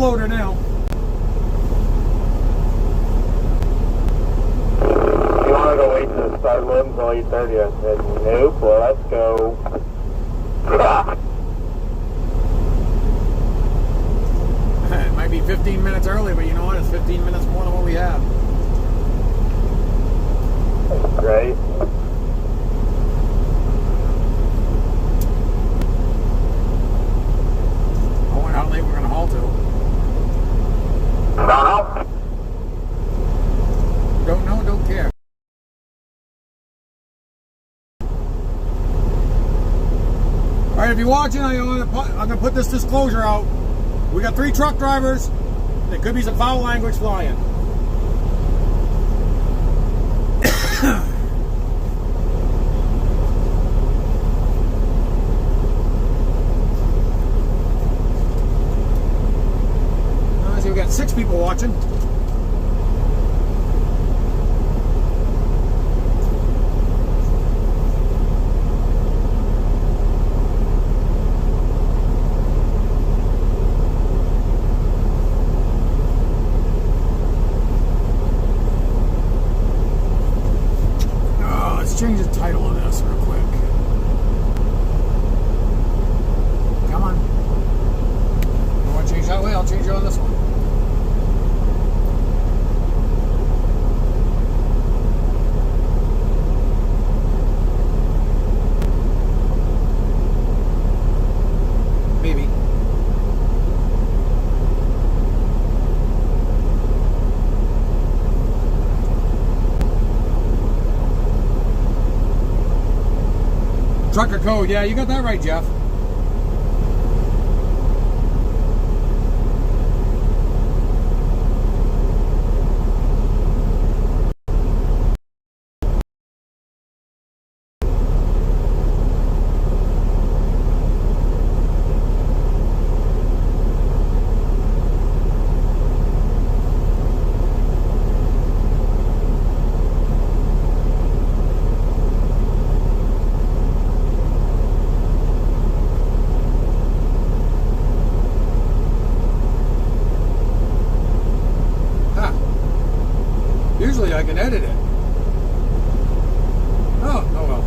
loader now. You want to go wait to start loading until 8:30? I said, nope, well, let's go. It might be 15 minutes early, but you know what? It's 15 minutes more than what we have. Right. I wonder how late we're going to haul to. Don't know, don't care. All right, if you're watching, I'm going to put this disclosure out. We got 3 truck drivers. There could be some foul language flying. So we got 6 people watching. Change the title of this real quick. Come on. You want to change that way? I'll change it on this one. Maybe. Trucker code, yeah, you got that right, Jeff. Usually I can edit it. Oh well.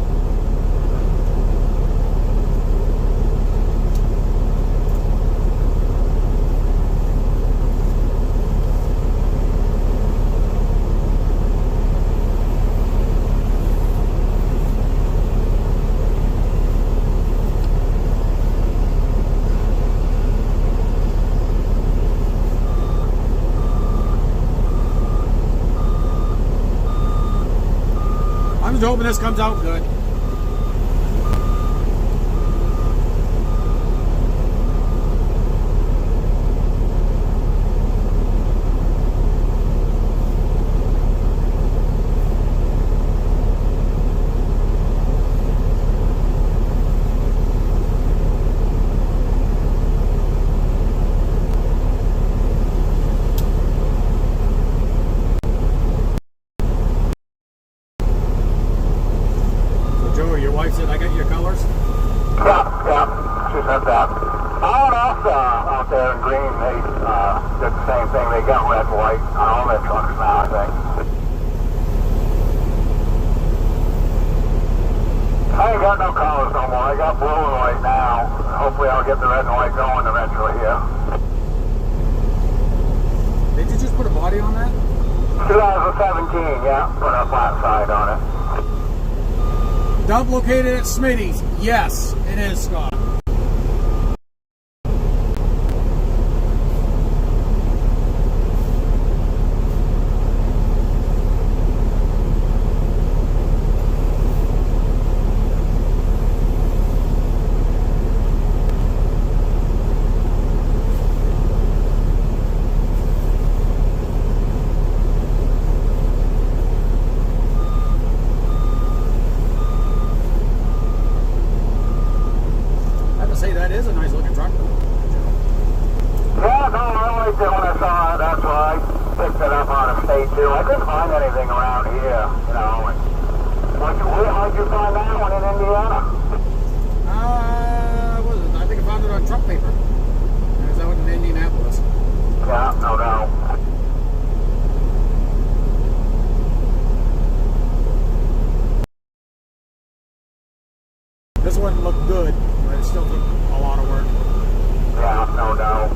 I'm just hoping this comes out good. Your wife said, I got your colors? Yeah, she said that. All else out there in green, they did the same thing. They got red and white on all their trucks now, I think. I ain't got no colors no more. I got blue and white now. Hopefully I'll get the red and white going eventually here. Did you just put a body on that? 2017, yeah. Put a flat side on it. Dump located at Smitty's. Yes, it is, Scott. That is a nice looking truck. Yeah, no, I liked it when I saw it. That's why I picked it up on a state too. I couldn't find anything around here, you know. And how'd you find that one in Indiana? What was it? I think I found it on truck paper. That was out in Indianapolis. Yeah, no doubt. This one looked good, but it still took a lot of work. Yeah, no doubt.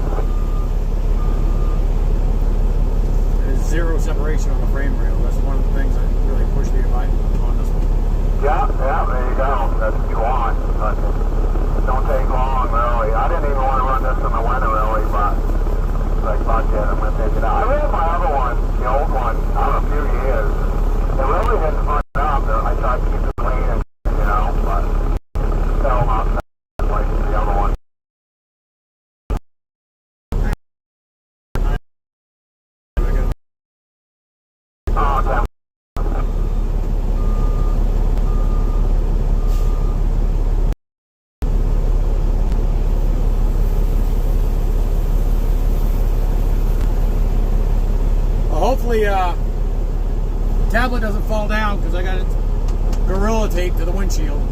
There's zero separation on the frame rail. That's one of the things that really pushed me on this one. Yeah, there you go. That's what you want. But it don't take long, really. I didn't even want to run this in the winter, really, but like, fuck it, I'm going to take it out. I ran my other one, the old one, a few years. It really didn't fuck it up. I tried to keep it clean, and, you know, but still not like the other one. Oh, damn. Hopefully, tablet doesn't fall down because I got it Gorilla Tape to the windshield.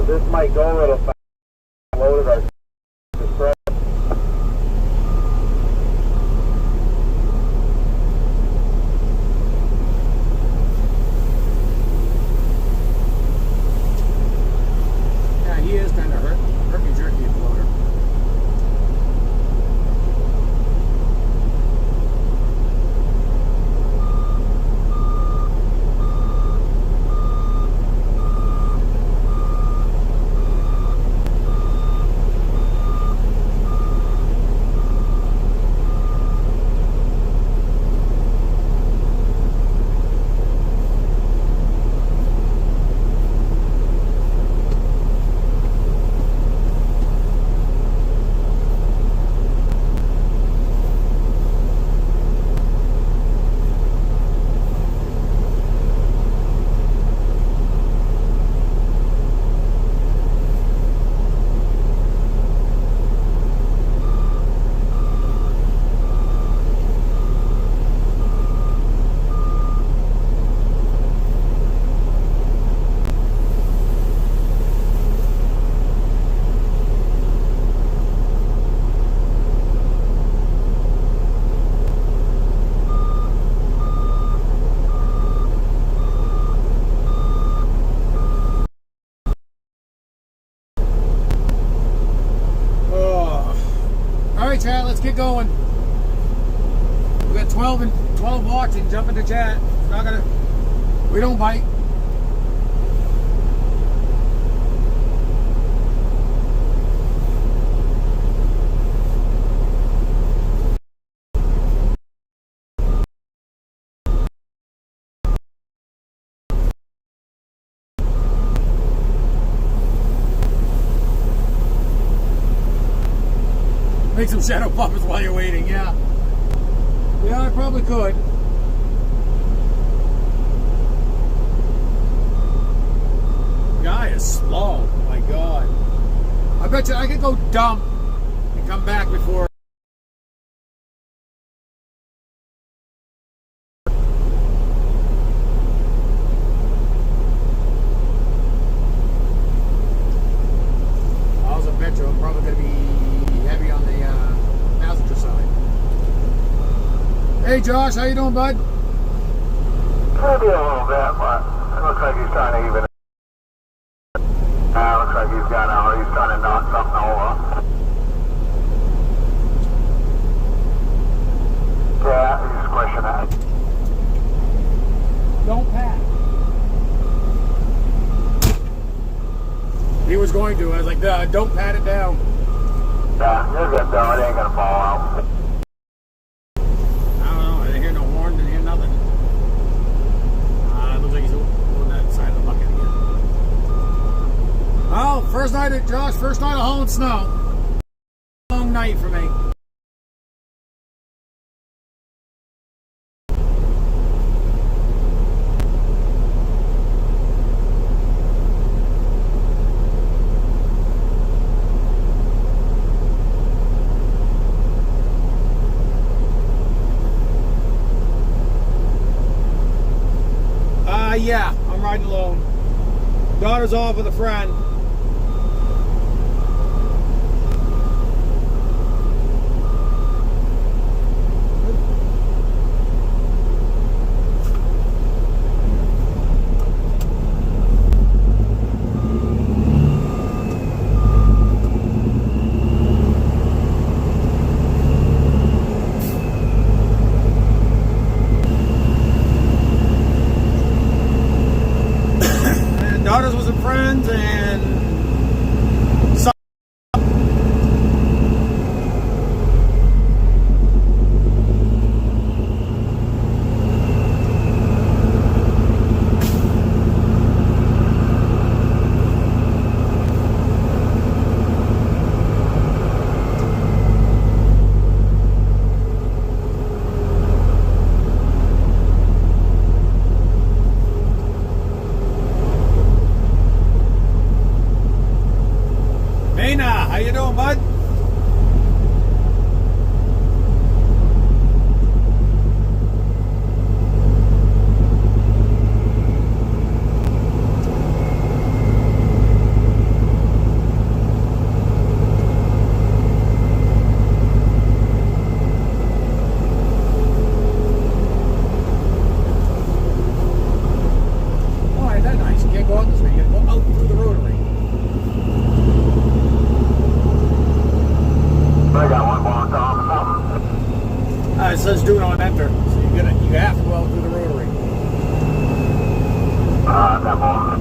This might go a little fast. Loaded our express. Yeah, he is kind of herky-jerky at the loader. Alright, chat, let's get going. We got 12 watching. Jump into chat. We don't bite. Make some shadow puppets while you're waiting, yeah. Yeah, I probably could. Guy is slow, oh my god. I bet you I could go dump and come back before. I was a bet you I'm probably going to be heavy on the passenger side. Hey Josh, how you doing, bud? Maybe a little bit, but it looks like he's trying to even it. Looks like he's trying to knock something over. Yeah, he's squishing that. Don't pat. He was going to. I was like, don't pat it down. Yeah, you're good though. It ain't gonna fall out. I don't know. I didn't hear no horn. Didn't hear nothing. It looks like he's on that side of the bucket again. Well, first night shoveling snow. Long night for me. Yeah, I'm riding alone. Daughter's off with a friend. Daughters with some friends and some. How you doing, bud? Oh, ain't that nice? You can't go out this way. You gotta go out through the rotary. I got one more on top of something. It says do not enter, so you have to go out through the rotary. Got more.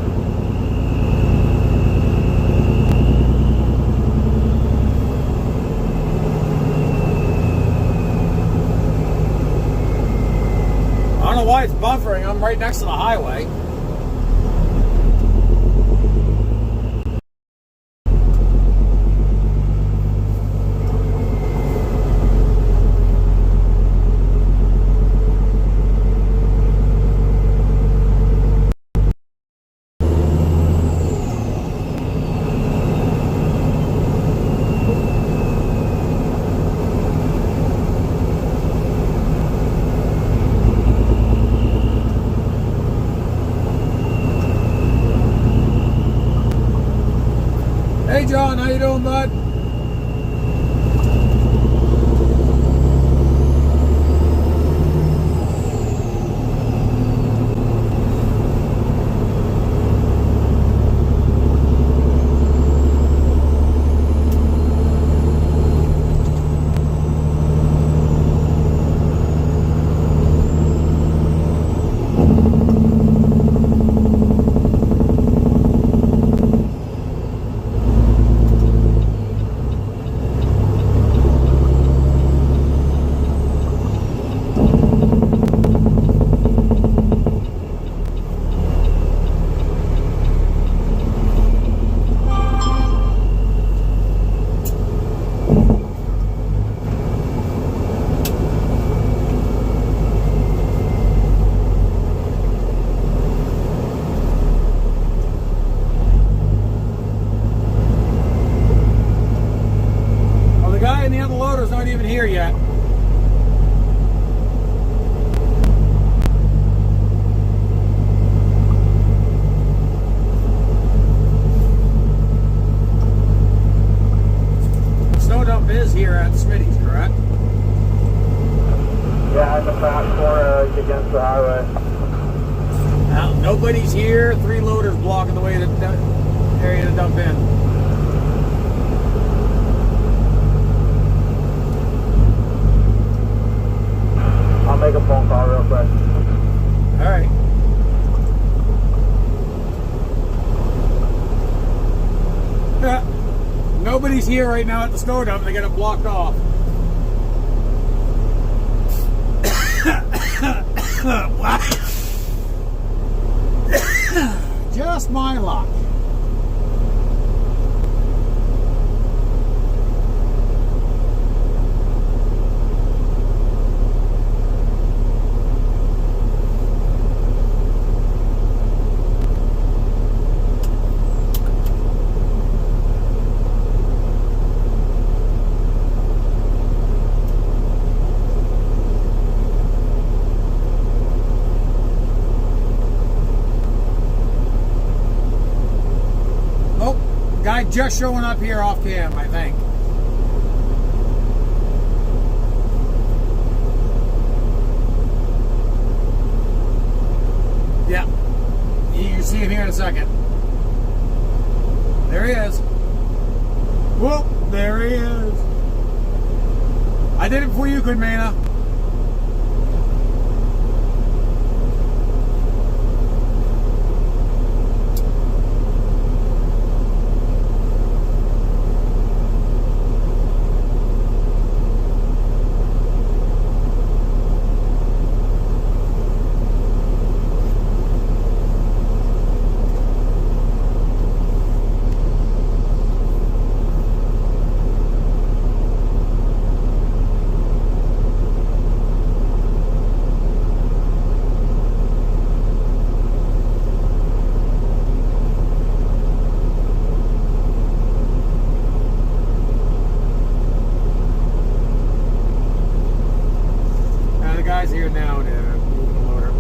I don't know why it's buffering. I'm right next to the highway. Hey John, how you doing, bud? And the other loader's not even here yet. The snow dump is here at Smitty's, correct? Yeah, in the back corner against the highway. Now, nobody's here. 3 loaders blocking the way to the area to dump in. I'll make a phone call real quick. All right. Nobody's here right now at the snow dump. They got it blocked off. Wow. Just my luck. just showing up here off cam, I think. Yeah. You see him here in a second. There he is. Whoop, there he is. I did it before you could, Mana. Here now to move the loader.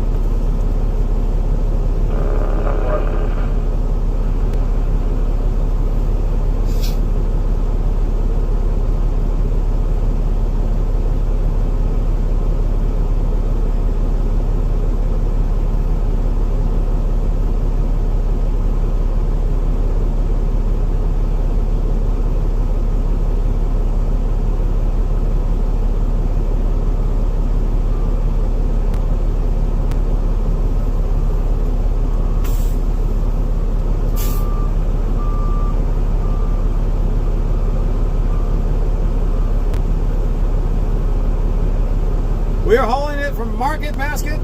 We are hauling it from Market Basket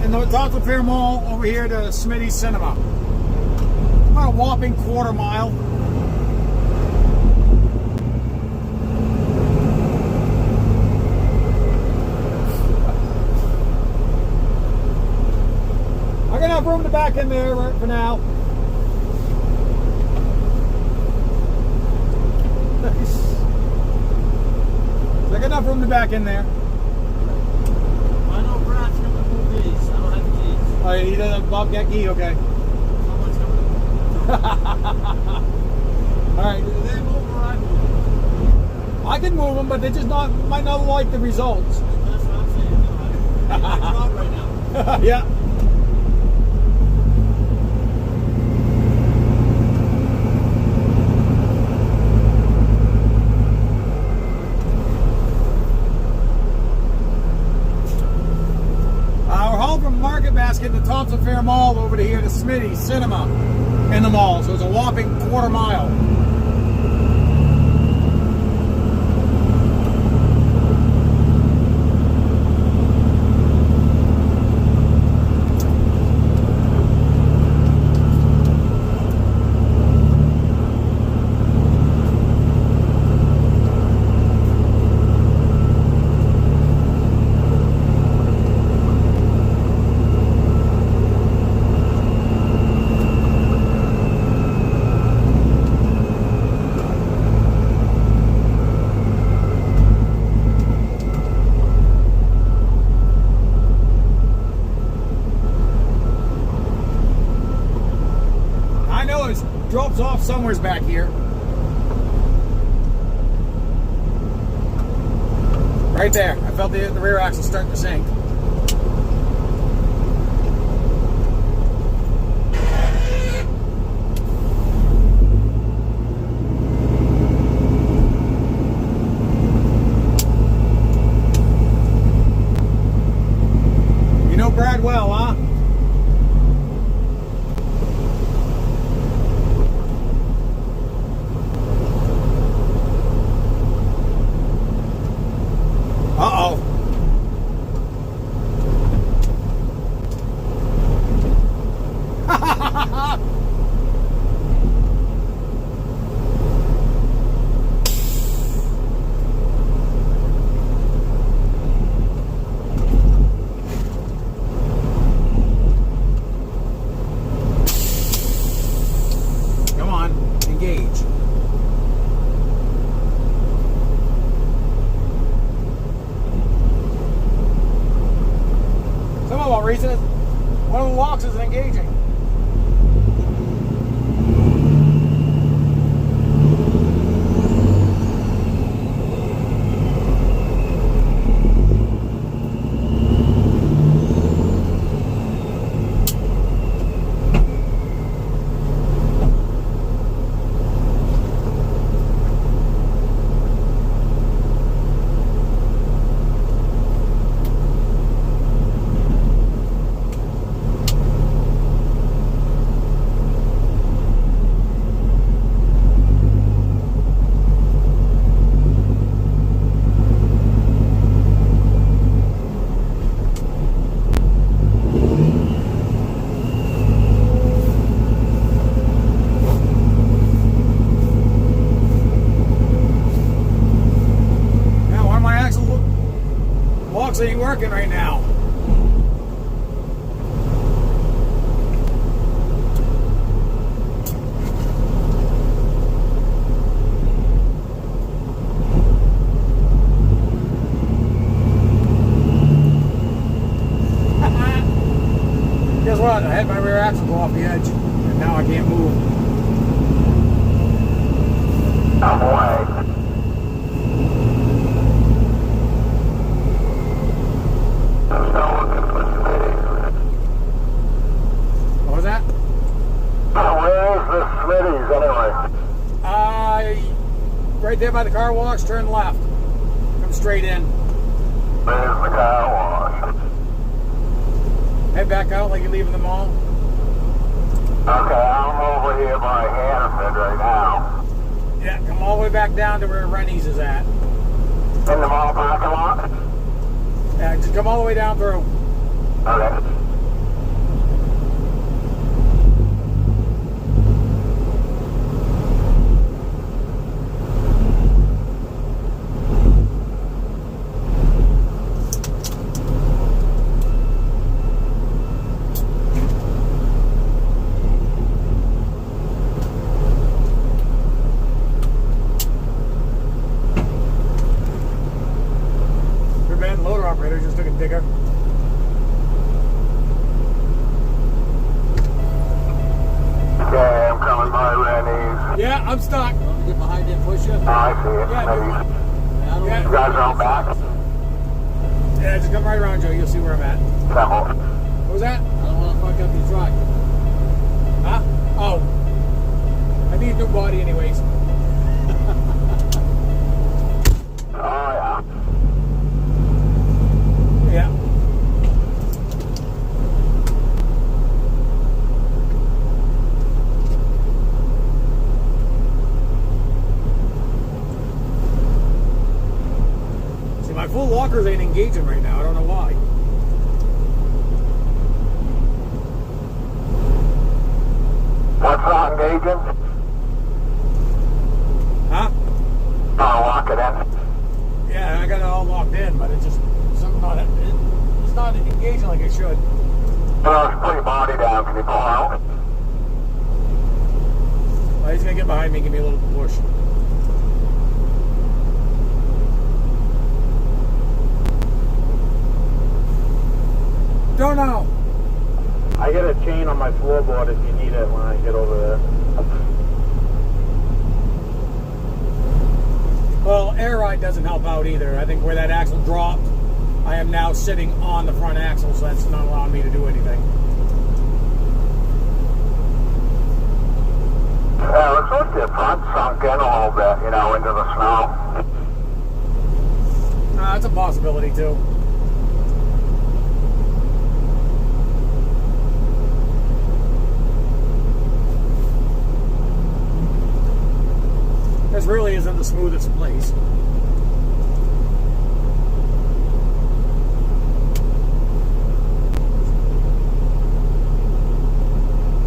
in the Thompson Fair Mall over here to Smitty's Cinema. About a whopping quarter mile. I got enough room to back in there right for now. I got enough room to back in there. Oh, he doesn't have Bob got key, okay. Alright. Do they move or I move? I can move them, but they just might not like the results. That's what I'm saying. I'm in my job right now. Yeah. We're home from Market Basket to Thompson Fair Mall over to here to Smitty's Cinema in the mall. So it's a whopping quarter mile. Drops off somewhere's back here. Right there. I felt the rear axle starting to sink. You know Brad well, huh? Uh-oh. Come on, engage. Some reason one of the locks isn't engaging. Trucks ain't working right now. Guess what? I had my rear axle go off the edge, and now I can't move. I'm away. I'm still looking for Smitty's. What was that? Where is this Smitty's anyway? Right there by the car wash, turn left. Come straight in. There's the car wash. Head back out like you're leaving the mall. Okay, I'm over here by Hannaford right now. Yeah, come all the way back down to where Rennie's is at. In the mall parking lot? Yeah, just come all the way down through. Okay. Loader operator just took a digger. Okay, I'm coming by Rennie's. Yeah, I'm stuck. Want me to get behind you and push you? Oh, I see it. Yeah, Smitty's. Yeah, I don't Yeah. You guys are on back? Yeah, just come right around, Joe. You'll see where I'm at. Temple. What was that? I don't want to fuck up your truck. Huh? Oh. I need a new body anyways. Oh, yeah. Yeah. See, my full walkers ain't engaging right now. I don't know why. What's not engaging? Huh? Oh, lock it in. Yeah, I got it all locked in, but it's just something not. It's not engaging like it should. Just put your body down. Can you pull out? Well, he's gonna get behind me and give me a little push. Don't know. I got a chain on my floorboard if you need it when I get over there. Well, air ride doesn't help out either. I think where that axle dropped, I am now sitting on the front axle, so that's not allowing me to do anything. Yeah, looks like the front sunk in a little bit, you know, into the snow. That's a possibility too. This really isn't the smoothest place.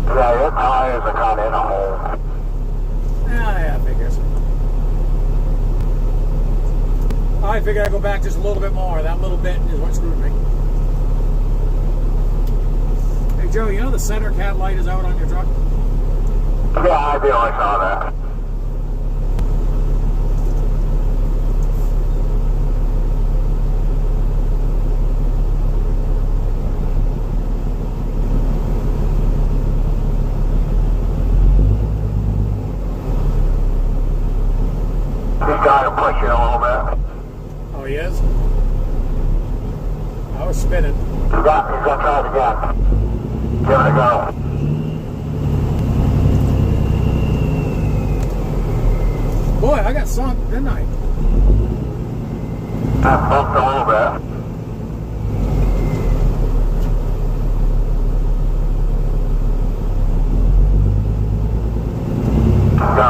Yeah, your tires are kind of in a hole. Yeah, figures. I figured I'd go back just a little bit more. That little bit is what screwed me. Hey Joe, you know the center cat light is out on your truck? Yeah, I do. I saw that. He's trying to push you a little bit. Oh, he is? I was spinning. He's gonna try it again. Give it a go. Boy, I got sunk, didn't I? I bumped a little bit. Go.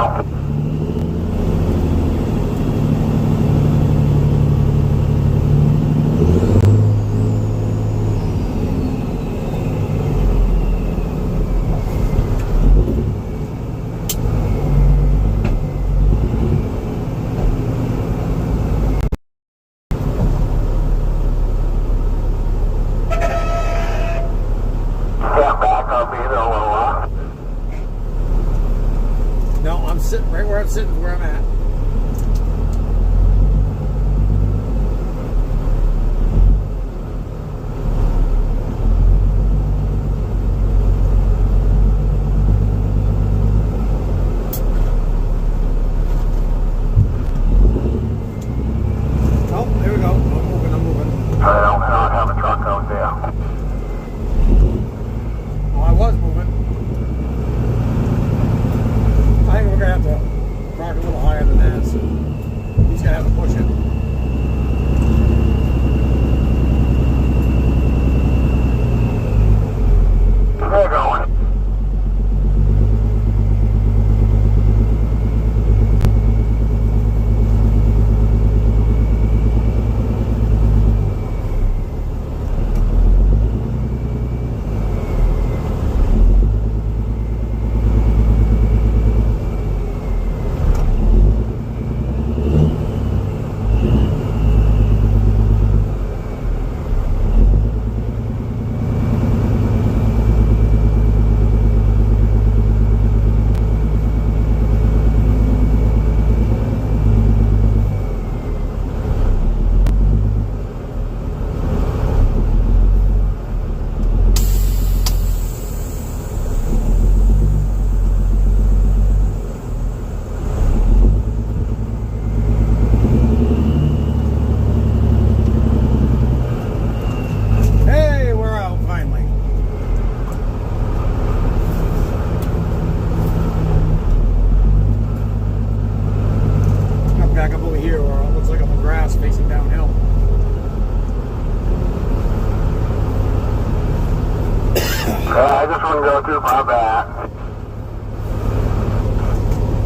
didn't go too far back.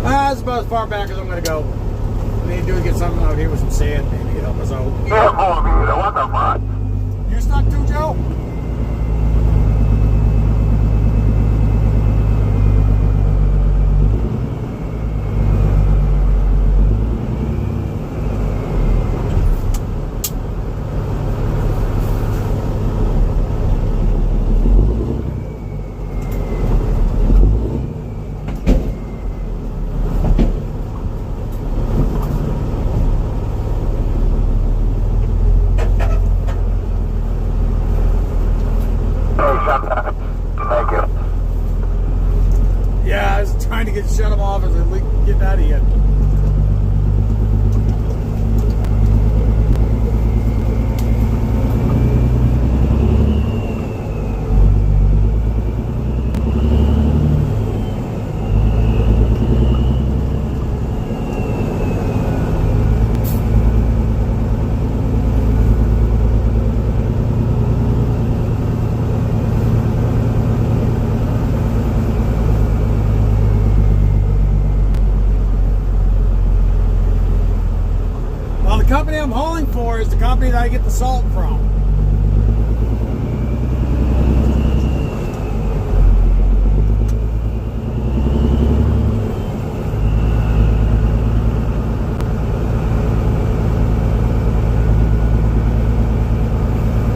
That's about as far back as I'm going to go. We need to do is get something out here with some sand, maybe, to help us out. Yeah, Peter, what the fuck? You stuck too, Joe? Thank you. Yeah, I was trying to shut them off as I was getting out of here. Well, the company I'm hauling for is the company that I get the salt from.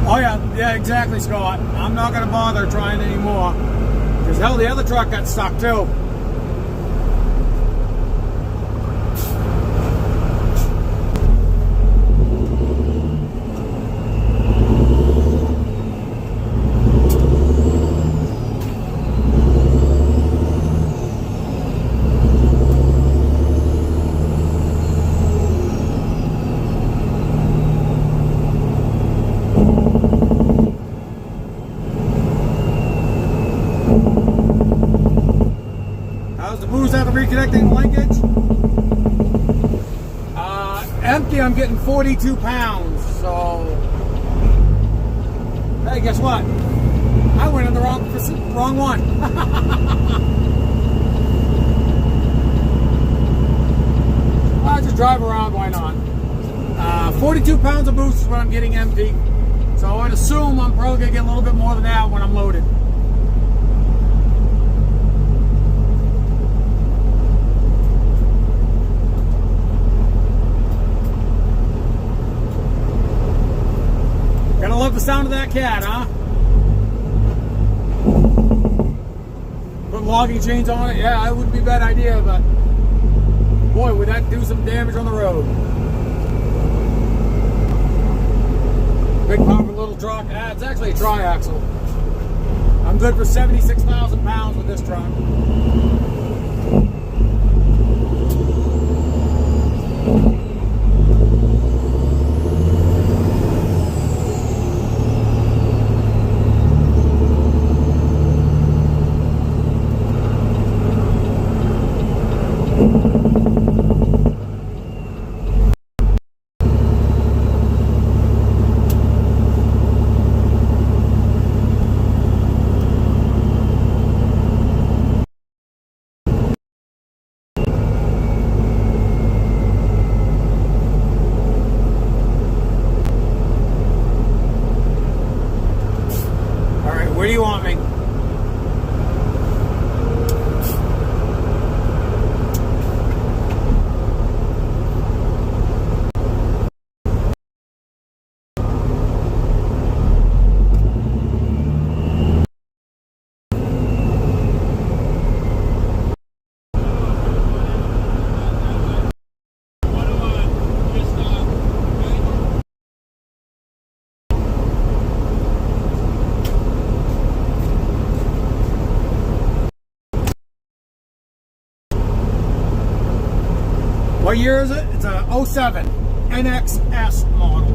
Oh yeah, exactly, Scott. I'm not going to bother trying anymore. Because hell, the other truck got stuck too. How's the booze out of reconnecting linkage? Empty, I'm getting 42 pounds, so... Hey, guess what? I went in the wrong one. I'll just drive around, why not? 42 pounds of booze is what I'm getting empty. So I'd assume I'm probably going to get a little bit more than that when I'm loaded. Gotta love the sound of that cat, huh? Put logging chains on it? Yeah, it wouldn't be a bad idea, but boy, would that do some damage on the road. Big powerful little truck. It's actually a tri-axle. I'm good for 76,000 pounds with this truck. Where do you want me? What year is it? It's a 07 NXS model.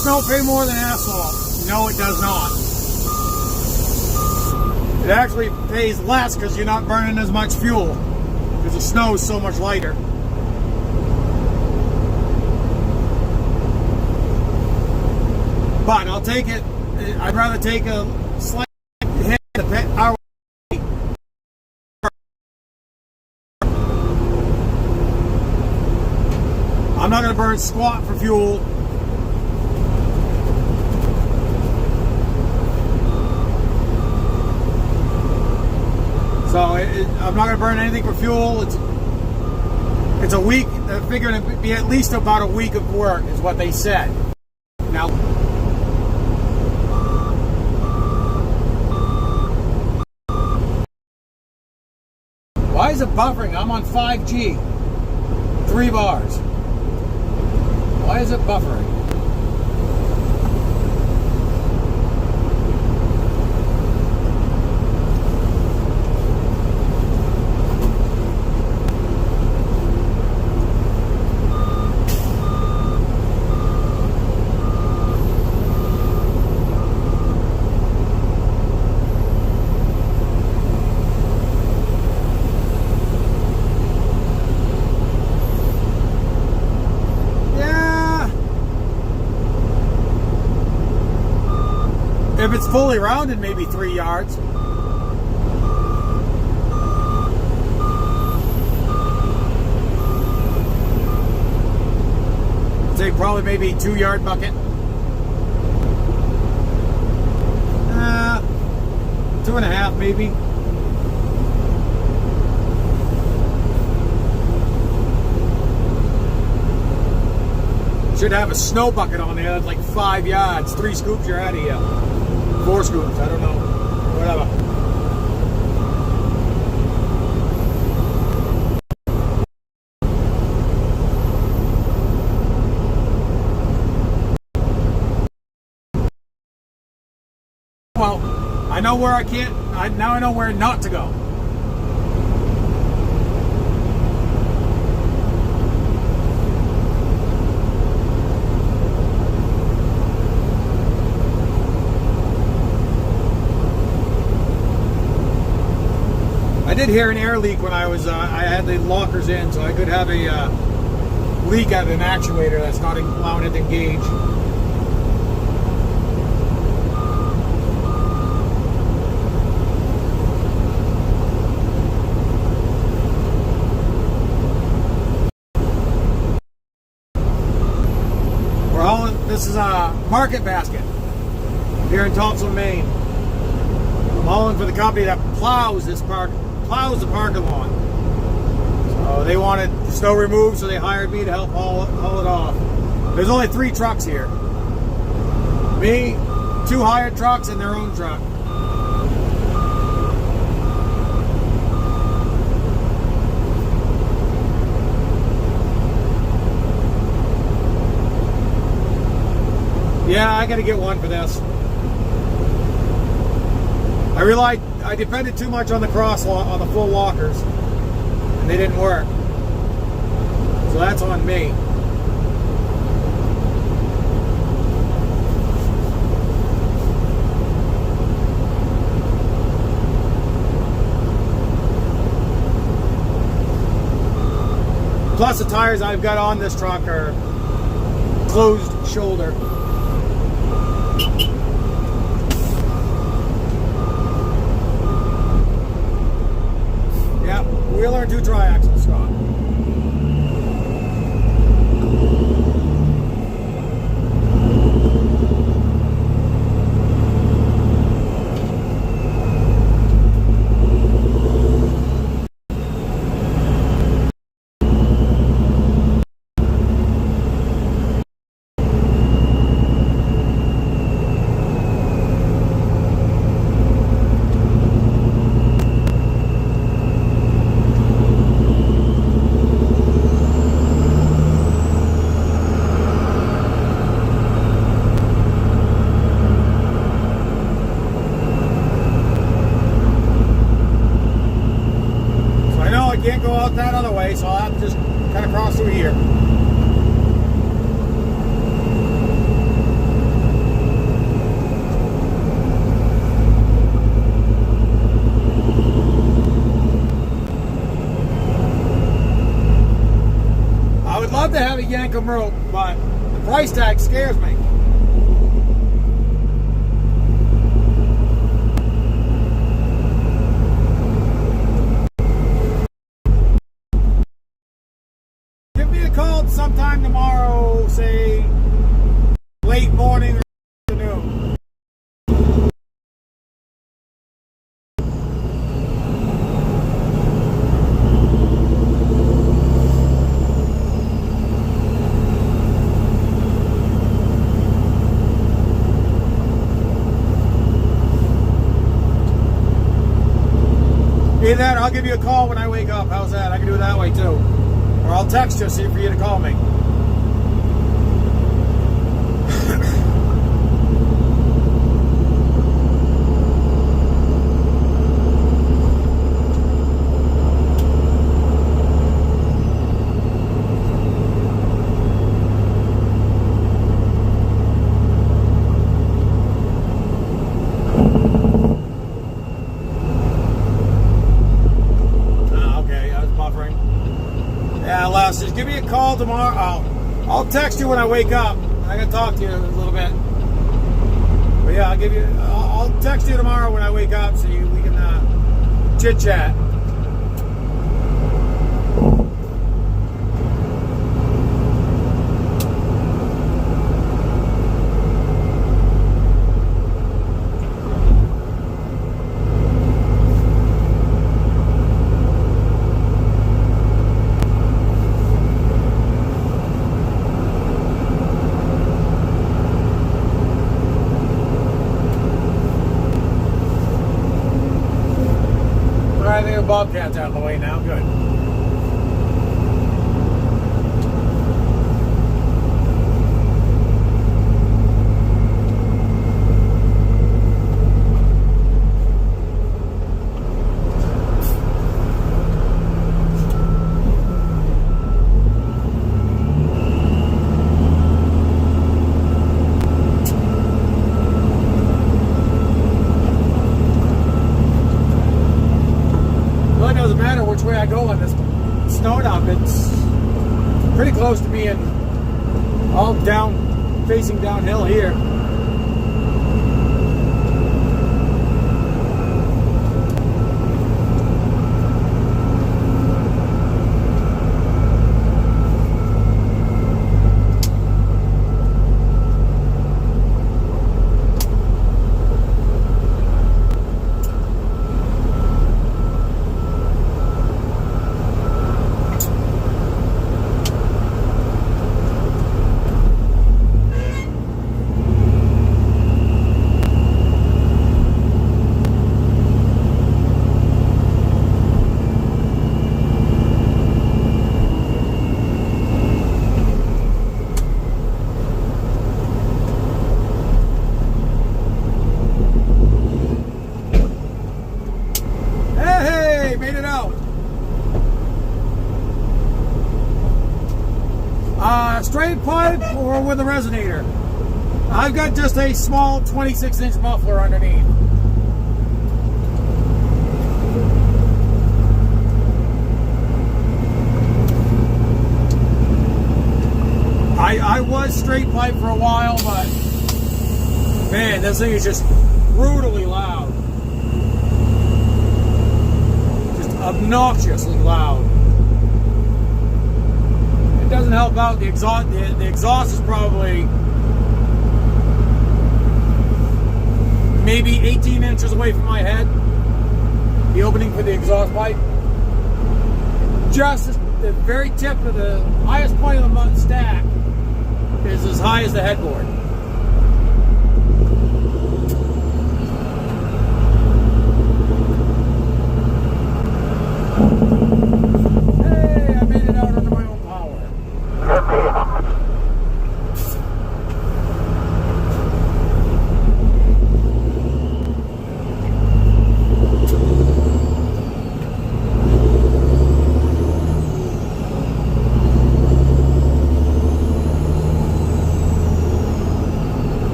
snow pay more than asphalt? No, it does not. It actually pays less because you're not burning as much fuel because the snow is so much lighter. But I'll take it. I'd rather take a slight hit to power. I'm not going to burn squat for fuel. So I'm not going to burn anything for fuel. It's a week. They're figuring it'd be at least about a week of work is what they said. Now, why is it buffering? I'm on 5G. 3 bars. Why is it buffering? If it's fully rounded, maybe 3 yards. I'd say probably maybe 2-yard bucket. 2.5 maybe. Should have a snow bucket on there that's like 5 yards. 3 scoops, you're out of here. 4 scoops, I don't know. Whatever. Well, I know where I can't. Now I know where not to go. I did hear an air leak when I was, I had the lockers in, so I could have a leak out of an actuator that's not allowing it to engage. We're hauling, this is a Market Basket here in Thompson, Maine. I'm hauling for the company that plows this plows the parking lot. So they wanted the snow removed, so they hired me to help haul it off. There's only 3 trucks here. Me, 2 hired trucks, and their own truck. Yeah, I gotta get one for this. I depended too much on the on the full lockers, and they didn't work. So that's on me. Plus the tires I've got on this truck are closed shoulder. Wheeler 2 tri-axle stock. Can't go out that other way, so I'll have to just kind of cross through here. love to have a Yankum rope, but the price tag scares me. Give me a call sometime tomorrow, say late morning or afternoon. Either that or I'll give you a call when I wake up. How's that? I can do it that way too. Or I'll text you, see for you to call me. Just give me a call tomorrow. I'll text you when I wake up. I gotta talk to you a little bit. But yeah, I'll text you tomorrow when I wake up so we can chit chat. I think the Bobcat's out of the way now. Good. Way I go on this snow dump, it's pretty close to being all down, facing downhill here. Straight pipe or with a resonator. I've got just a small 26-inch muffler underneath. I was straight pipe for a while, but man, this thing is just brutally loud. Just obnoxiously loud. Doesn't help out the exhaust. The exhaust is probably maybe 18 inches away from my head. The opening for the exhaust pipe, just the very tip of the highest point of the stack is as high as the headboard. Hey, I made it out under my own power.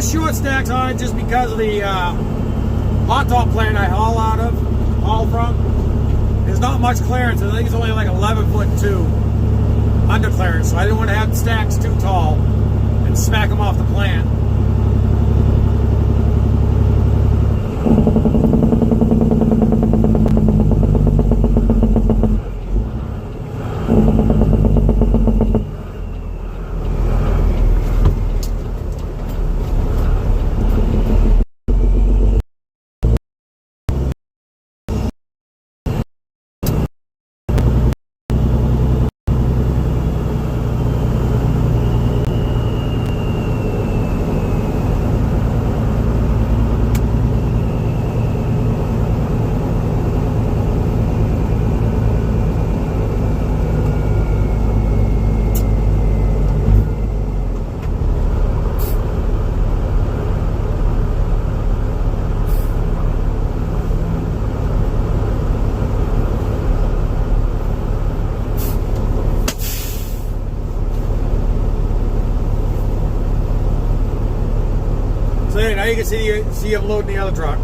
short stacks on it just because of the hot top plant I haul from. There's not much clearance. I think it's only like 11'2" under clearance, so I didn't want to have the stacks too tall and smack them off the plant. So now you can see him loading the other truck.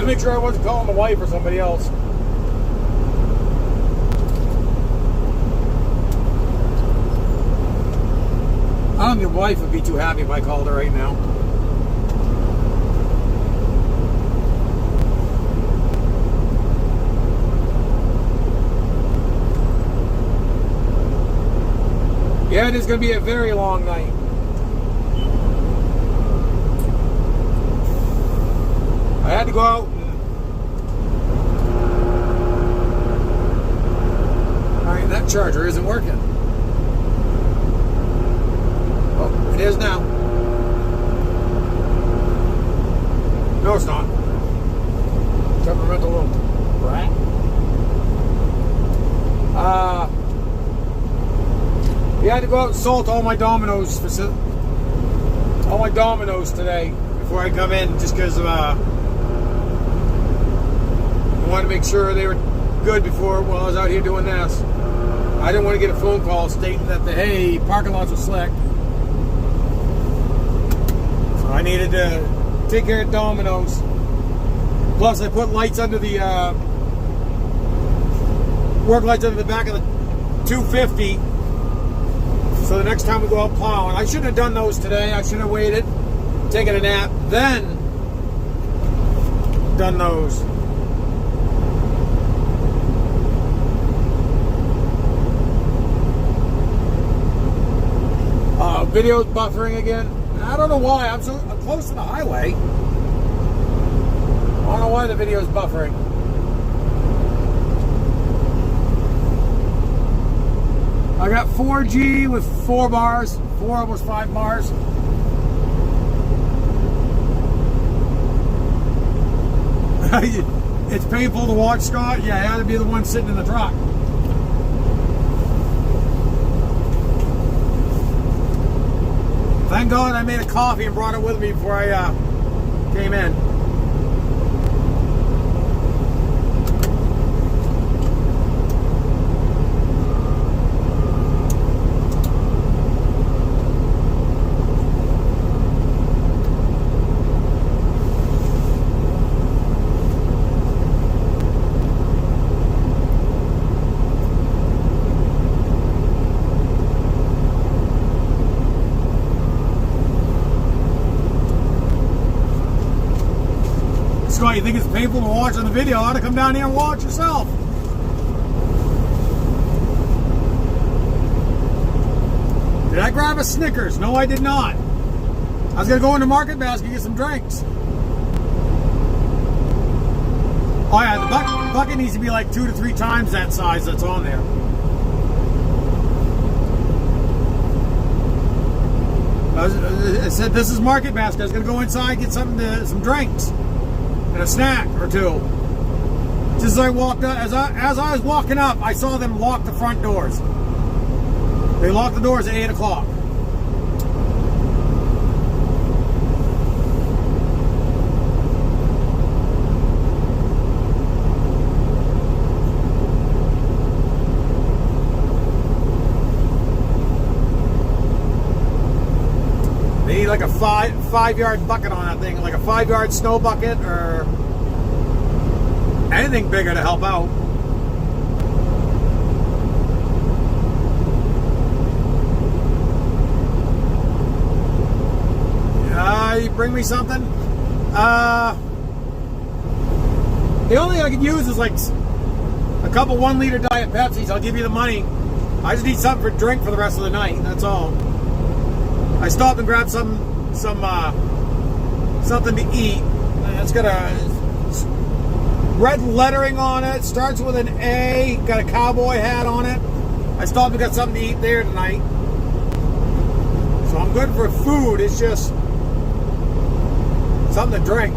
Make sure I wasn't calling the wife or somebody else. I don't think your wife would be too happy if I called her right now. Yeah, it is going to be a very long night. I had to go out. Alright, that charger isn't working. Oh, it is now. No, it's not. Temperamental little brat. Yeah, I had to go out and salt all my Domino's today before I come in, just because I wanted to make sure they were good before while I was out here doing this. I didn't want to get a phone call stating that hey, parking lots were slick. So I needed to take care of Domino's. Plus, I put lights under the work lights under the back of the 250. So the next time we go out plowing, I shouldn't have done those today. I should have waited, taken a nap, then done those. Video's buffering again. I don't know why. I'm close to the highway. I don't know why the video's buffering. I got 4G with 4 bars, almost 5 bars. It's painful to watch, Scott. Yeah, I had to be the one sitting in the truck. Thank God I made a coffee and brought it with me before I came in. Scott, you think it's painful to watch on the video? I ought to come down here and watch yourself. Did I grab a Snickers? No, I did not. I was going to go into Market Basket and get some drinks. Oh yeah, the bucket needs to be like 2 to 3 times that size that's on there. I said this is Market Basket. I was gonna go inside, get some drinks and a snack or two. Just as I walked up, as I was walking up, I saw them lock the front doors. They locked the doors at 8 o'clock. They need like a 5-yard bucket on that thing, like a 5-yard snow bucket or anything bigger to help out. You bring me something? The only thing I could use is like a couple 1-liter Diet Pepsis. I'll give you the money. I just need something for drink for the rest of the night. That's all. I stopped and grabbed something to eat. It's got a red lettering on it. Starts with an A. Got a cowboy hat on it. I stopped and got something to eat there tonight. So I'm good for food. It's just something to drink.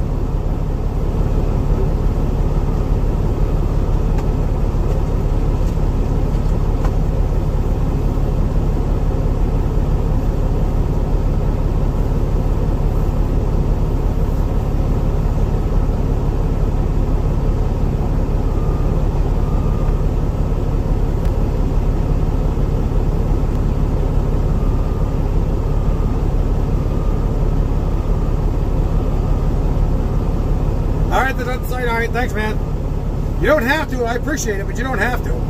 All right, thanks, man. You don't have to. I appreciate it, but you don't have to.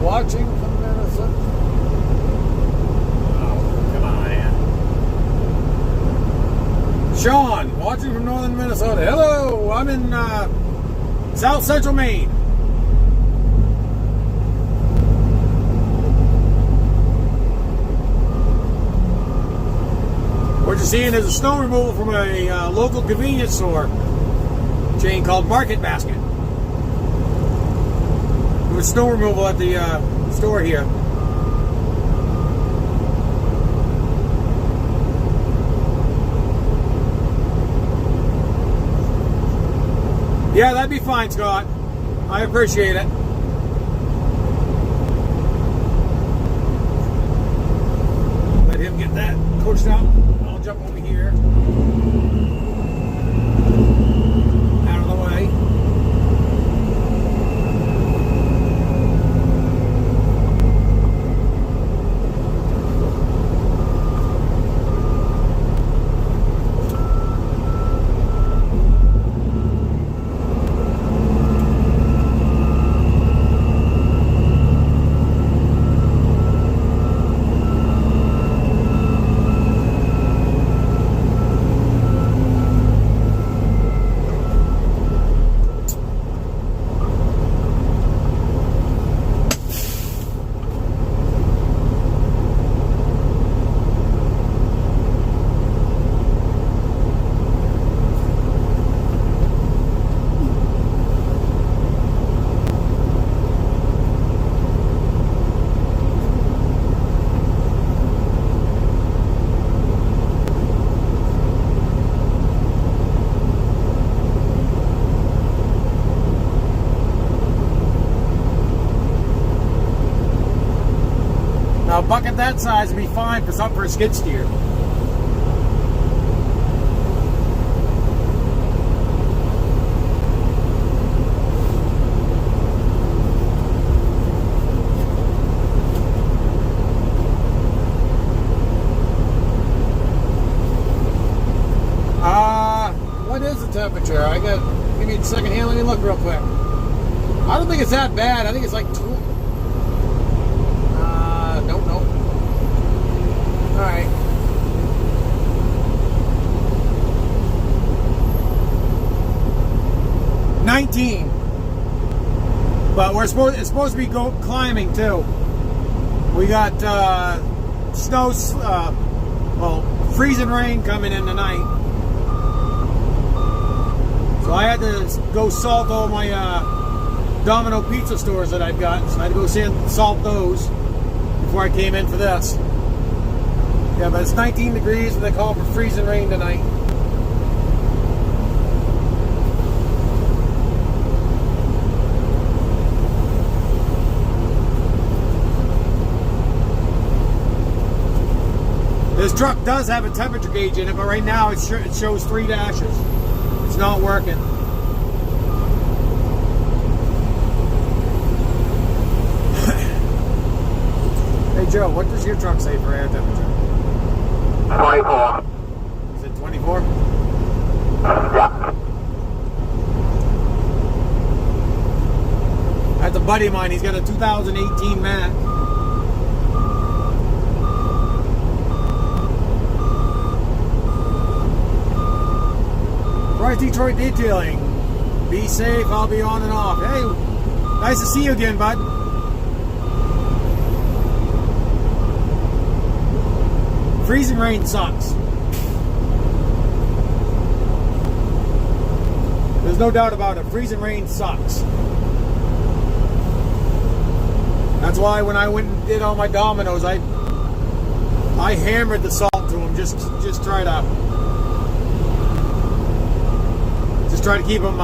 Watching from Minnesota. Oh, come on, man. Sean, watching from northern Minnesota. Hello, I'm in south central Maine. What you're seeing is a snow removal from a local convenience store chain called Market Basket. With snow removal at the store here. Yeah, that'd be fine, Scott. I appreciate it. Let him get that coached out. I'll jump over here. Out of the way. Now a bucket that size would be fine for something for a skid steer. What is the temperature? temperature. Give me a second here. Let me look real quick. I don't think it's that bad. I think it's like nope. All right. $19. But it's supposed to be climbing too. We got snow, freezing rain coming in tonight. So I had to go salt all my Domino pizza stores that I've got. So I had to go salt those before I came in for this. Yeah, but it's 19 degrees and they call for freezing rain tonight. This truck does have a temperature gauge in it, but right now it shows 3 dashes. It's not working. Hey Joe, what does your truck say for air temperature? 24. Is it 24? Yeah. That's a buddy of mine. He's got a 2018 Mac. Right, Detroit Detailing. Be safe. I'll be on and off. Hey, nice to see you again, bud. Freezing rain sucks. There's no doubt about it. Freezing rain sucks. That's why when I went and did all my Dominoes, I hammered the salt to them. Just try to keep them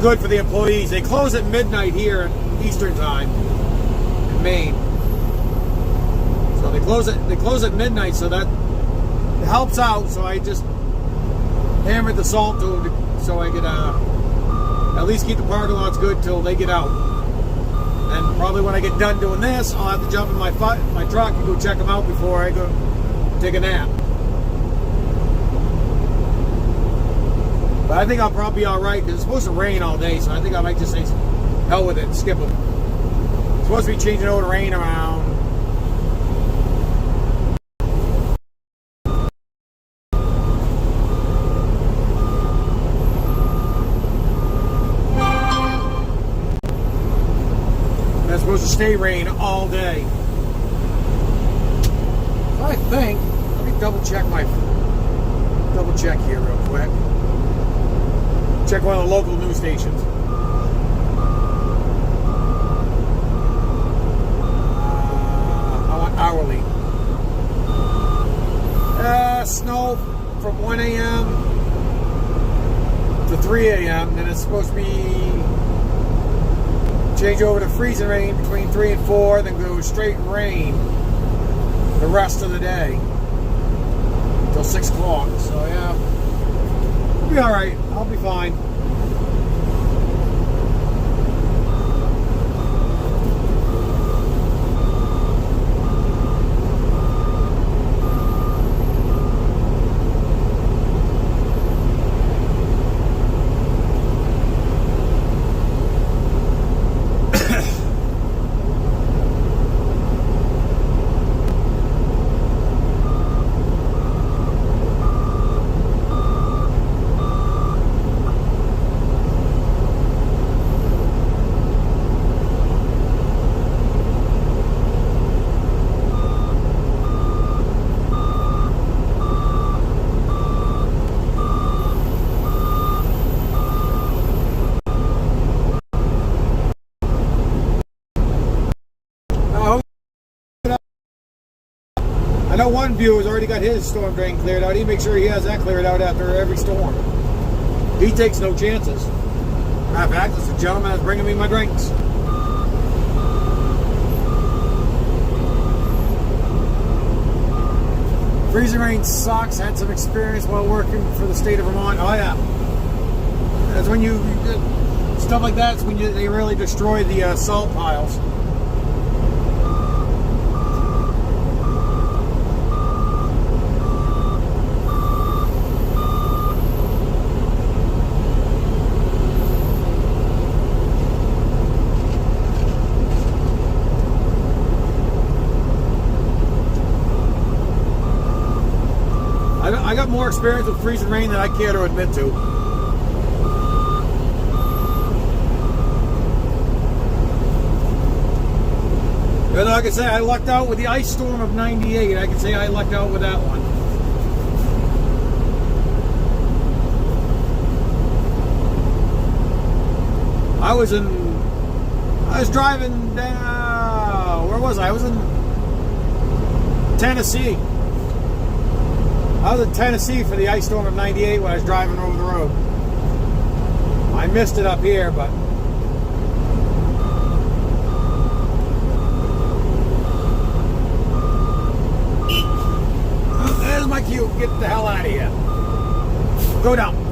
good for the employees. They close at midnight here Eastern time in Maine. So they close at midnight, so that it helps out. So I just hammered the salt to them so I could at least keep the parking lots good till they get out. And probably when I get done doing this, I'll have to jump in my truck and go check them out before I go take a nap. But I think I'll probably be alright because it's supposed to rain all day, so I think I might just say hell with it and skip them. It's supposed to be changing over to rain around. That's supposed to stay rain all day. So I think, let me double check here real quick. Check one of the local news stations. I want hourly. Snow from 1 a.m. to 3 a.m. Then it's supposed to be change over to freezing rain between 3 and 4. Then go straight rain the rest of the day until 6 o'clock. So yeah. We'll be alright. I'll be fine. I know one viewer's already got his storm drain cleared out. He makes sure he has that cleared out after every storm. He takes no chances. Matter of fact, it's the gentleman that's bringing me my drinks. Freezing rain sucks. Had some experience while working for the state of Vermont. Oh yeah. That's when you stuff like that's when they really destroy the salt piles. I got more experience with freezing rain than I care to admit to. And like I say, I lucked out with the ice storm of '98. I can say I lucked out with that one. I was driving down, where was I? I was in Tennessee. I was in Tennessee for the ice storm of '98 when I was driving over the road. I missed it up here, but there's my cue. Get the hell out of here. Go down.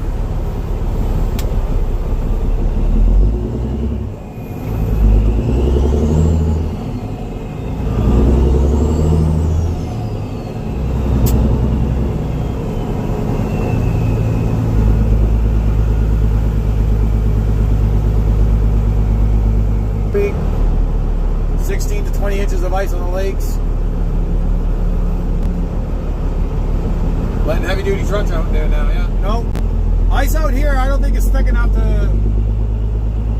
Big 16 to 20 inches of ice on the lakes. Letting heavy duty trucks out there now, yeah. No. Ice out here, I don't think it's thick enough to.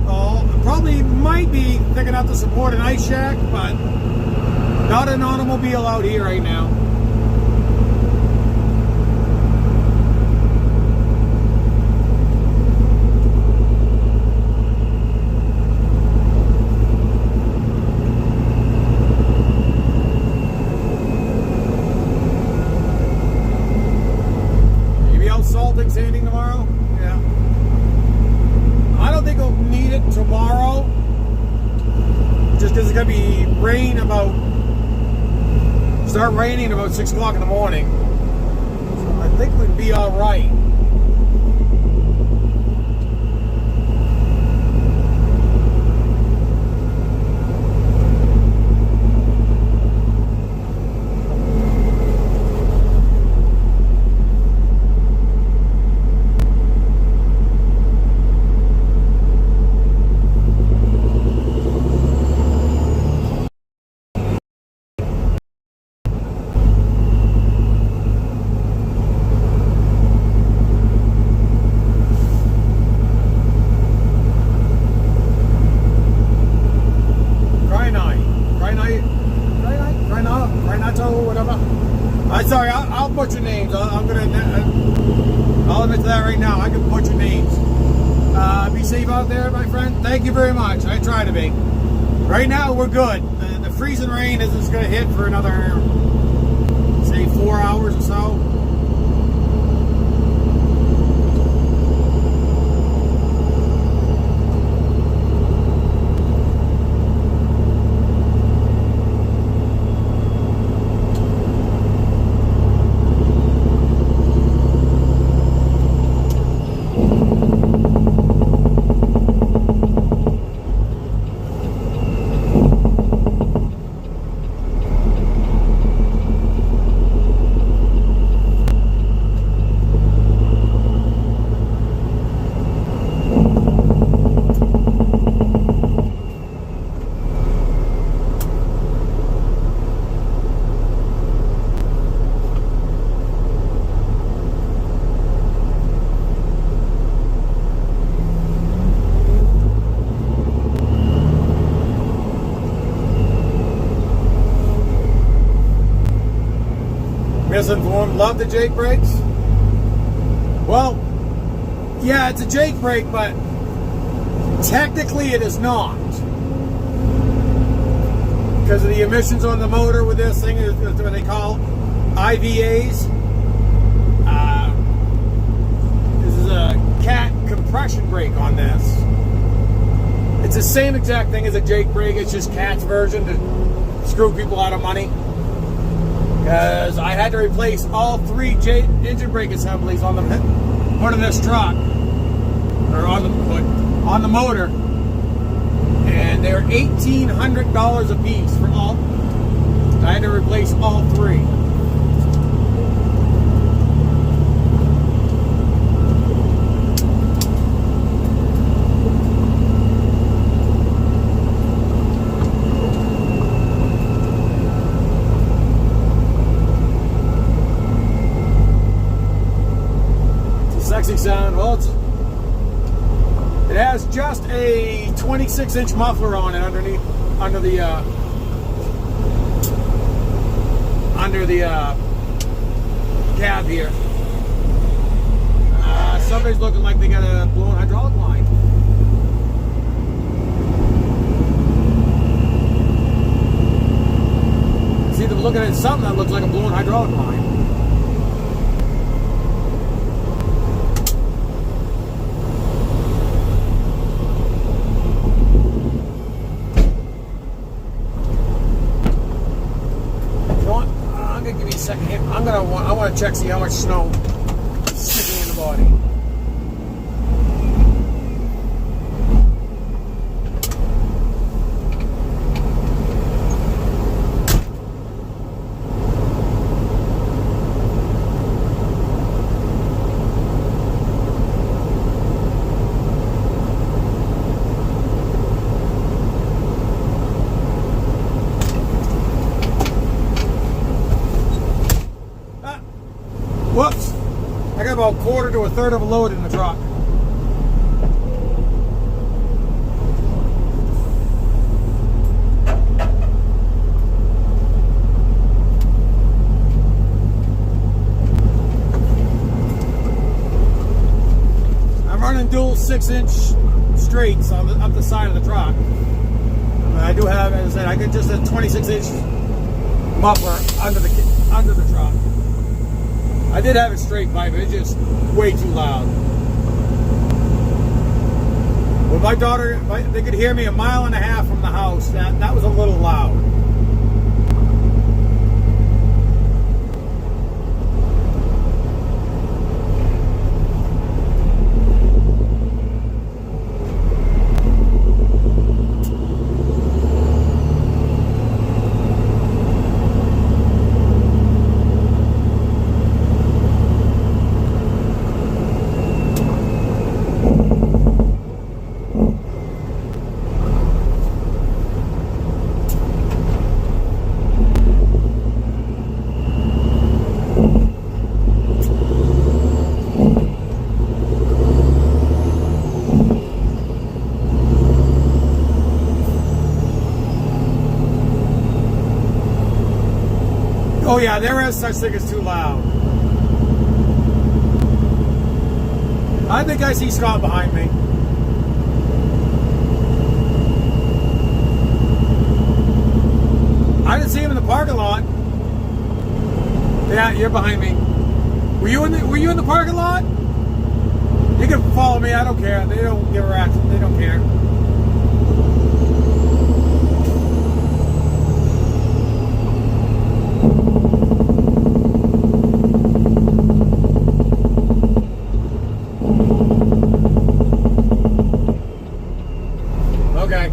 Oh, it probably might be thick enough to support an ice shack, but not an automobile out here right now. Salting, sanding tomorrow? Yeah. I don't think we'll need it tomorrow. Just because it's going to be start raining about 6 o'clock in the morning. So I think we'd be alright. Sorry, I'll butcher names. I'll admit to that right now. I can butcher names. Be safe out there, my friend. Thank you very much. I try to be. Right now, we're good. The freezing rain isn't going to hit for another, say, 4 hours or so. Misinformed. Love the Jake brakes. Well, yeah, it's a Jake brake, but technically it is not. Because of the emissions on the motor with this thing, is what they call IVAs. This is a cat compression brake on this. It's the same exact thing as a Jake brake, it's just cat's version to screw people out of money. Because I had to replace all 3 engine brake assemblies on the hood of this truck, or on the motor, and they're $1,800 a piece for all. I had to replace all 3. 67. Well, it has just a 26-inch muffler on it underneath, under the cab here. Somebody's looking like they got a blown hydraulic line. See, they're looking at something that looks like a blown hydraulic line. I'm gonna give you a second here. I want to check, see how much snow is sticking in the body. Whoops! I got about a quarter to a third of a load in the truck. I'm running dual 6-inch straights on up the side of the truck. I do have, as I said, I get just a 26-inch muffler under the truck. I did have it straight pipe, but it's just way too loud. Well, my daughter, they could hear me a mile and a half from the house. That was a little loud. Oh yeah, there is such thing as too loud. I think I see Scott behind me. I didn't see him in the parking lot. Yeah, you're behind me. Were you in the parking lot? You can follow me. I don't care. They don't give a rat. They don't care. Okay.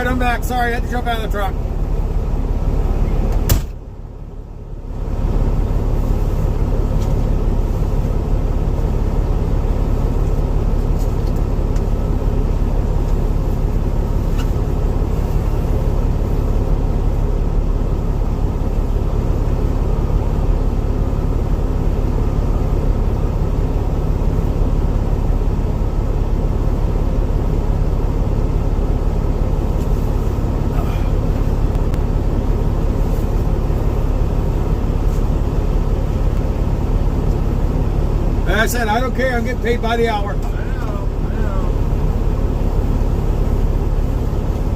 right, I'm back. Sorry, I had to jump out of the truck. Like I said, I don't care. I'm getting paid by the hour. I know.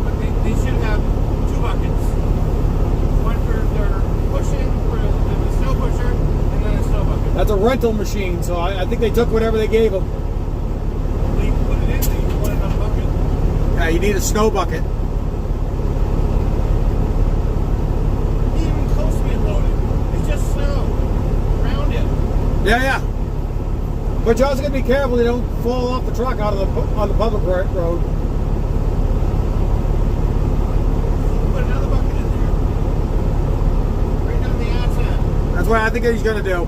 But they should have two buckets. One for their pushing, for the snow pusher, and then a snow bucket. That's a rental machine, so I think they took whatever they gave them. When you put it in, then you put it on a bucket. Yeah, you need a snow bucket. Even close to being loaded. It's just snow around it. Yeah. But you're also gonna be careful they don't fall off the truck out of on the public road. Put another bucket in there. Right down the outside. That's what I think he's gonna do.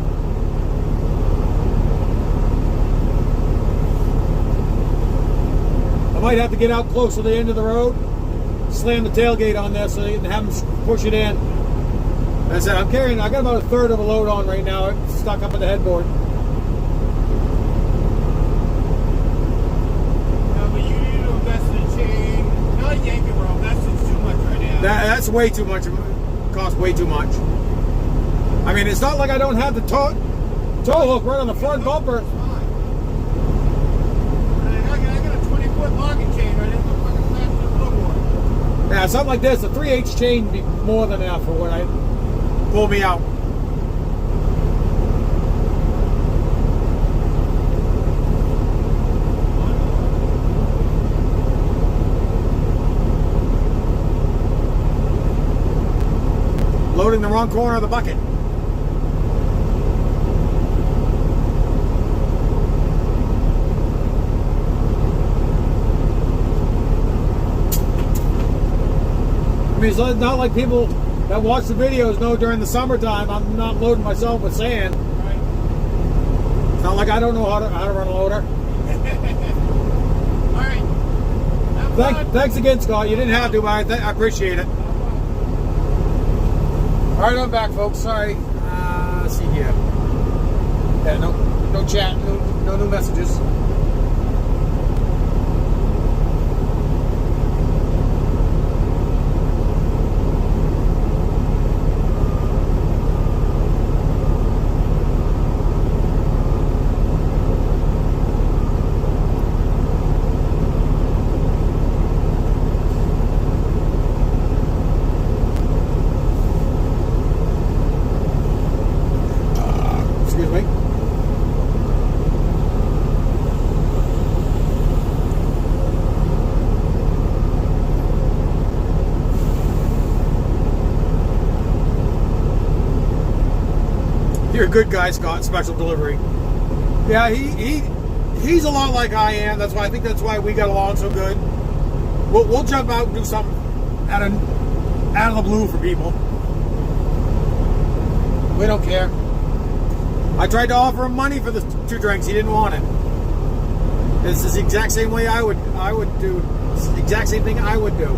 I might have to get out close to the end of the road, slam the tailgate on there so they can have them push it in. Like I said, I got about a third of a load on right now, stuck up at the headboard. Yankee rope, that's just too much right now. That's way too much. It costs way too much. I mean, it's not like I don't have the tow hook right on the front bumper. It's fine. I got a 20-foot logging chain right in the fucking flat to the floorboard. Yeah, something like this, a 3/8 chain would be more than enough for what I pull me out. Loading the wrong corner of the bucket. I mean, it's not like people that watch the videos know during the summertime I'm not loading myself with sand. Right. It's not like I don't know how to run a loader. All right. Have fun. Thanks again, Scott. You didn't have to, but I appreciate it. All right, I'm back, folks. Sorry. Let's see here. Yeah, no chat, no new messages. Excuse me. You're a good guy, Scott. Special delivery. Yeah, he's a lot like I am. I think that's why we got along so good. We'll jump out and do something out of the blue for people. We don't care. I tried to offer him money for the 2 drinks. He didn't want it. This is the exact same way I would do. It's the exact same thing I would do.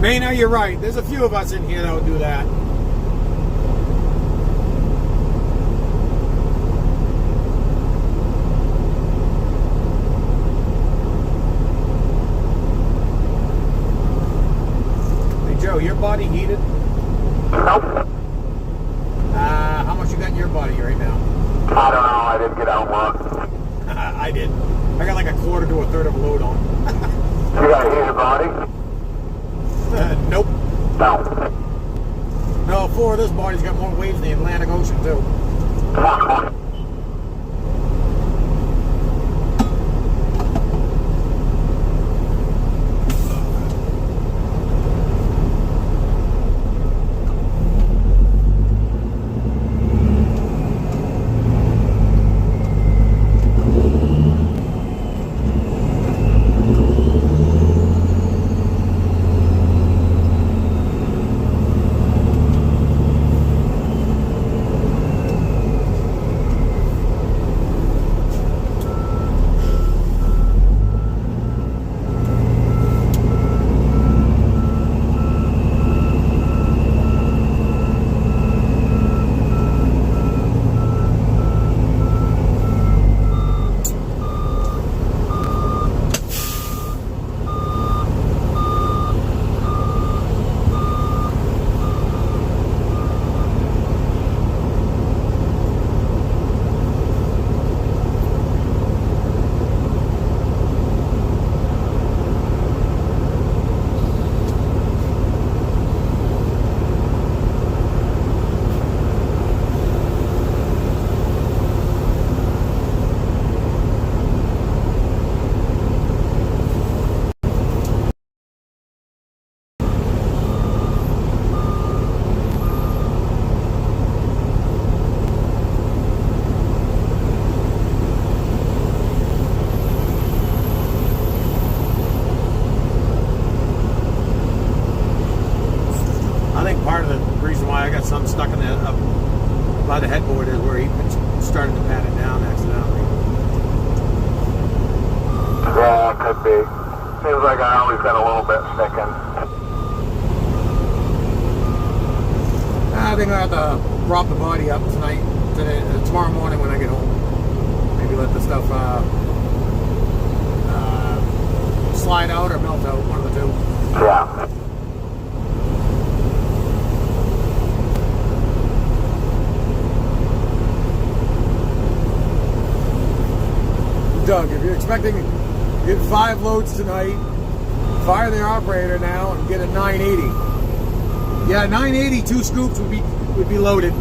Maynard, you're right. There's a few of us in here that would do that. your body heated? Nope. How much you got in your body right now? I don't know. I didn't get out much. I did. I got like a quarter to a third of a load on. You got a heated body? Nope. No. No, floor of this body's got more waves than the Atlantic Ocean too. Some stuck in the up by the headboard is where he started to pat it down accidentally. Yeah, it could be. Seems like I always got a little bit sticking. I think I have to prop the body up tomorrow morning when I get home. Maybe let the stuff slide out or melt out, one of the two. Yeah. Doug, if you're expecting to get 5 loads tonight, fire the operator now and get a 980. Yeah, 980, 2 scoops would be loaded.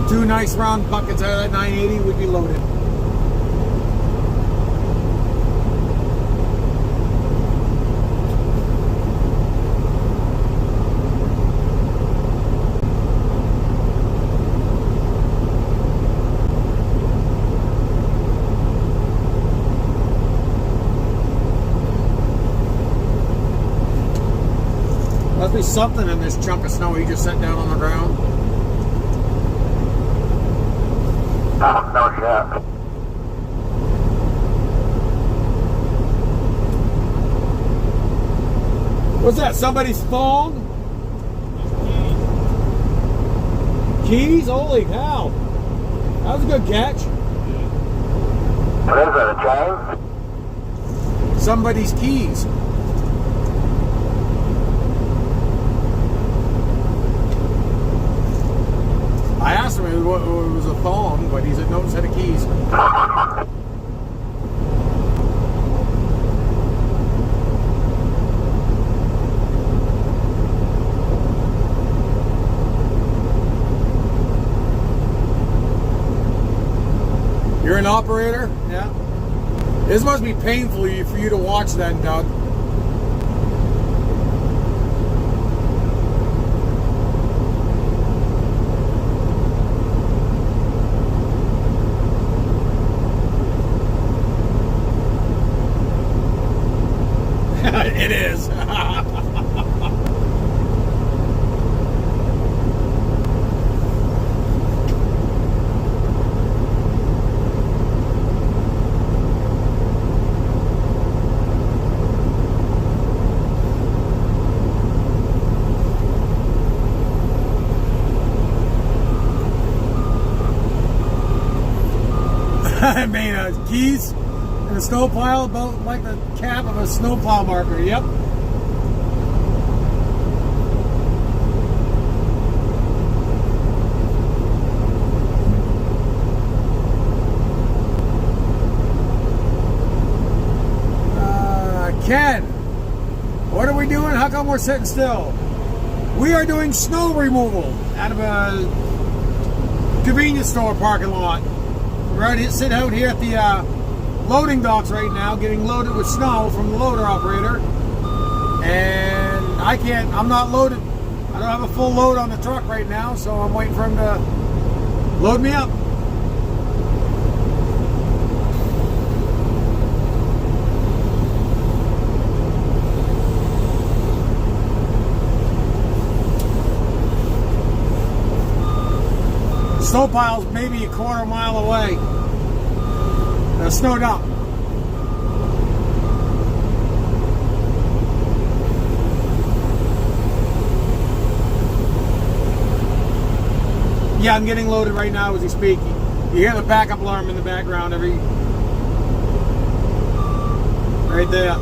Two nice round buckets out of that 980 would be loaded. Must be something in this chunk of snow he just set down on the ground. No shit. What's that? Somebody's phone? Keys? Holy cow. That was a good catch. What is it, a chain? Somebody's keys. I asked him if it was a thong, but he said no set of keys. You're an operator? Yeah. This must be painful for you to watch then, Doug. It is. I made keys and a snowplow about like the cap of a snowplow marker. Yep. Ken, what are we doing? How come we're sitting still? We are doing snow removal out of a convenience store parking lot. We're sitting out here at the loading docks right now, getting loaded with snow from the loader operator. And I'm not loaded. I don't have a full load on the truck right now, so I'm waiting for him to load me up. Snow pile's maybe a quarter mile away. The snow dump. Yeah, I'm getting loaded right now as we speak. You hear the backup alarm in the background right there.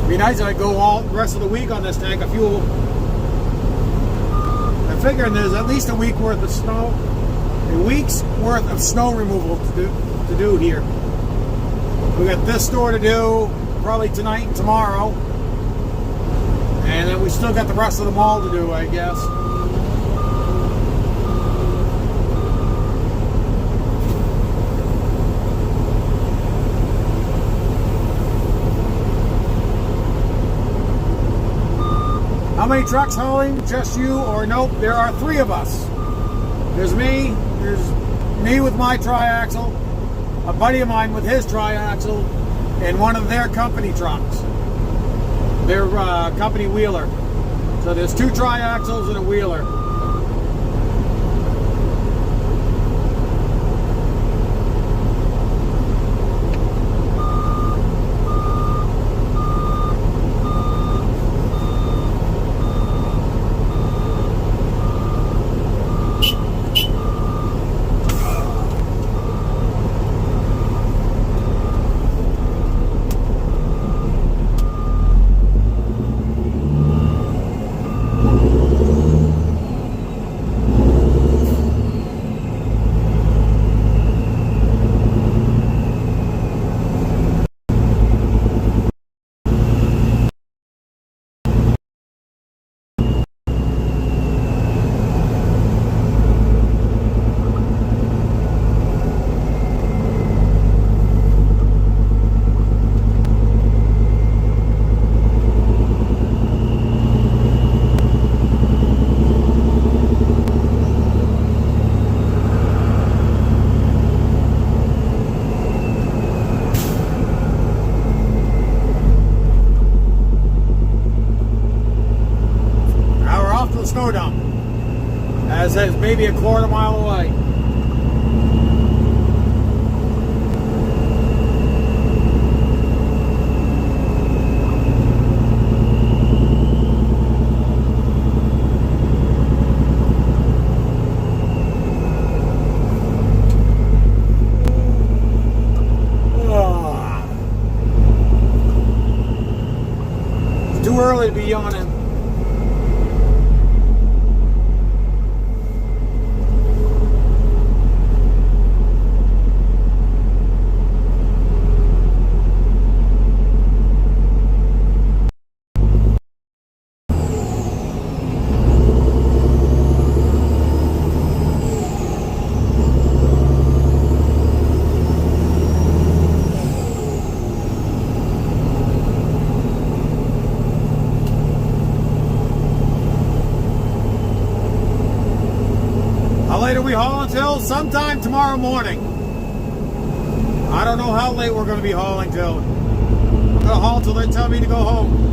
Be nice if I go all the rest of the week on this tank of fuel. I'm figuring there's at least a week's worth of snow removal to do here. We got this store to do probably tonight and tomorrow, and then we still got the rest of the mall to do, I guess. How many trucks hauling? Just you or nope? There are 3 of us. There's me with my triaxle, a buddy of mine with his triaxle, and one of their company trucks. Their company wheeler. So there's 2 triaxles and a wheeler. Snow dump. As I said, it's maybe a quarter mile away. It's too early to be yawning. Holland Hill sometime tomorrow morning. I don't know how late we're going to be hauling till. I'm going to haul till they tell me to go home.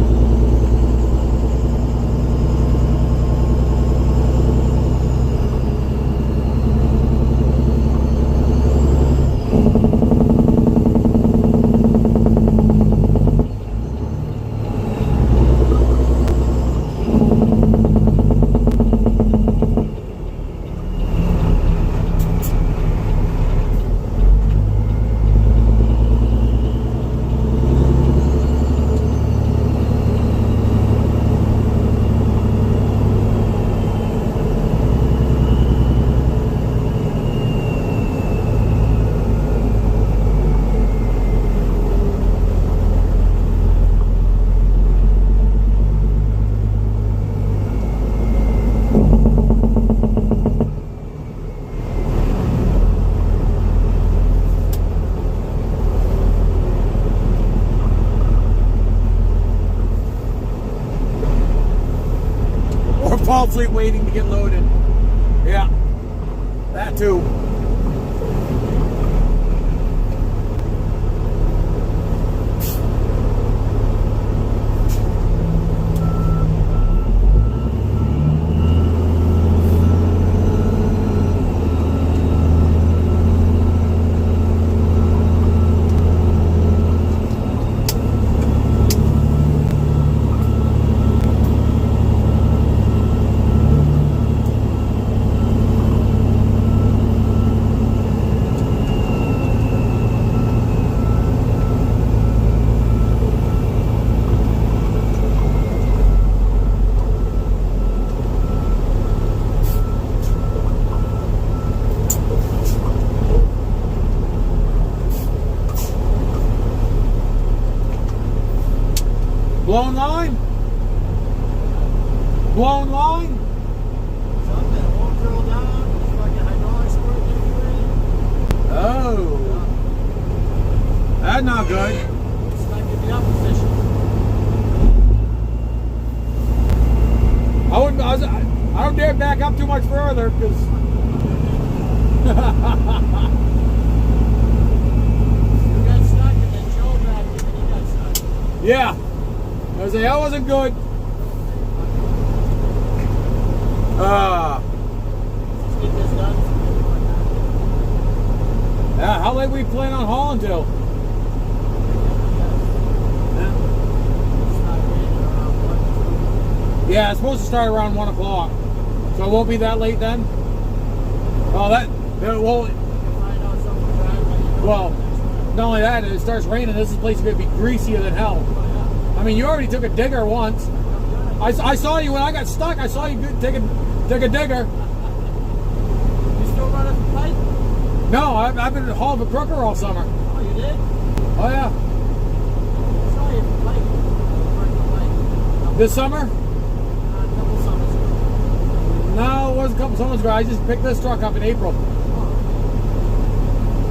Fall asleep waiting to get loaded. Yeah, that too. Blown line? Blown line? Something won't drill down. Fucking hydraulic squirt anyway. Oh. That's not good. Stuck in the up position. I don't dare back up too much further because You got stuck and then Joe back and then you got stuck. yeah. I was like, that wasn't good. Let's get this done. Yeah, how late we plan on hauling till? It's not raining around 1, Yeah, it's supposed to start around 1 o'clock. So it won't be that late then? Oh, well, 2. Find out something bad when you go well, next time. not only that, if it starts raining, this place is going to be greasier than hell. I mean, you already took a digger once. I saw you when I got stuck. I saw you take a digger. You still running the pipe? No, I've been hauling for Crooker all summer. Oh, you did? Oh, yeah. I saw you for pipe. Running the pipe. This summer? A couple summers ago. No, it wasn't a couple summers ago. I just picked this truck up in April. Oh.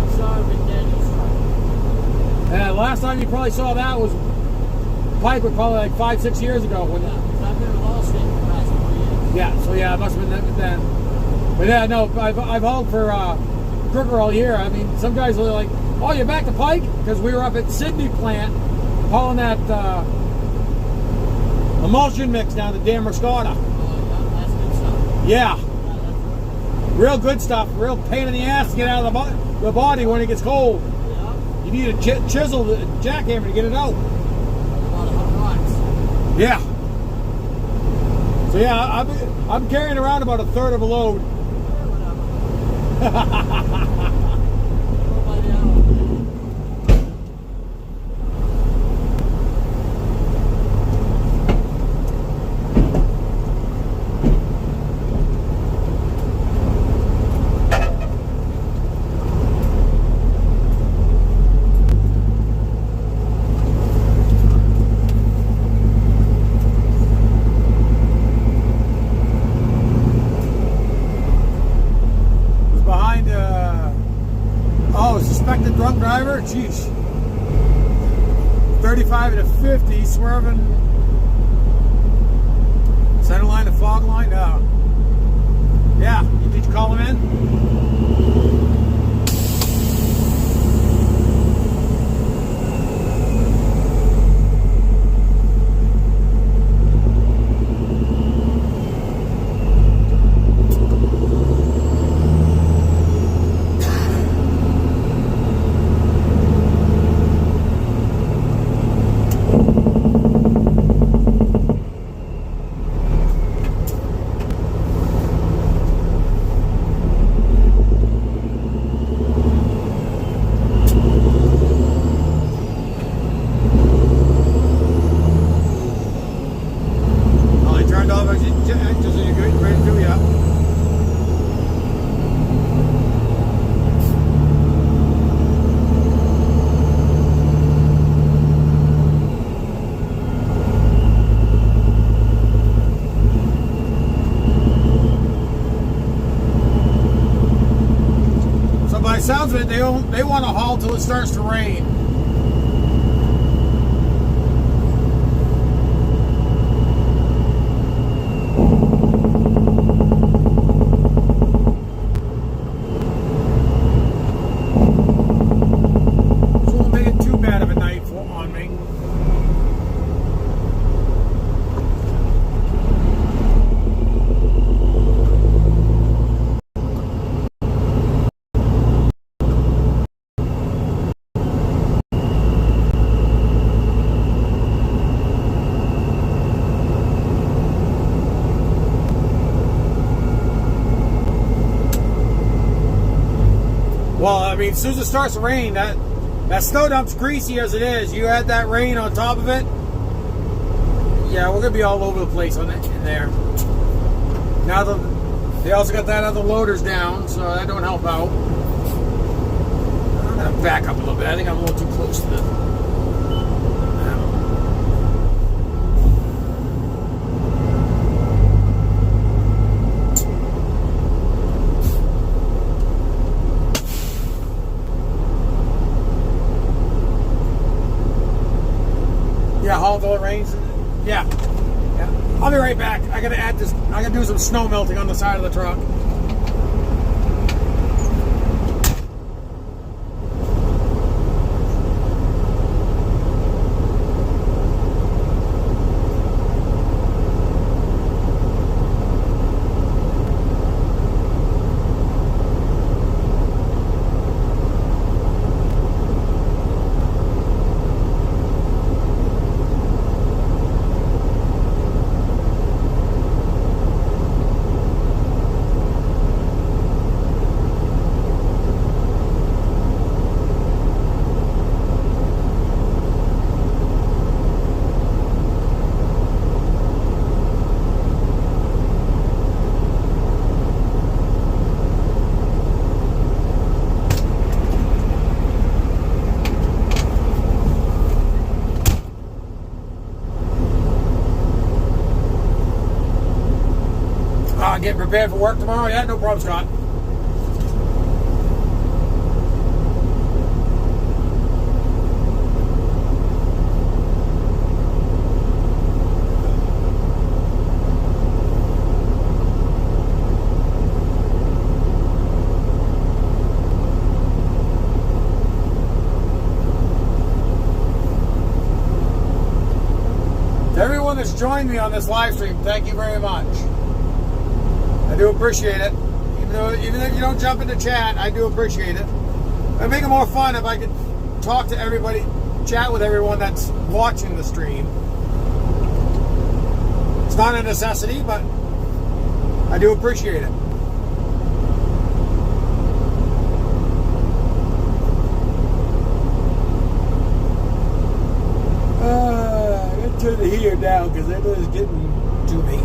I saw him in Daniel's truck. And last time you probably saw that was Pike, was probably like 5-6 years ago. When, Yeah, because I've been with Allstate for the past 4 years. yeah, so yeah, it must have been then. But yeah, no, I've hauled for Crooker all year. I mean, some guys are like, oh, you're back to Pike? Because we were up at Sydney plant hauling that emulsion mix down to Damascotta. Oh, yeah, that's good stuff. Yeah, Yeah, that's real good stuff. Real pain in the ass to get out of the body when it gets cold. yeah. You need a chisel, the jackhammer to get it out. About 100 rocks. Yeah. So yeah, I'm carrying around about a third of a load. Go by the hour. Suspected drunk driver? Jeez. 35 to 50, swerving. Center line to fog line? No. Yeah. Did you call him in? by sounds of it, they want to haul till it starts to rain. This won't make it too bad of a night on me. Well, I mean, as soon as it starts to rain, that snow dump's greasy as it is. You add that rain on top of it, yeah, we're gonna be all over the place on that in there. Now they also got that other loaders down, so that don't help out. I'm gonna back up a little bit. I think I'm a little too close to the. Yeah, haul till it rains. Yeah. I'll be right back. I gotta add this. I gotta do some snow melting on the side of the truck. Getting prepared for work tomorrow? Yeah, no problem, Scott. To everyone that's joined me on this live stream, thank you very much. I do appreciate it. Even if you don't jump into chat, I do appreciate it. It'd make it more fun if I could talk to everybody, chat with everyone that's watching the stream. It's not a necessity, but I do appreciate it. I gotta turn the heater down because it is getting to me.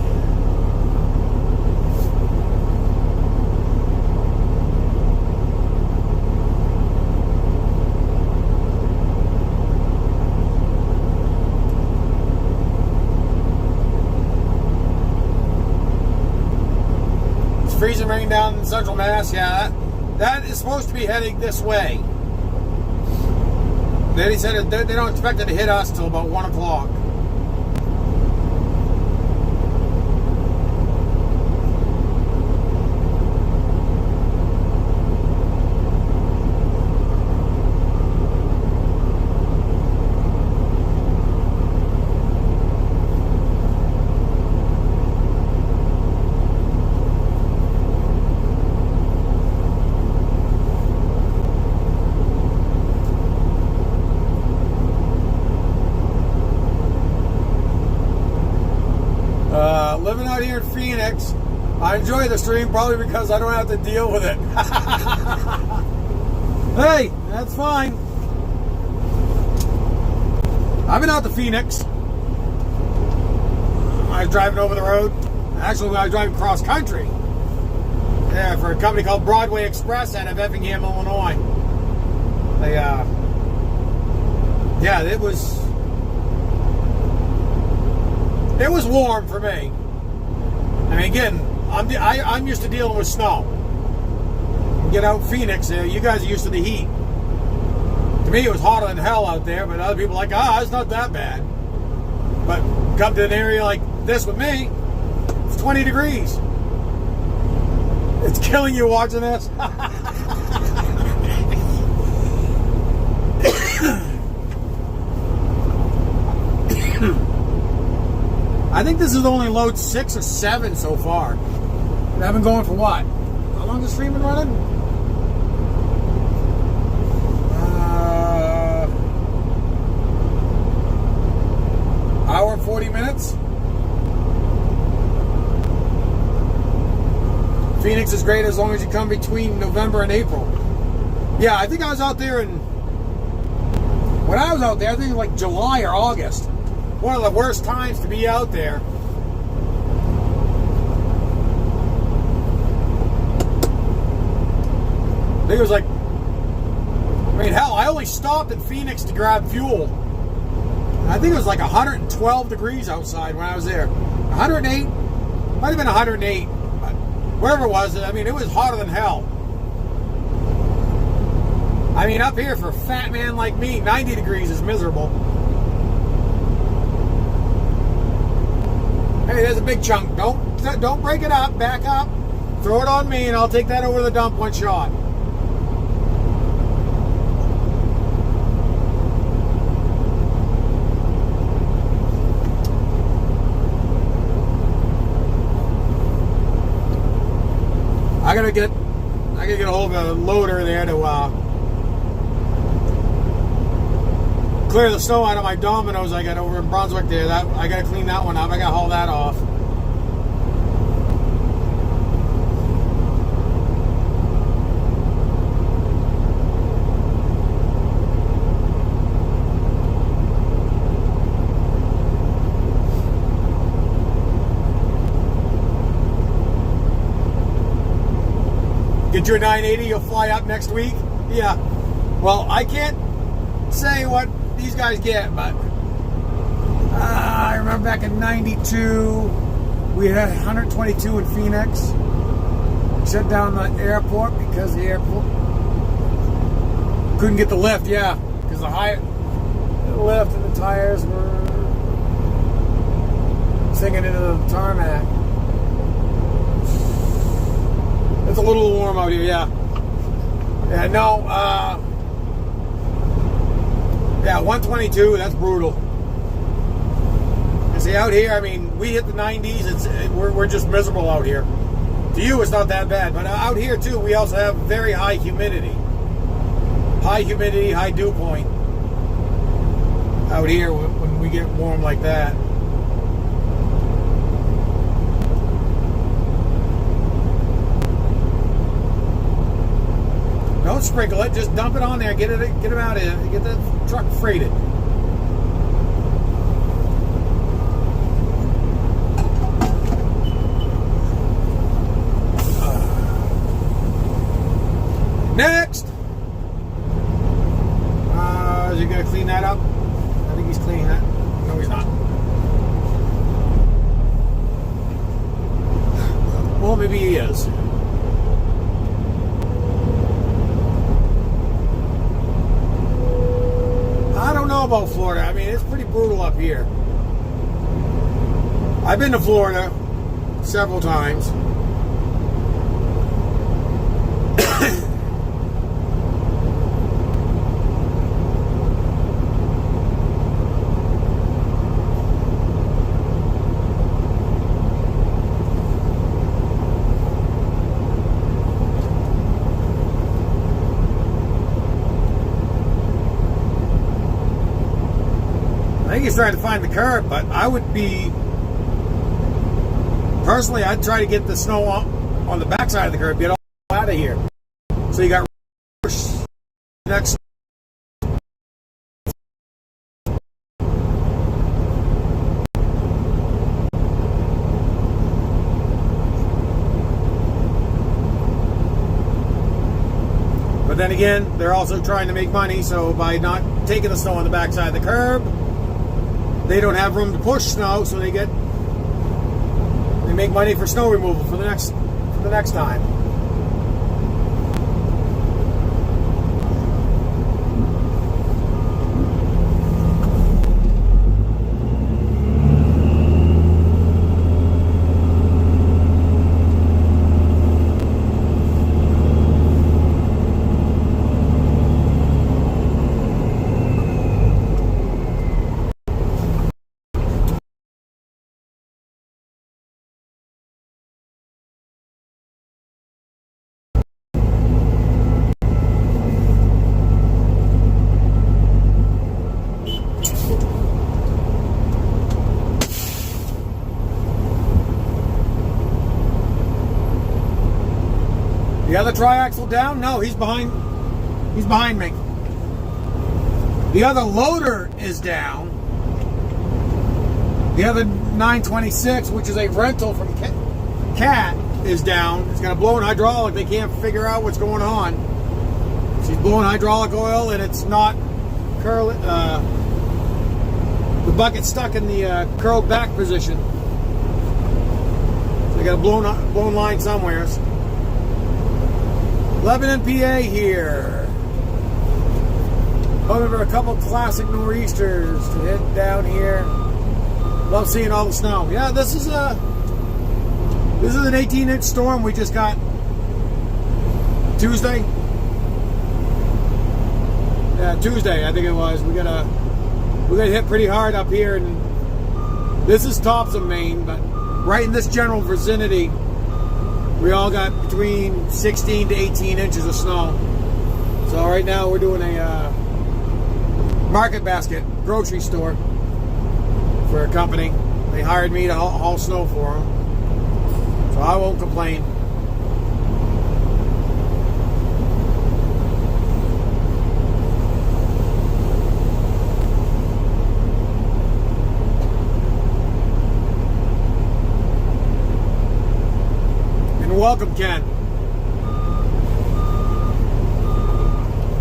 Freezing rain down in central Mass, yeah, that is supposed to be heading this way. Then he said they don't expect it to hit us till about 1 o'clock. Living out here in Phoenix, I enjoy the stream probably because I don't have to deal with it. Hey, that's fine. I've been out to Phoenix. I was driving over the road. Actually, I was driving cross country. Yeah, for a company called Broadway Express out of Effingham, Illinois. They, yeah, it was warm for me. I mean, again, I'm used to dealing with snow. get out Phoenix. You guys are used to the heat. To me, it was hotter than hell out there, but other people are like, it's not that bad. But come to an area like this with me, it's 20 degrees. It's killing you watching this. I think this is only load 6 or 7 so far. And I've been going for what? How long has the stream been running? Hour and 40 minutes. Phoenix is great as long as you come between November and April. Yeah, I think I was out there when I was out there, I think it was like July or August. One of the worst times to be out there. I think it was like, hell, I only stopped in Phoenix to grab fuel. I think it was like 112 degrees outside when I was there. 108? Might have been 108. But whatever it was, it was hotter than hell. Up here for a fat man like me, 90 degrees is miserable. Hey, there's a big chunk. Don't break it up. Back up. Throw it on me, and I'll take that over to the dump one shot. I gotta get a hold of a loader there to clear the snow out of my Dominoes I got over in Brunswick there. I gotta clean that one up. I gotta haul that off. Get your 980, you'll fly up next week? Yeah. Well, I can't say what these guys get, but I remember back in 92, we had 122 in Phoenix. Shut down the airport because the airport couldn't get the lift, yeah. Because the lift and the tires were sinking into the tarmac. It's a little warm out here, yeah. Yeah, no, 122, that's brutal. You see, out here, we hit the 90s, we're just miserable out here. To you, it's not that bad, but out here, too, we also have very high humidity. High humidity, high dew point. Out here, when we get warm like that. Don't sprinkle it. Just dump it on there. Get it out of here. Get the truck freighted. Next. Is he gonna clean that up? I think he's cleaning that. No, he's not. Well, maybe he is. I don't know about Florida. It's pretty brutal up here. I've been to Florida several times. I think he's trying to find the curb, but I would be personally, I'd try to get the snow on the backside of the curb, get all out of here. So you got next. But then again, they're also trying to make money, so by not taking the snow on the backside of the curb, they don't have room to push snow, so they make money for snow removal for the next time. triaxle down? No, he's behind. He's behind me. The other loader is down. The other 926, which is a rental from Cat, is down. It's got a blown hydraulic. They can't figure out what's going on. She's blowing hydraulic oil, and it's not curling. The bucket's stuck in the curled back position. So they got a blown line somewhere. Lebanon, PA here. Hoping for a couple classic nor'easters to hit down here. Love seeing all the snow. Yeah, this is an 18-inch storm we just got Tuesday. Yeah, Tuesday I think it was. We got hit pretty hard up here, and this is Topsom, Maine, but right in this general vicinity, we all got between 16 to 18 inches of snow. So right now we're doing a market basket grocery store for a company. They hired me to haul snow for them, so I won't complain. And welcome, Ken.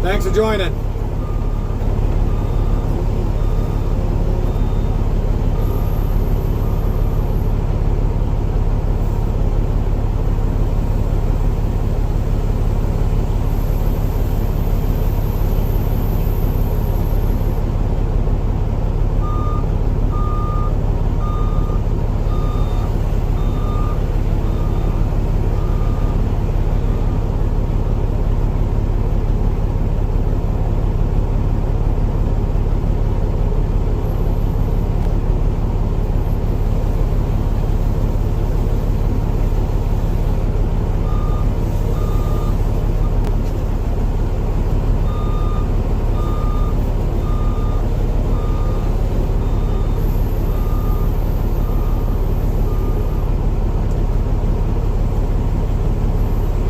Thanks for joining.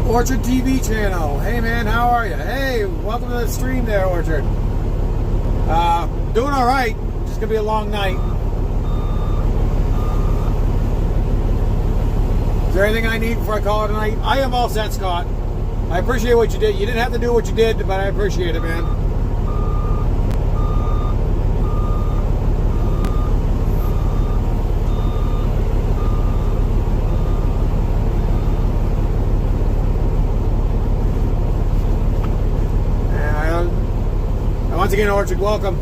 Orchard TV channel. Hey man, how are you? Hey, welcome to the stream there, Orchard. Doing all right. Just gonna be a long night. Is there anything I need before I call it a night? I am all set, Scott. I appreciate what you did. You didn't have to do what you did, but I appreciate it, man. Once again, Orchard, welcome.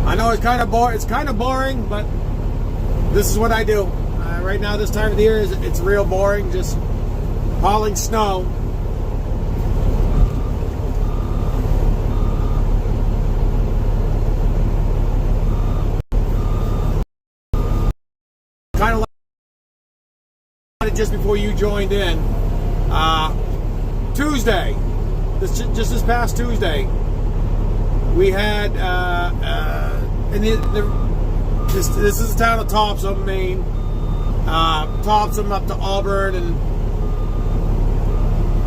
I know it's kind of boring, but this is what I do. Right now, this time of the year, it's real boring, just hauling snow. Kind of like just before you joined in. Tuesday, just this past Tuesday, we had, this is the town of Topsom, Maine. Topsom up to Auburn and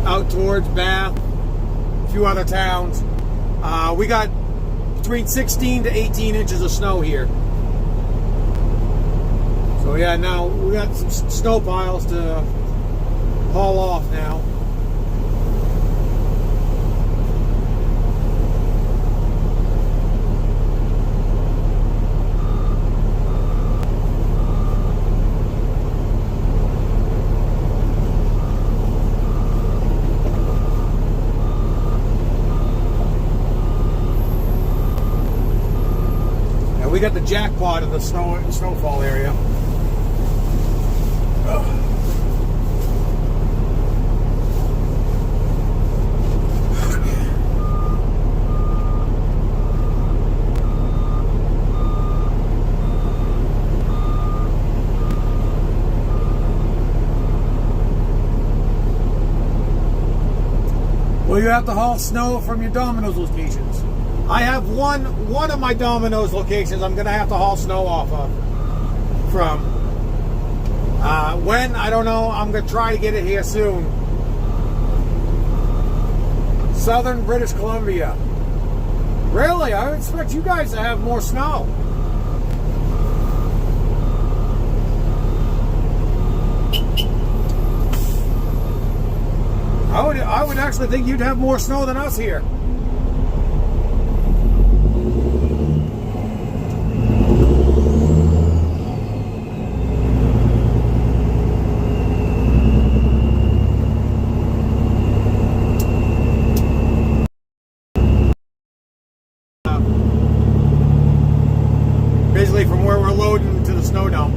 out towards Bath, a few other towns. We got between 16 to 18 inches of snow here. So yeah, now we got some snow piles to haul off now. We got the jackpot of the snowfall area. Well, you have to haul snow from your Domino's locations. I have one of my Domino's locations I'm going to have to haul snow off of from. When? I don't know. I'm going to try to get it here soon. Southern British Columbia. Really? I would expect you guys to have more snow. I would actually think you'd have more snow than us here. Basically from where we're loading to the snow dump.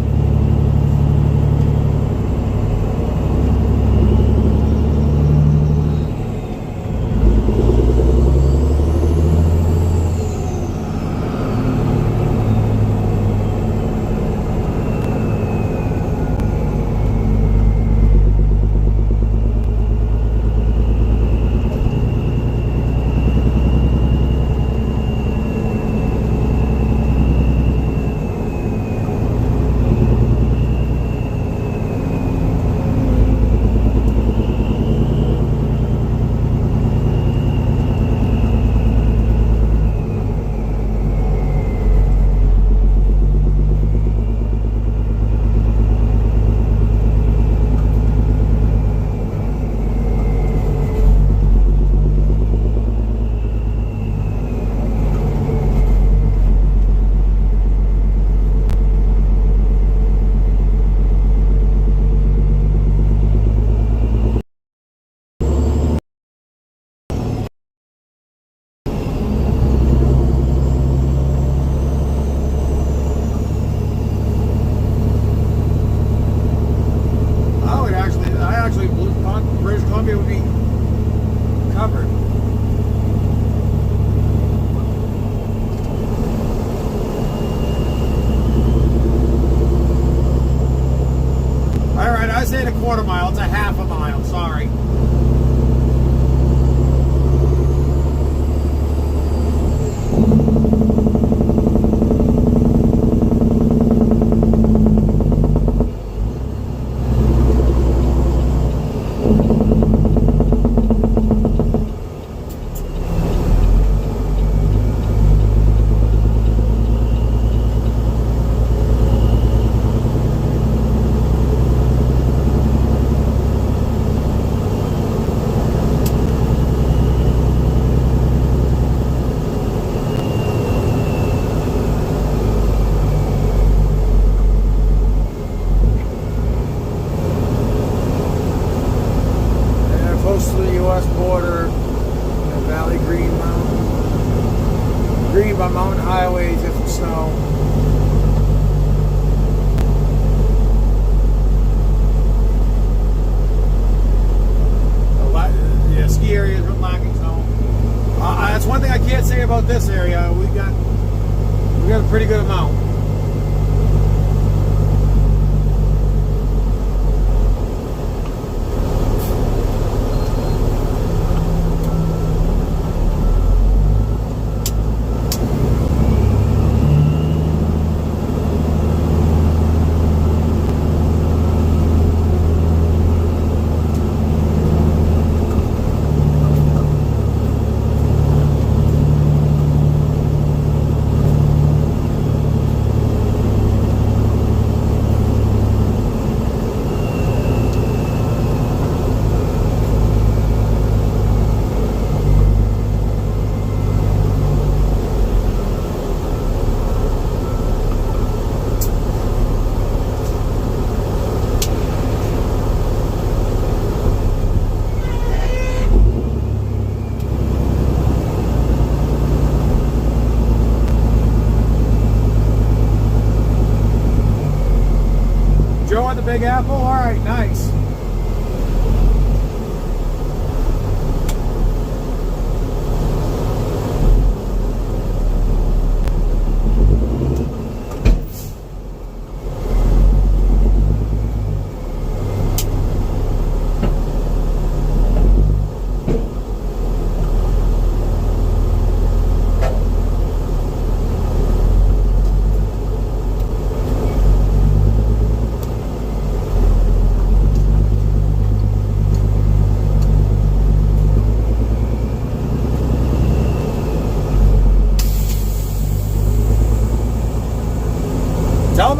British Columbia would be covered. All right, I said a quarter mile. It's a half a mile. Sorry. Close to the U.S. border, Valley Green Mountain. Green by mountain highways, if it's snow. Yeah, ski areas are lacking snow. That's one thing I can't say about this area. We got a pretty good amount. Joe at the Big Apple? All right, nice.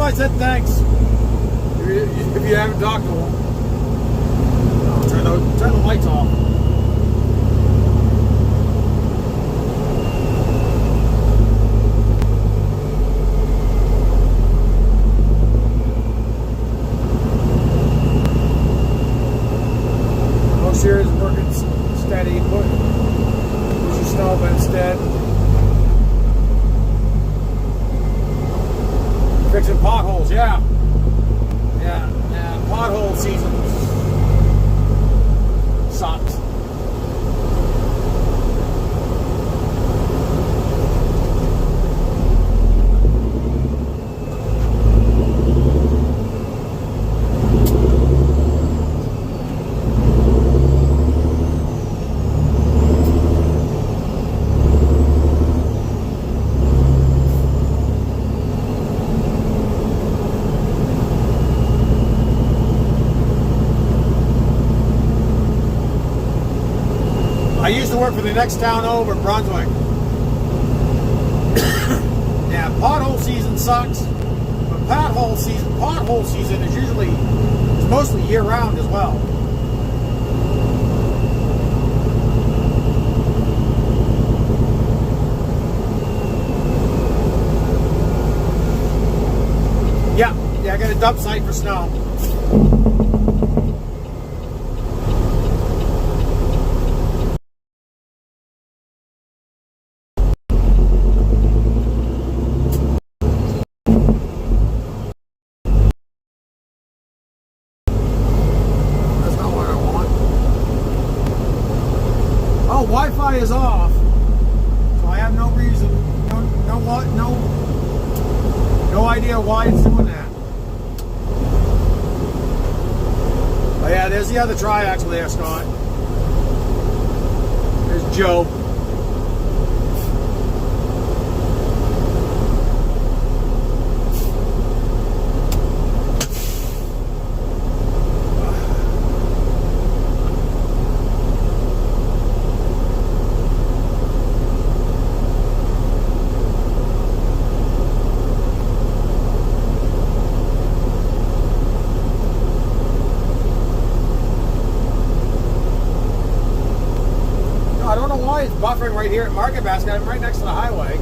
I said thanks. If you haven't talked to him. I'll turn the lights off. Most here is working steady, push the snow, but instead fixing potholes, yeah. Yeah, pothole season sucks. I used to work for the next town over, Brunswick. Yeah, pothole season sucks, but pothole season is it's mostly year round as well. Yeah, I got a dump site for snow. Wi-Fi is off, so I have no reason, no idea why it's doing that. But yeah, there's the other triaxle there, Scott. There's Joe. It's buffering right here at Market Basket. I'm right next to the highway.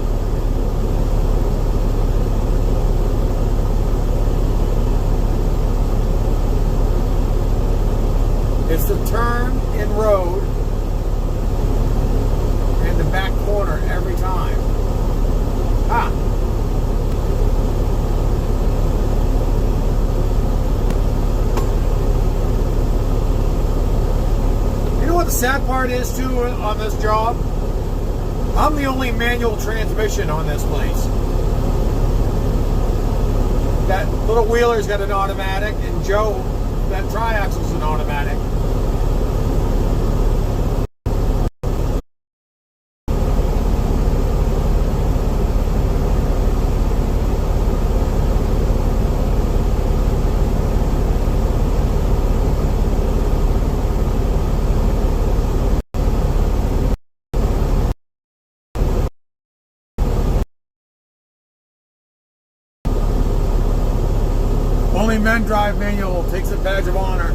It's the turn in road and the back corner every time. You know what the sad part is too on this job? I'm the only manual transmission on this place. That little wheeler's got an automatic, and Joe, that triaxle's an automatic. Only men drive manual, takes a badge of honor.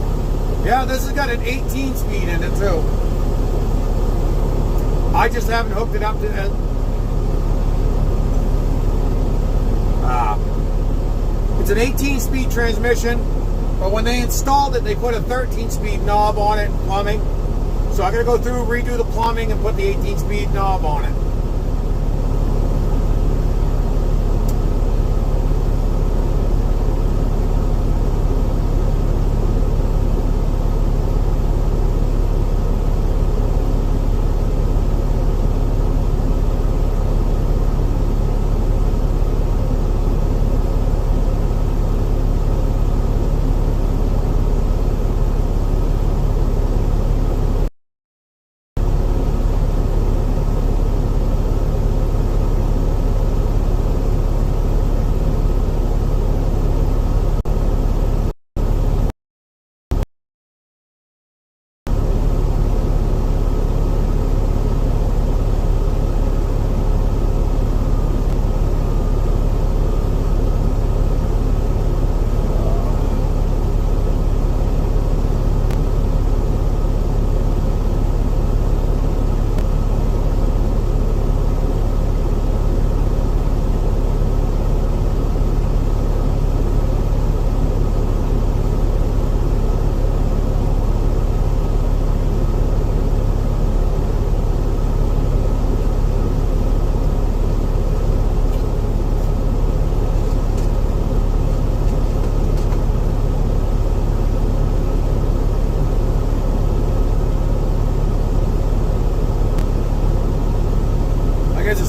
Yeah, this has got an 18 speed in it too. I just haven't hooked it up to it. It's an 18 speed transmission, but when they installed it, they put a 13 speed knob on it, plumbing. So I gotta go through, redo the plumbing, and put the 18 speed knob on it.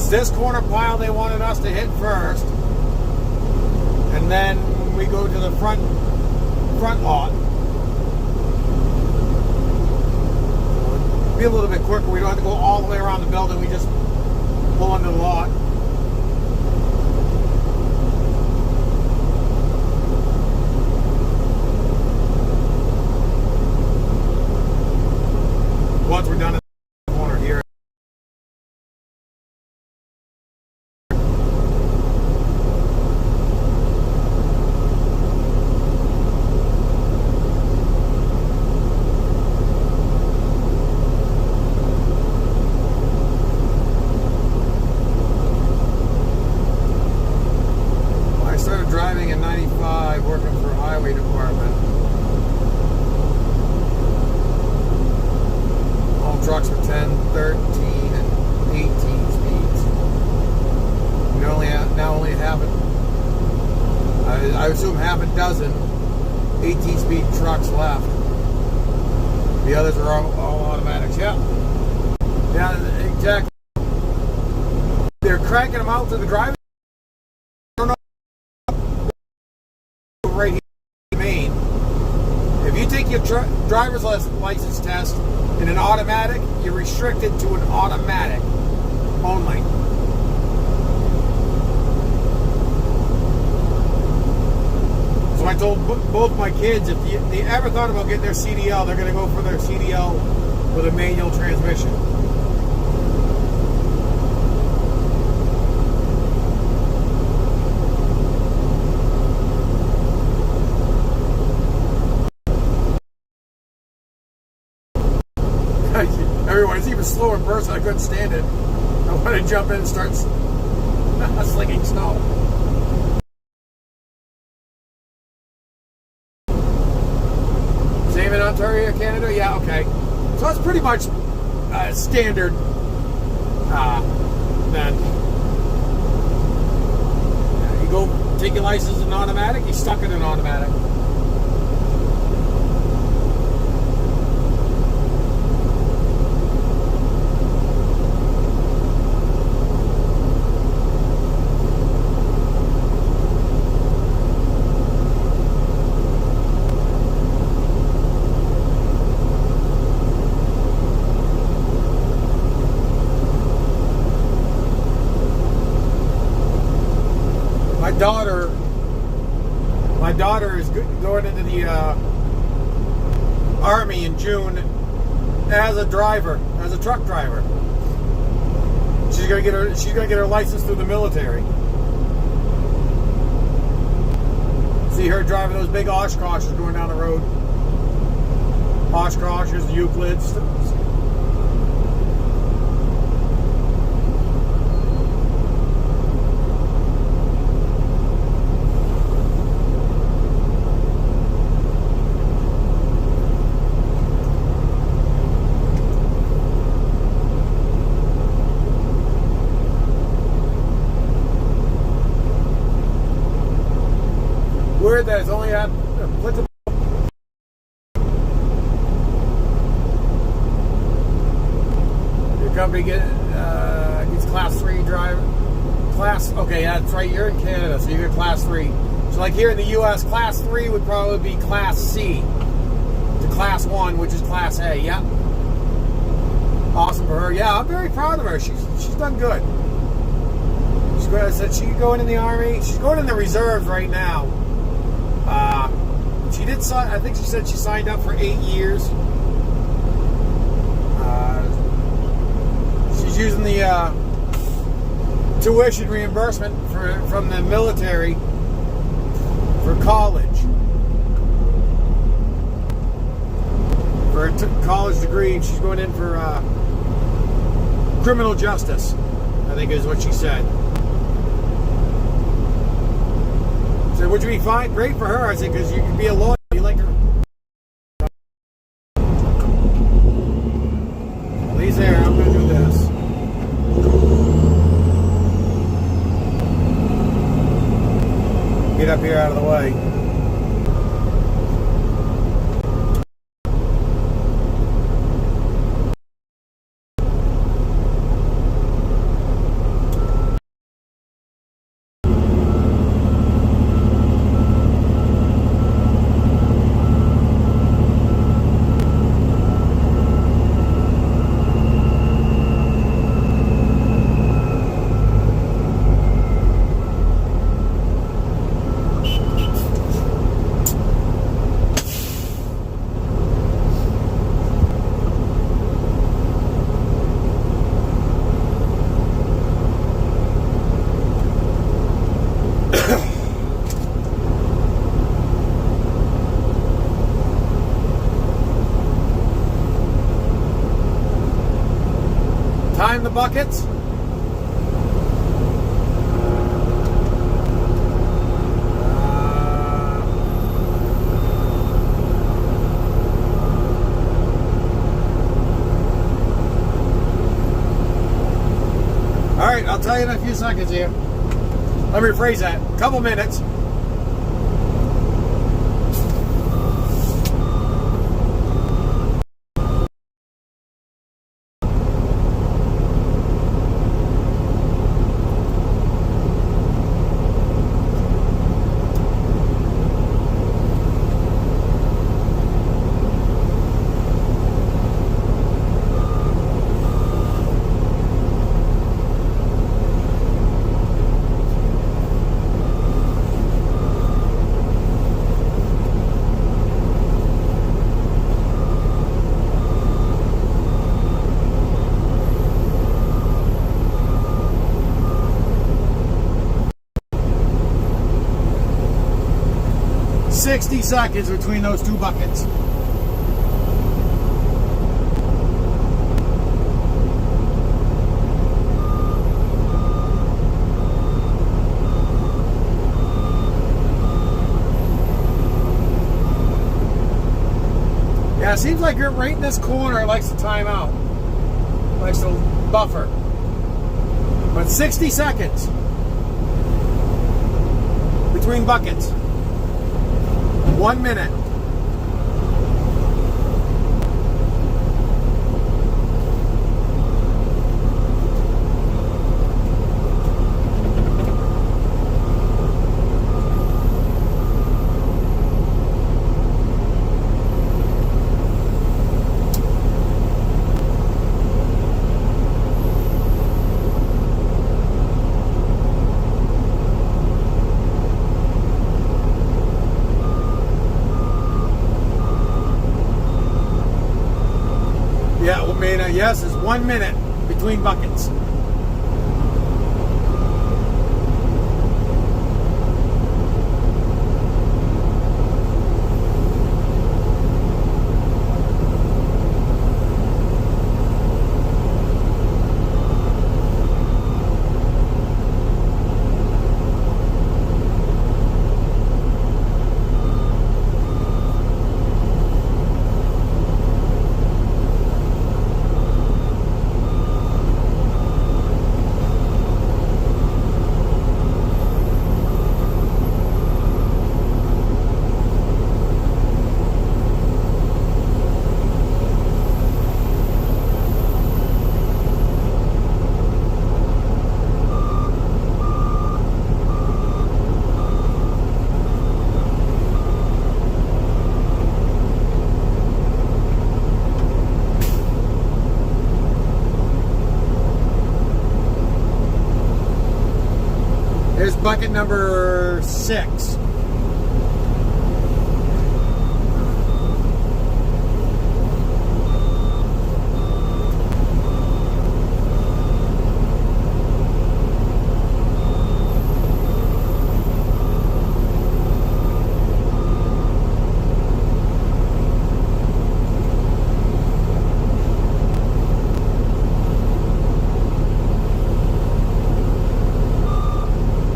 this corner pile they wanted us to hit first, and then we go to the front lot. Be a little bit quicker. We don't have to go all the way around the building. We just pull into the lot. Once we're done at the corner here. I started driving in '95, working for a highway department. Trucks with 10, 13, and 18 speeds. We now only have it. I assume half a dozen 18-speed trucks left. The others are all automatics. Yeah, exactly. They're cranking them out to the driving. I don't know. Right here in Maine, if you take your driver's license test in an automatic, you're restricted to an automatic only. So I told both my kids, if they ever thought about getting their CDL, they're going to go for their CDL with a manual transmission. Everyone's even slower in person. I couldn't stand it. I wanted to jump in and start slinging snow. Same in Ontario, Canada? Yeah, okay. So that's pretty much standard then. You go take your license in automatic, you're stuck in an automatic. My daughter is going into the Army in June as a driver, as a truck driver. She's gonna get her license through the military. See her driving those big Oshkoshes going down the road. Oshkoshes, Euclids. Word that it's only applicable. Your company gets class 3 driver. Okay, that's right. You're in Canada, so you get class 3. So like here in the U.S., class 3 would probably be class C to class 1, which is class A. Yeah. Awesome for her. Yeah, I'm very proud of her. She's done good. She's going in the Army. She's going in the reserves right now. She did. I think she said she signed up for 8 years. She's using the tuition reimbursement from the military for college, for a college degree. And she's going in for criminal justice, I think is what she said. So would you be fine? Great for her, I said, because you can be a lawyer. You like her. Lee's there. I'm going to do this. Get up here out of the way. Time the buckets. All right, I'll tell you in a few seconds here. Let me rephrase that. A couple minutes. $60 seconds between those two buckets. Yeah, it seems like you're right in this corner. It likes to time out. Likes to buffer. But 60 seconds between buckets. 1 minute. Yeah, well, yes, it's 1 minute between buckets. Here's bucket number 6.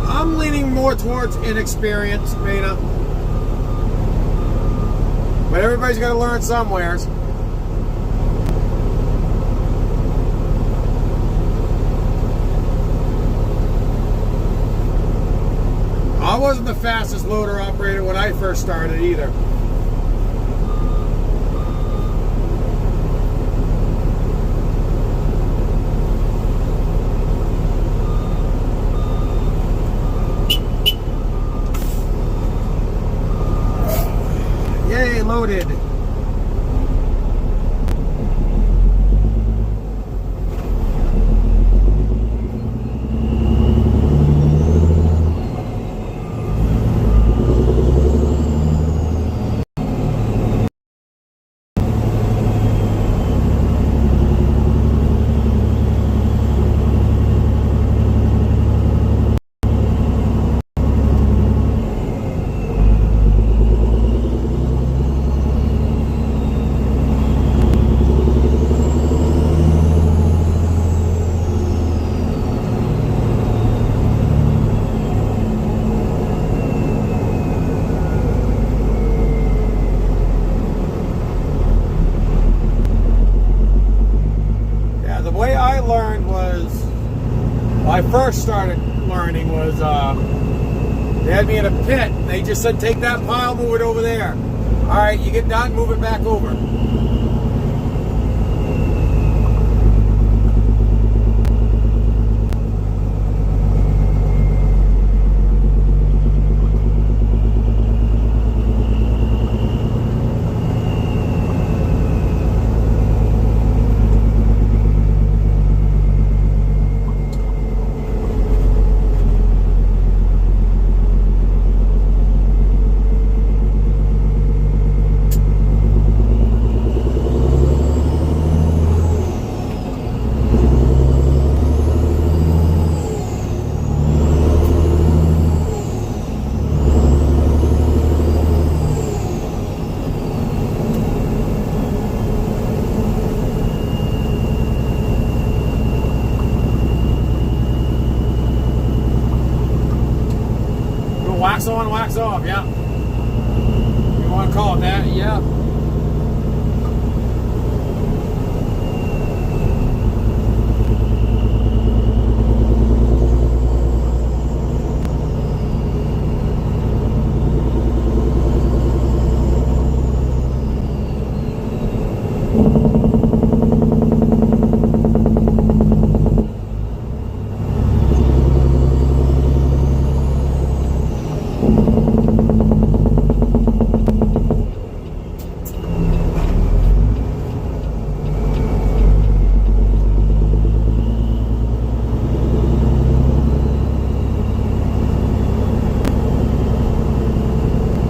I'm leaning more towards inexperience, Maina. But everybody's got to learn somewheres. I wasn't the fastest loader operator when I first started either. Yay, loaded. when I first started learning was they had me in a pit. And they just said, take that pile, move it over there. All right, you get done, move it back over. Wax on, wax off, yeah. You want to call it that, yeah.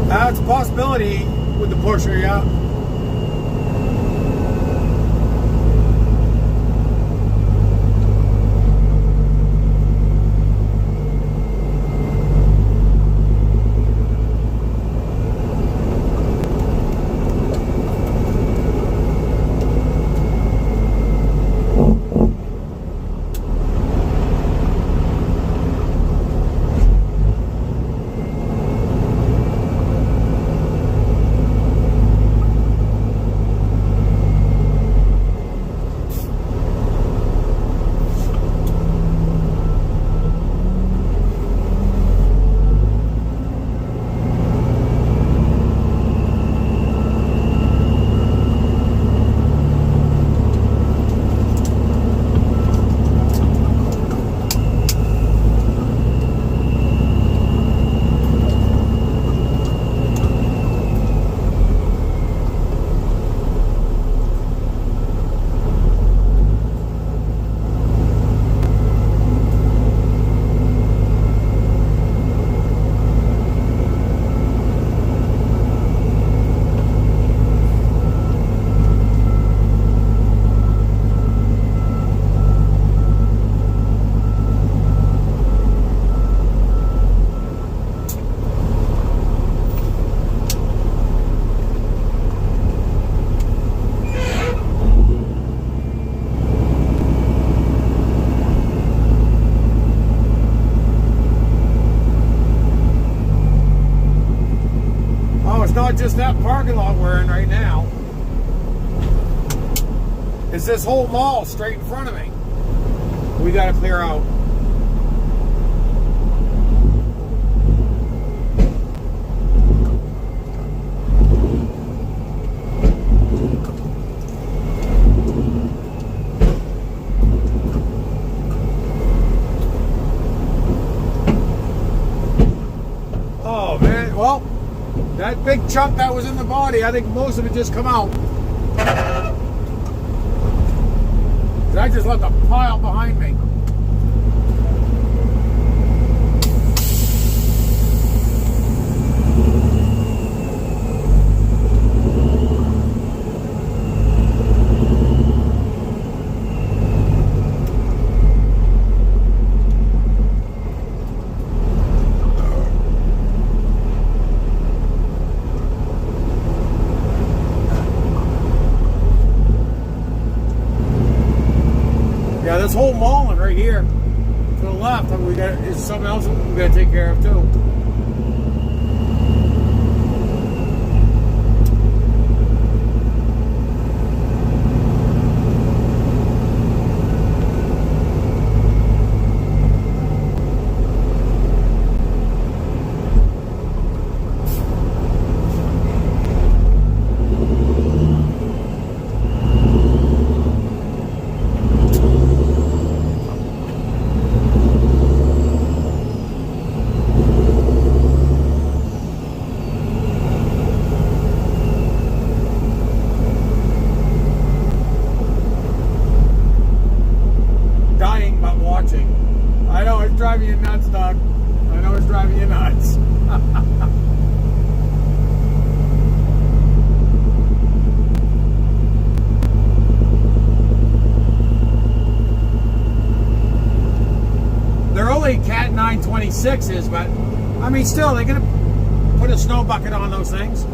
That's a possibility with the pusher, yeah. Not just that parking lot we're in right now. It's this whole mall straight in front of me. We got to clear out. Oh man, well, that big chunk that was in the body, I think most of it just come out. I just left a pile behind me. Yeah, this whole mall right here to the left, we got is something else we got to take care of too. Doug. I know it's driving you nuts. They're only Cat 926s, but I mean, still, they're gonna put a snow bucket on those things.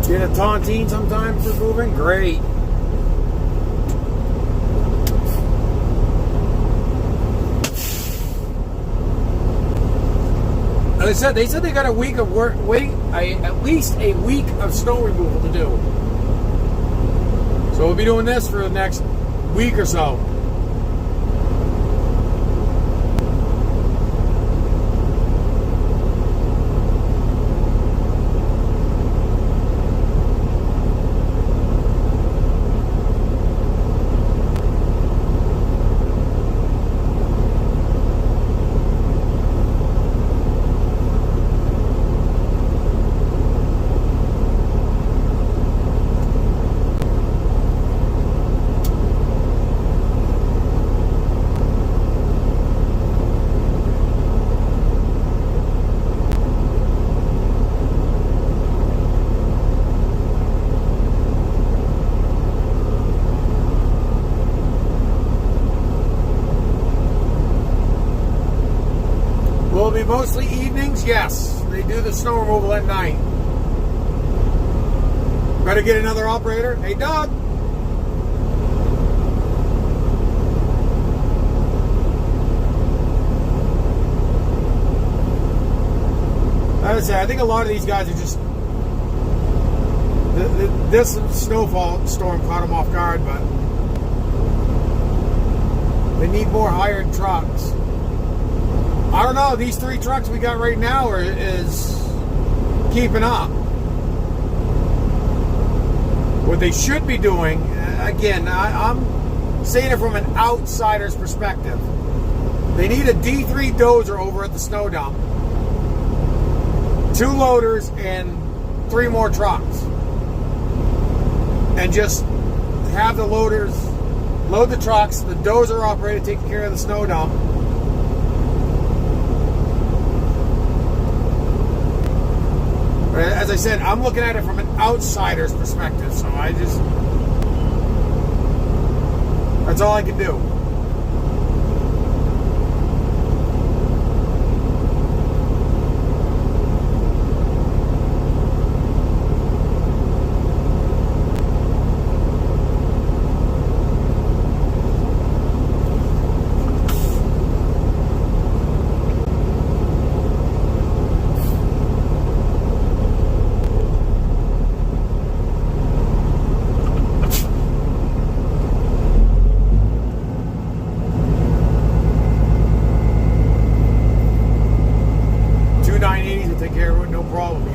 Get a Tontine sometimes for moving? Great. As I said, they got a week of work, at least a week of snow removal to do. So we'll be doing this for the next week or so. Will it be mostly evenings? Yes. They do the snow removal at night. Better get another operator. Hey, Doug. I would say, I think a lot of these guys are just... This snowfall storm caught them off guard, but... They need more hired trucks. I don't know, these 3 trucks we got right now is keeping up. What they should be doing, again, I'm saying it from an outsider's perspective. They need a D3 dozer over at the snow dump. 2 loaders and 3 more trucks. And just have the loaders load the trucks, the dozer operator taking care of the snow dump. As I said, I'm looking at it from an outsider's perspective, so that's all I can do.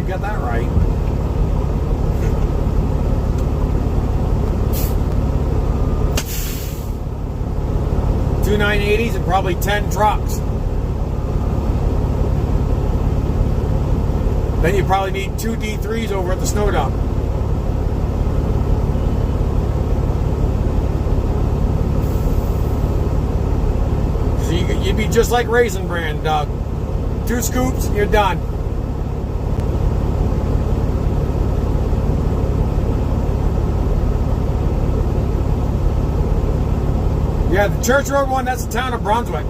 Got that right. Two 980s and probably 10 trucks. Then you probably need 2 D3s over at the snow dump. So you'd be just like Raisin Bran, Doug. 2 scoops, you're done. Yeah, the Church Road one, that's the town of Brunswick.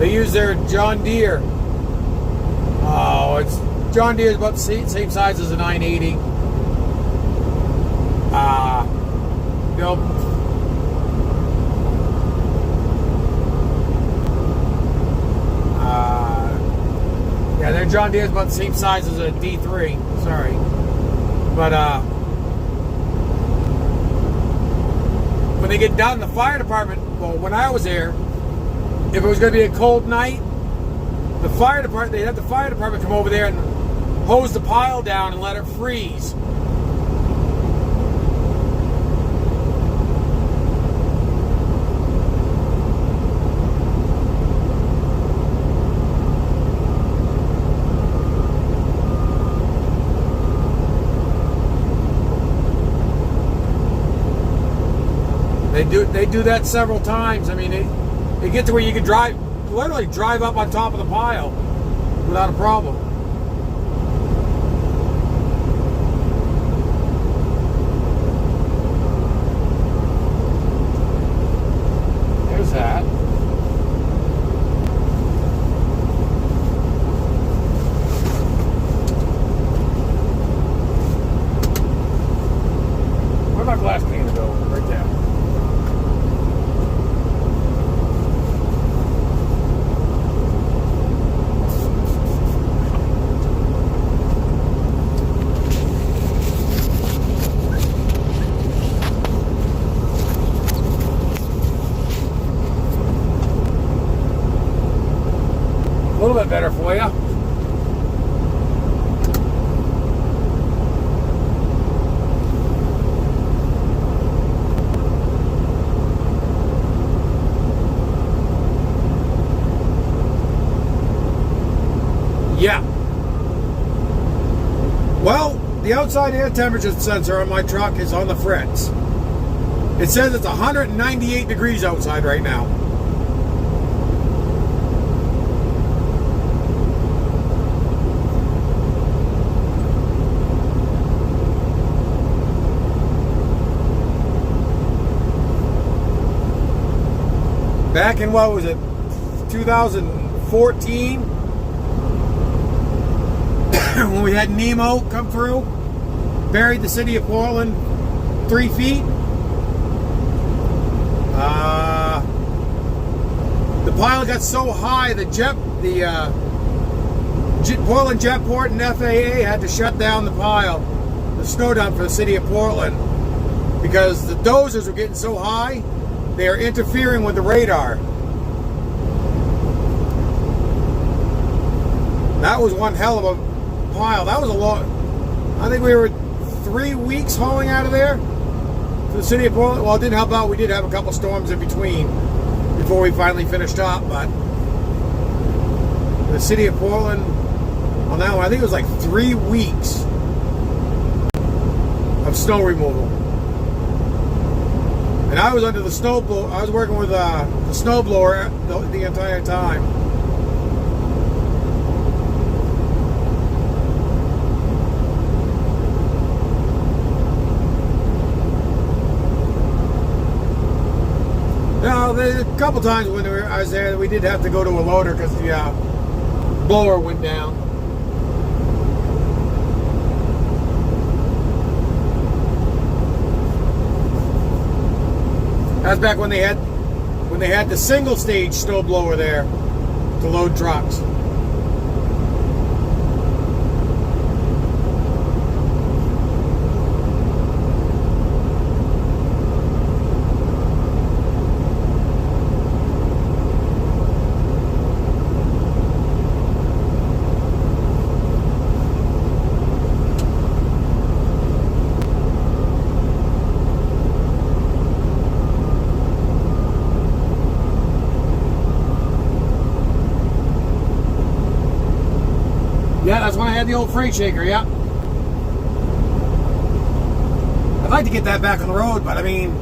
They use their John Deere. Oh, John Deere is about the same size as a 980. John Deere is about the same size as a D3. Sorry. But when they get done, the fire department, well, when I was there, if it was going to be a cold night, they'd have the fire department come over there and hose the pile down and let it freeze. They do that several times. I mean, they get to where you can literally drive up on top of the pile without a problem. There's that. Where'd my glass cleaner go? Right there. A little bit better for you. Yeah. Well, the outside air temperature sensor on my truck is on the fritz. It says it's 198 degrees outside right now. Back in, what was it, 2014, when we had Nemo come through, buried the city of Portland 3 feet. The pile got so high that Portland Jetport and FAA had to shut down the pile, the snow dump for the city of Portland, because the dozers were getting so high. They are interfering with the radar. That was one hell of a pile. That was a lot. I think we were 3 weeks hauling out of there to the city of Portland. Well, it didn't help out. We did have a couple storms in between before we finally finished up. But the city of Portland, on that one, I think it was like 3 weeks of snow removal. And I was under the snow blower. I was working with the snow blower the entire time. Now, a couple times when I was there, we did have to go to a loader because the blower went down. That's back when they had the single stage snow blower there to load trucks. Yeah, that's when I had the old freight shaker, yeah. I'd like to get that back on the road, but I mean,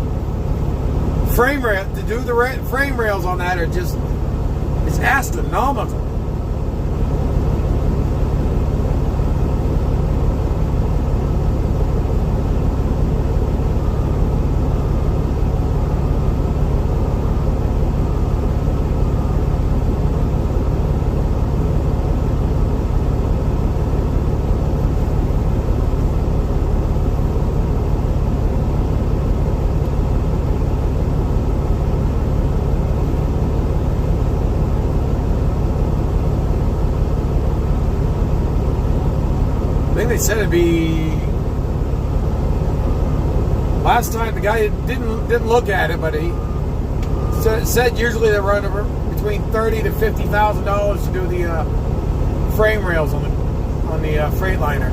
frame rails on that are just, it's astronomical. said it'd be. Last time the guy didn't look at it, but he said usually they run between $30,000 to $50,000 to do the frame rails on the Freightliner.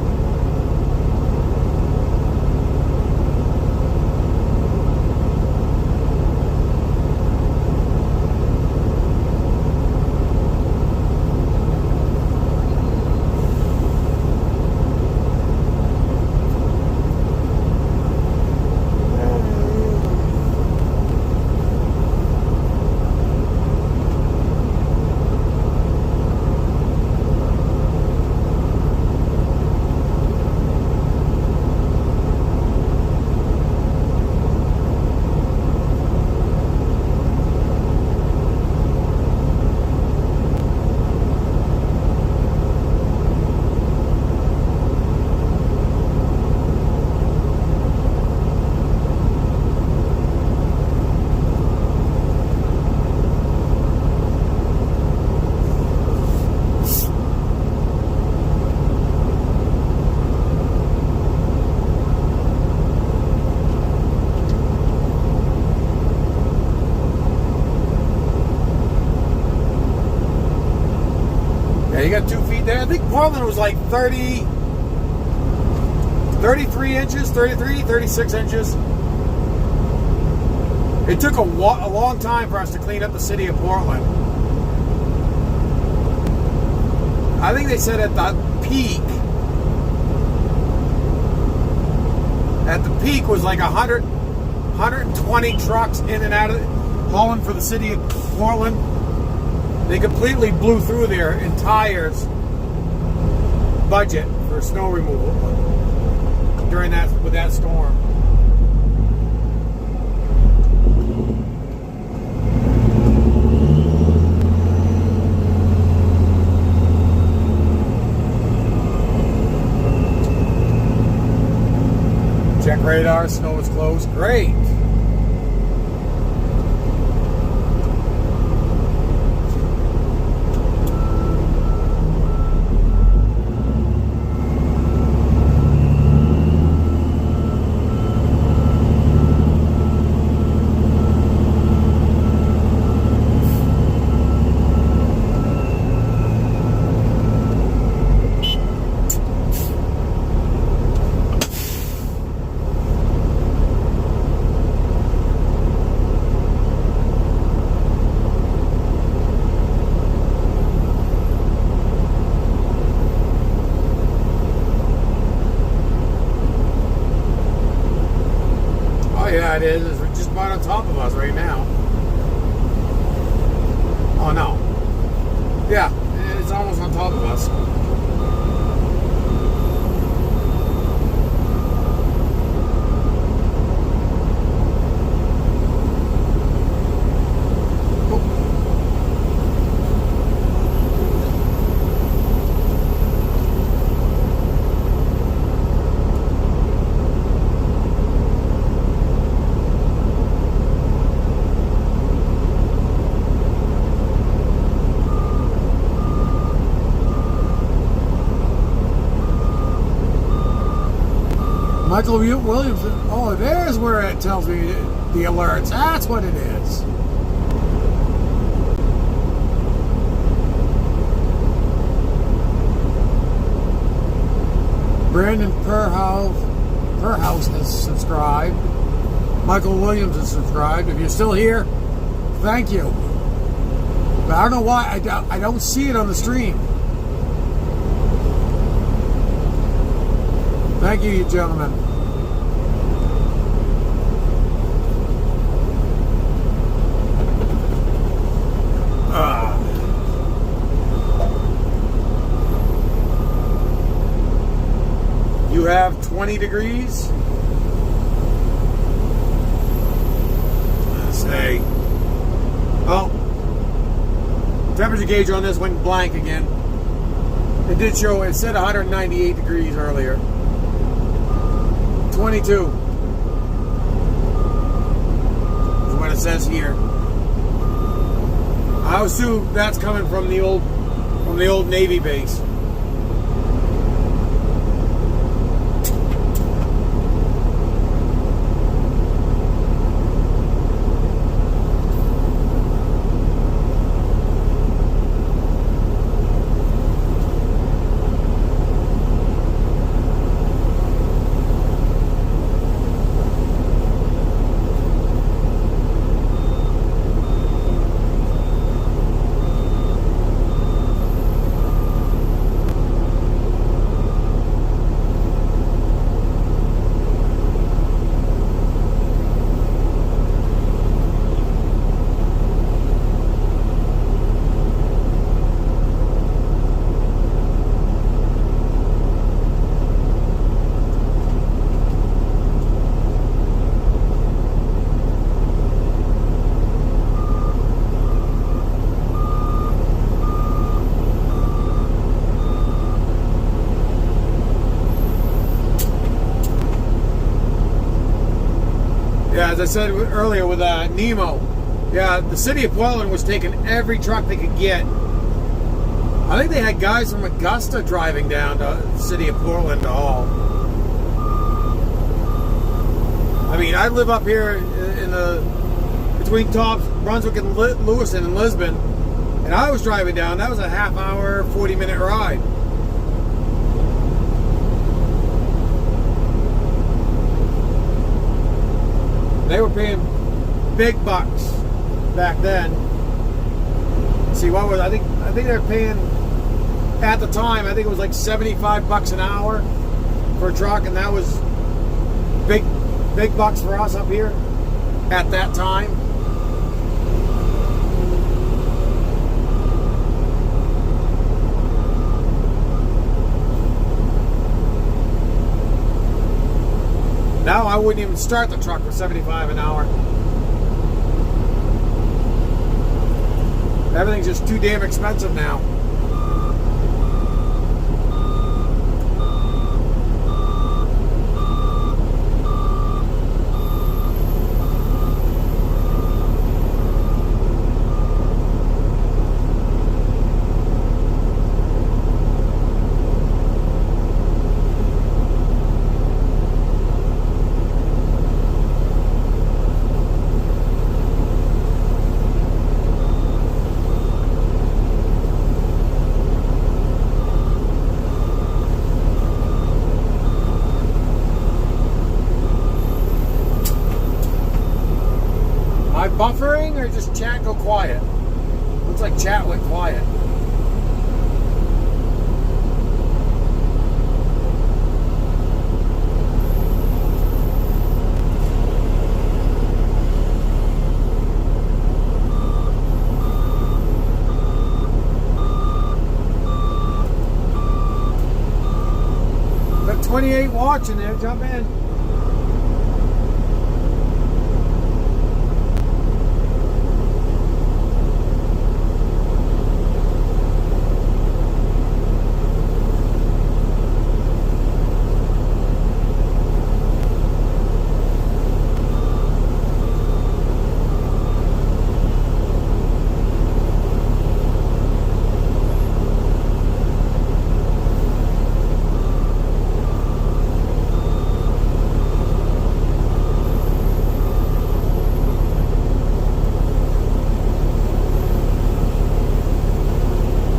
Yeah, you got 2 feet there. I think Portland was like 33 inches, 36 inches. It took a long time for us to clean up the city of Portland. I think they said at the peak was like 120 trucks in and out of hauling for the city of Portland. They completely blew through their entire budget for snow removal with that storm. Check radar, snow is closed. Great. It is. It's just about on top of us right now. Oh no. Yeah, it's almost on top of us. Michael Williamson. Oh, there's where it tells me the alerts. That's what it is. Brandon Perhouse has subscribed. Michael Williams has subscribed. If you're still here, thank you. But I don't know why I don't see it on the stream. Thank you, you gentlemen. You have 20 degrees. Let's say. Oh, temperature gauge on this went blank again. It did show. It said 198 degrees earlier. 22 is what it says here. I assume that's coming from the old Navy base. as I said earlier with Nemo, yeah, the city of Portland was taking every truck they could get. I think they had guys from Augusta driving down to the city of Portland to haul. I mean, I live up here in between Tops, Brunswick and Lewiston and Lisbon, and I was driving down. That was a half hour, 40-minute ride. They were paying big bucks back then. See, what was I think they were paying at the time. I think it was like $75 an hour for a truck, and that was big bucks for us up here at that time. Now I wouldn't even start the truck for $75 an hour. Everything's just too damn expensive now. Buffering or just chat go quiet? Looks like chat went quiet. Got 28 watching there, jump in.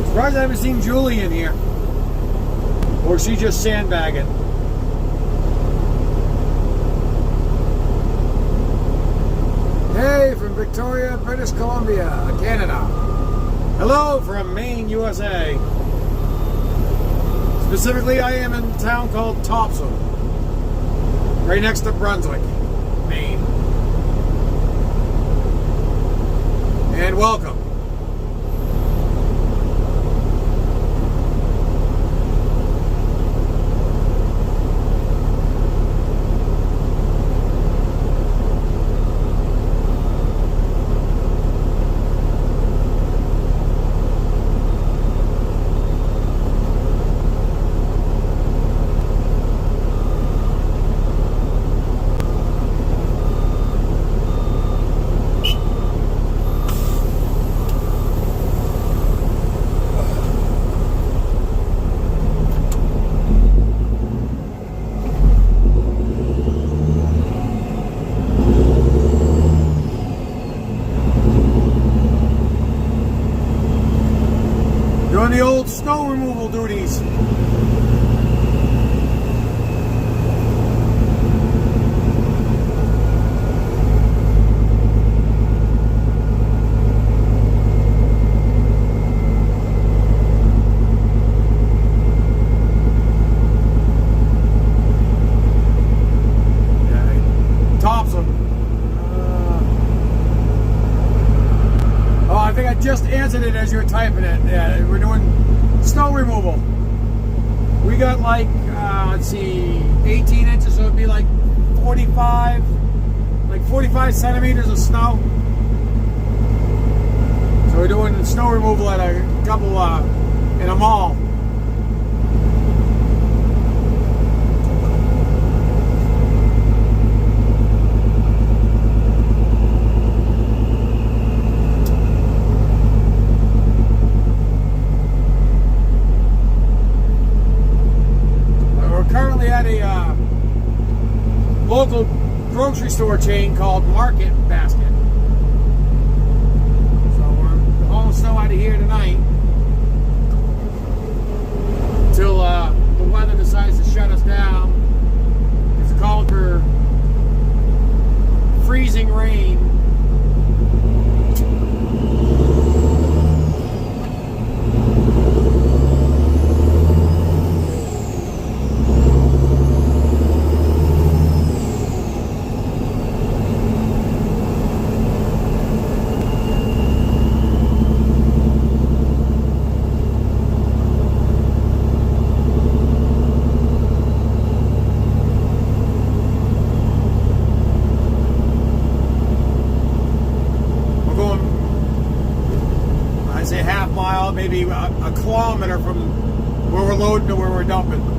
Surprised I haven't seen Julie in here. Or is she just sandbagging? Hey, from Victoria, British Columbia, Canada. Hello from Maine, USA. Specifically, I am in a town called Topsail, right next to Brunswick, Maine. And welcome. Doing the old snow removal duties. Just answered it as you were typing it. Yeah, we're doing snow removal. We got like, let's see, 18 inches, so it'd be like 45 centimeters of snow. So we're doing snow removal at a couple, in a mall. local grocery store chain called Market Basket. So we're hauling snow out of here tonight until the weather decides to shut us down. It's called for freezing rain. Maybe a kilometer from where we're loading to where we're dumping.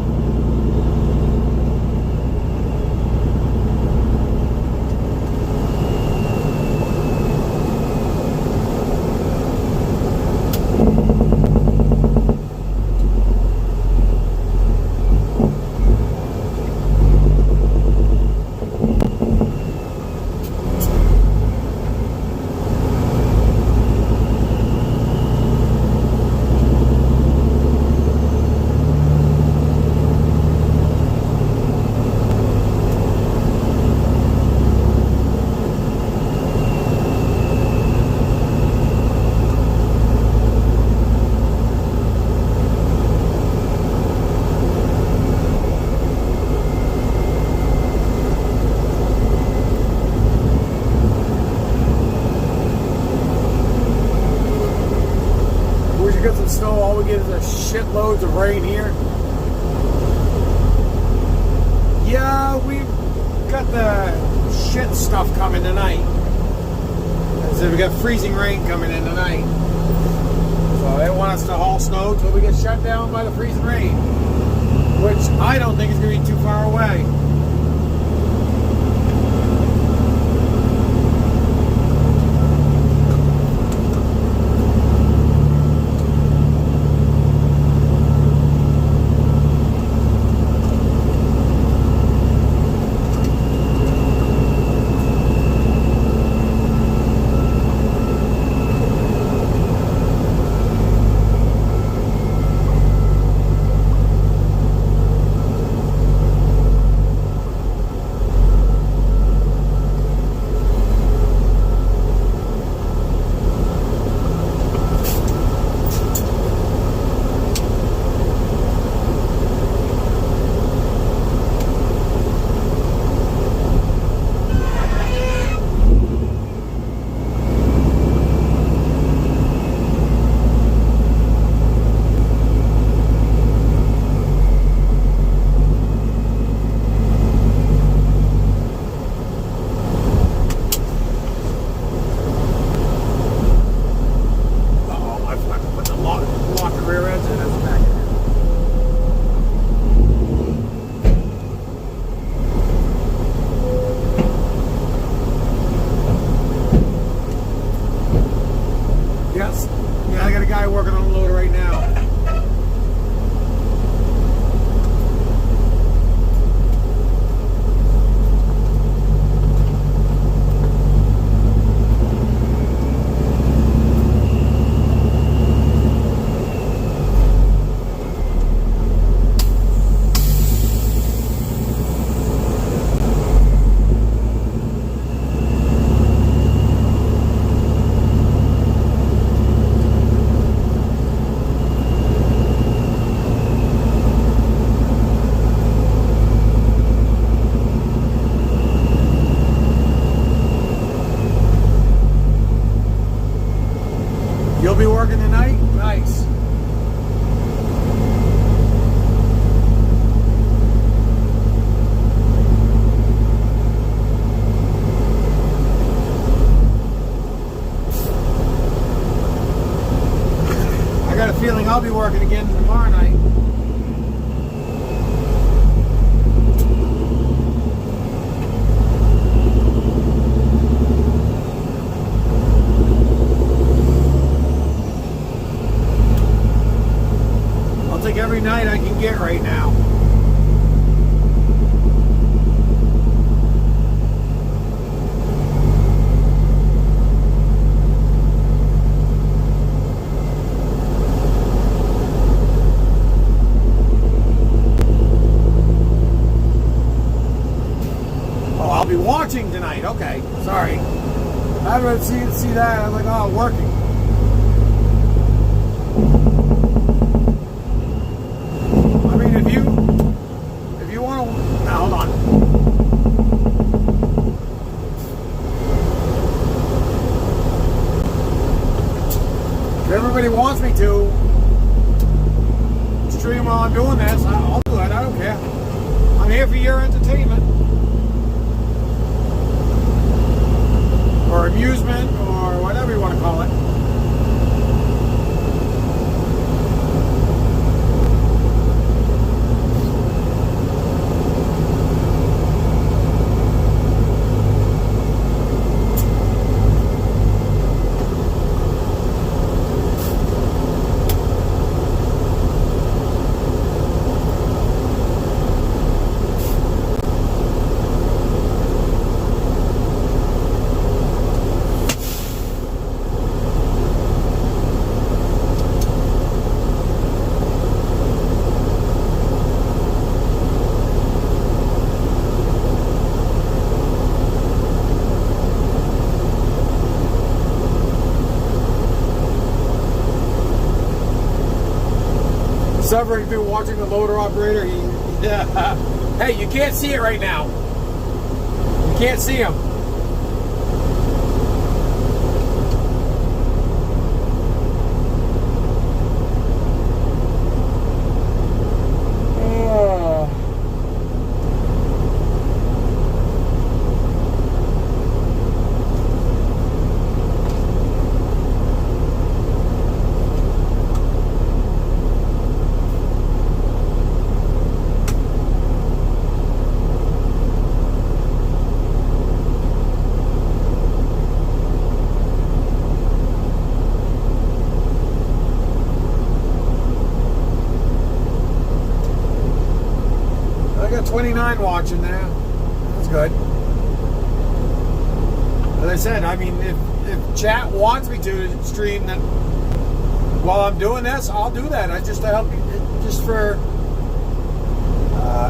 Get some snow, all we get is a shitloads of rain here. Yeah, we've got the shit stuff coming tonight. So we got freezing rain coming in tonight. So they want us to haul snow until we get shut down by the freezing rain, which I don't think is going to be too far away. You'll be working tonight? Nice. I got a feeling I'll be working again tomorrow night. Every night I can get right now. Sorry. I'd rather see that. I'm like, oh, working. I mean, if you want to, now hold on. If everybody wants me to stream while I'm doing this, I'll do it. I don't care. I'm here for your entertainment. Or amusement, or whatever you want to call it. Suffering through watching the loader operator. Hey, you can't see it right now. You can't see him. I got 29 watching now. That's good. As I said, I mean, if chat wants me to stream that while I'm doing this, I'll do that. I just to help you, just for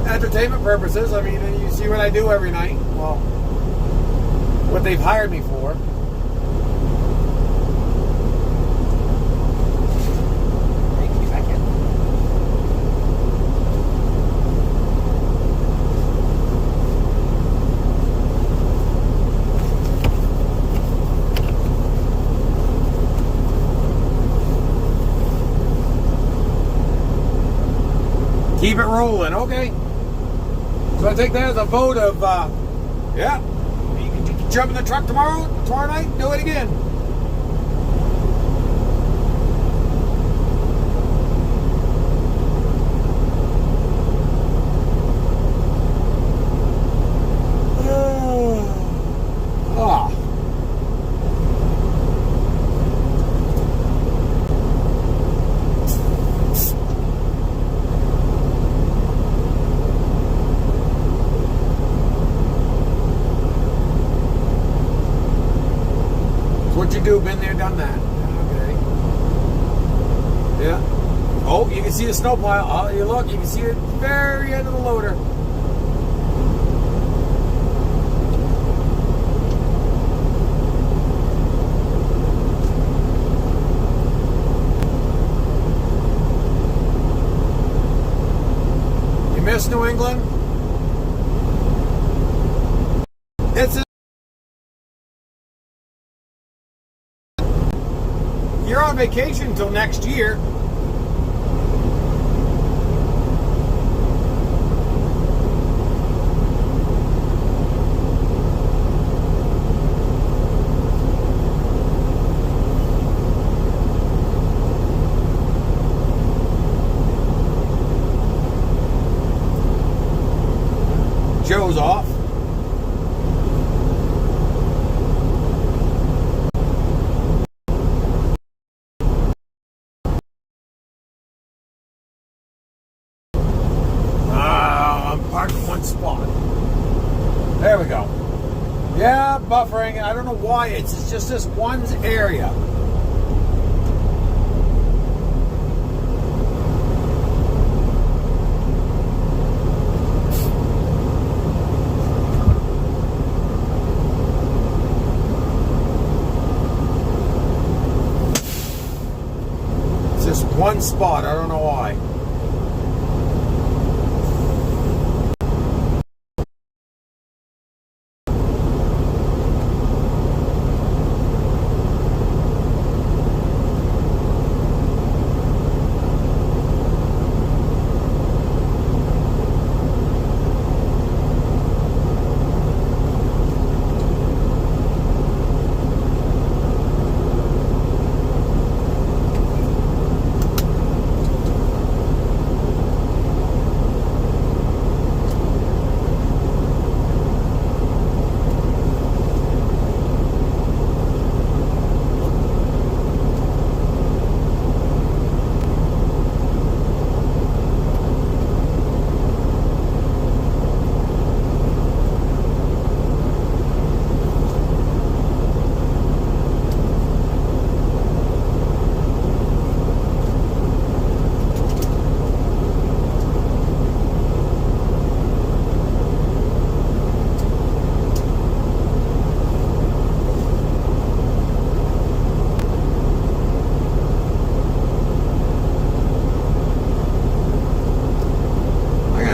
entertainment purposes. I mean, you see what I do every night. Well, what they've hired me for. Keep it rolling, okay. So I take that as a vote of, yeah, you can jump in the truck tomorrow night, do it again. Ah. What you do, been there, done that. Okay. Yeah. Oh, you can see the snow pile. Oh, you look, you can see it very end of the loader. You miss New England? It's you're on vacation until next year. Joe's off. Parked in one spot. There we go. Yeah, buffering. I don't know why. It's just this one area. One spot, I don't know why.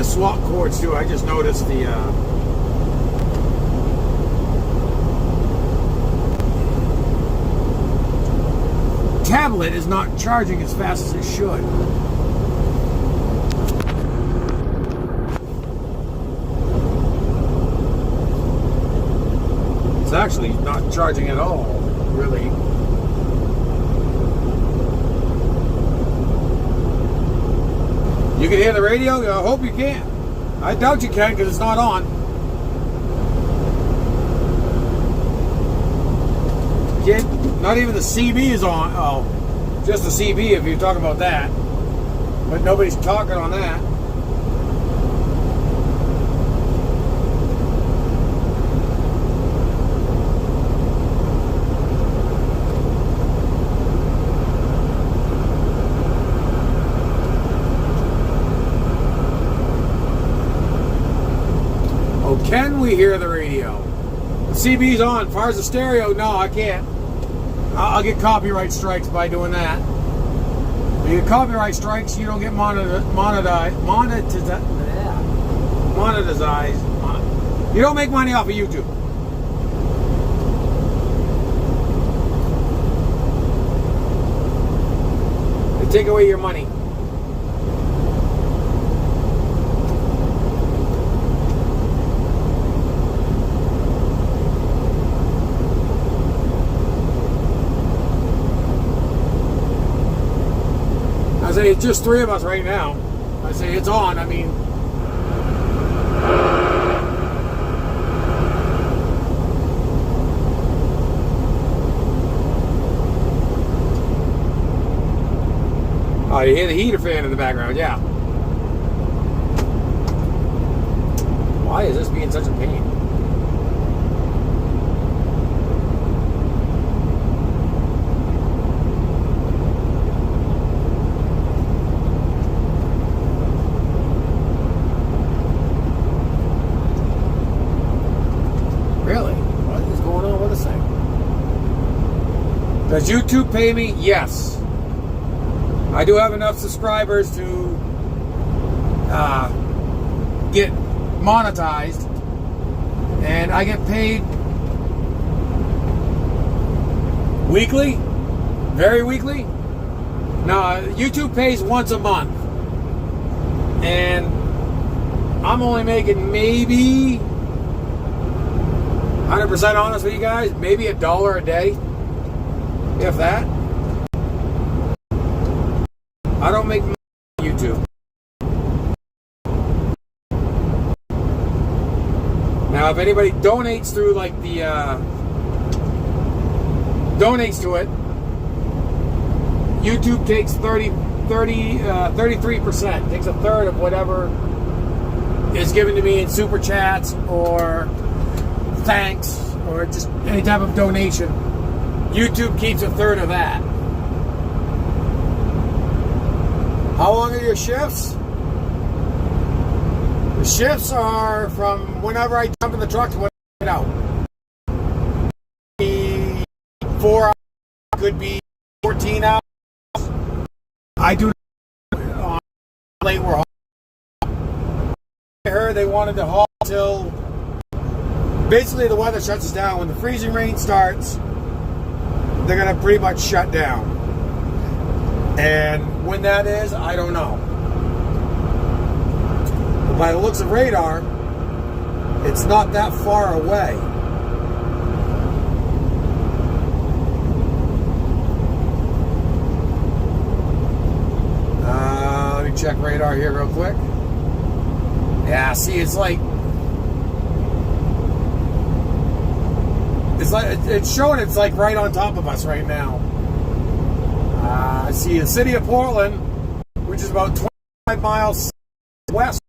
Swap cords too. I just noticed the tablet is not charging as fast as it should. It's actually not charging at all, really. You can hear the radio? I hope you can. I doubt you can because it's not on. Not even the CB is on. Oh, just the CB if you're talking about that. But nobody's talking on that. Can we hear the radio? The CB's on. As far as the stereo, no, I can't. I'll get copyright strikes by doing that. When you get copyright strikes, you don't get monetized. You don't make money off of YouTube. They take away your money. I say it's just three of us right now. I say it's on. I mean, oh, you hear the heater fan in the background, yeah. Why is this being such a pain? Does YouTube pay me? Yes. I do have enough subscribers to get monetized, and I get paid weekly, very weekly. Now, YouTube pays once a month, and I'm only making maybe 100% honest with you guys, maybe $1 a day. If that. I don't make money on YouTube. Now, if anybody donates through like the donates to it, YouTube takes 33%, takes a third of whatever is given to me in super chats or thanks or just any type of donation. YouTube keeps a third of that. How long are your shifts? The shifts are from whenever I jump in the truck to when I get out. 4 hours, could be 14 hours. I do late we're hauling. I heard they wanted to haul till basically the weather shuts us down. When the freezing rain starts, they're going to pretty much shut down. And when that is, I don't know. But by the looks of radar, it's not that far away. Let me check radar here real quick. Yeah, see, it's showing it's like right on top of us right now. I see the city of Portland, which is about 25 miles west.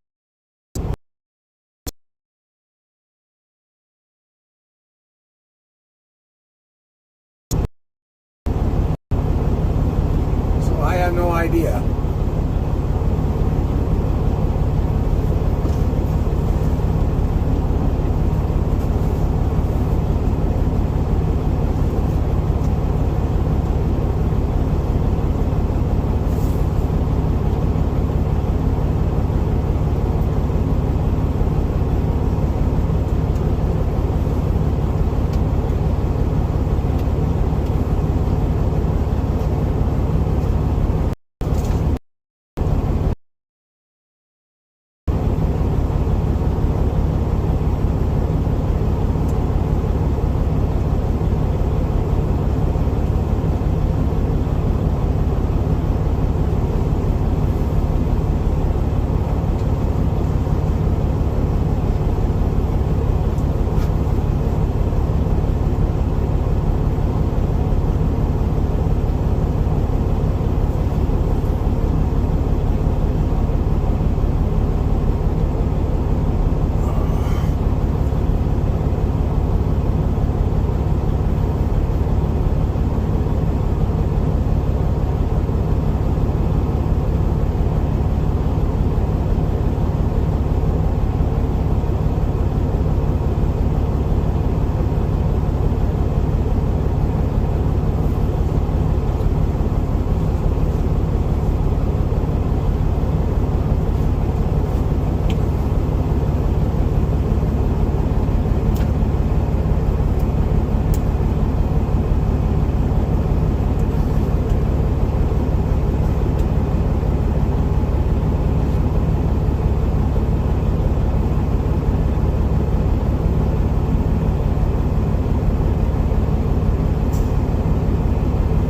So I have no idea.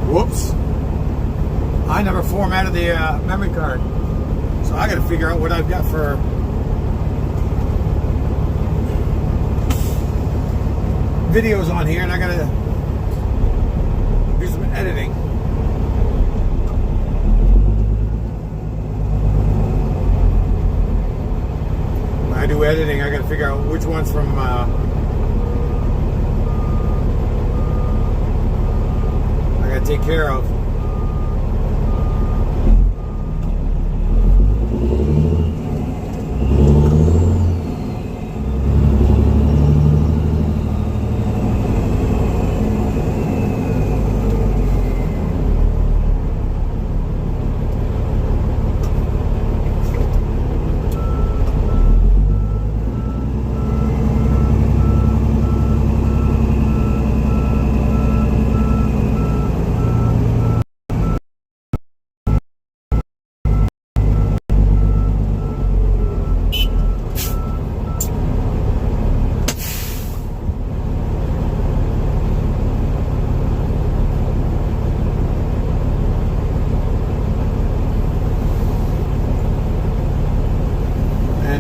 Whoops. I never formatted the memory card. So I gotta figure out what I've got for videos on here, and I gotta do some editing. When I do editing, I gotta figure out which one's from I gotta take care of.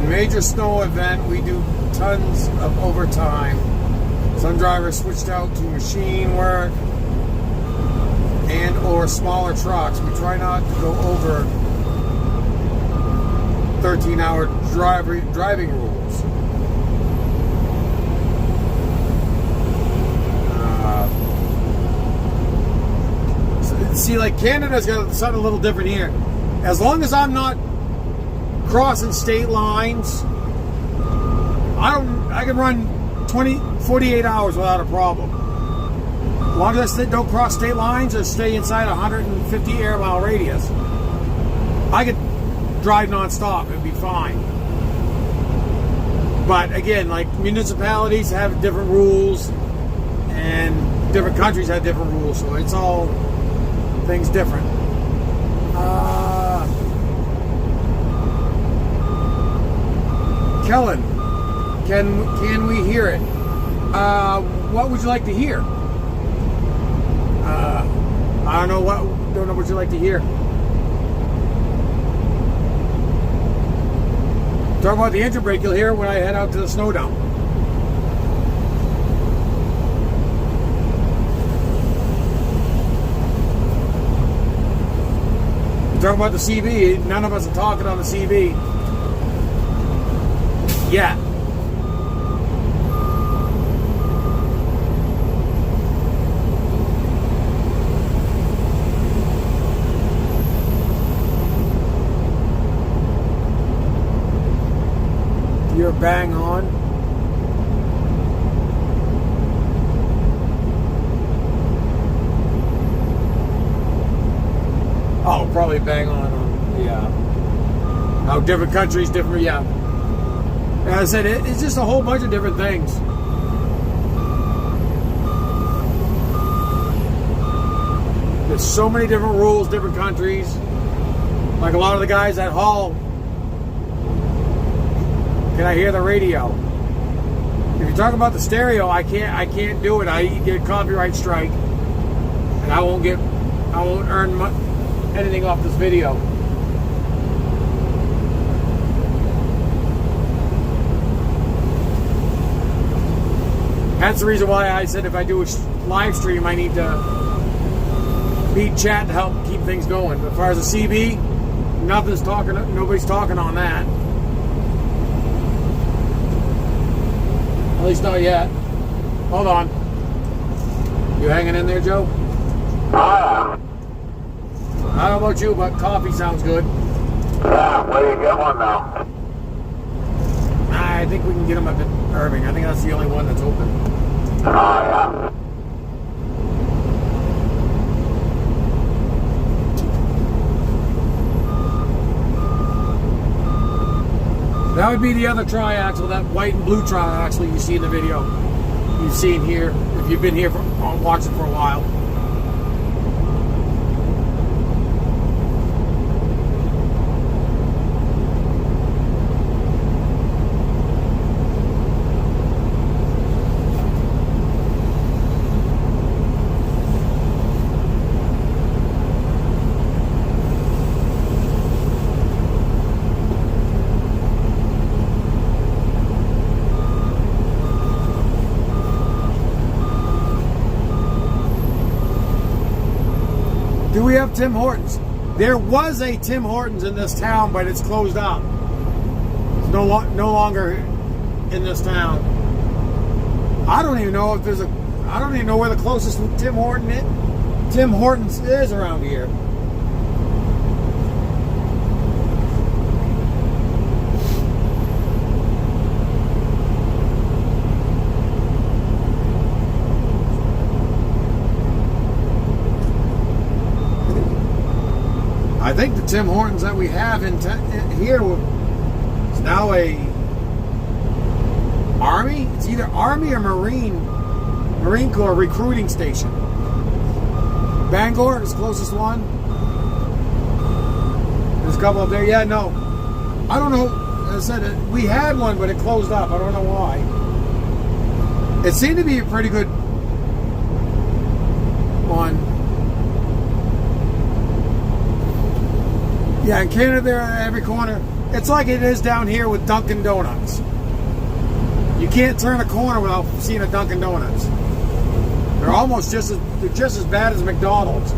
Major snow event, we do tons of overtime. Some drivers switched out to machine work and or smaller trucks. We try not to go over 13-hour driving rules. See, like Canada's got something a little different here. As long as I'm not crossing state lines, I can run 48 hours without a problem. As long as I don't cross state lines or stay inside a 150 air mile radius. I could drive nonstop. It'd be fine. But again, like municipalities have different rules, and different countries have different rules, so it's all things different. Kellen, can we hear it? What would you like to hear? I don't know what you'd like to hear. Talk about the engine brake, you'll hear when I head out to the snow dump. Talk about the CB, none of us are talking on the CB yet. You're bang on. Oh, probably bang on how different countries, different, yeah. As I said, it's just a whole bunch of different things. There's so many different rules, different countries. Like a lot of the guys that haul. Can I hear the radio? If you talk about the stereo, I can't do it. I get a copyright strike, and I won't earn anything off this video. That's the reason why I said if I do a live stream, I need to beat chat to help keep things going. But as far as the CB, nobody's talking on that. At least not yet. Hold on. You hanging in there, Joe? I don't know about you, but coffee sounds good. Yeah, where do you get one now? I think we can get them up at Irving. I think that's the only one that's open. Oh, yeah. That would be the other triaxle, that white and blue triaxle you see in the video. You've seen here, if you've been here watching for a while. Do we have Tim Hortons? There was a Tim Hortons in this town, but it's closed up. It's no longer in this town. I don't even know if there's a. I don't even know where the closest Tim Hortons is around here. I think the Tim Hortons that we have in here is now a Army. It's either Army or Marine Corps recruiting station. Bangor is the closest one. There's a couple up there. Yeah, no. I don't know. As I said, we had one, but it closed up. I don't know why. It seemed to be a pretty good one. Yeah, in Canada, they're at every corner. It's like it is down here with Dunkin' Donuts. You can't turn a corner without seeing a Dunkin' Donuts. They're almost just as bad as McDonald's.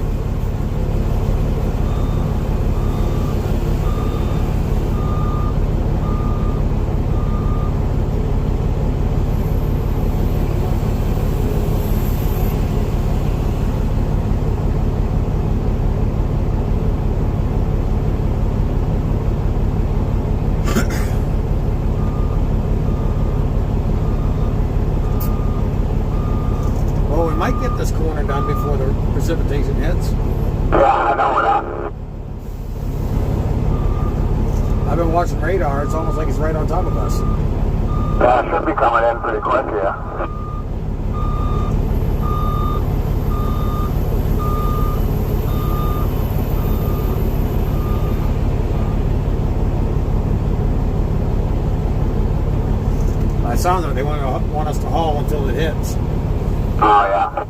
Might get this corner done before the precipitation hits. watching radar, it's almost like he's right on top of us. Yeah, it should be coming in pretty quick here. By the sounds of it, they want us to haul until it hits. Oh, yeah.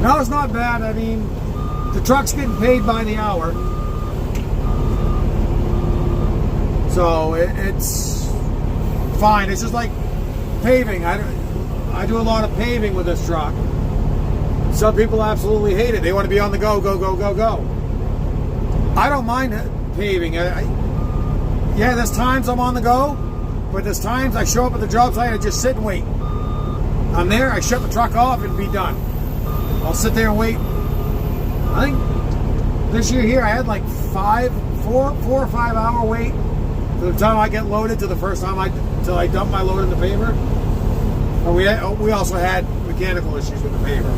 No, it's not bad. I mean, the truck's getting paid by the hour. So it's fine. It's just like paving. I do a lot of paving with this truck. Some people absolutely hate it. They want to be on the go, go, go, go, go. I don't mind paving. Yeah, there's times I'm on the go, but there's times I show up at the job site and just sit and wait. I'm there, I shut the truck off and be done. I'll sit there and wait. I think this year here I had like 4 or 5 hour wait from the time I get loaded to the first time till I dump my load in the paver. But we also had mechanical issues with the paver.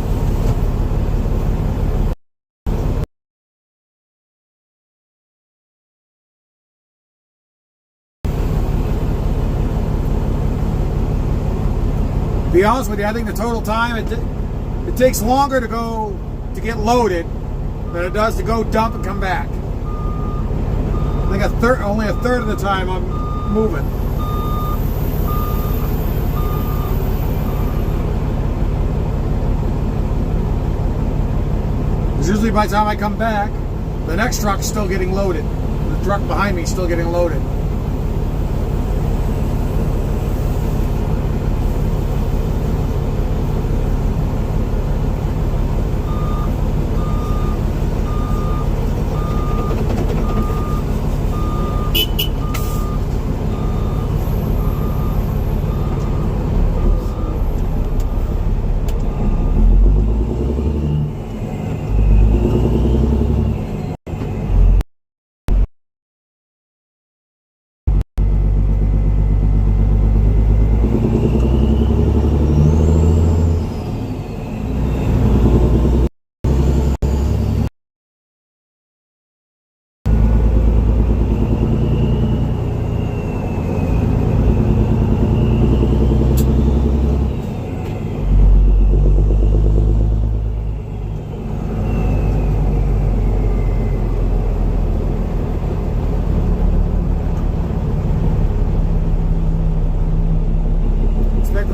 To be honest with you, I think the total time it takes longer to get loaded than it does to go dump and come back. I think only a third of the time I'm moving. Because usually by the time I come back, the next truck's still getting loaded. The truck behind me is still getting loaded.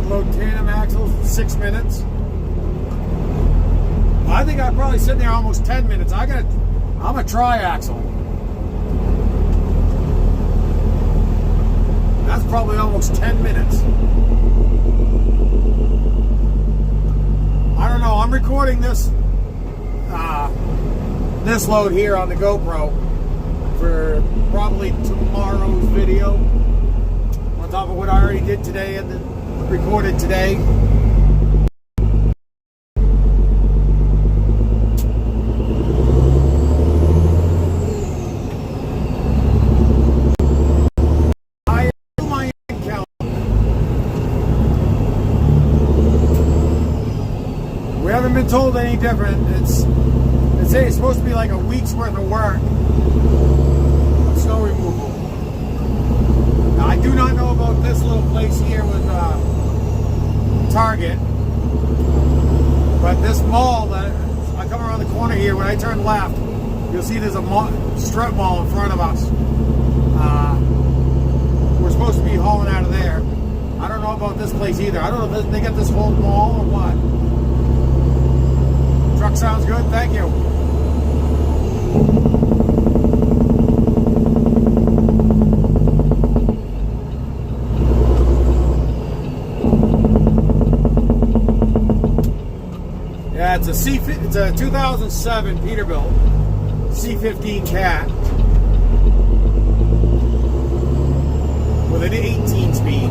Load tandem axles in 6 minutes. I think I'm probably sitting there almost 10 minutes. I'm a tri-axle. That's probably almost 10 minutes. I don't know. I'm recording this load here on the GoPro for probably tomorrow's video. On top of what I already did today and recorded today. I do my count. We haven't been told any different. It's supposed to be like a week's worth of work of snow removal. Now, I do not know about this little place here with Target, but this mall that I come around the corner here, when I turn left, you'll see there's a strip mall in front of us. We're supposed to be hauling out of there. I don't know about this place either. I don't know if they got this whole mall or what. Truck sounds good, thank you. Yeah, it's a 2007 Peterbilt C15 Cat with an 18 speed.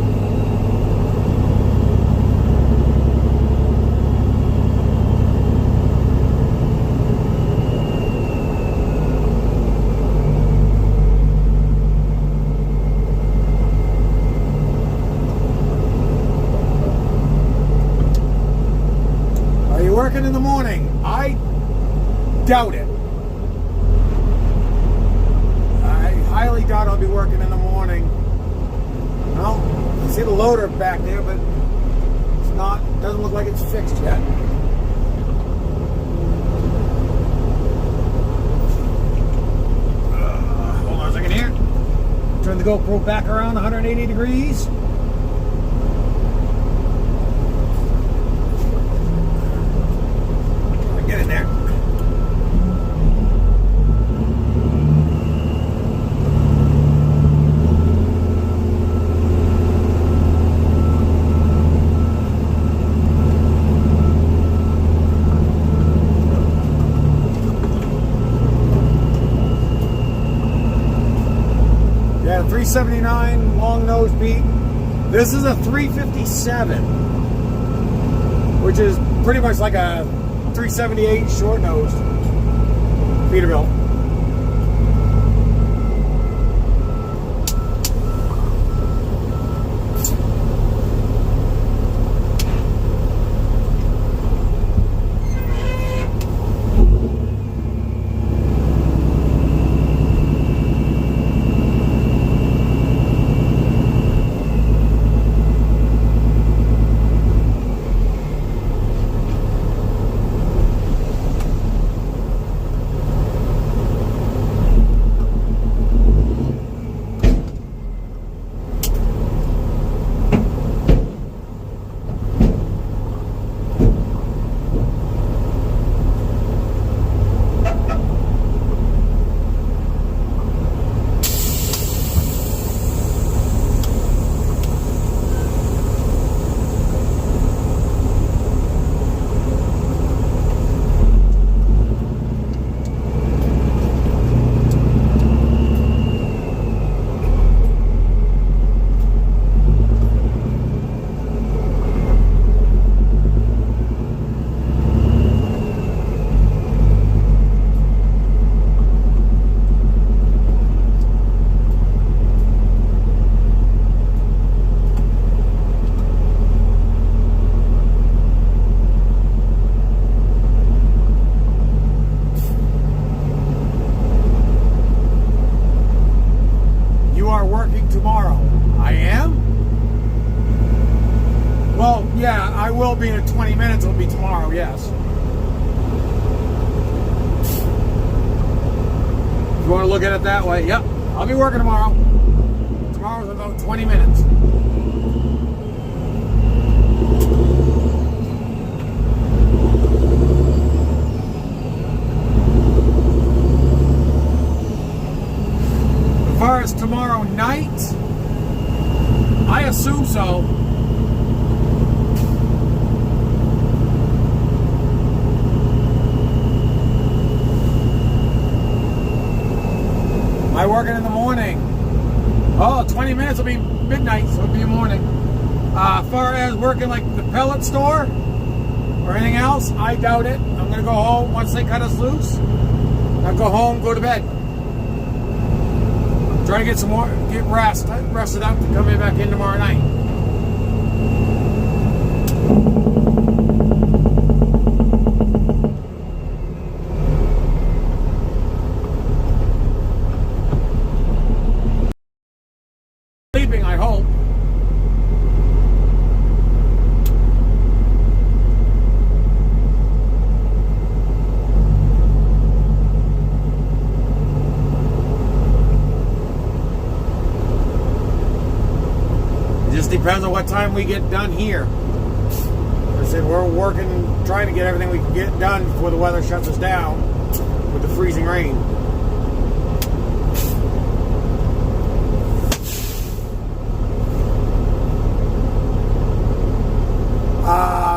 working in the morning? I doubt it. I highly doubt I'll be working in the morning. Well, I see the loader back there, but it's not, doesn't look like it's fixed yet. Hold on a second here. Turn the GoPro back around 180 degrees. Get in there. Yeah, 379 long nose beat. This is a 357, which is pretty much like a 378 short nosed Peterbilt. Tomorrow. I am? Well, yeah, I will be in 20 minutes. It'll be tomorrow, yes. If you want to look at it that way, yep. I'll be working tomorrow. Tomorrow's in about 20 minutes. As far as tomorrow night, I assume so. Am I working in the morning? Oh, 20 minutes will be midnight, so it'll be morning. As far as working like the pellet store or anything else, I doubt it. I'm going to go home once they cut us loose. I'll go home, go to bed. Try to get some more, get rested up to come back in tomorrow night. Sleeping, I hope. Depends on what time we get done here. I said we're working, trying to get everything we can get done before the weather shuts us down with the freezing rain.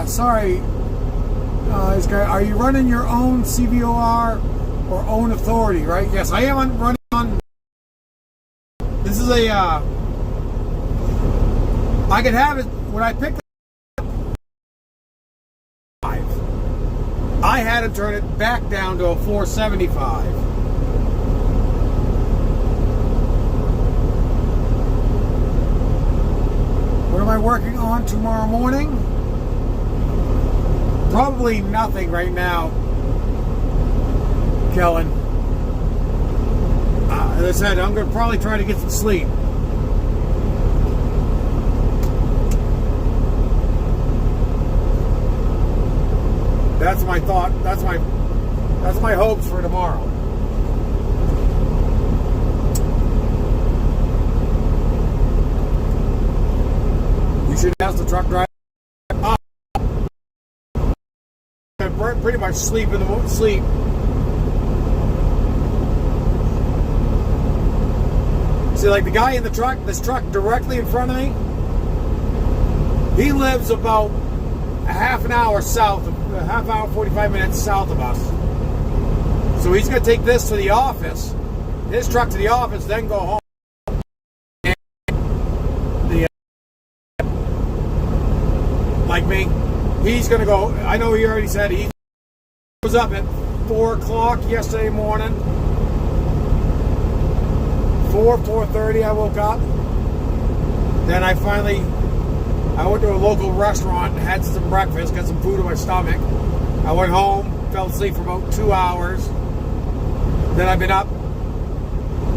Sorry, this guy, are you running your own CVOR or own authority, right? Yes, I am running on. This is a. I could have it when I picked it up. I had to turn it back down to a 475. What am I working on tomorrow morning? Probably nothing right now, Kellen. As I said, I'm going to probably try to get some sleep. That's my thought. That's my hopes for tomorrow. You should ask the truck driver. Pretty much sleep. See, like the guy in the truck, this truck directly in front of me, he lives about a half an hour south, a half hour, 45 minutes south of us. So he's going to take this to the office, his truck to the office, then go home. Like me, he's going to go, I know he already said he was up at 4 o'clock yesterday morning. 4:30 I woke up. Then I went to a local restaurant and had some breakfast, got some food in my stomach. I went home, fell asleep for about 2 hours. Then I've been up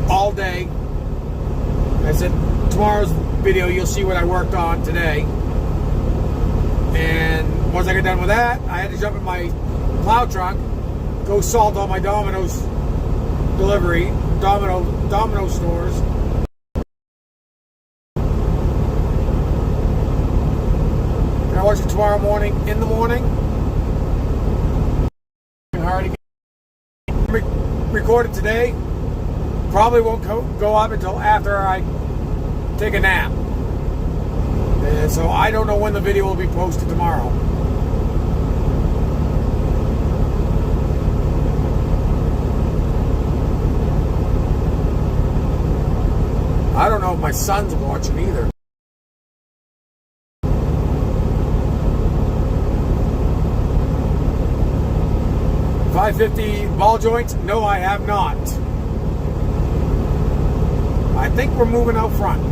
all day. I said, tomorrow's video you'll see what I worked on today. And once I got done with that, I had to jump in my plow truck, go salt all my Domino's delivery, Domino stores. And I watch it tomorrow morning, in the morning. Hard to record it today. Probably won't go up until after I take a nap. And so I don't know when the video will be posted tomorrow. I don't know if my son's watching either. .550 ball joints? No, I have not. I think we're moving out front.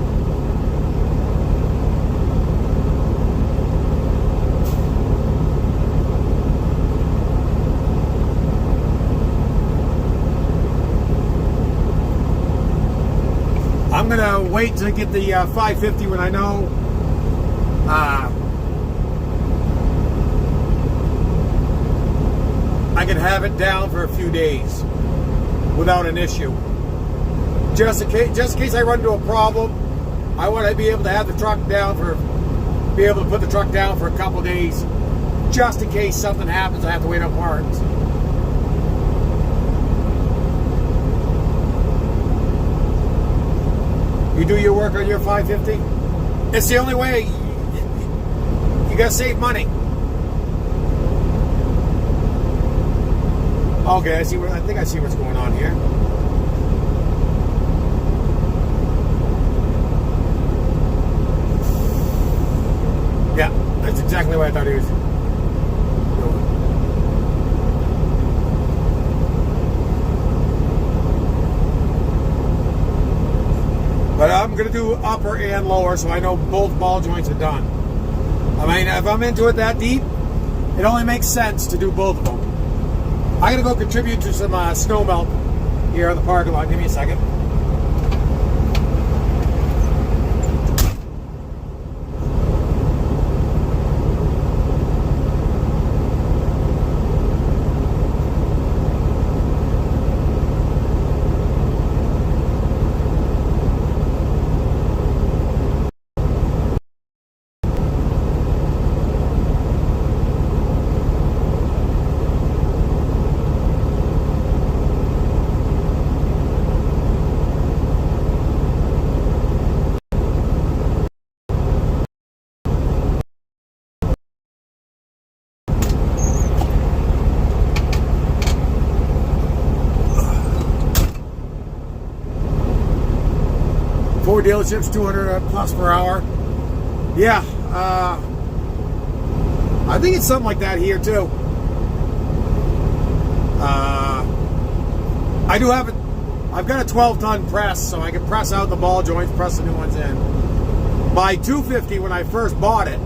I'm going to wait to get the 550 when I know I can have it down for a few days without an issue. Just in case I run into a problem, I want to be able to have the truck down be able to put the truck down for a couple days, just in case something happens. I have to wait on parts. You do your work on your 550? It's the only way. You gotta save money. Okay, I think I see what's going on here. Yeah, that's exactly what I thought he was doing. But I'm going to do upper and lower so I know both ball joints are done. I mean, if I'm into it that deep, it only makes sense to do both of them. I'm going to go contribute to some snow melt here in the parking lot. Give me a second. Ford dealerships, 200 plus per hour. Yeah, I think it's something like that here too. I do have it. I've got a 12-ton press, so I can press out the ball joints, press the new ones in. My 250, when I first bought it,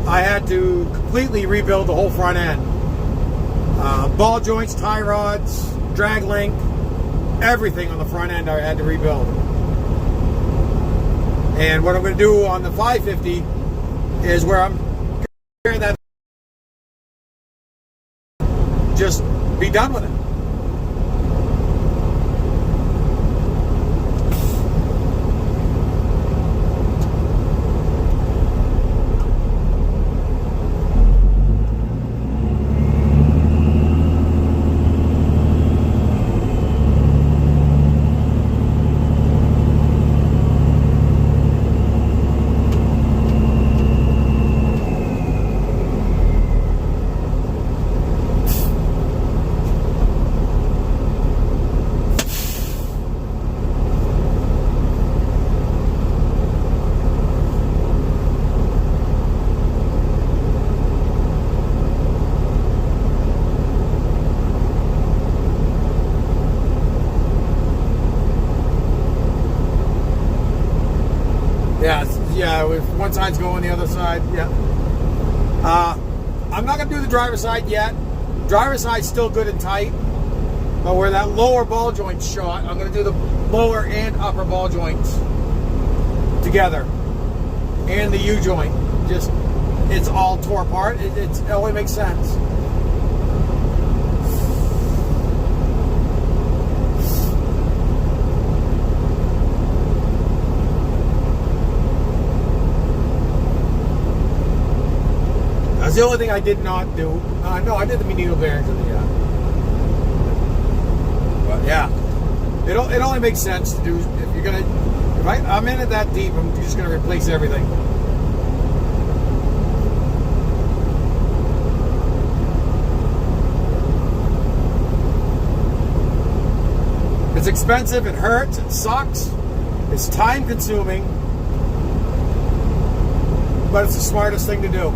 I had to completely rebuild the whole front end. Ball joints, tie rods, drag link, everything on the front end I had to rebuild. And what I'm going to do on the 550 is where I'm going to just be done with it. Yeah, if one side's going, the other side, yeah. I'm not going to do the driver's side yet. Driver's side's still good and tight. But where that lower ball joint's shot, I'm going to do the lower and upper ball joints together. And the U-joint. Just, it's all tore apart. It only makes sense. That's the only thing I did not do. No, I did the needle bearings in the. But yeah, it only makes sense to do if you're gonna. If I'm in it that deep, I'm just gonna replace everything. It's expensive. It hurts. It sucks. It's time consuming, but it's the smartest thing to do.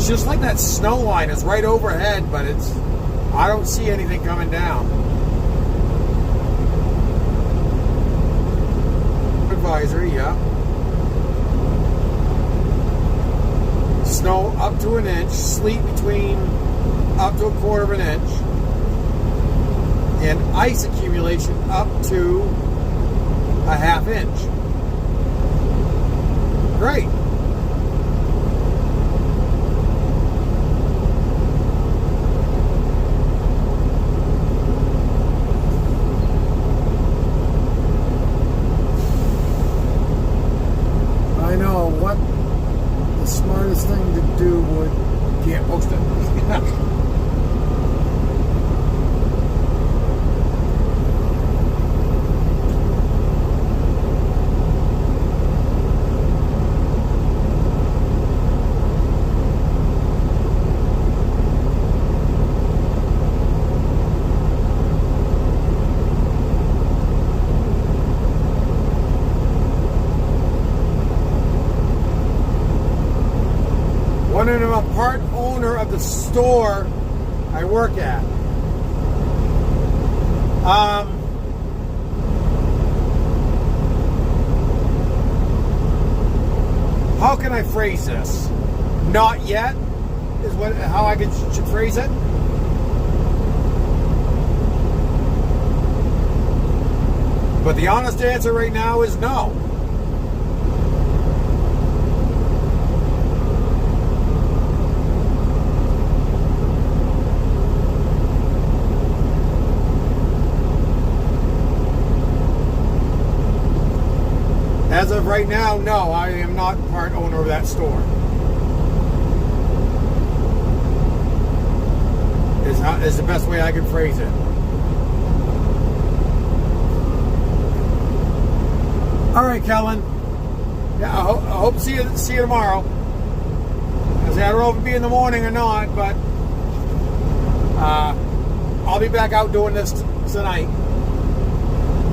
Just like that snow line is right overhead, but I don't see anything coming down. Advisory, yeah. Snow up to an inch, sleet between up to a quarter of an inch, and ice accumulation up to a half inch. Great. I know what the smartest thing to do would. Can't post it. One of them, a part owner of the store I work at. How can I phrase this? Not yet is how I should phrase it. But the honest answer right now is no. As of right now, no, I am not part owner of that store. Is the best way I can phrase it. All right, Kellen. Yeah, I hope to see you tomorrow. I don't know if it'll be in the morning or not, but I'll be back out doing this tonight,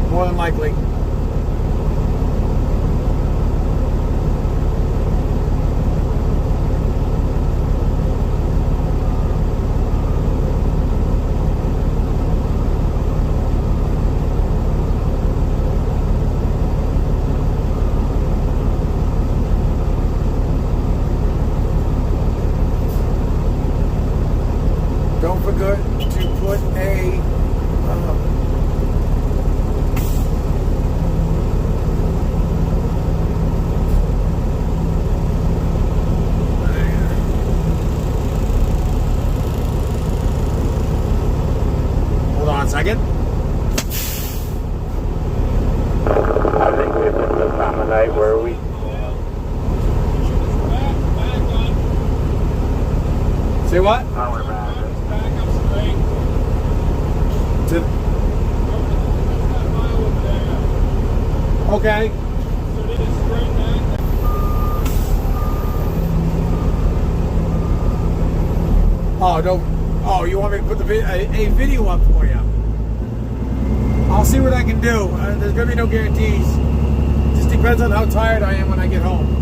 more than likely. Don't forget to put a hold on a second. I think it's the time of night where we. Say what? Now we're back. Back up straight. To, That mile over there. okay. So then it's straight back. Oh, don't. Oh, you want me to put a video up for you? I'll see what I can do. There's gonna be no guarantees. Just depends on how tired I am when I get home.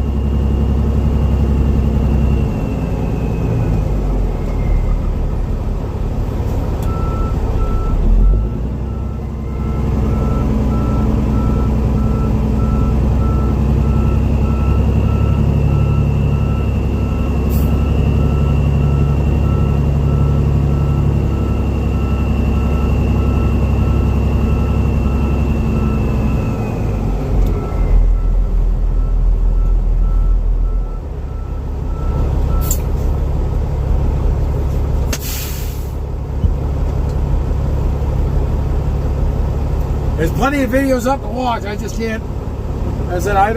There's plenty of videos up to watch. I just can't. I said I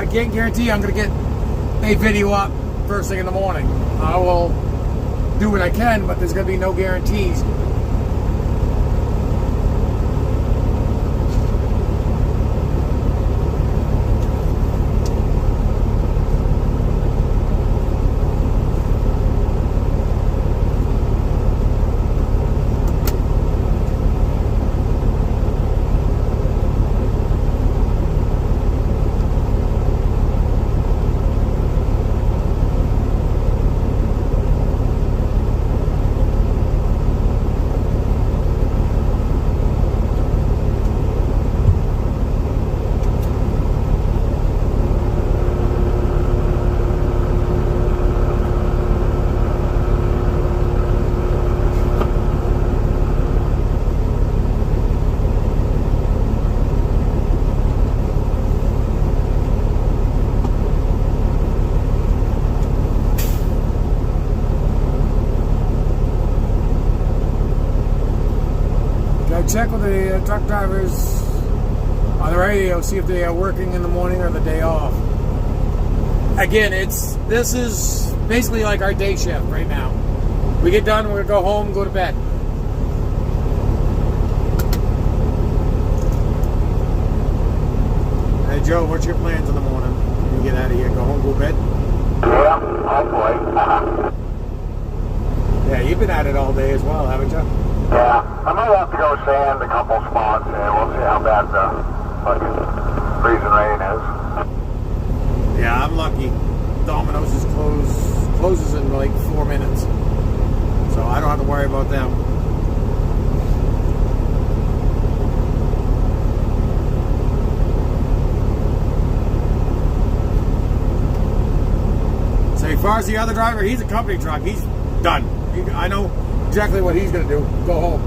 can't guarantee I'm gonna get a video up first thing in the morning. I will do what I can, but there's gonna be no guarantees. Check with the truck drivers on the radio, see if they are working in the morning or the day off. Again, this is basically like our day shift right now. We get done, we're gonna go home, go to bed. Hey Joe, what's your plans in the morning? When you get out of here, go home, go to bed? Yeah, hopefully. Yeah, you've been at it all day as well, haven't you? Yeah, I might have to go sand a couple spots and we'll see how bad the fucking freezing rain is. Yeah, I'm lucky. Domino's is closes in like 4 minutes. So I don't have to worry about them. So as far as the other driver, he's a company truck. He's done. I know exactly what he's going to do. Go home.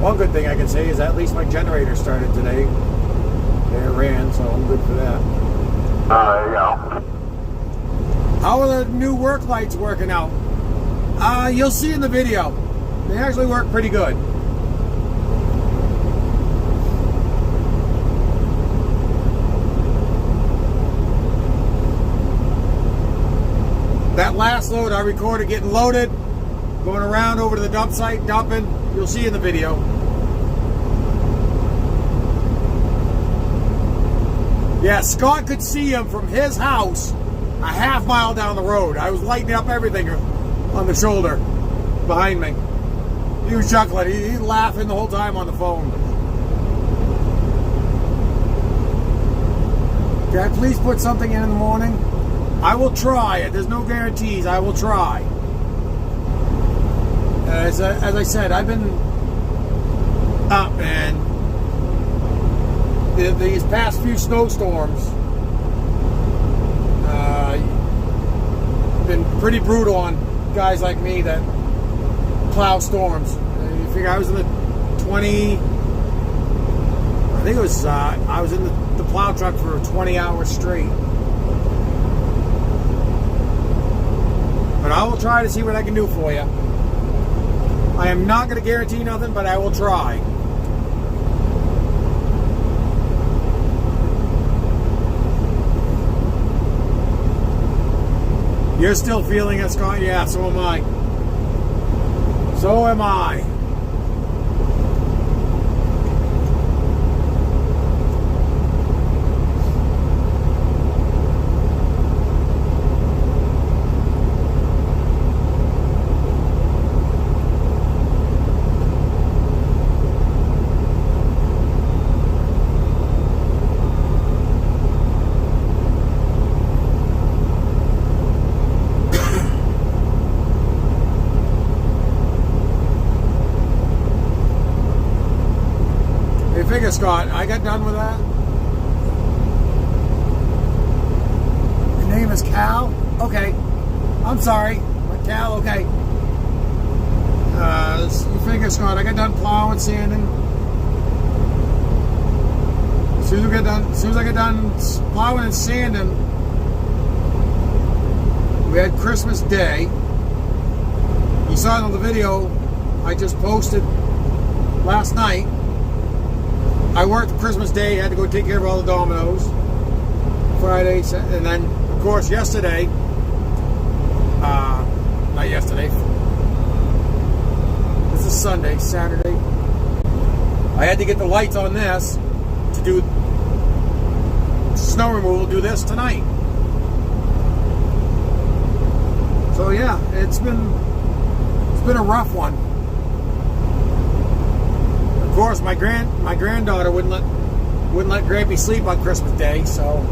One good thing I can say is at least my generator started today. It ran, so I'm good for that. There you go. How are the new work lights working out? You'll see in the video. They actually work pretty good. last load I recorded getting loaded, going around over to the dump site, dumping. You'll see in the video. Yeah, Scott could see him from his house a half mile down the road. I was lighting up everything on the shoulder behind me. He was chuckling. He was laughing the whole time on the phone. Can I please put something in the morning? I will try. There's no guarantees. I will try. As I said, I've been up, and these past few snowstorms been pretty brutal on guys like me that plow storms. You figure I was in the 20. I think it was. I was in the plow truck for 20 hours straight. But I will try to see what I can do for you. I am not going to guarantee nothing, but I will try. You're still feeling it, Scott? Yeah, so am I. So am I. Figure, Scott, I got done with that. Your name is Cal? Okay. I'm sorry. But Cal, okay. You figure, Scott, I got done plowing, sanding. As soon as I get done plowing and sanding, we had Christmas Day. You saw it on the video I just posted last night. I worked Christmas Day, had to go take care of all the dominoes. Friday, and then, of course, yesterday, not yesterday, this is Sunday, Saturday, I had to get the lights on this to do snow removal, do this tonight. So yeah, it's been a rough one. Of course, my granddaughter wouldn't let Grampy sleep on Christmas Day, so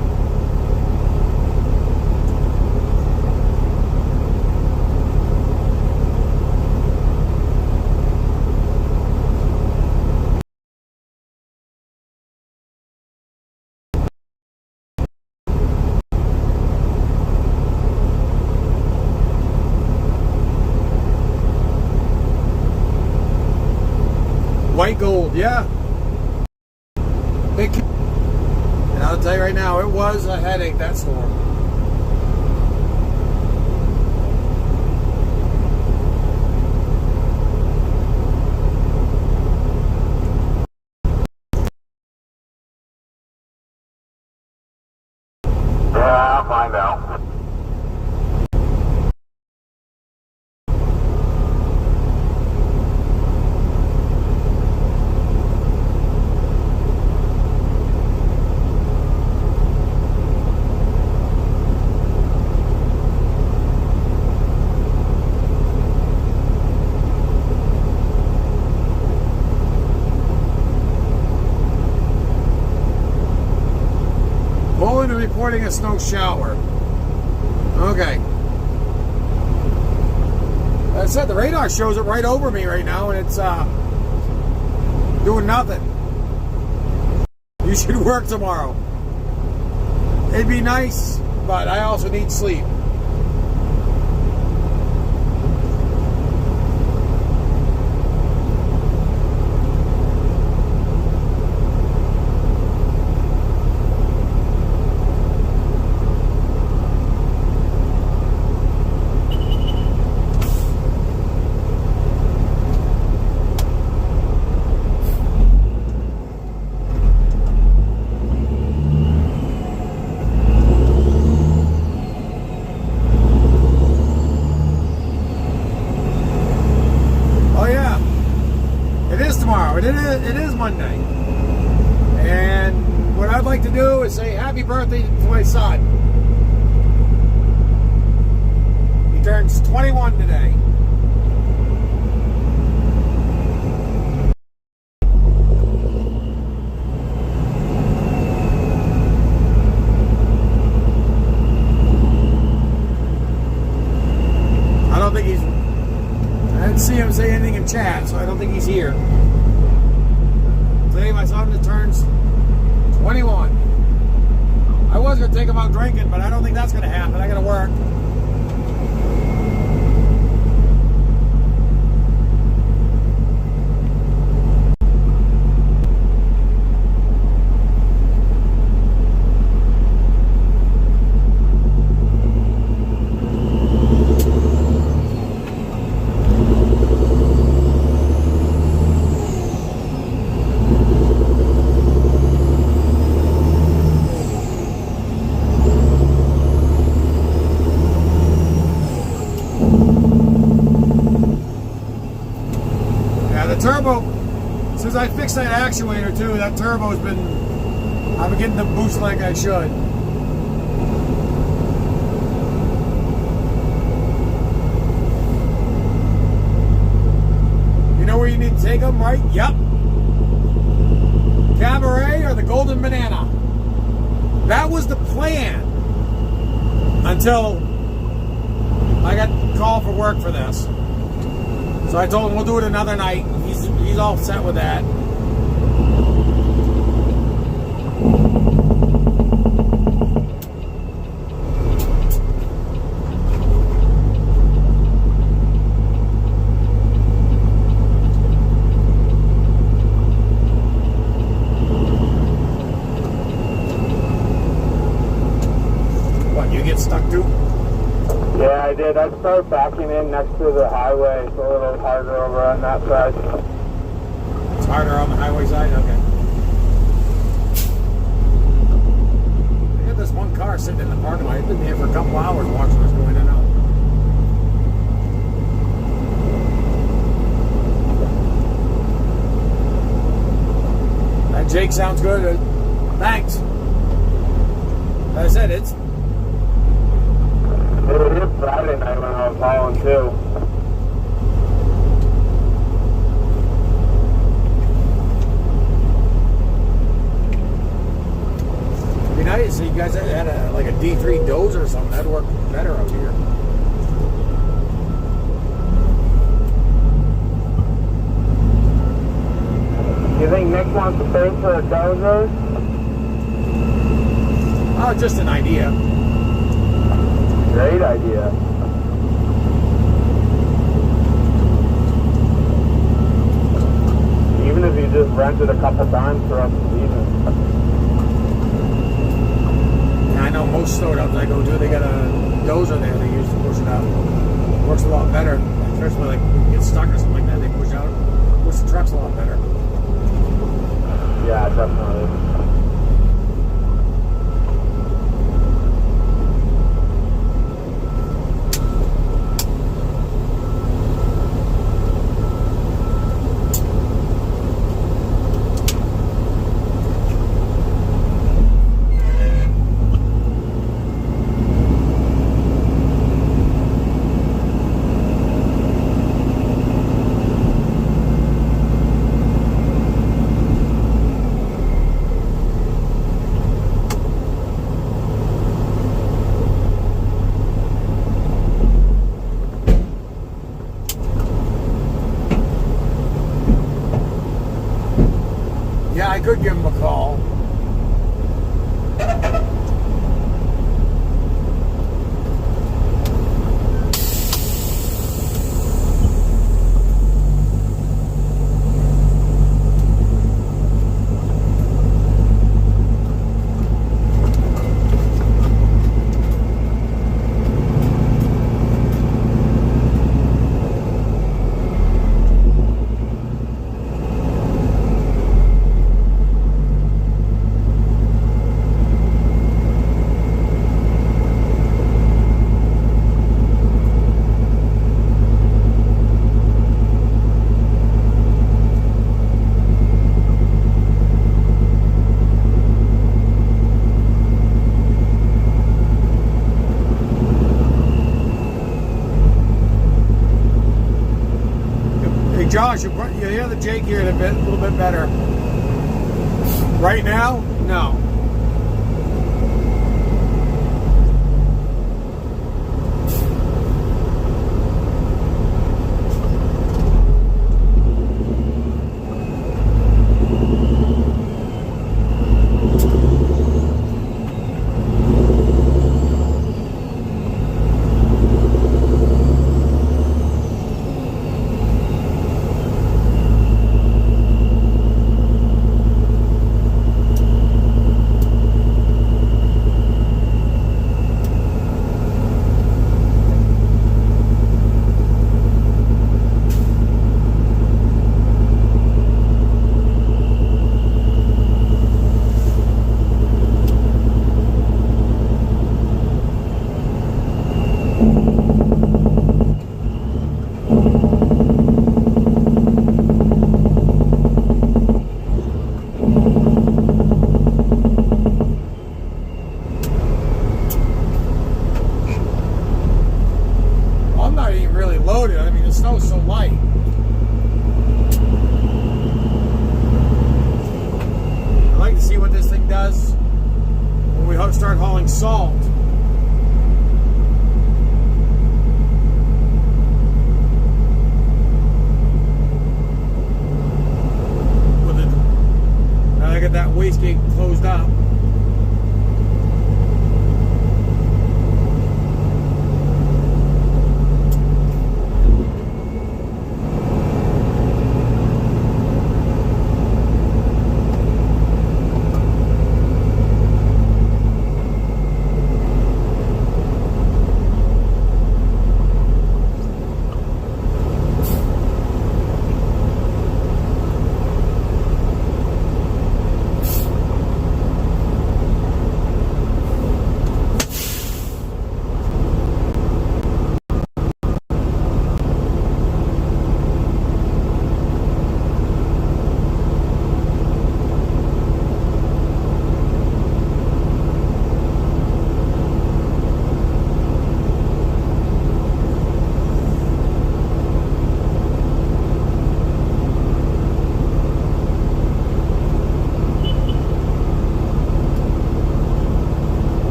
white gold, yeah. And I'll tell you right now, it was a headache, that storm. Yeah, I'll find out. Reporting a snow shower. Okay. That said, the radar shows it right over me right now, and it's doing nothing. You should work tomorrow. It'd be nice, but I also need sleep. And what I'd like to do is say happy birthday to my son. He turns 21 today. I don't think I didn't see him say anything in chat, so I don't think he's here. Today my son turns 21. I was going to take him out drinking, but I don't think that's going to happen. I got to work. Turbo, since I fixed that actuator too, that turbo's been, I've been getting the boost like I should. You know where you need to take them, right? Yep. Cabaret or the Golden Banana. That was the plan until I got called for work for this. So I told him we'll do it another night. He's all set with that. What, you get stuck too? Yeah, I did. I started backing in next to the highway. It's a little harder over on that side. It's harder on the highway side? Okay. I got this one car sitting in the parking lot. It's been there for a couple hours watching us go in and out. That Jake sounds good. Thanks. Like I said, it's It was here Friday night when I was hauling too. It'd be nice if you guys had like a D3 Dozer or something. That'd work better out here. You think Nick wants to pay for a dozer? Oh, just an idea. Great idea. Even if you just rent it a couple times for us to leave it. And I know most startups I go to, they got a dozer there they use to push it out. Works a lot better. Especially like when you get stuck or something like that, they push the trucks a lot better. Yeah, definitely. Yeah, I could give him a call. Josh, you hear the Jake here a little bit better. Right now, no. So light. I'd like to see what this thing does when we start hauling salt. Now I got that wastegate closed up.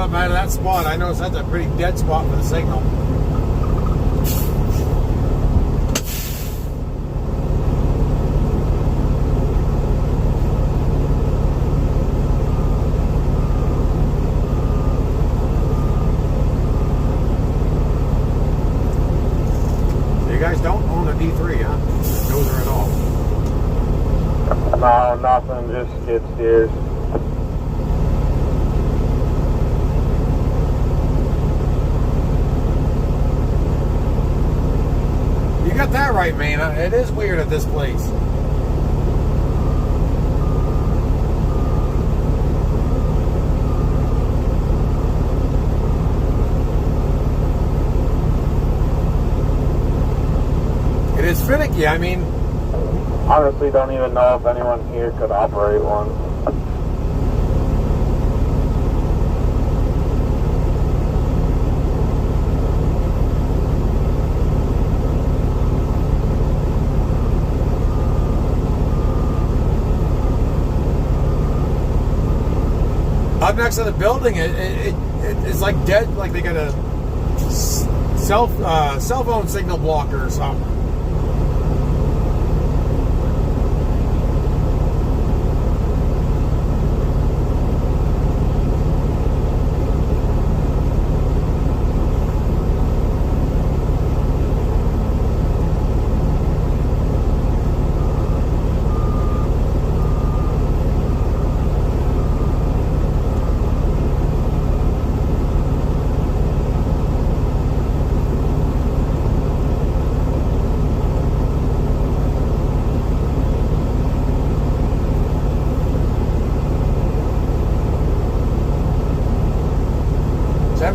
Out of that spot, I noticed that's a pretty dead spot for the signal. So you guys don't own a D3, huh? No, there at all. No, nothing, just skid steers. You got that right, man. It is weird at this place. It is finicky. I mean, honestly, don't even know if anyone here could operate one. Up next to the building, it's like dead. Like they got a cell phone signal blocker or something.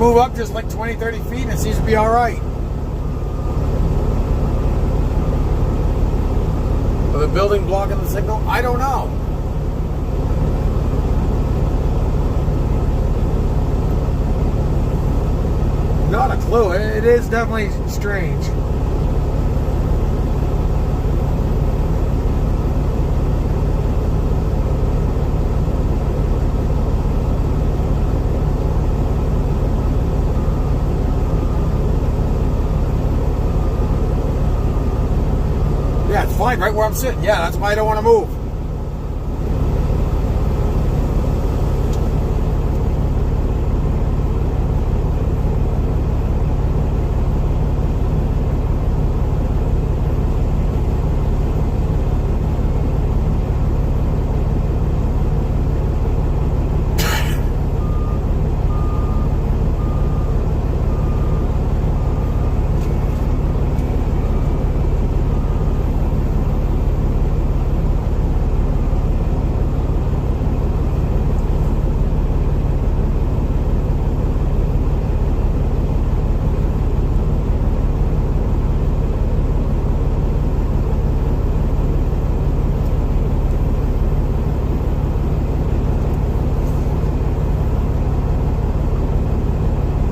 move up just like 20, 30 feet and it seems to be all right. With a building blocking the signal? I don't know. Not a clue. It is definitely strange. Yeah, it's fine right where I'm sitting. Yeah, that's why I don't want to move.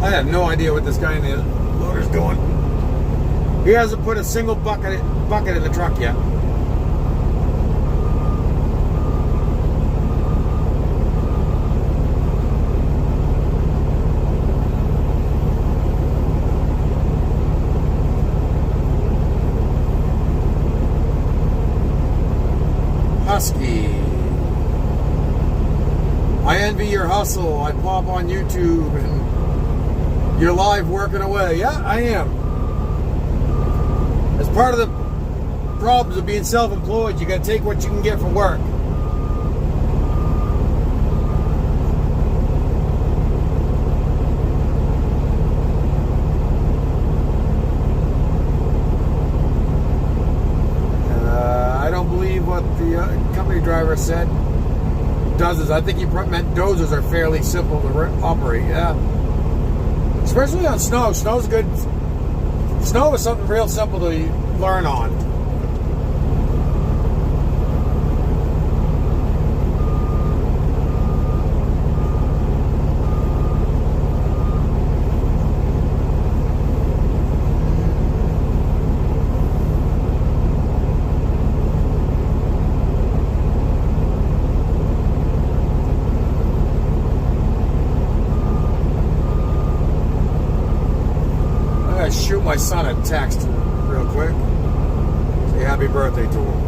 I have no idea what this guy in the loader's doing. He hasn't put a single bucket in the truck yet. Husky. I envy your hustle. I pop on YouTube and you're live working away. Yeah, I am. As part of the problems of being self-employed, you got to take what you can get from work. I don't believe what the company driver said. Dozers. I think he meant dozers are fairly simple to operate. Yeah. Especially on snow. Snow's good. Snow is something real simple to learn on. Shoot my son a text real quick. Say happy birthday to him.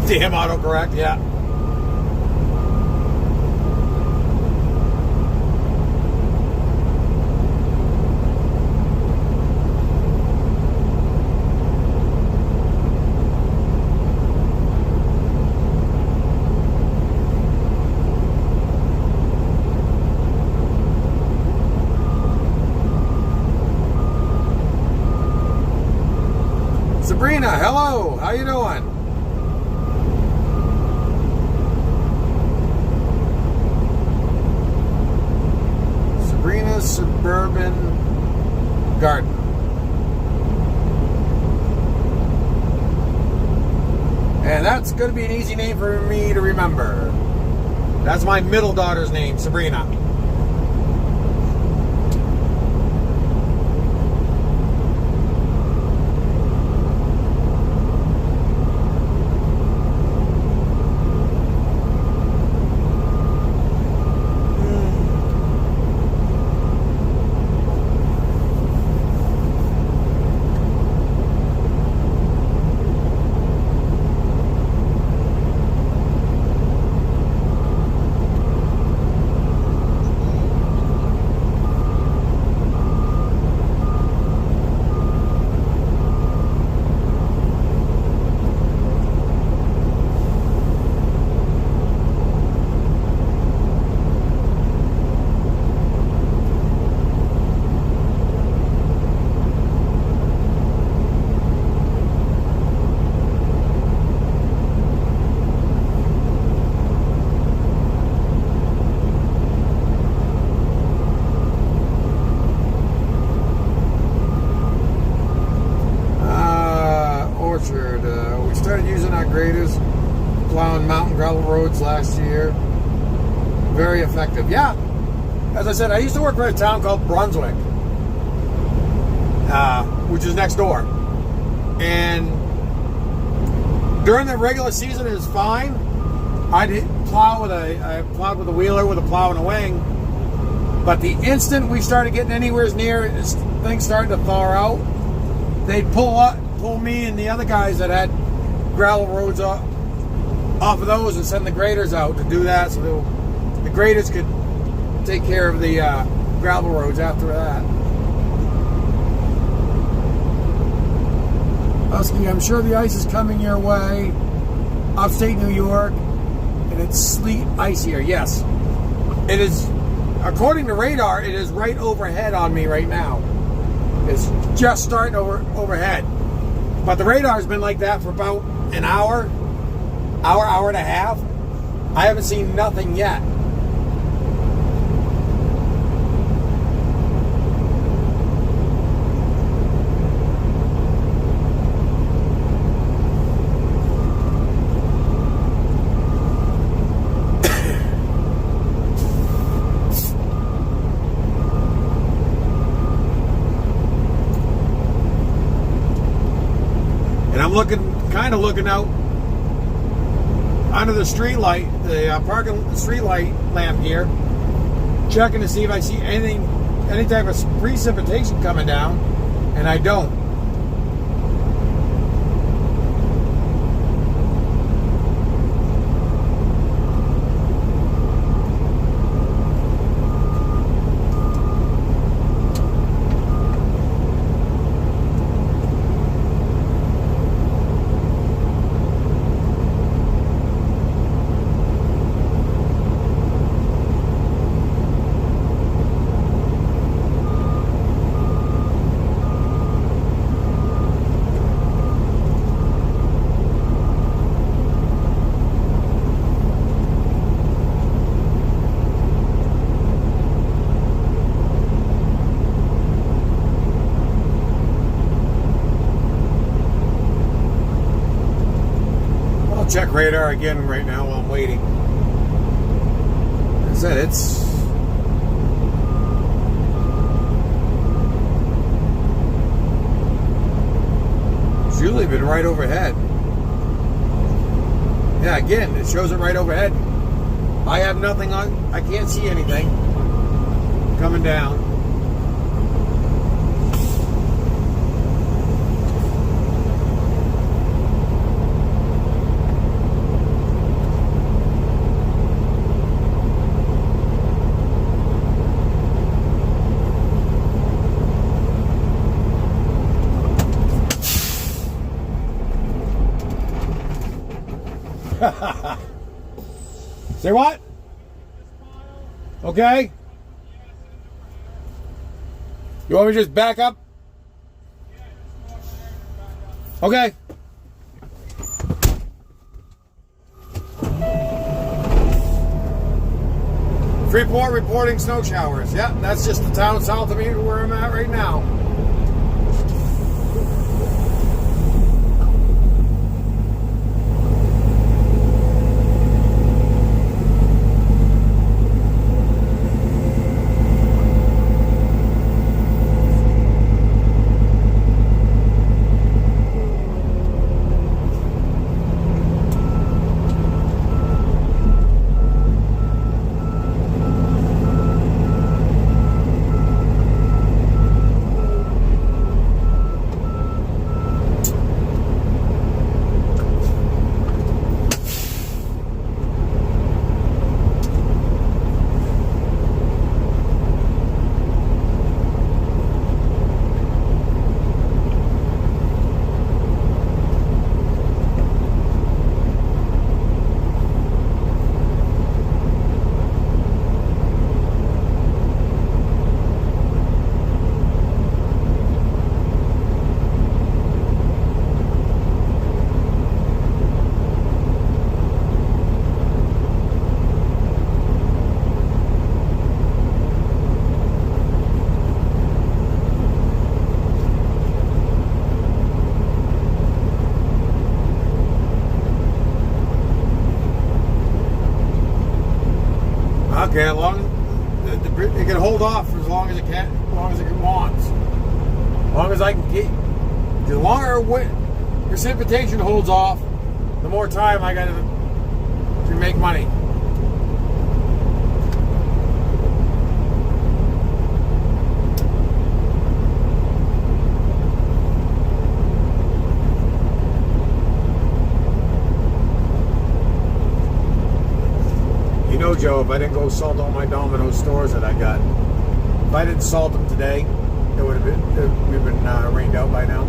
Damn autocorrect, yeah. Sabrina, hello, how you doing? Suburban Garden. And that's going to be an easy name for me to remember. That's my middle daughter's name, Sabrina. plowing mountain gravel roads last year. Very effective. Yeah. As I said, I used to work for a town called Brunswick, which is next door. And during the regular season, it was fine. I plowed with a wheeler with a plow and a wing. But the instant we started getting anywhere near things started to thaw out, they'd pull me and the other guys that had gravel roads off of those and send the graders out to do that, so the graders could take care of the gravel roads after that. Husky, I'm sure the ice is coming your way, upstate New York, and it's sleet ice here. Yes, it is. According to radar, it is right overhead on me right now. It's just starting overhead. But the radar's been like that for about an hour and a half. I haven't seen nothing yet. And I'm kind of looking out under the street light, the parking street light lamp here, checking to see if I see any type of precipitation coming down, and I don't. Check radar again right now while I'm waiting. As I said, it's usually been right overhead. Yeah, again, it shows it right overhead. I have nothing on, I can't see anything coming down. Say what? Okay. You want me to just back up? Okay. Freeport reporting snow showers. Yeah, that's just the town south of me where I'm at right now. Okay, as long as it can hold off for as long as it can, as long as it wants. As long as I can keep. The longer precipitation holds off, the more time I got to make money. You know, Joe, if I didn't go salt all my Domino's stores that I got, if I didn't salt them today, it would have been rained out by now.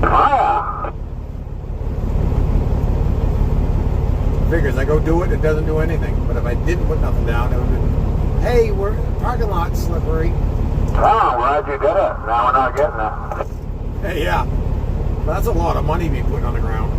Ah! Figures I go do it, it doesn't do anything. But if I didn't put nothing down, it would have been, hey, we're parking lot slippery. Oh, glad you did it. Now we're not getting it. Hey, yeah, but that's a lot of money being put on the ground.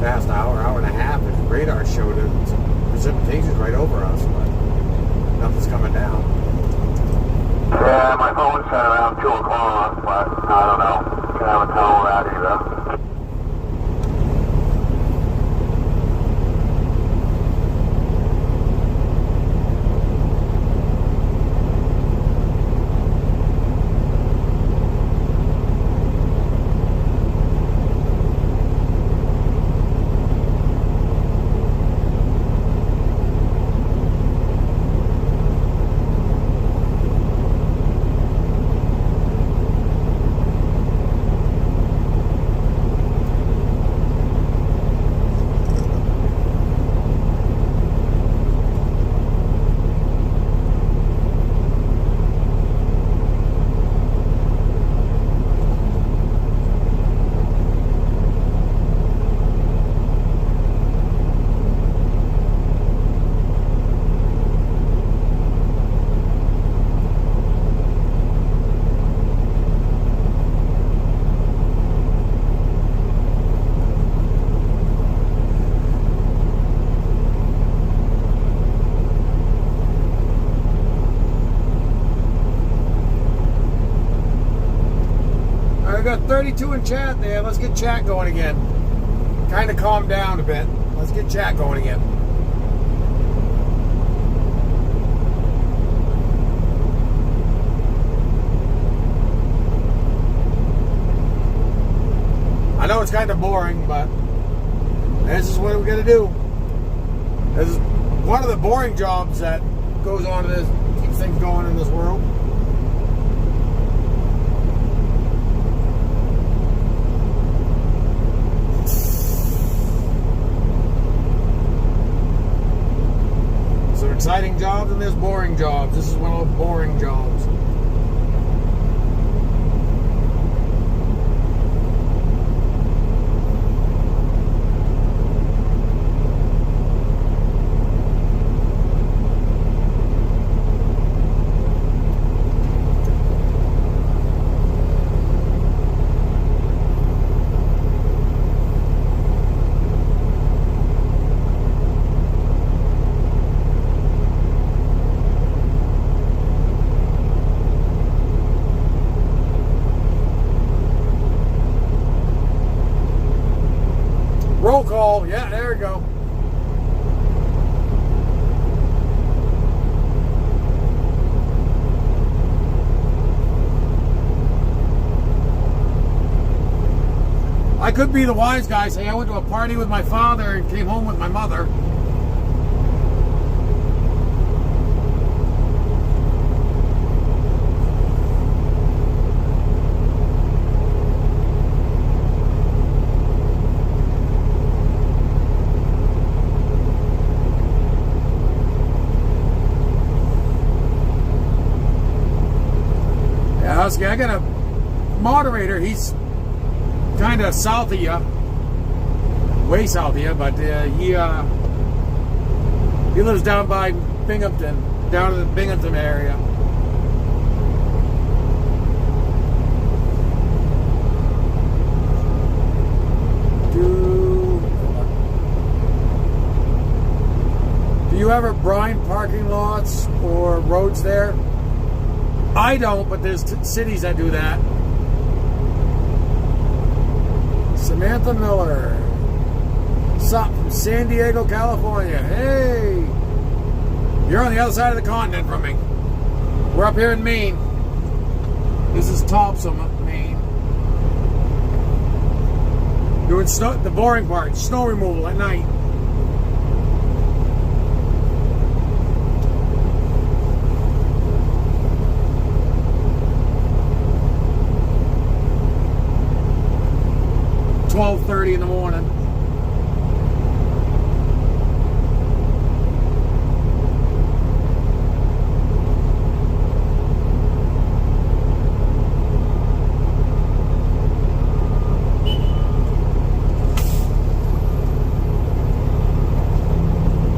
Past hour and a half, his radar showed it. Precipitation's right over us, but nothing's coming down. Yeah, my phone said around 2 o'clock, but I don't know. Can never tell that either. Got 32 in chat there. Let's get chat going again. Kind of calmed down a bit. Let's get chat going again. I know it's kind of boring, but this is what we got to do. This is one of the boring jobs that goes on to this, keeps things going in this world. Exciting jobs and there's boring jobs. This is one of the boring jobs. Roll call. Yeah, there we go. I could be the wise guy saying I went to a party with my father and came home with my mother. Husky, I got a moderator. He's kind of south of you, way south of you, but he lives down by Binghamton, down in the Binghamton area. Do you ever brine parking lots or roads there? I don't, but there's cities that do that. Samantha Miller. Sup from San Diego, California. Hey! You're on the other side of the continent from me. We're up here in Maine. This is Thompson, Maine. Doing the boring part, snow removal at night. $12:30 in the morning.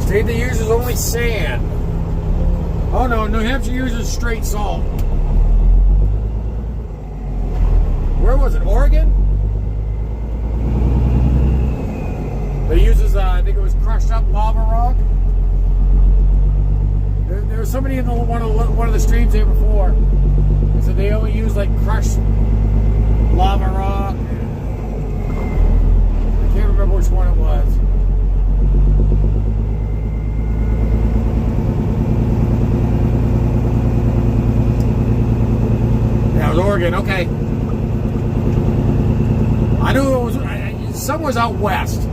State that uses only sand. Oh no, New Hampshire uses straight salt. Where was it? Oregon? They uses, I think it was crushed up lava rock. There was somebody in one of the streams here before. They said they only use like crushed lava rock. I can't remember which one it was. Yeah, it was Oregon. Okay. I knew it was somewhere out west.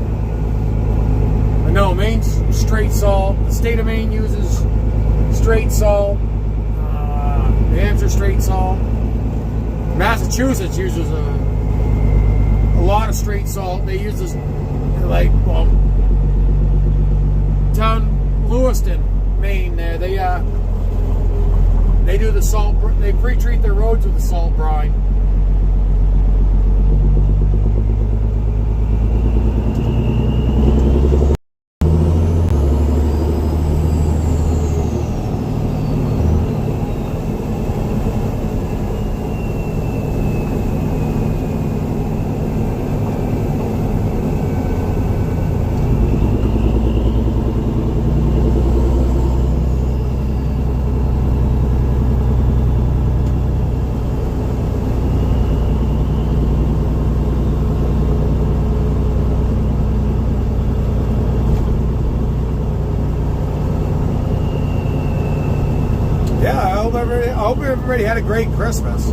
No, Maine's straight salt. The state of Maine uses straight salt. New Hampshire straight salt. Massachusetts uses a lot of straight salt. They use this, like, well, down Lewiston, Maine. There, they do the salt. They pre-treat their roads with the salt brine. I hope everybody had a great Christmas.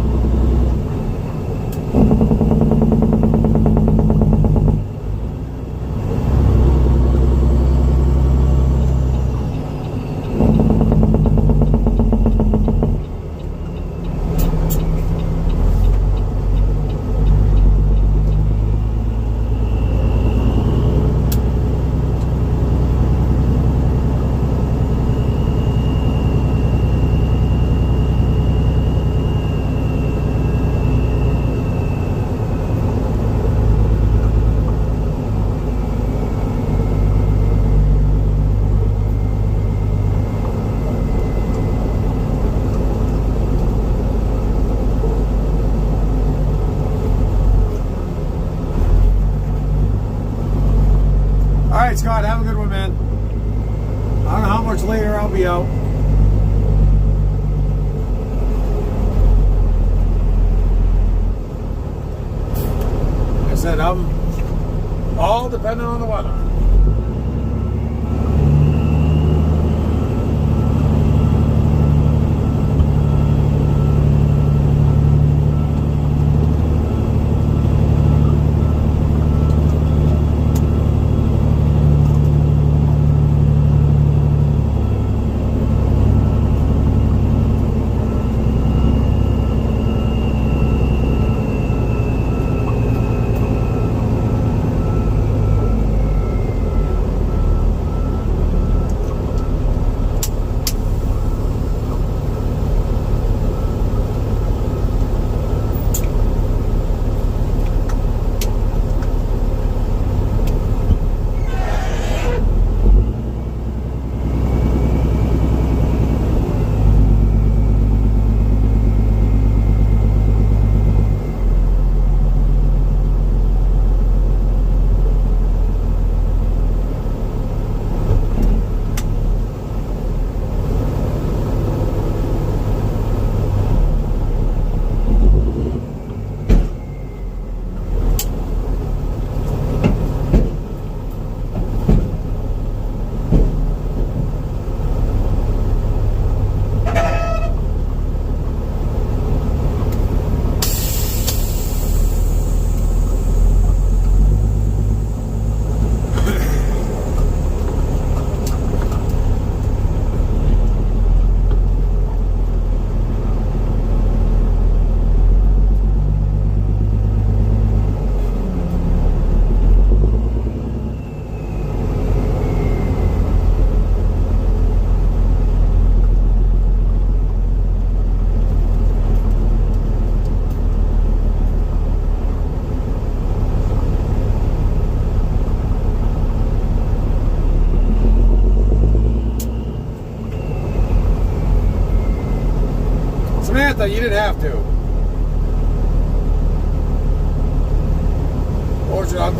Alright, Scott, have a good one, man. I don't know how much later I'll be out. Like I said, I'm all dependent on the weather.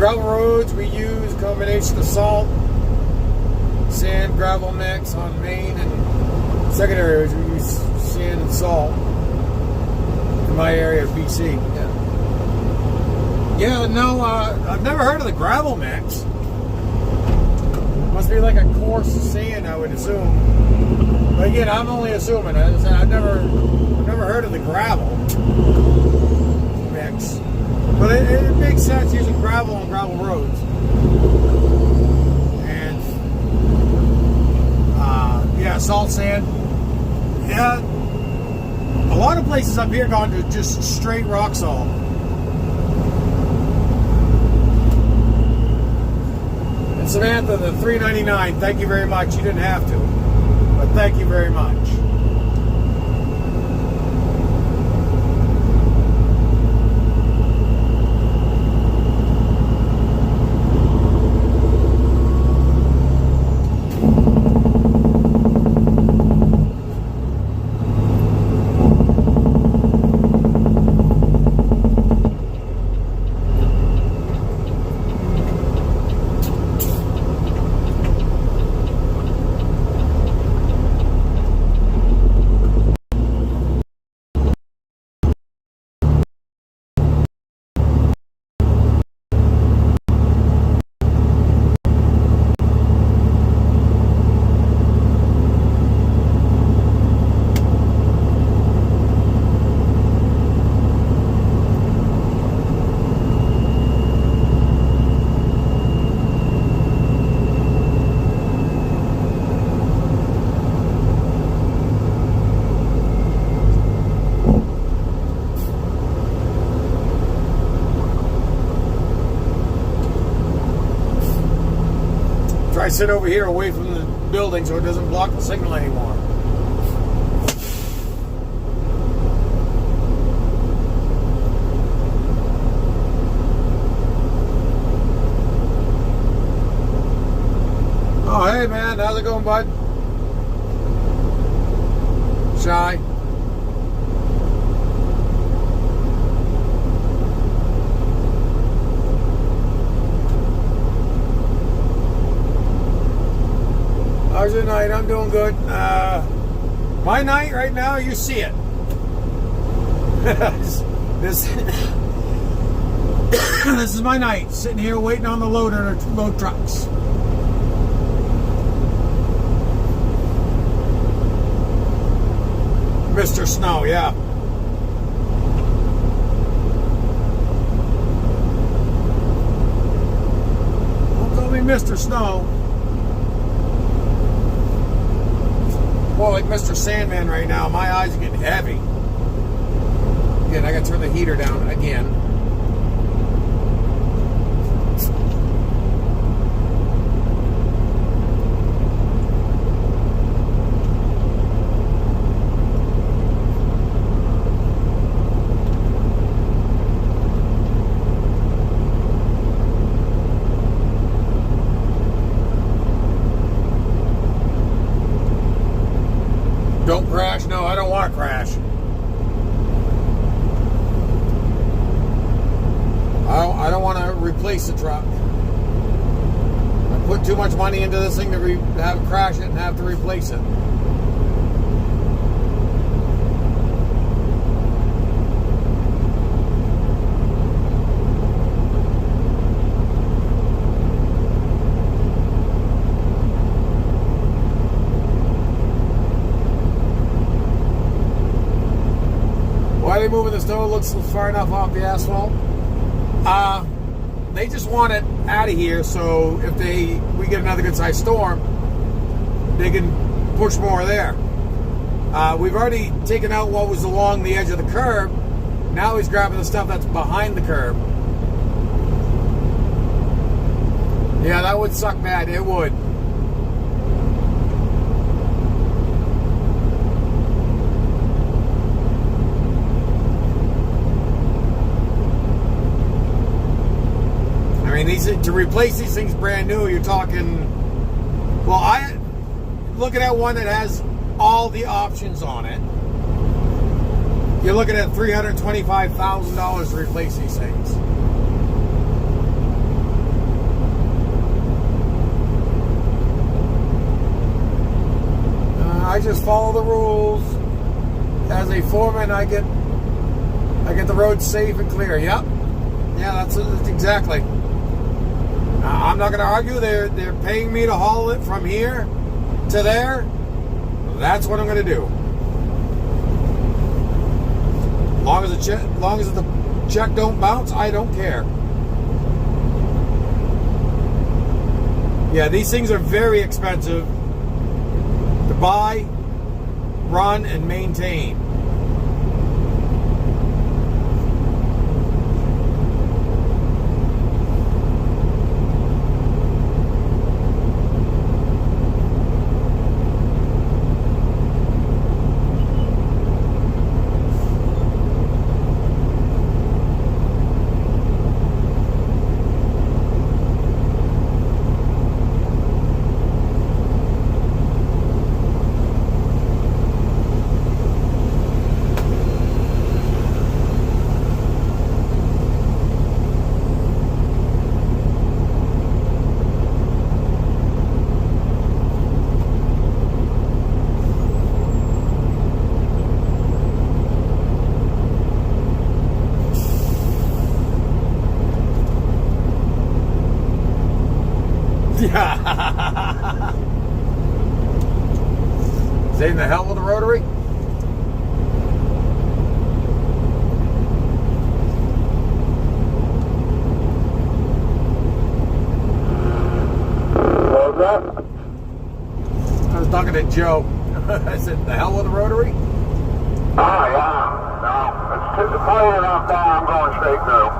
gravel roads, we use a combination of salt, sand, gravel mix on main, and secondary roads we use sand and salt. In my area of BC. Yeah, no, I've never heard of the gravel mix. Must be like a coarse sand, I would assume. But again, I'm only assuming. I've never heard of the gravel mix. But it makes sense using gravel on gravel roads. And yeah, salt sand. Yeah, a lot of places up here gone to just straight rock salt. And Samantha, the $3.99, thank you very much. You didn't have to, but thank you very much. I sit over here away from the building so it doesn't block the signal anymore. Oh, hey man, how's it going, bud? Shy. How's your night? I'm doing good. My night right now, you see it. this this is my night. Sitting here waiting on the loader to load trucks. Mr. Snow, yeah. Don't call me Mr. Snow. More like Mr. Sandman right now. My eyes are getting heavy. Again, I gotta turn the heater down again. Don't crash. No, I don't want to crash. I don't want to replace the truck. I put too much money into this thing to have it crash it and have to replace it. Why are they moving the snow? It looks far enough off the asphalt. They just want it out of here, so if we get another good sized storm, they can push more there. We've already taken out what was along the edge of the curb. Now he's grabbing the stuff that's behind the curb. Yeah, that would suck bad. It would. I mean, to replace these things brand new, you're talking. Well, looking at one that has all the options on it. You're looking at $325,000 to replace these things. I just follow the rules. As a foreman, I get the road safe and clear. Yep. Yeah, that's exactly. I'm not going to argue. They're paying me to haul it from here to there. That's what I'm going to do. Long as the check don't bounce, I don't care. Yeah, these things are very expensive to buy, run, and maintain. Saying the hell with the rotary? What was that? I was talking to Joe. I said, the hell with the rotary? Oh, yeah. No, it's clear enough now. I'm going straight through.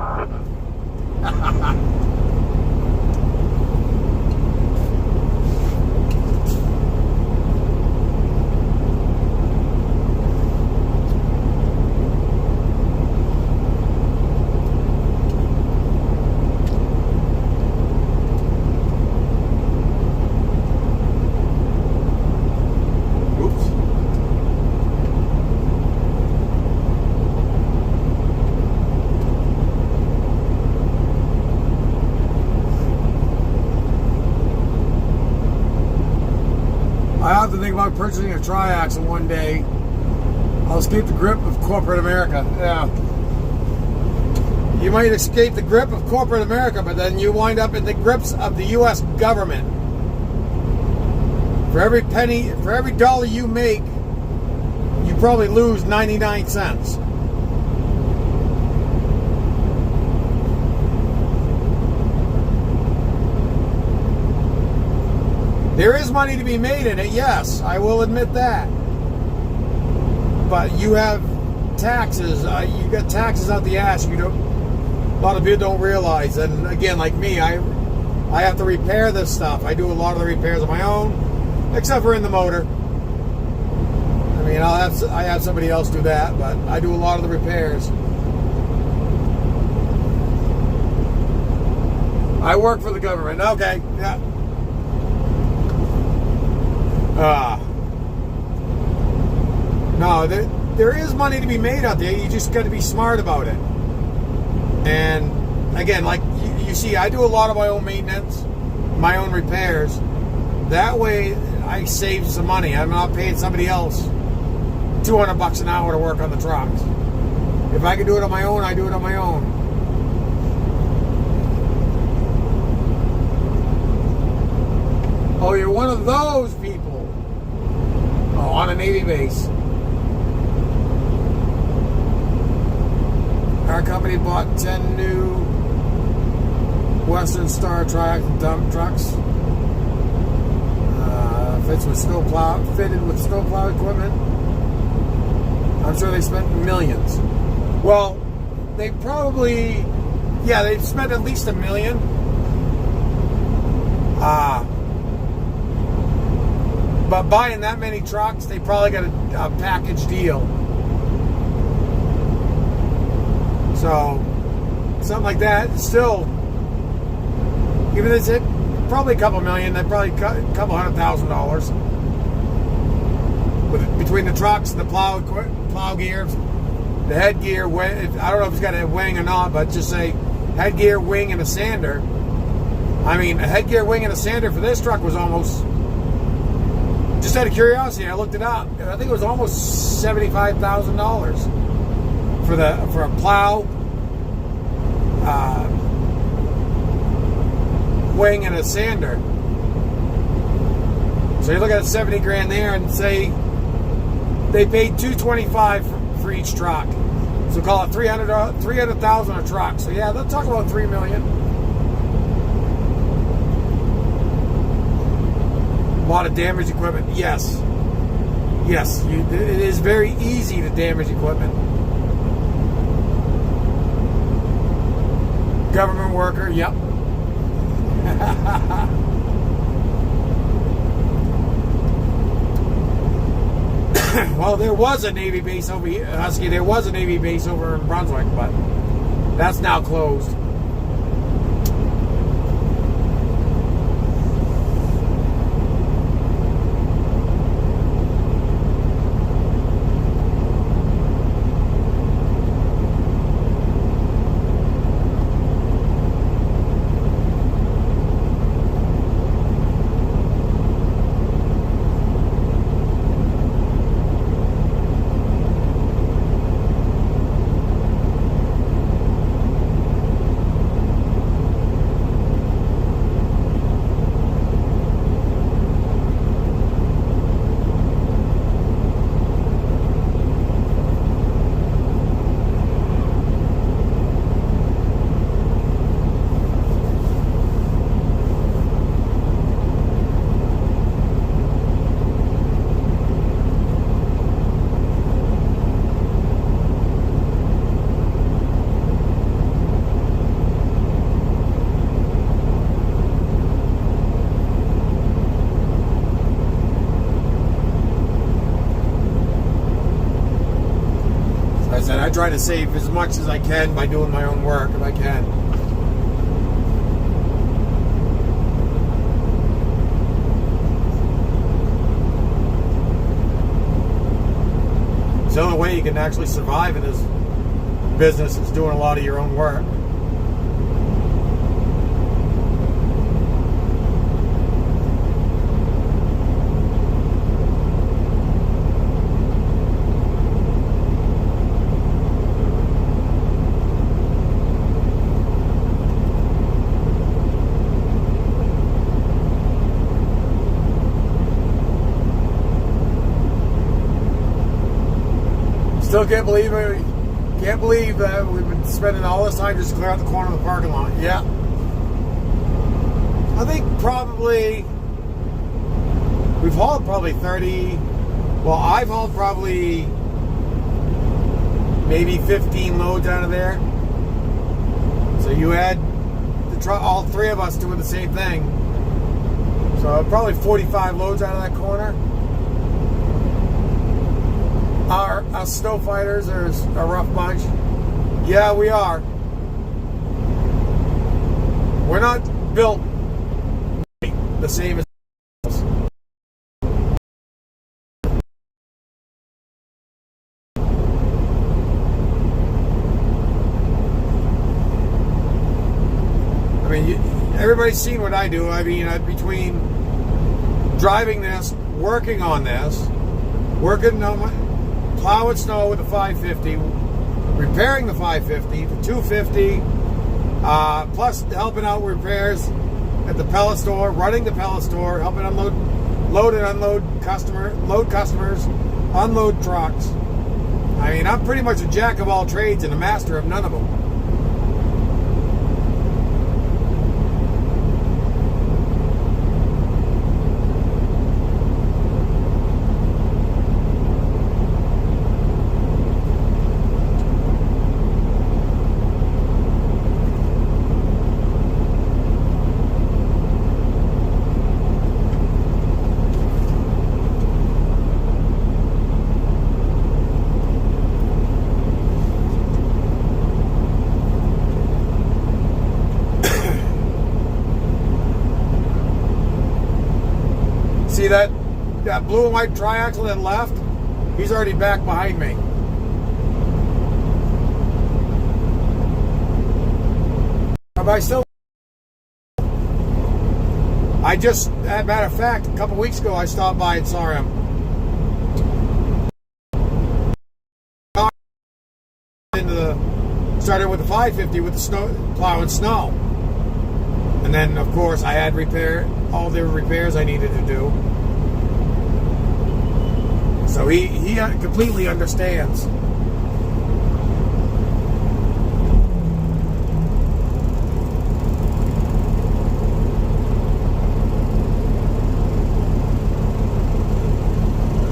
I have to think about purchasing a triaxle one day. I'll escape the grip of corporate America. Yeah. You might escape the grip of corporate America, but then you wind up in the grips of the U.S. government. For every penny, for every dollar you make, you probably lose 99 cents. There is money to be made in it, yes, I will admit that. But you have taxes. You got taxes out the ass. A lot of people don't realize. And again, like me, I have to repair this stuff. I do a lot of the repairs on my own, except for in the motor. I mean, I have somebody else do that, but I do a lot of the repairs. I work for the government. Okay, yeah. No, there is money to be made out there. You just got to be smart about it. And again, like you see, I do a lot of my own maintenance, my own repairs. That way, I save some money. I'm not paying somebody else $200 an hour to work on the trucks. If I can do it on my own, I do it on my own. Oh, you're one of those people. Oh, on a Navy base. Our company bought 10 new Western Star triaxle dump trucks. Fitted with snowplow equipment. I'm sure they spent millions. Well, they probably, they've spent at least $1 million. But buying that many trucks, they probably got a package deal. So, something like that, still, even if it's probably a couple million, they probably a couple $100,000 between the trucks and the plow gear, the headgear. I don't know if it's got a wing or not, but just say headgear, wing, and a sander. I mean, a headgear, wing, and a sander for this truck was almost Just out of curiosity, I looked it up, and I think it was almost $75,000 for a plow, wing, and a sander. So you look at 70 grand there, and say they paid $225 for each truck. So call it $300,000 a truck. So yeah, they'll talk about $3 million. A lot of damaged equipment. Yes. Yes, it is very easy to damage equipment. Government worker, yep. Well, there was a Navy base over here, Husky. There was a Navy base over in Brunswick, but that's now closed. I try to save as much as I can by doing my own work if I can. It's the only way you can actually survive in this business is doing a lot of your own work. Still can't believe it. Can't believe that we've been spending all this time just to clear out the corner of the parking lot. Yeah. I think probably we've hauled probably 30. Well, I've hauled probably maybe 15 loads out of there. So you add the truck, all three of us doing the same thing. So probably 45 loads out of that corner. Our snow fighters are a rough bunch. Yeah, we are. We're not built the same as us. I mean, everybody's seen what I do. I mean, between driving this, working on this, working on my plowing snow with the 550, repairing the 550, the 250, plus helping out with repairs at the pellet store, running the pellet store, helping load and unload customers, unload trucks. I mean, I'm pretty much a jack of all trades and a master of none of them. See that blue and white triaxle that left? He's already back behind me. as a matter of fact, a couple weeks ago, I stopped by and saw him. Started with the 550 with the snow plowing snow, and then of course I had all the repairs I needed to do. So he completely understands.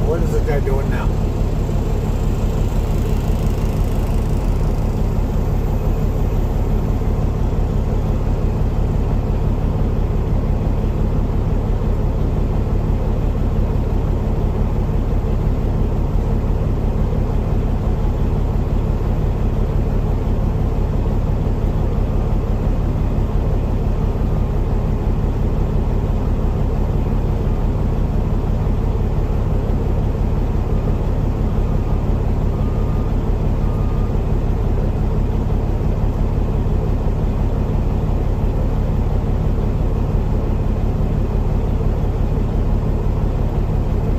What is this guy doing now?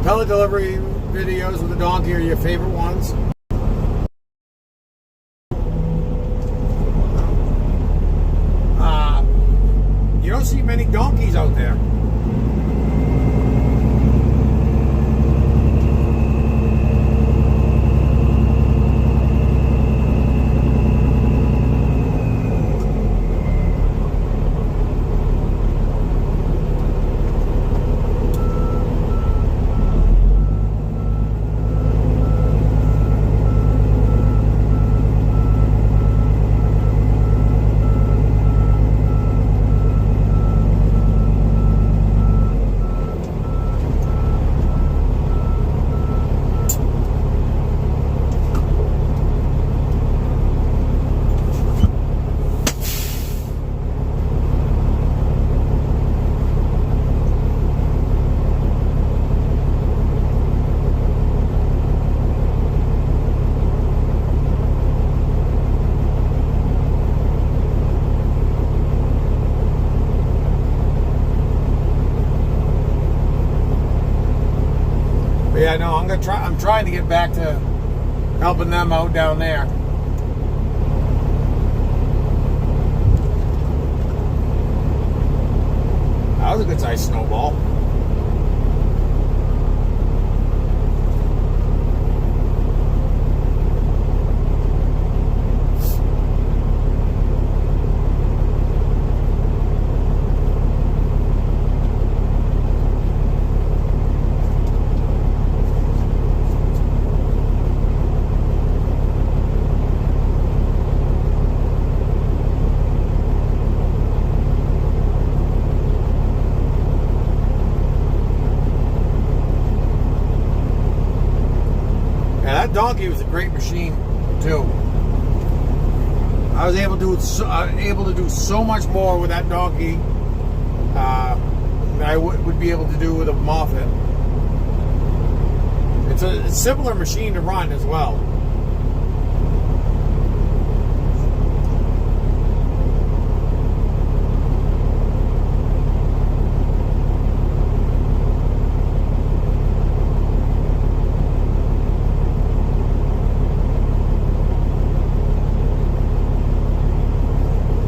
Pellet delivery videos with the donkey are your favorite ones? You don't see many donkeys out there. Yeah, no, I'm trying to get back to helping them out down there. That was a good sized snowball. That donkey was a great machine too. I was able to do so much more with that donkey than I would be able to do with a Moffett. It's a simpler machine to run as well.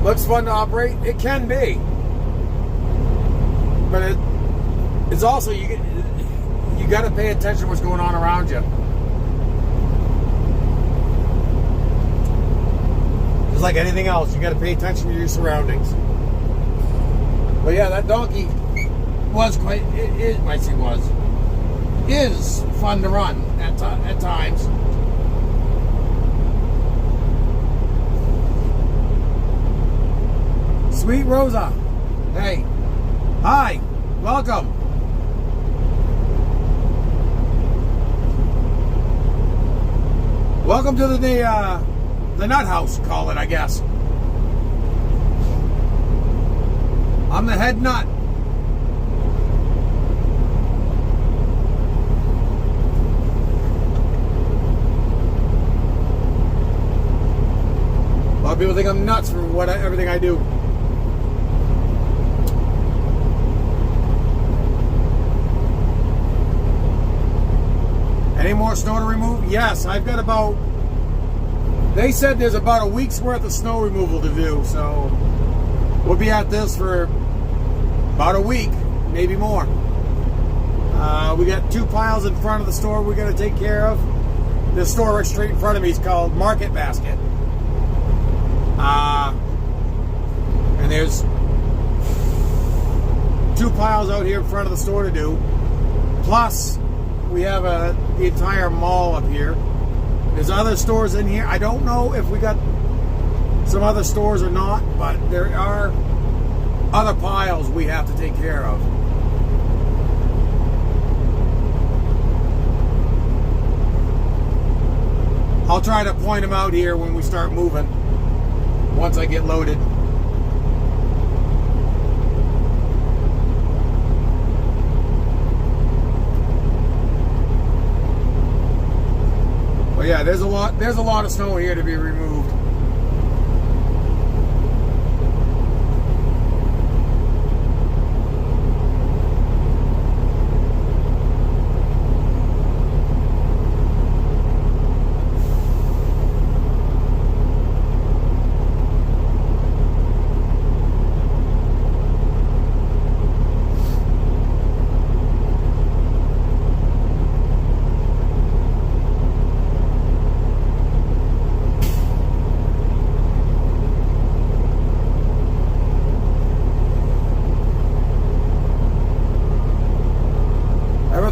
Looks fun to operate. It can be, but it's also you got to pay attention to what's going on around you. Just like anything else, you got to pay attention to your surroundings. But yeah, that donkey was is fun to run at times. Sweet Rosa, hey, hi, welcome. Welcome to the nut house, call it, I guess. I'm the head nut. A lot of people think I'm nuts for everything I do. Any more snow to remove? Yes, I've got about, they said there's about a week's worth of snow removal to do, so we'll be at this for about a week, maybe more. We got 2 piles in front of the store we got to take care of. This store right straight in front of me is called Market Basket. And there's 2 piles out here in front of the store to do. Plus, we have the entire mall up here. There's other stores in here. I don't know if we got some other stores or not, but there are other piles we have to take care of. I'll try to point them out here when we start moving, once I get loaded. But yeah, there's a lot of snow here to be removed.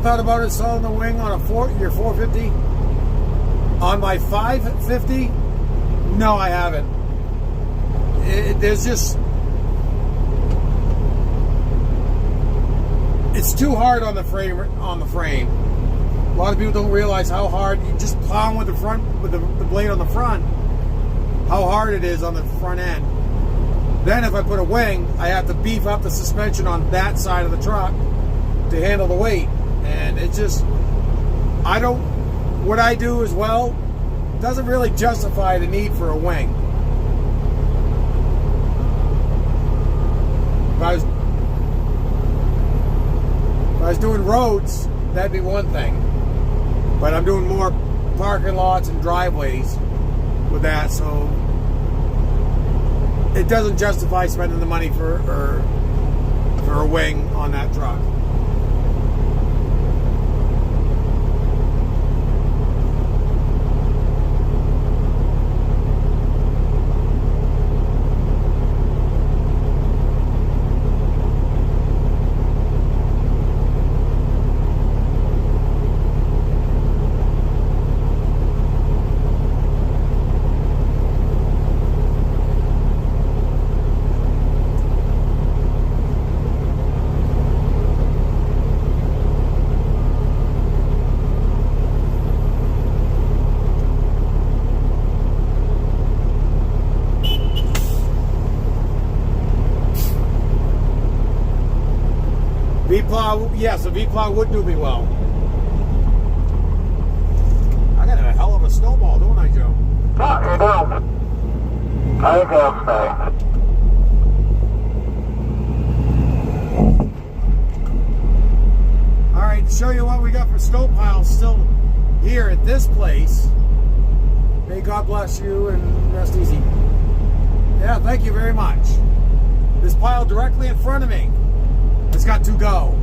Thought about installing the wing on your 450? On my 550? No, I haven't. There's just, it's too hard on the frame. A lot of people don't realize how hard, you just plowing with the blade on the front, how hard it is on the front end. Then if I put a wing, I have to beef up the suspension on that side of the truck to handle the weight. And it's just, what I do as well doesn't really justify the need for a wing. If I was doing roads, that'd be one thing. But I'm doing more parking lots and driveways with that, so it doesn't justify spending the money for a wing on that truck. V-plow, yes, a V-plow would do me well. I got a hell of a snowball, don't I, Joe? No, you don't. I think I'll stay. All right, to show you what we got for snow piles still here at this place. May God bless you and rest easy. Yeah, thank you very much. This pile directly in front of me, it's got to go.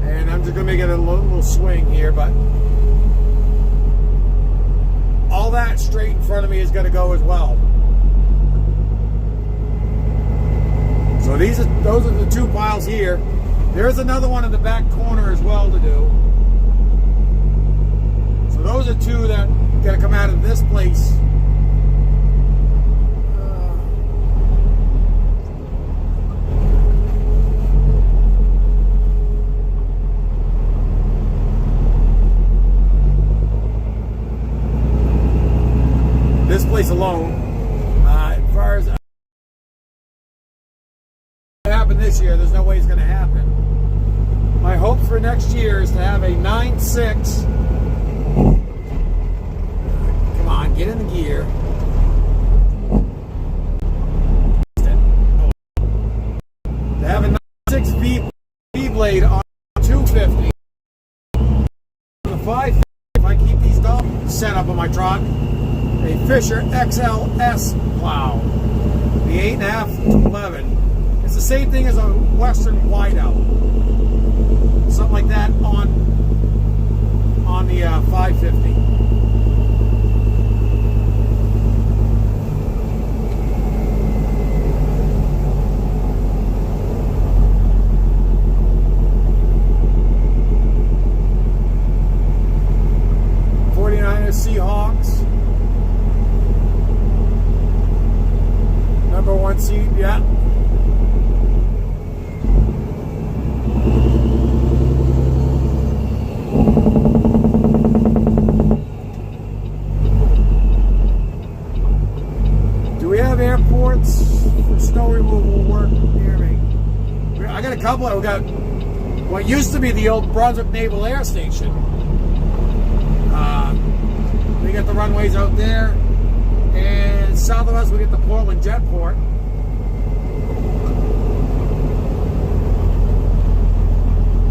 And I'm just going to make it a little swing here, but all that straight in front of me is going to go as well. So those are the 2 piles here. There's another one in the back corner as well to do. So those are 2 that are going to come out of this place. This place alone, as far as what happened this year, there's no way it's going to happen. My hope for next year is to have a 9.6. Come on, get in the gear. To have a 9.6 V blade on 250. my truck, a Fisher XLS plow, the 8.5 to 11. It's the same thing as a Western Wideout, something like that on the 550. Seahawks. Number 1 seed, yeah. Do we have airports for snow removal work near me? I got a couple. We got what used to be the old Brunswick Naval Air Station. We got the runways out there, and south of us we get the Portland Jetport.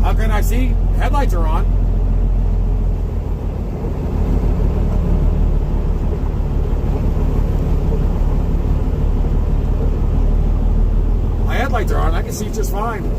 How can I see? Headlights are on. My headlights are on. I can see just fine.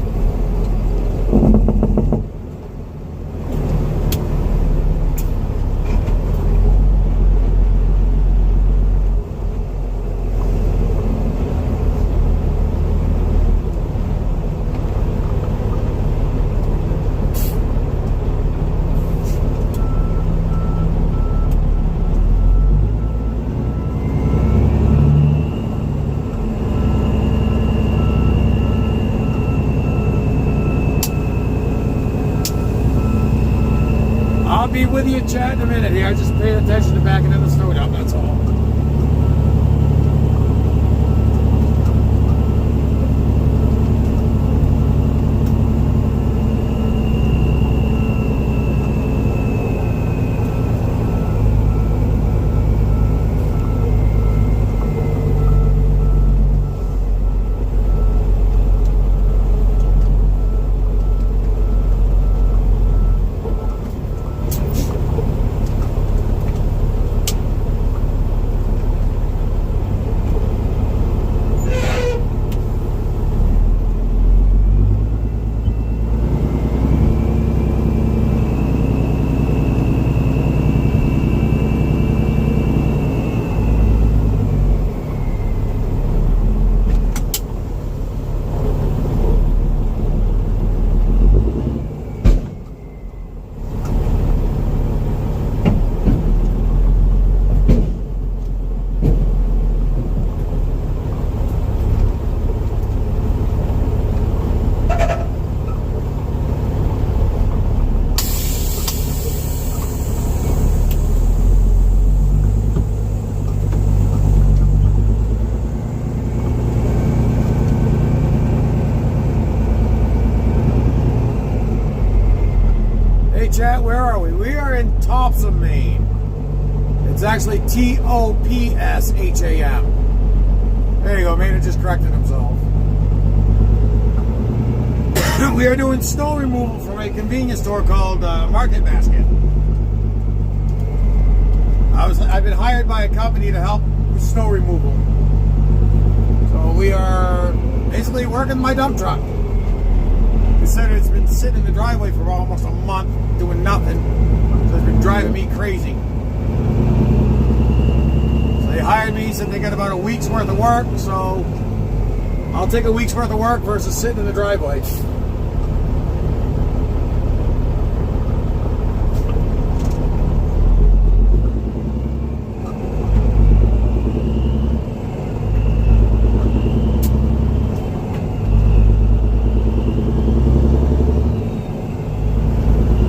I'll be with you, Chad, in a minute here. I just paid attention to backing in the snow dump, that's all. Chat, where are we? We are in Topsham, Maine. It's actually Topsham. There you go, Maine just corrected himself. We are doing snow removal from a convenience store called Market Basket. I've been hired by a company to help with snow removal. So we are basically working my dump truck. Consider it's been sitting in the driveway for almost a month doing nothing, so it's been driving me crazy. So they hired me, said they got about a week's worth of work, so I'll take a week's worth of work versus sitting in the driveway.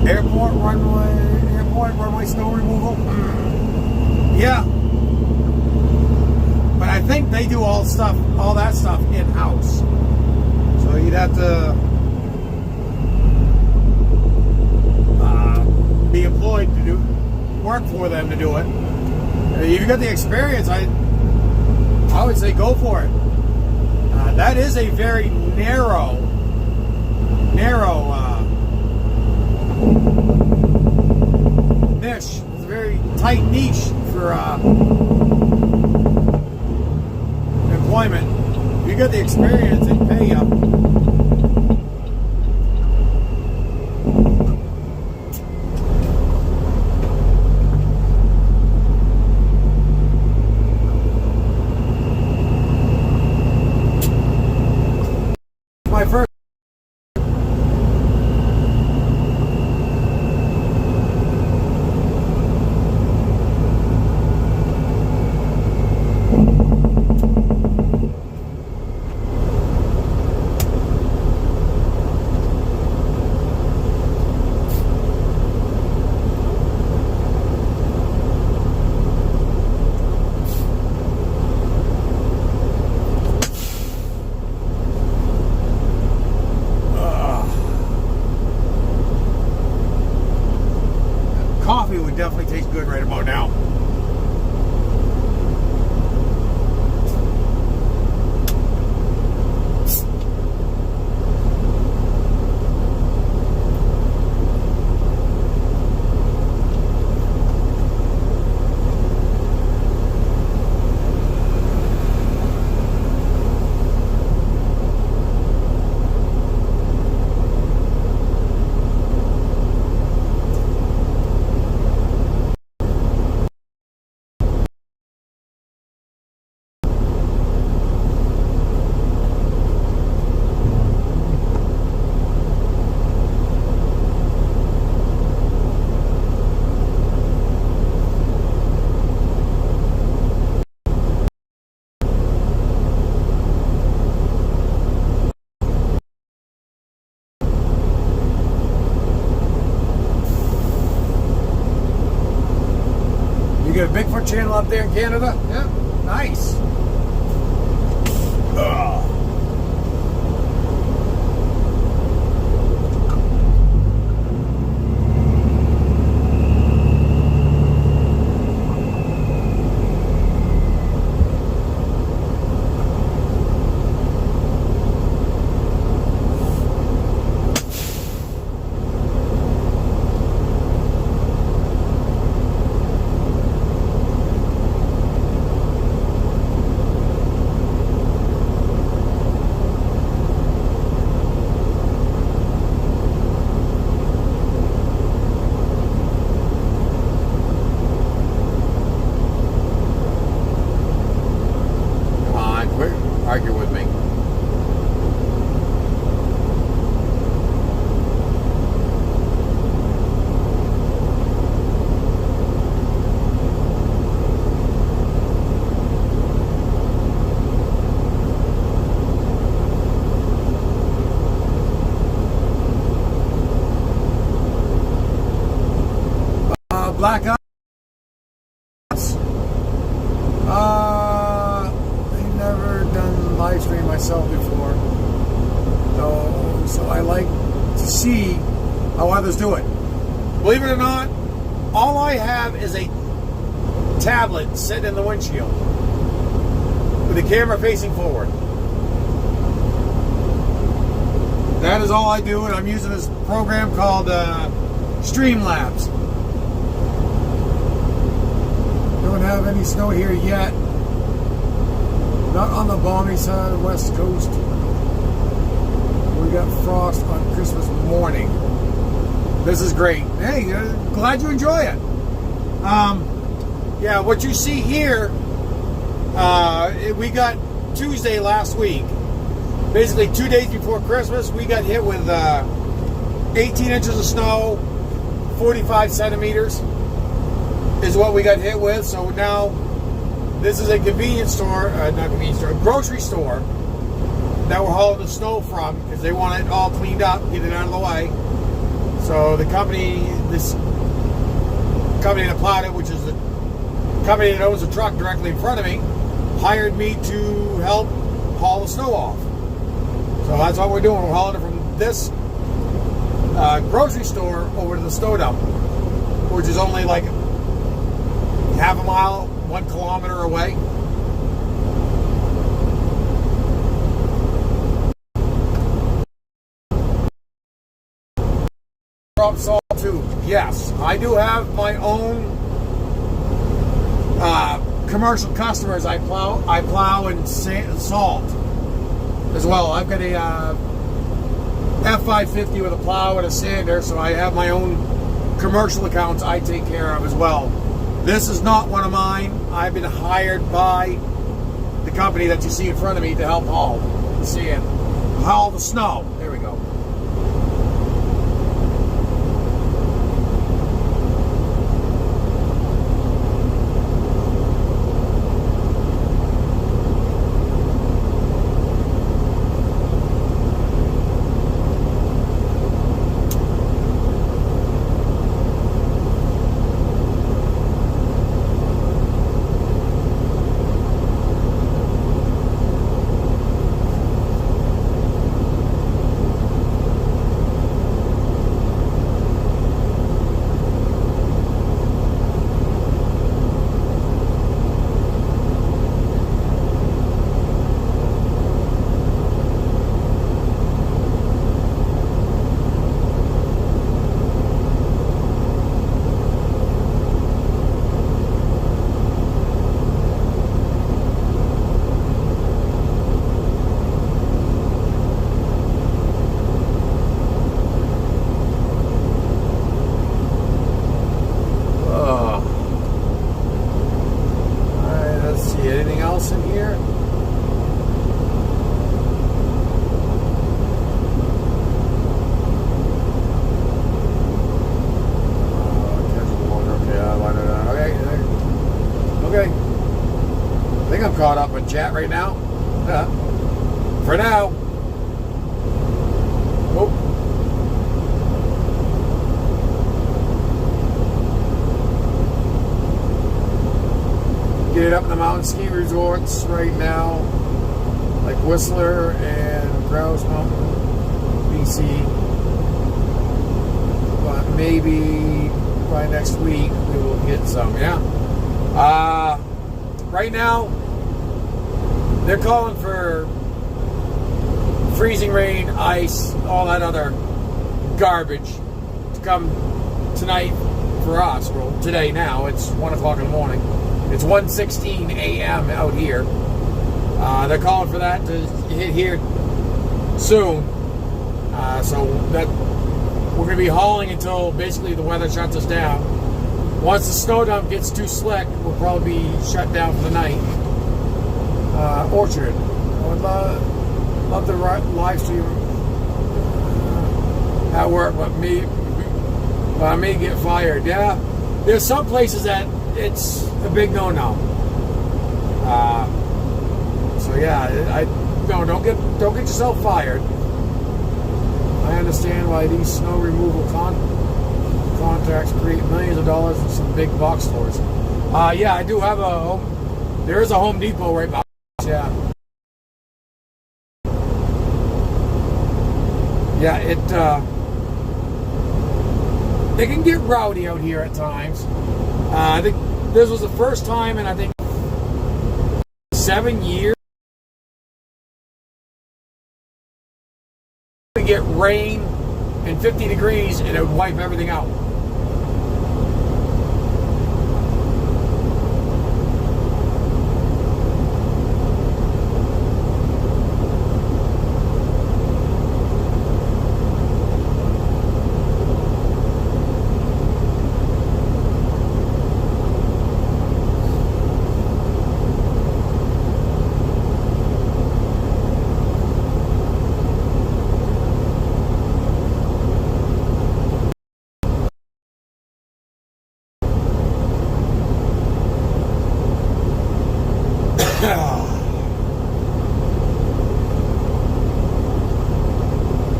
Airport runway snow removal. Yeah, but I think they do all that stuff in house. So you'd have to be employed to work for them to do it. If you got the experience, I would say go for it. That is a very narrow niche. It's a very tight niche for employment. You get the experience, they pay you. My first. Coffee would definitely taste good right about now. You got a Bigfoot channel up there in Canada? Yeah. Nice. Ugh. Argue with me. Black Ops. I've never done live stream myself before, so I like to see how others do it. Believe it or not, all I have is a tablet sitting in the windshield with the camera facing forward. That is all I do, and I'm using this program called Streamlabs. Don't have any snow here yet. Not on the balmy side of the West Coast. We got frost on Christmas morning. This is great. Hey, glad you enjoy it. Yeah, what you see here, we got Tuesday last week. Basically 2 days before Christmas, we got hit with 18 inches of snow, 45 centimeters is what we got hit with. So now this is a convenience store, not convenience store, a grocery store that we're hauling the snow from because they want it all cleaned up, get it out of the way. So the company, this company that plowed it, which is the company that owns the truck directly in front of me, hired me to help haul the snow off. So that's what we're doing. We're hauling it from this grocery store over to the snow dump, which is only like half a mile, 1 kilometer away. Drop salt too. Yes, I do have my own commercial customers, I plow and salt as well. I've got a F550 with a plow and a sander, so I have my own commercial accounts I take care of as well. This is not one of mine. I've been hired by the company that you see in front of me to help haul the sand, haul the snow. There we go. Caught up in chat right now. For now. Oh. Get it up in the mountain ski resorts right now, like Whistler and Grouse Mountain, BC. But maybe by next week we will get some. Yeah. Right now, they're calling for freezing rain, ice, all that other garbage to come tonight for us. Well, today now. It's 1 o'clock in the morning. It's 1:16 a.m. out here. They're calling for that to hit here soon. So that we're going to be hauling until basically the weather shuts us down. Once the snow dump gets too slick, we'll probably be shut down for the night. Orchard. I would love to live stream at work, but I may get fired. Yeah, there's some places that it's a big no-no. So yeah, don't get yourself fired. I understand why these snow removal contracts create millions of dollars in some big box stores. Yeah, I do have there is a Home Depot right by. Yeah. Yeah, it can get rowdy out here at times. I think this was the first time in, I think, 7 years we get rain and 50 degrees and it would wipe everything out.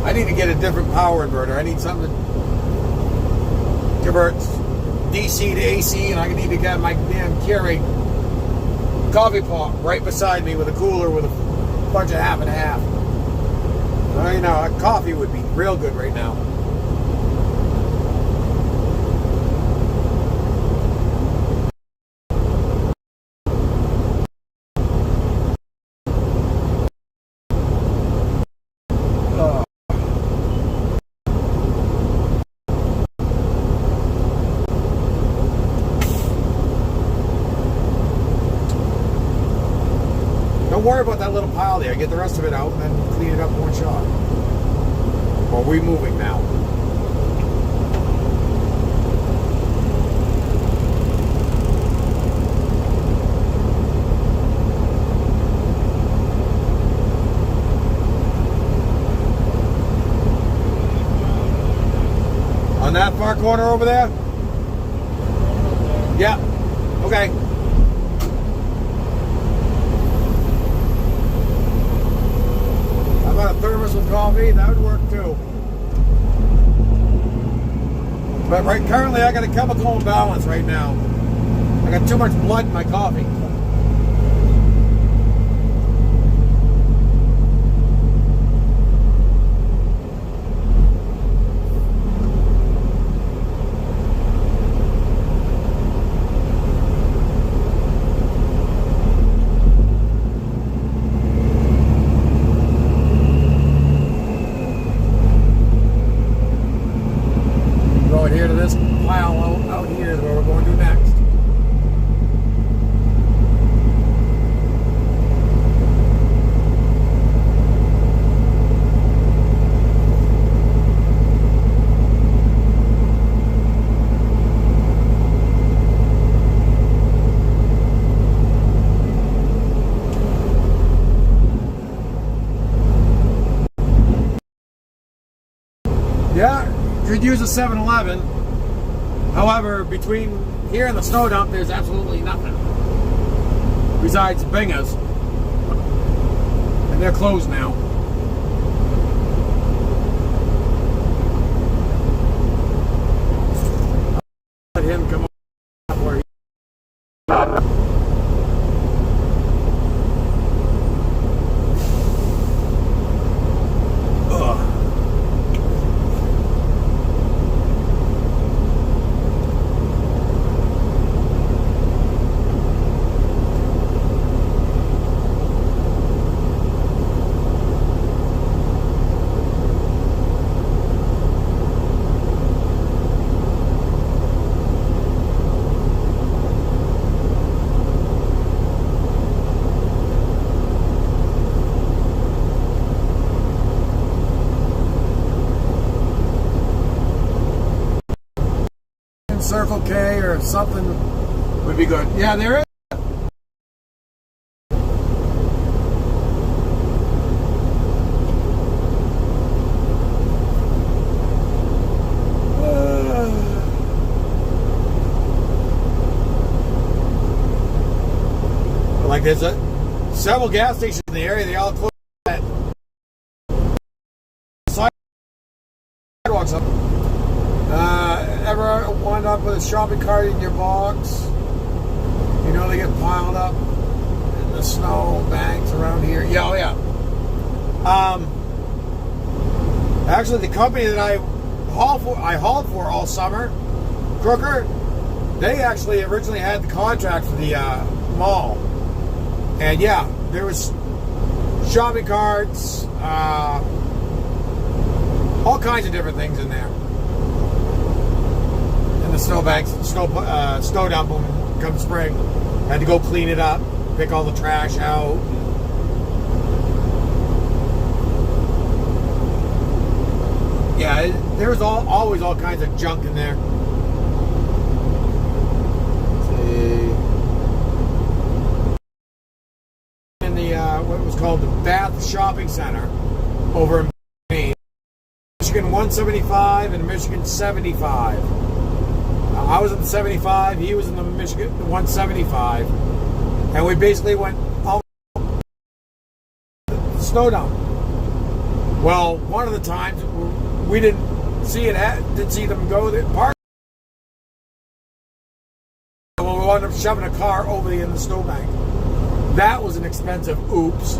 I need to get a different power inverter. I need something that converts DC to AC, and I need to get my damn Keurig coffee pot right beside me with a cooler with a bunch of half and half. Well, you know, a coffee would be real good right now. don't worry about that little pile there. Get the rest of it out and then clean it up in one shot. Or are we moving now? On that far corner over there? Yeah. Okay. How about a thermos with coffee? That would work too. But currently I got a chemical imbalance right now. I got too much blood in my coffee. Here to this pile out here is where we're going to next. Yeah, could use a 7-Eleven. However, between here and the snow dump, there's absolutely nothing besides Binga's, and they're closed now. Let him come up where he. Circle K or something would be good. Yeah, there is. Like there's several gas stations in the area. They all close at sidewalks up. Ever wind up with a shopping cart in your box? You know they get piled up in the snow banks around here. Yeah, oh yeah. Actually, the company that I hauled for all summer, Crooker, they actually originally had the contract for the mall, and yeah, there was shopping carts, all kinds of different things in there. The snowbanks, snow dump come spring. Had to go clean it up, pick all the trash out. Yeah, there was always all kinds of junk in there. Let's see. In the what was called the Bath Shopping Center over in Maine, Michigan 175 and Michigan 75. I was in the 75, he was in the Michigan 175, and we basically went all the snow dump. Well, one of the times we didn't see them go to the park. Well, we wound up shoving a car over in the snowbank. That was an expensive oops.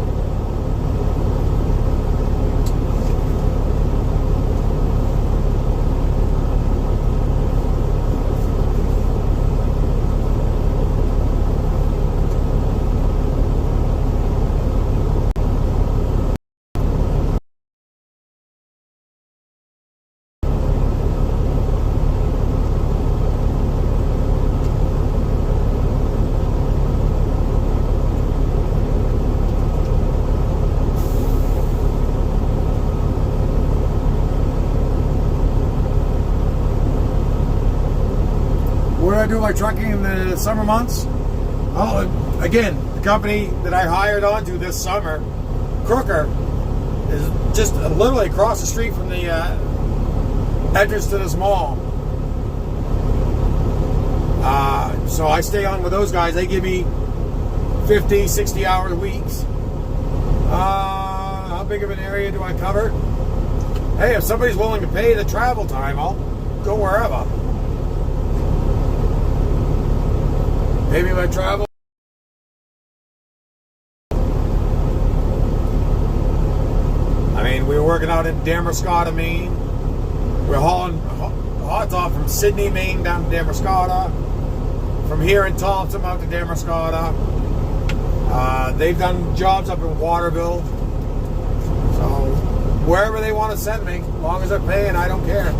my trucking in the summer months? Oh, again, the company that I hired onto this summer, Crooker, is just literally across the street from the entrance to this mall. So I stay on with those guys. They give me 50, 60 hour weeks. How big of an area do I cover? Hey, if somebody's willing to pay the travel time, I'll go wherever. Pay me my travel. I mean, we were working out in Damariscotta, Maine. We're hauling hot top from Sydney, Maine down to Damariscotta. From here in Thompson out to Damariscotta. They've done jobs up in Waterville. So wherever they want to send me, as long as they're paying, I don't care.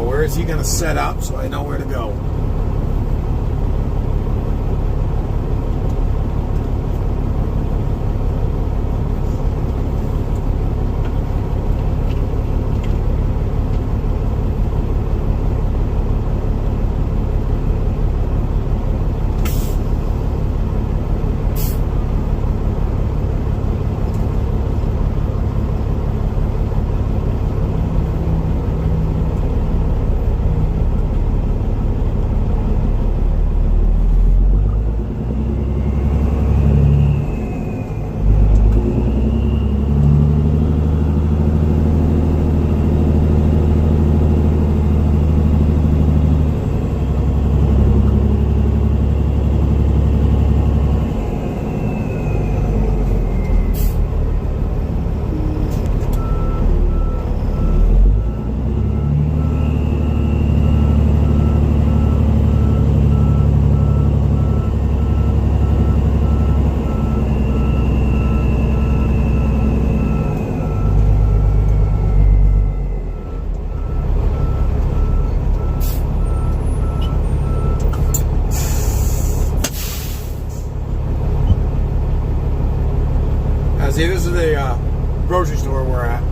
Where is he going to set up so I know where to go? See, this is the grocery store we're at.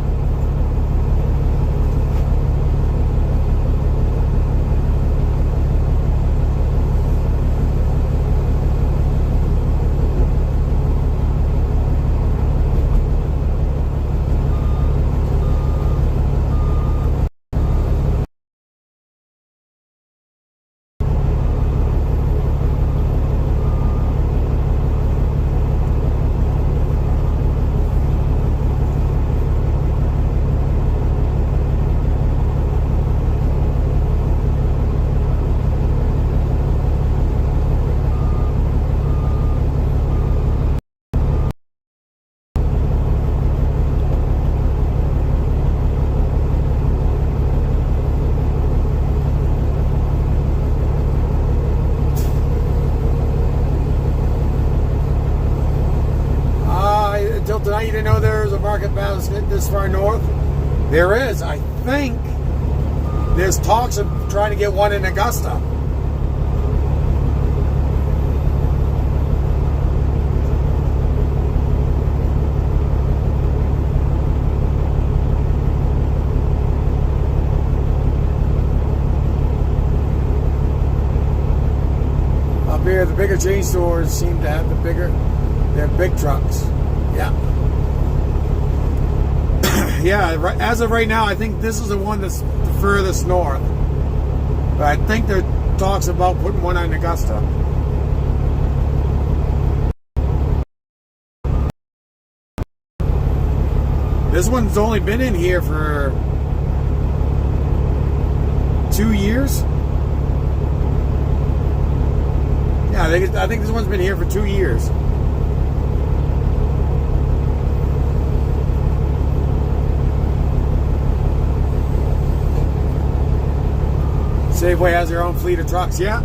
Tonight, you didn't know there's a market basket this far north? There is. I think there's talks of trying to get one in Augusta. Up here, the bigger chain stores seem to have they're big trucks. Yeah. Yeah, as of right now, I think this is the one that's the furthest north. But I think there are talks about putting one in Augusta. This one's only been in here for 2 years. Yeah, I think this one's been here for 2 years. Safeway has their own fleet of trucks, yeah.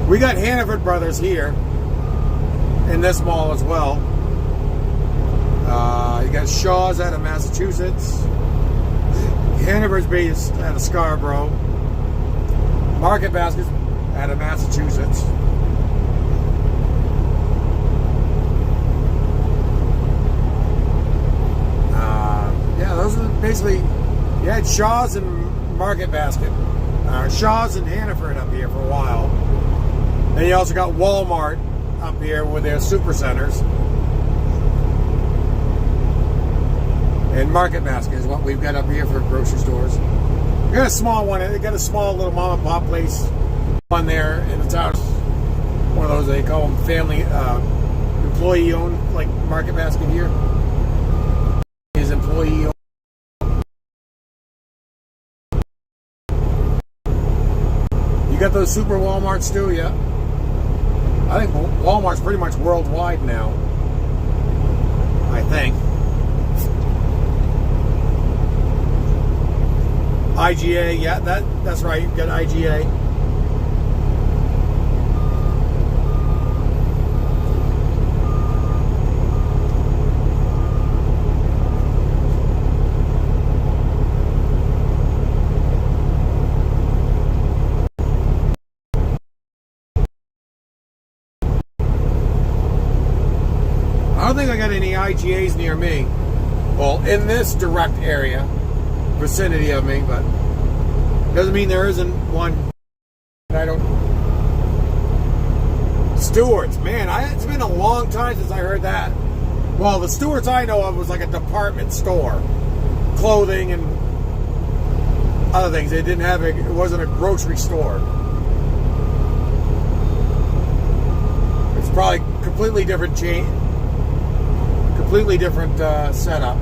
We got Hannaford Brothers here in this mall as well. You got Shaw's out of Massachusetts. Hanover's based out of Scarborough. Market Basket's out of Massachusetts. Yeah, those are basically. You had Shaw's and Market Basket. Shaw's and Hannaford up here for a while. Then you also got Walmart up here with their super centers. And Market Basket is what we've got up here for grocery stores. We got a small one. They got a small little mom and pop place on there in the town. One of those they call them family employee owned, like Market Basket here. Is employee owned. You got those super Walmarts too, yeah. I think Walmart's pretty much worldwide now. I think. IGA, yeah, that's right. You've got IGA. I don't think I got any IGAs near me. Well, in this direct area, vicinity of me, but doesn't mean there isn't one. I don't. Stewart's, man, it's been a long time since I heard that. Well, the Stewart's I know of was like a department store, clothing and other things. It didn't have it wasn't a grocery store. It's probably completely different chain, completely different setup.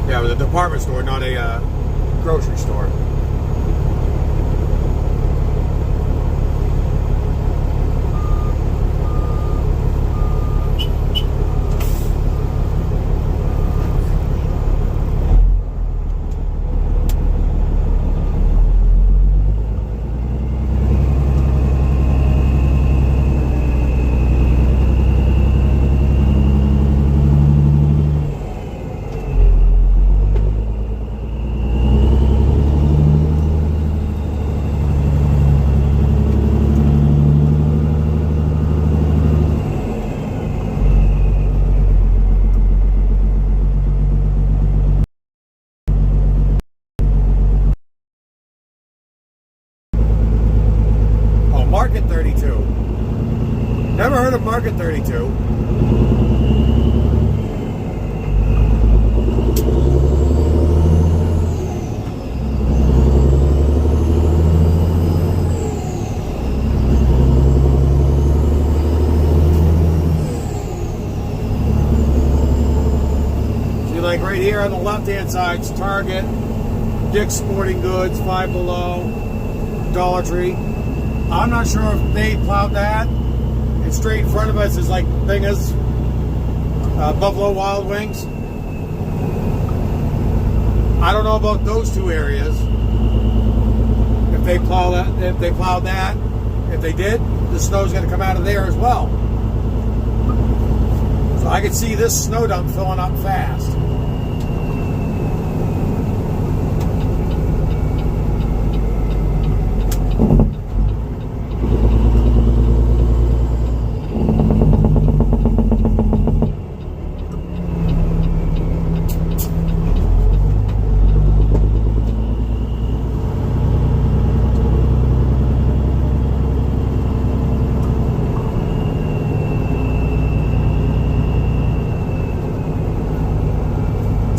Yeah, it was a department store, not a grocery store. Market 32. Never heard of Market 32. See, like right here on the left-hand side is Target, Dick's Sporting Goods, Five Below, Dollar Tree. I'm not sure if they plowed that. And straight in front of us is like Binga's, Buffalo Wild Wings. I don't know about those two areas. If they plow that, if they plowed that, if they did, the snow's going to come out of there as well. So I could see this snow dump filling up fast.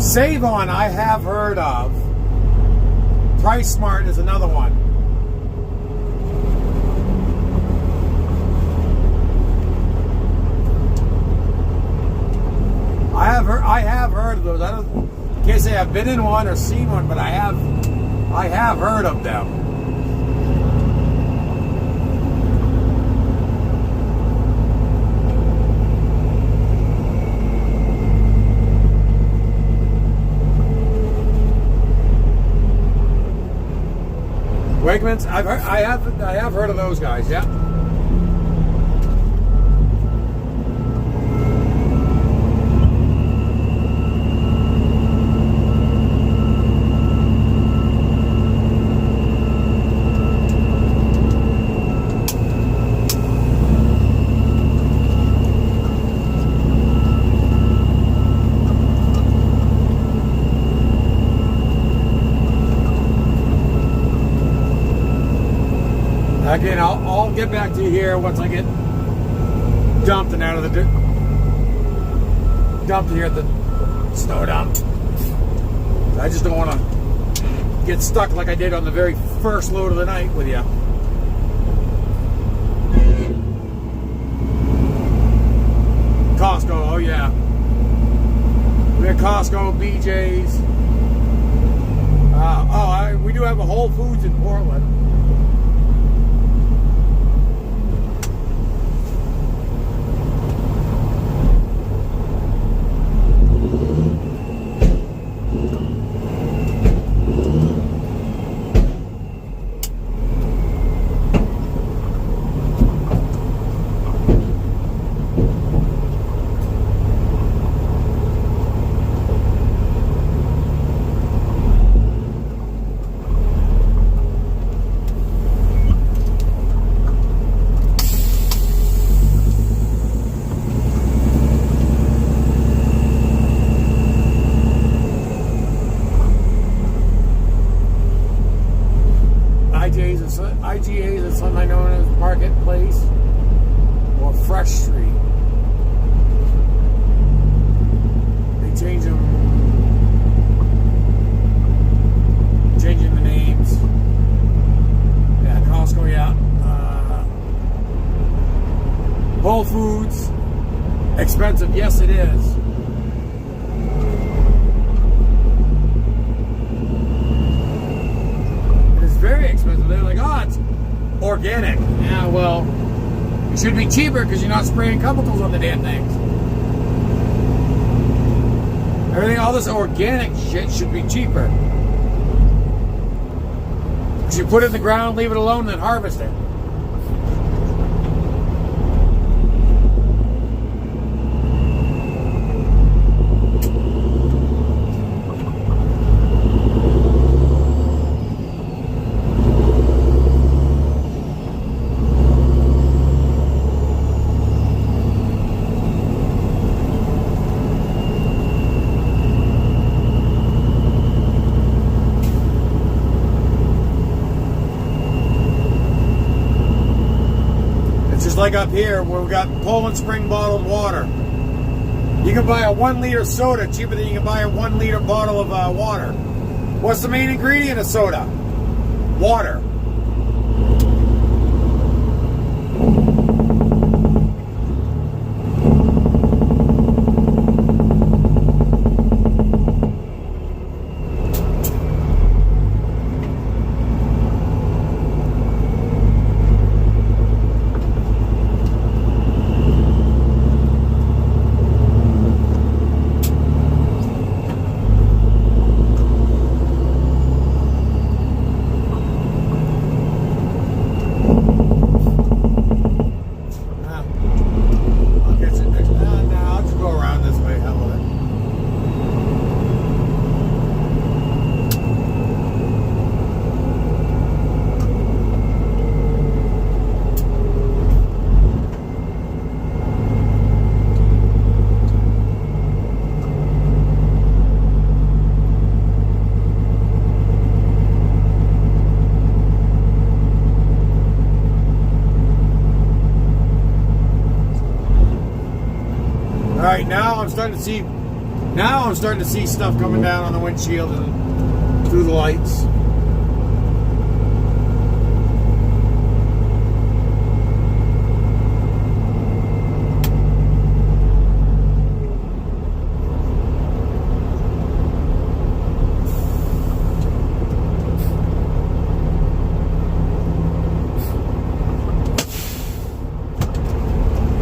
Save-On I have heard of. Price Smart is another one. I have heard of those. Can't say I've been in one or seen one, but I have heard of them. Wegmans. I have heard of those guys. Yeah. Again, I'll get back to you here once I get dumped and out of the dumped here at the snow dump. I just don't want to get stuck like I did on the very first load of the night with you. Costco, oh yeah. We have Costco, BJ's. We do have a Whole Foods in Portland. IGA's is something known as Marketplace or Fresh Street. They changing the names. Yeah, Costco, yeah. Whole Foods, expensive, yes it is. Very expensive. They're like, oh, it's organic. Yeah, well, it should be cheaper because you're not spraying chemicals on the damn things. Everything, all this organic shit should be cheaper. Because you put it in the ground, leave it alone, then harvest it. Like up here where we got Poland Spring bottled water. You can buy a 1 liter soda cheaper than you can buy a 1 liter bottle of water. What's the main ingredient of soda? Water. Alright, now I'm starting to see stuff coming down on the windshield and through the lights.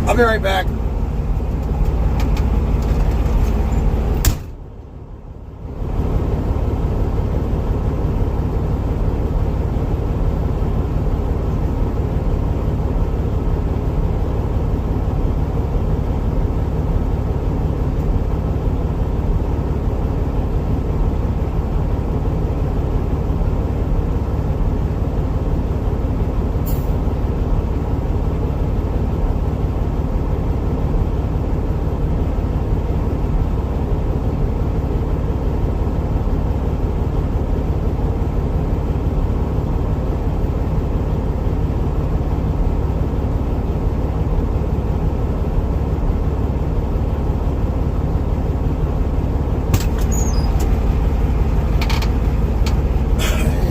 I'll be right back.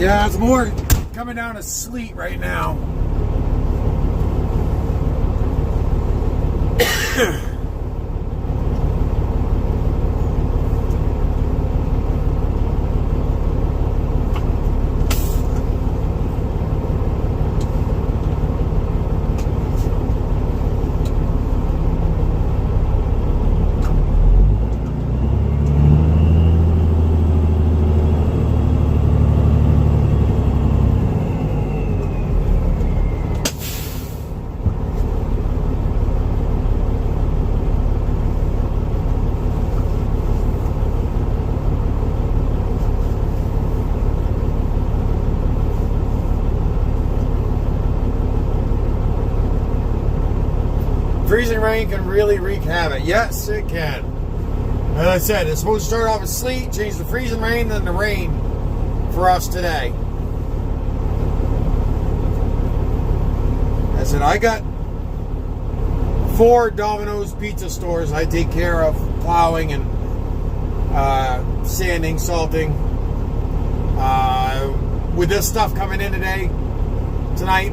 Yeah, it's more coming down to sleet right now. Freezing rain can really wreak havoc. Yes, it can. As I said, it's supposed to start off with sleet, change to freezing rain, then the rain for us today. I said, I got 4 Domino's pizza stores I take care of, plowing and sanding, salting. With this stuff coming in tonight,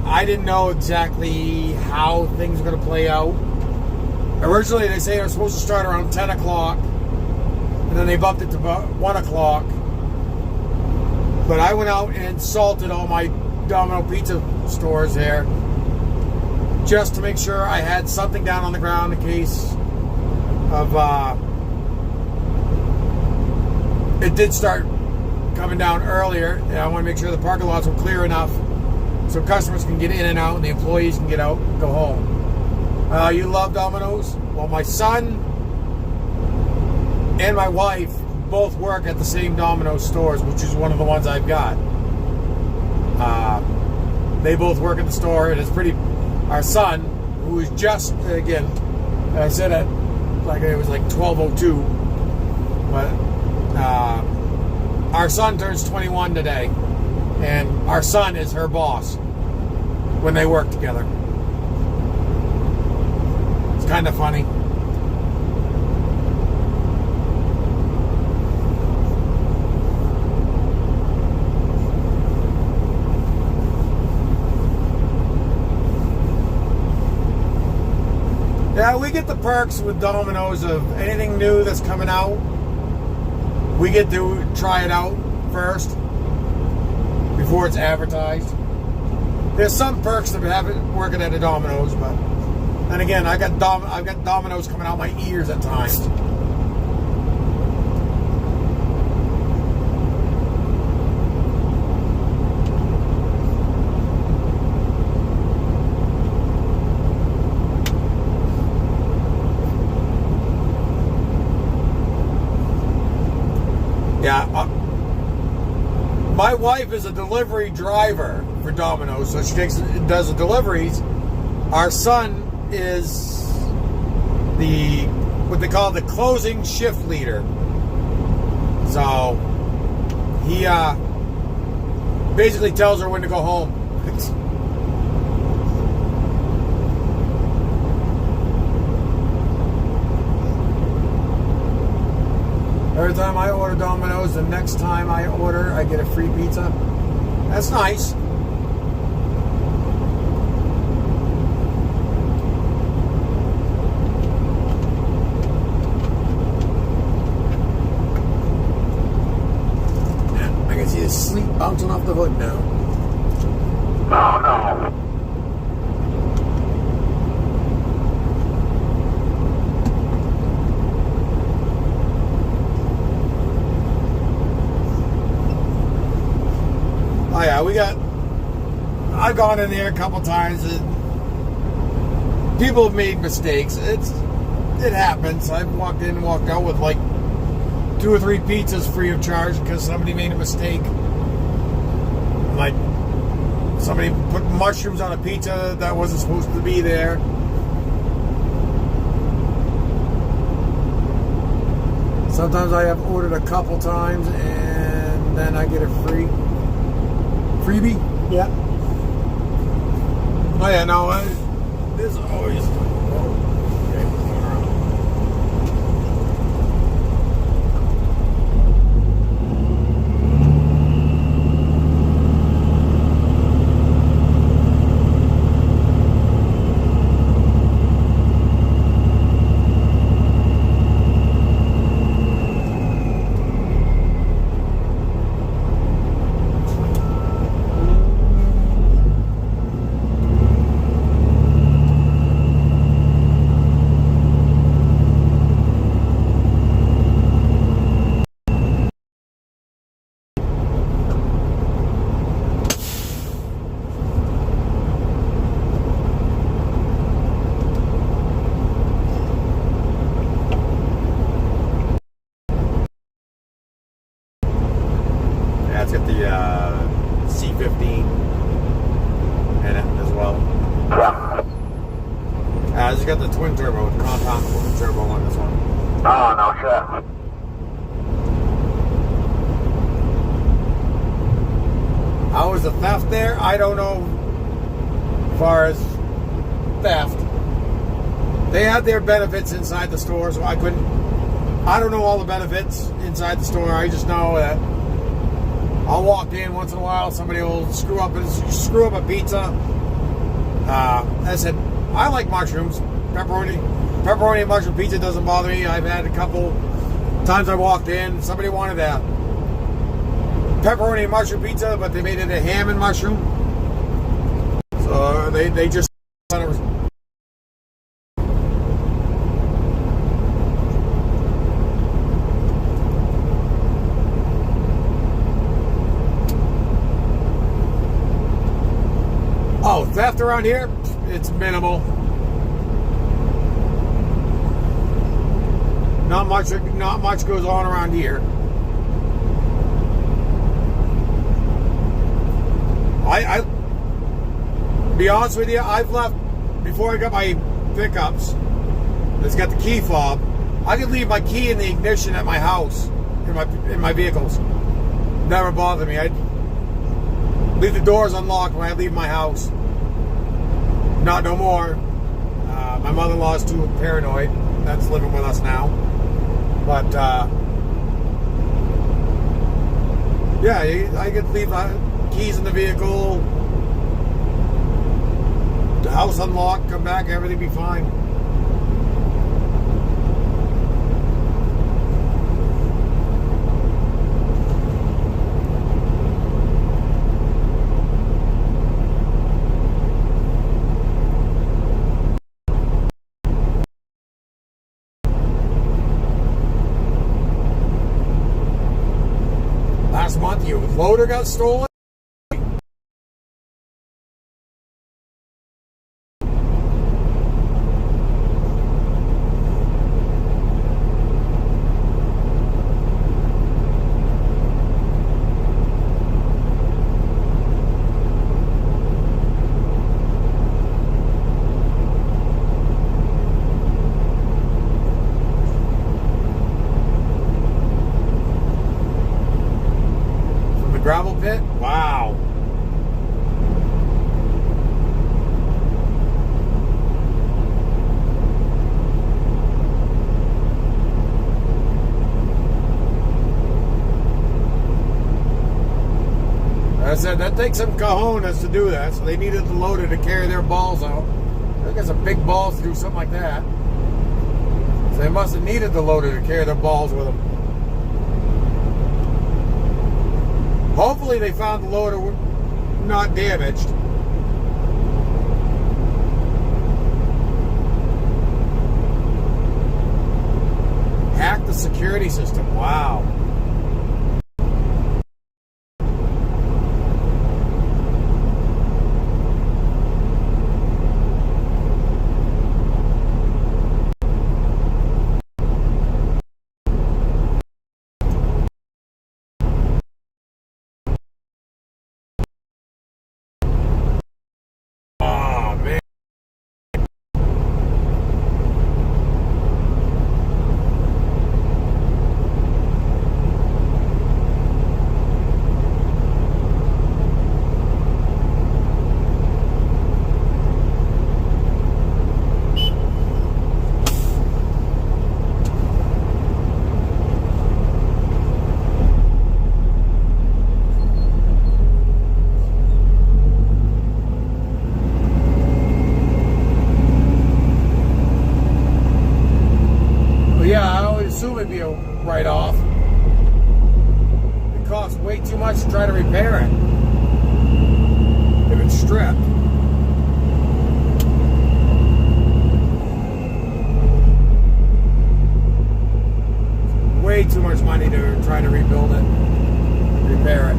I didn't know exactly how things were going to play out. Originally, they say they were supposed to start around 10 o'clock, and then they bumped it to about 1 o'clock. But I went out and salted all my Domino pizza stores there just to make sure I had something down on the ground in case of it did start coming down earlier. And I want to make sure the parking lots were clear enough so customers can get in and out and the employees can get out and go home. You love Domino's? Well, my son and my wife both work at the same Domino's stores, which is one of the ones I've got. They both work at the store, and it's pretty... Our son, who is just, again, I said it like it was like 12:02, but our son turns 21 today, and our son is her boss when they work together. It's kind of funny. Yeah, we get the perks with Domino's of anything new that's coming out. We get to try it out first before it's advertised. There's some perks that have it working at a Domino's, but then again, I've got Domino's coming out my ears at times. Yeah, my wife is a delivery driver for Domino's, so she does the deliveries. Our son is what they call the closing shift leader. So he basically tells her when to go home. Every time I order Domino's, the next time I order, I get a free pizza. That's nice. I can see the sleep bouncing off the hood now. Oh, no. Oh yeah, I've gone in there a couple times and people have made mistakes. It happens. I've walked in and walked out with like 2 or 3 pizzas free of charge because somebody made a mistake. Like somebody put mushrooms on a pizza that wasn't supposed to be there. Sometimes I have ordered a couple times and then I get a freebie? Yeah. Oh yeah, no, there's always... Yeah. I just got the twin turbo, the compound twin turbo on this one. Oh, no shit. How was the theft there? I don't know. As far as theft, they had their benefits inside the store, so I don't know all the benefits inside the store. I just know that I'll walk in once in a while, somebody will screw up a pizza. I said, I like mushrooms. Pepperoni and mushroom pizza doesn't bother me. I've had a couple times I walked in, somebody wanted a pepperoni and mushroom pizza, but they made it a ham and mushroom. So they just thought it was. Oh, theft around here? It's minimal. Not much goes on around here. I be honest with you, I've left before I got my pickups. It's got the key fob. I could leave my key in the ignition at my house in my vehicles. Never bothered me. I'd leave the doors unlocked when I leave my house. Not no more. My mother-in-law is too paranoid. That's living with us now. But yeah, I could leave keys in the vehicle, the house unlocked, come back, everything be fine. Last month, your loader got stolen. Gravel pit? Wow. I said, that takes some cojones to do that, so they needed the loader to carry their balls out. They got some big balls to do something like that. So they must have needed the loader to carry their balls with them. Hopefully they found the loader not damaged. Hacked the security system. Wow. Assume it'd be a write-off. It costs way too much to try to repair it if it's stripped. Way too much money to try to rebuild it, repair it.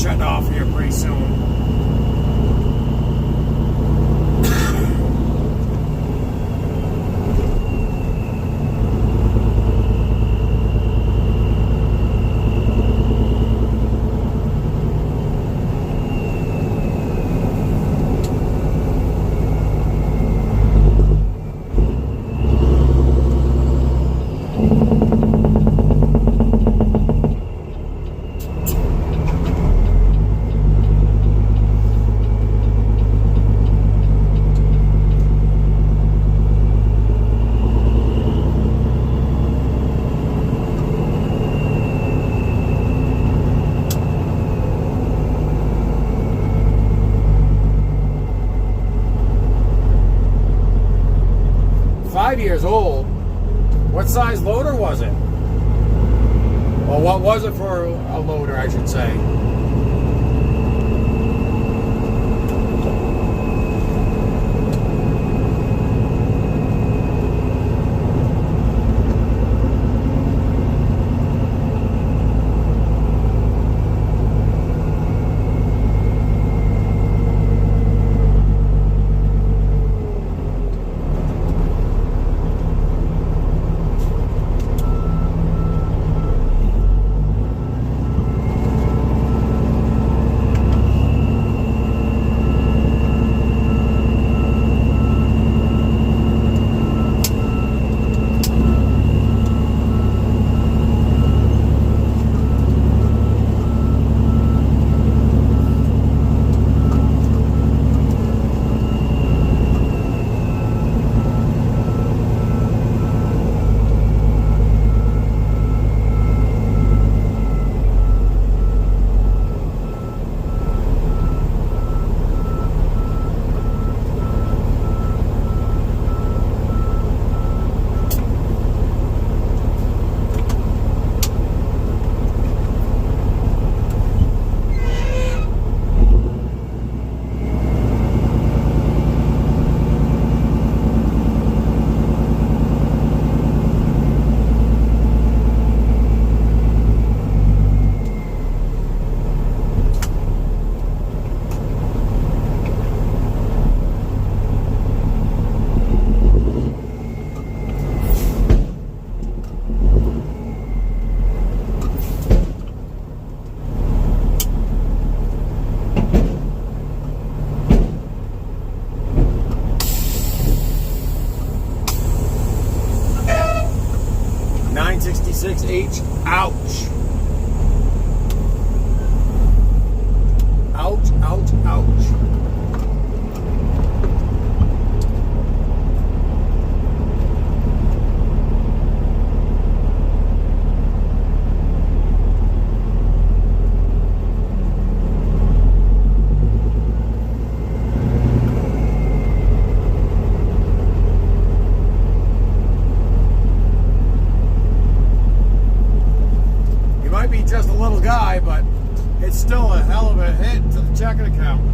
shut off here pretty soon. Years old. What size loader was it? Well, what was it for a loader, I should say? H. Ouch. Ouch, ouch, ouch. Just a little guy, but it's still a hell of a hit to the checking account.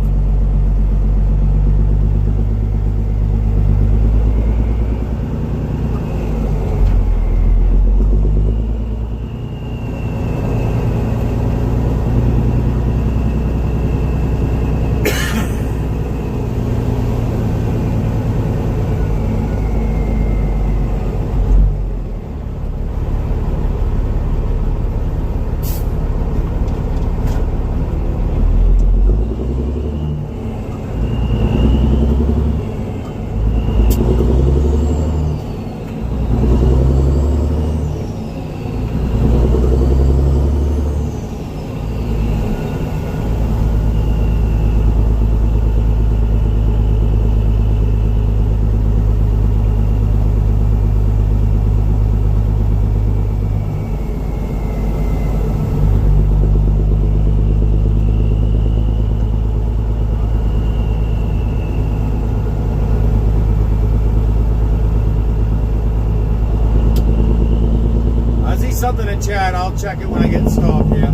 Something in chat, I'll check it when I get stopped, yeah.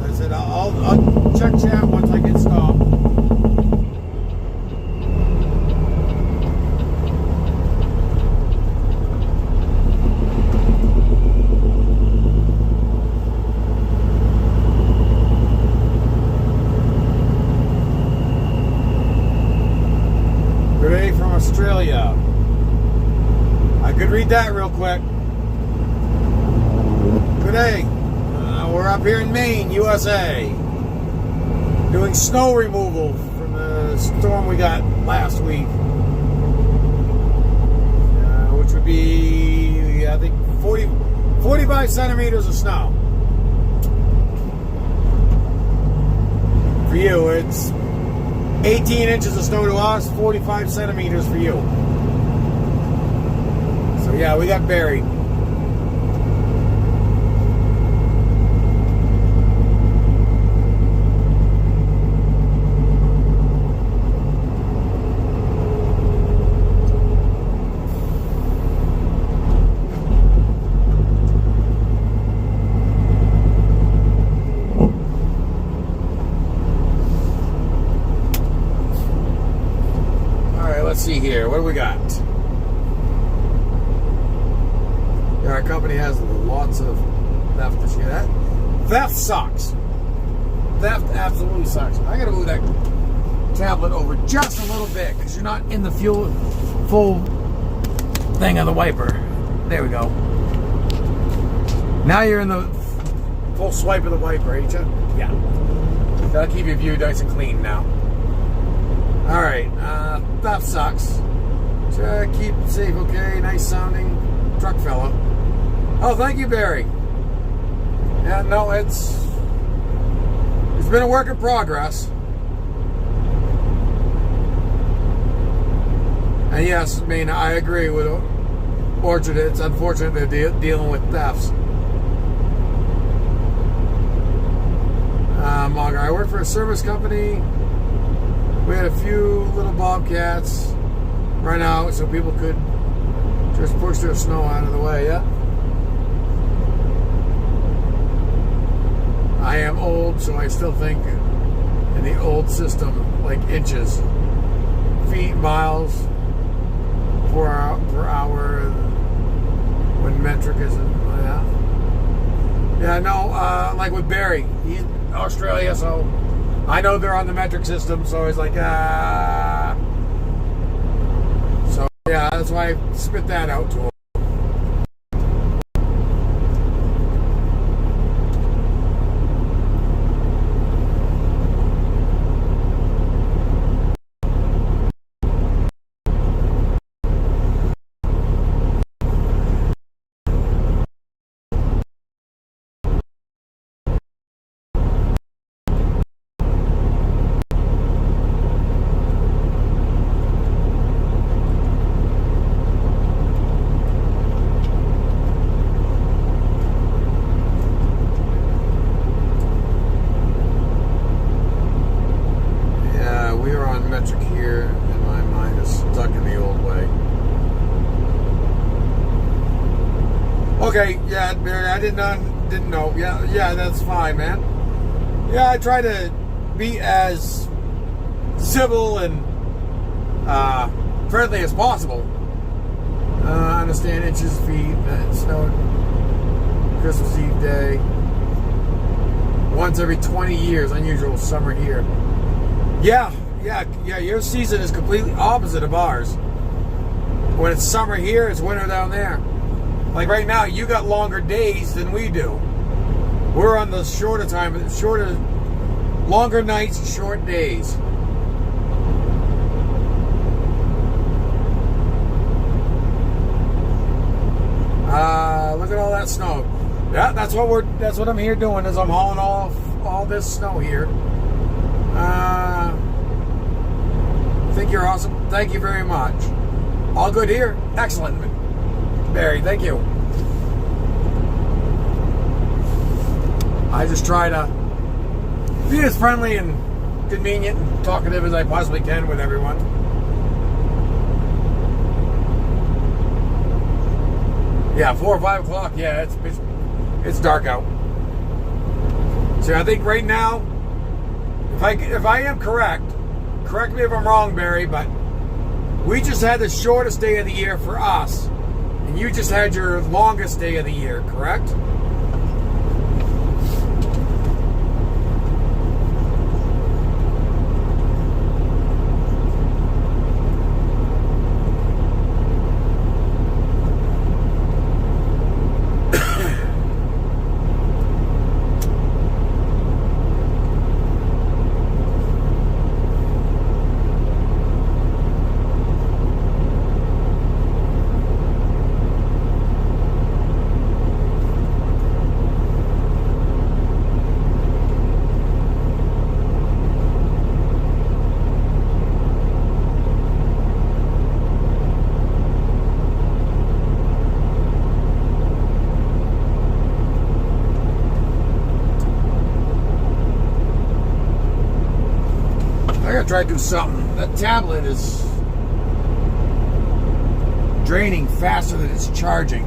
I said I'll check chat once I get stopped. Australia. I could read that real quick. Good day. We're up here in Maine, USA, doing snow removal from the storm we got last week, which would be, I think, 45 centimeters of snow. For you, it's 18 inches of snow to us, 45 centimeters for you. So yeah, we got buried. Let's see here. What do we got? Yeah, our company has lots of theft. Did you hear that? Theft sucks. Theft absolutely sucks. I gotta move that tablet over just a little bit because you're not in the full thing on the wiper. There we go. Now you're in the full swipe of the wiper, ain't you? Yeah. Gotta keep your view nice and clean now. Alright, theft sucks. So keep it safe, okay? Nice sounding truck fella. Oh, thank you, Barry. Yeah, no, it's been a work in progress. And yes, I mean, I agree with Orchard. It's unfortunate they're dealing with thefts. Mongar, I work for a service company. We had a few little bobcats run out so people could just push their snow out of the way, yeah? I am old, so I still think in the old system, like inches, feet, miles per hour, when metric isn't, yeah. Yeah, no, like with Barry, he's Australia, so I know they're on the metric system, so it's like, So, yeah, that's why I spit that out to him. Okay, yeah, Barry, I didn't know. Yeah, that's fine, man. Yeah, I try to be as civil and friendly as possible. I understand inches, feet, it snowed Christmas Eve day. Once every 20 years, unusual summer here. Yeah, your season is completely opposite of ours. When it's summer here, it's winter down there. Like right now, you got longer days than we do. We're on the longer nights, short days. Look at all that snow. Yeah, that's what I'm here doing, is I'm hauling all this snow here. I think you're awesome. Thank you very much. All good here. Excellent. Barry, thank you. I just try to be as friendly and convenient and talkative as I possibly can with everyone. Yeah, 4 or 5 o'clock. Yeah, it's dark out. So I think right now, if I am correct me if I'm wrong, Barry, but we just had the shortest day of the year for us. And you just had your longest day of the year, correct? I gotta try to do something. That tablet is draining faster than it's charging.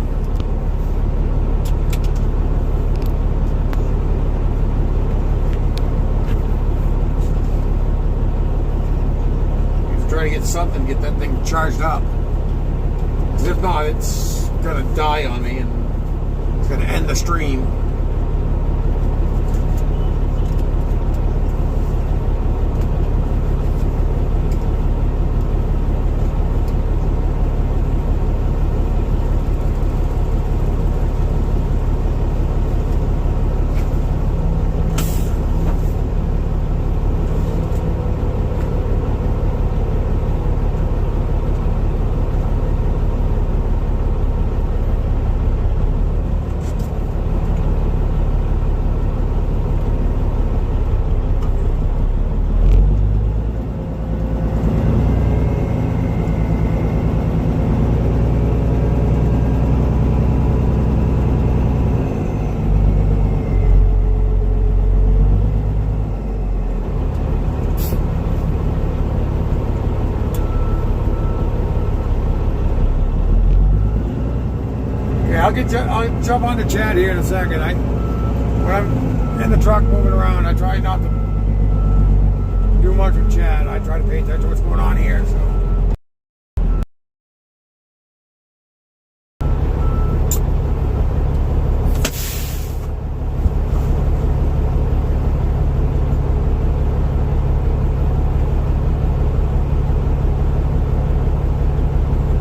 Try to get something, get that thing charged up. Because if not, it's gonna die on me and it's gonna end the stream. I'll jump on the chat here in a second. When I'm in the truck moving around, I try not to do much with chat. I try to pay attention to what's going on here. So.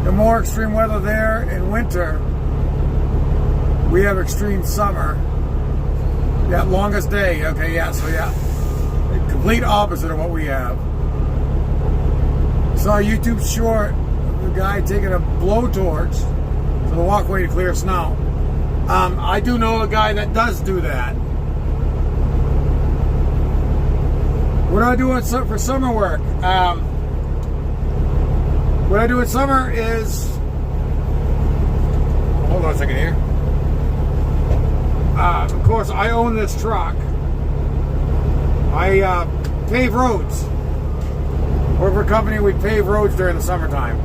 The more extreme weather there in winter, we have extreme summer. Yeah, longest day. Okay, yeah, so yeah. The complete opposite of what we have. Saw a YouTube short of a guy taking a blowtorch to the walkway to clear snow. I do know a guy that does do that. What I do for summer work? What I do in summer is... Hold on a second here. Of course, I own this truck. I pave roads. We're for a company, we pave roads during the summertime.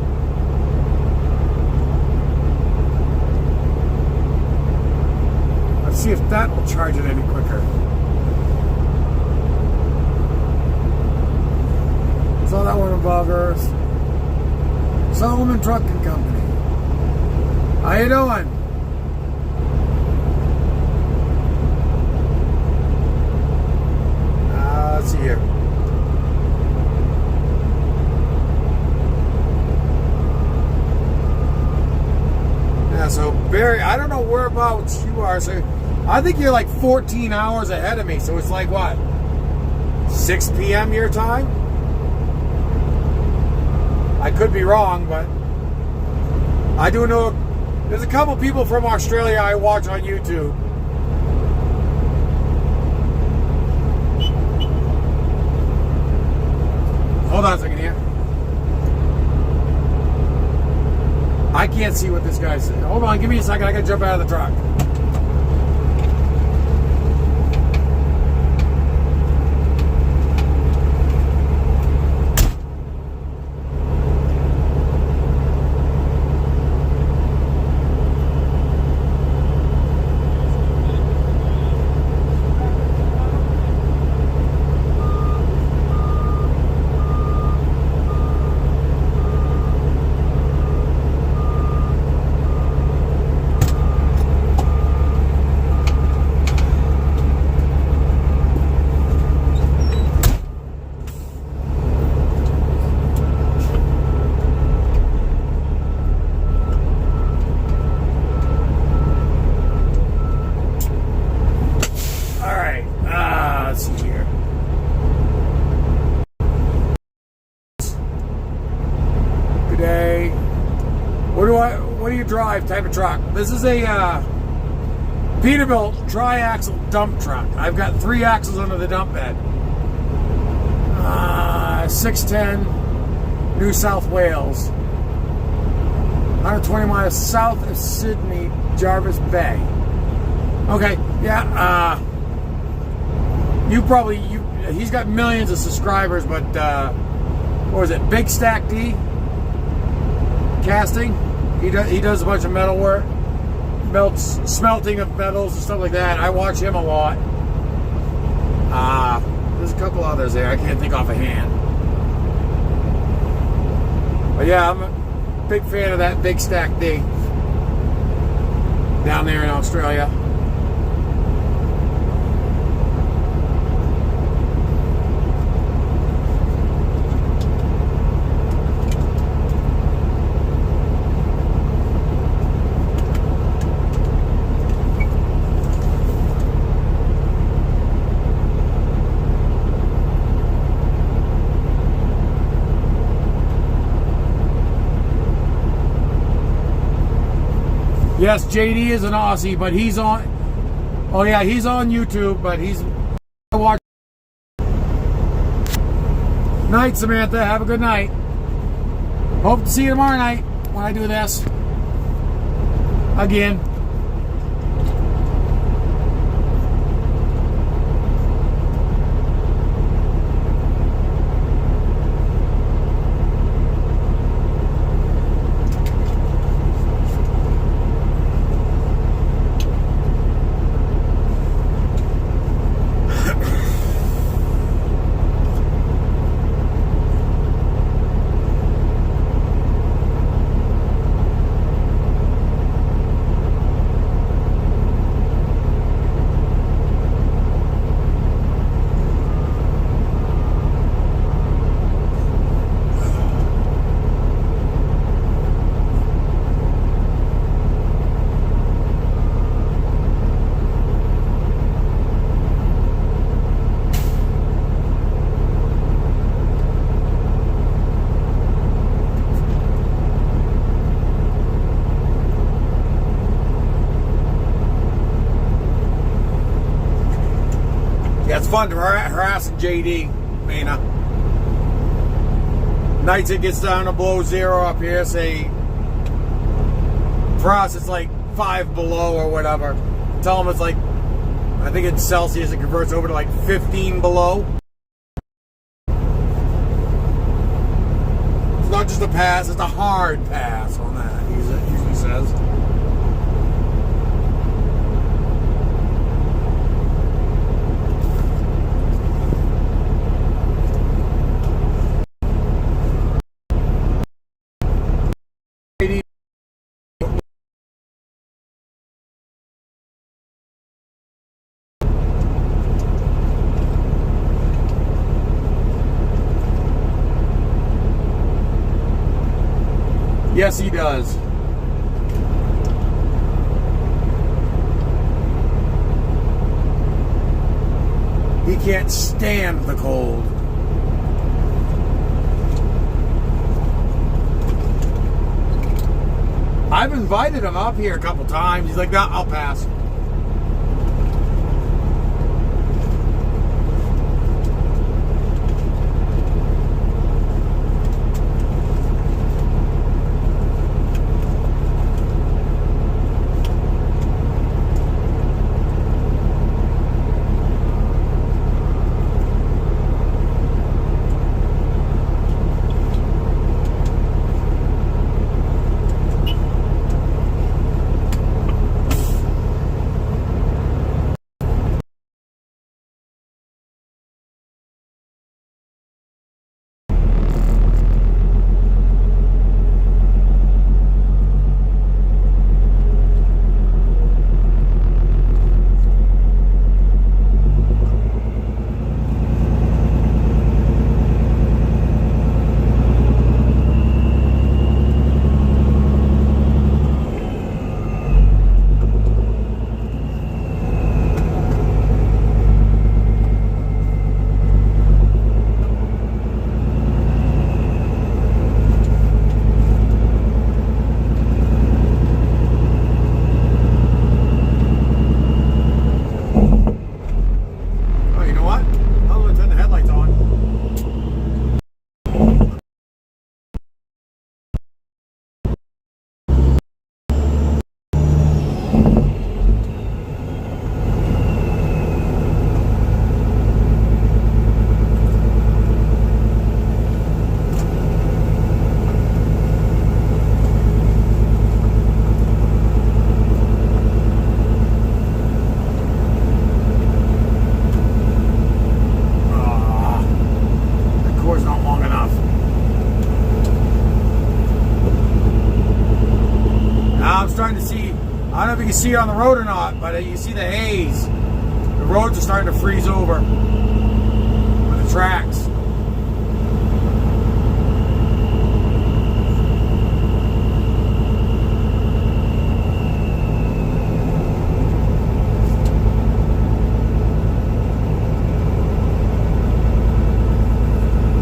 Let's see if that will charge it any quicker. Saw that one above Earth. Solomon Trucking Company. How you doing? Let's see here. Yeah, so Barry, I don't know whereabouts you are. So I think you're like 14 hours ahead of me. So it's like what? 6 p.m. your time? I could be wrong, but I do know there's a couple people from Australia I watch on YouTube. Hold on a second here. I can't see what this guy's saying. Hold on, give me a second. I gotta jump out of the truck. What do you drive type of truck? This is a Peterbilt tri-axle dump truck. I've got 3 axles under the dump bed. 610, New South Wales. 120 miles south of Sydney, Jervis Bay. Okay, yeah. he's got millions of subscribers, but what was it? Big Stack D casting. He does a bunch of metal work, smelting of metals and stuff like that. I watch him a lot. There's a couple others there. I can't think off a hand. But yeah, I'm a big fan of that Big Stack D down there in Australia. Yes, JD is an Aussie, but he's on. Oh yeah, he's on YouTube, but he's watch. Night, Samantha. Have a good night. Hope to see you tomorrow night when I do this again. Yeah, it's fun to harass JD, Mina. Nights it gets down to below zero up here, say, for us it's like 5 below or whatever. Tell them it's like, I think in Celsius it converts over to like 15 below. It's not just a pass, it's a hard pass on that, he usually says. Yes, he does. He can't stand the cold. I've invited him up here a couple times. He's like, no, I'll pass. if you can see it on the road or not, but you see the haze. The roads are starting to freeze over with the tracks.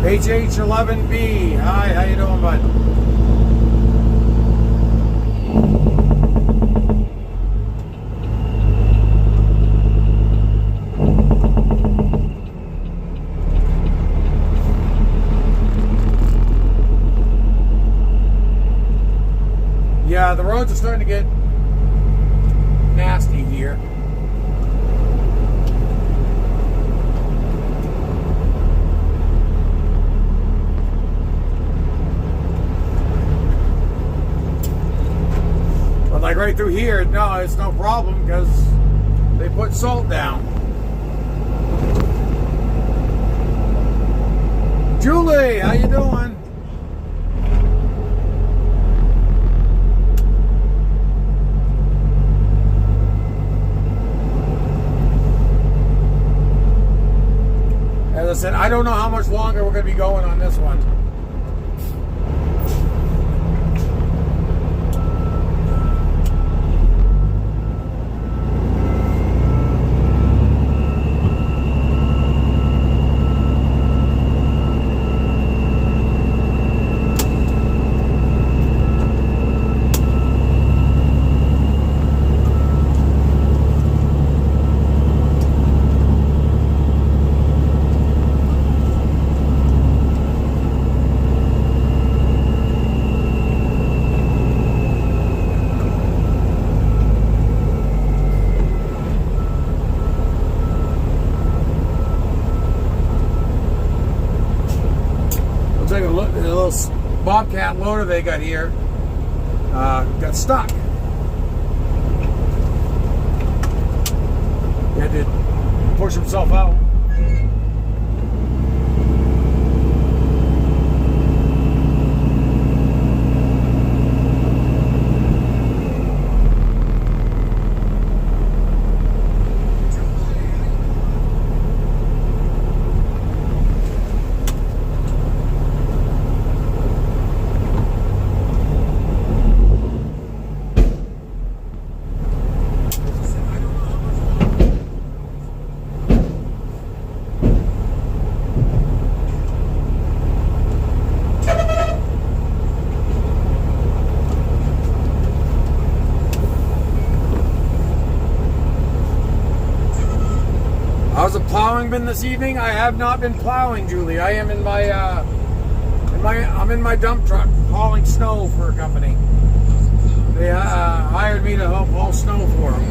HH11B. Hi, how you doing, bud? Yeah, the roads are starting to get nasty here. But like right through here, no, it's no problem because they put salt down. Julie, how you doing? As I said, I don't know how much longer we're going to be going on this one. Take a look at the little Bobcat loader they got here. Got stuck. He had to push himself out. How's the plowing been this evening? I have not been plowing, Julie. I am in my, I'm in my dump truck hauling snow for a company. They hired me to help haul snow for them.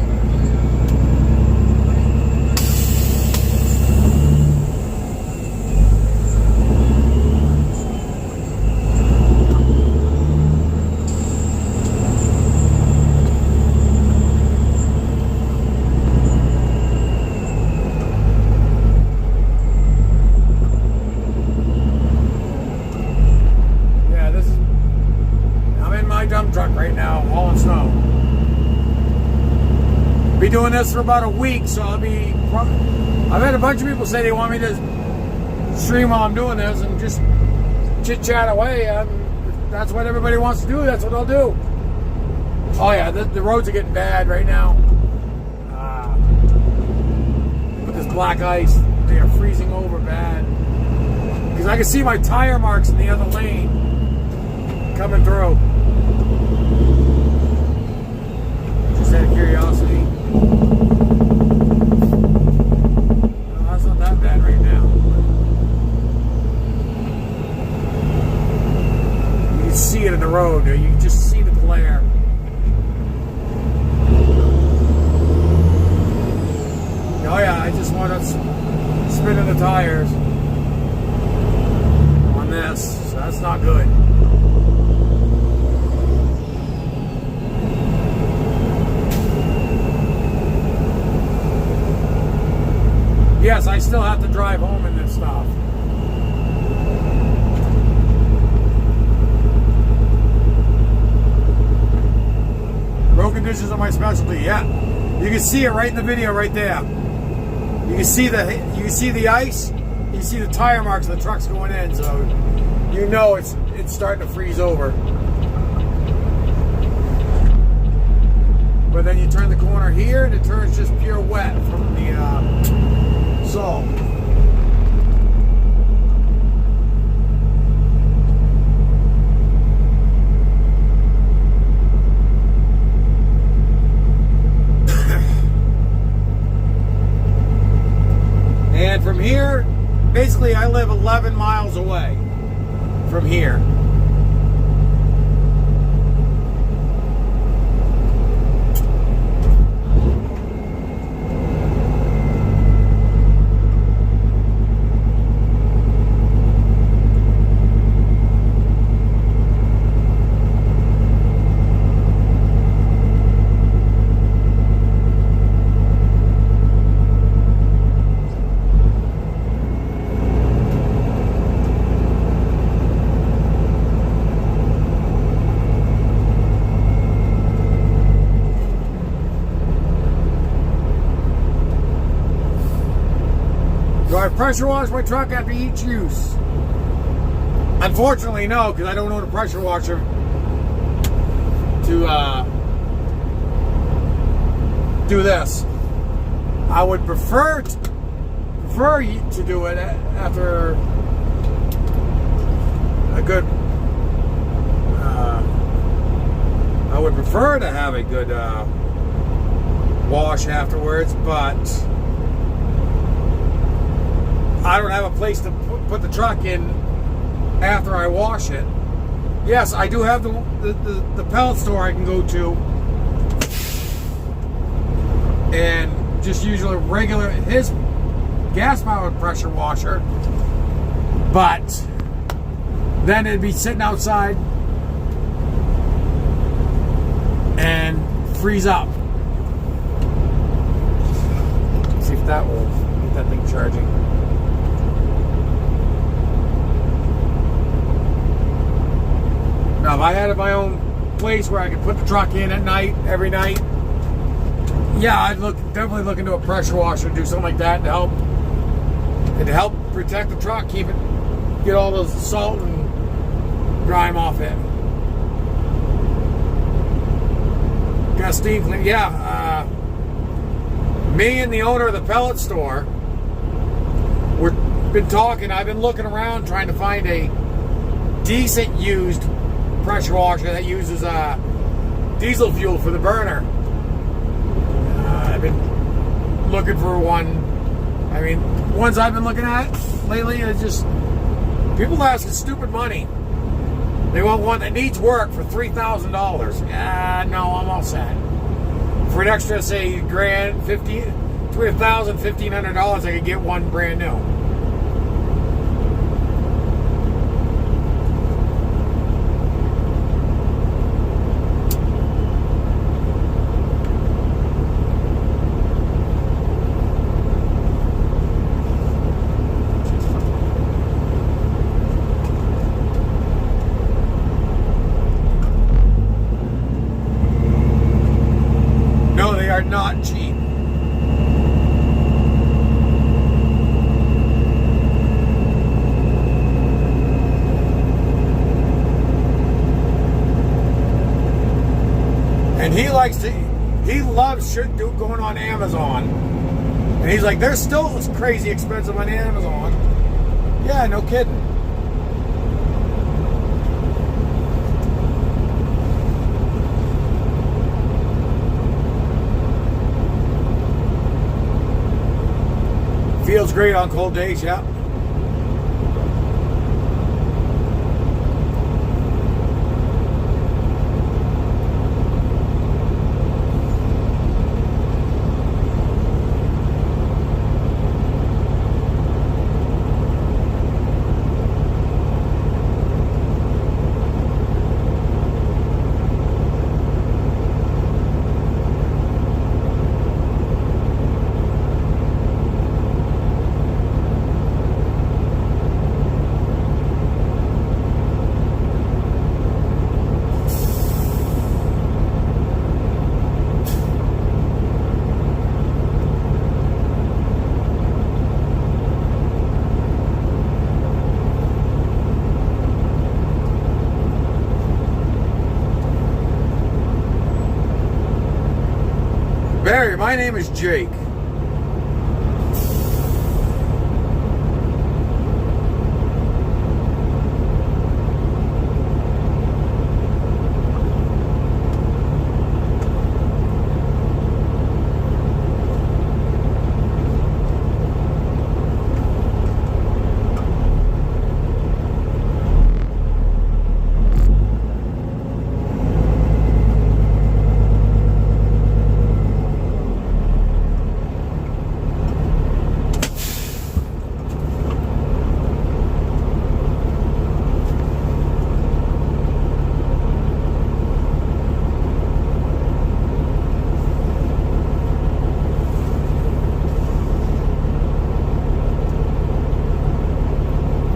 Dump truck right now, hauling snow. Be doing this for about a week, so I've had a bunch of people say they want me to stream while I'm doing this and just chit chat away. If that's what everybody wants to do, that's what I'll do. Oh yeah, the roads are getting bad right now. With this black ice, they are freezing over bad. Because I can see my tire marks in the other lane coming through. Just out of curiosity. No, that's not that bad right now. You can see it in the road. You can just see the glare. Oh yeah, I just want to spin in the tires on this. So that's not good. Yes, I still have to drive home in this stuff. Broken transmissions are my specialty. Yeah, you can see it right in the video right there. You can see the ice. You see the tire marks of the truck's going in, so you know it's starting to freeze over. But then you turn the corner here, and it turns just pure wet from the salt. And from here, basically I live 11 miles away from here. Do I pressure wash my truck after each use? Unfortunately, no, because I don't own a pressure washer to do this. I would prefer to do it after a good. I would prefer to have a good wash afterwards, but I don't have a place to put the truck in after I wash it. Yes, I do have the pellet store I can go to and just use a regular, his gas-powered pressure washer, but then it'd be sitting outside and freeze up. Let's see if that will get that thing charging. Now, if I had my own place where I could put the truck in at night, every night, yeah, I'd definitely look into a pressure washer and do something like that to help protect the truck, get all those salt and grime off it. Got steam clean. Yeah, me and the owner of the pellet store, we've been talking. I've been looking around trying to find a decent used pressure washer that uses diesel fuel for the burner. I've been looking for one. I mean, ones I've been looking at lately are just people asking stupid money. They want one that needs work for $3,000. No, I'm all set. For an extra, say, $1,000, $1,500, I could get one brand new. Not cheap. And he loves going on Amazon. And he's like, they're still crazy expensive on Amazon. Yeah, no kidding. Feels great on cold days, yeah. Barry, my name is Jake.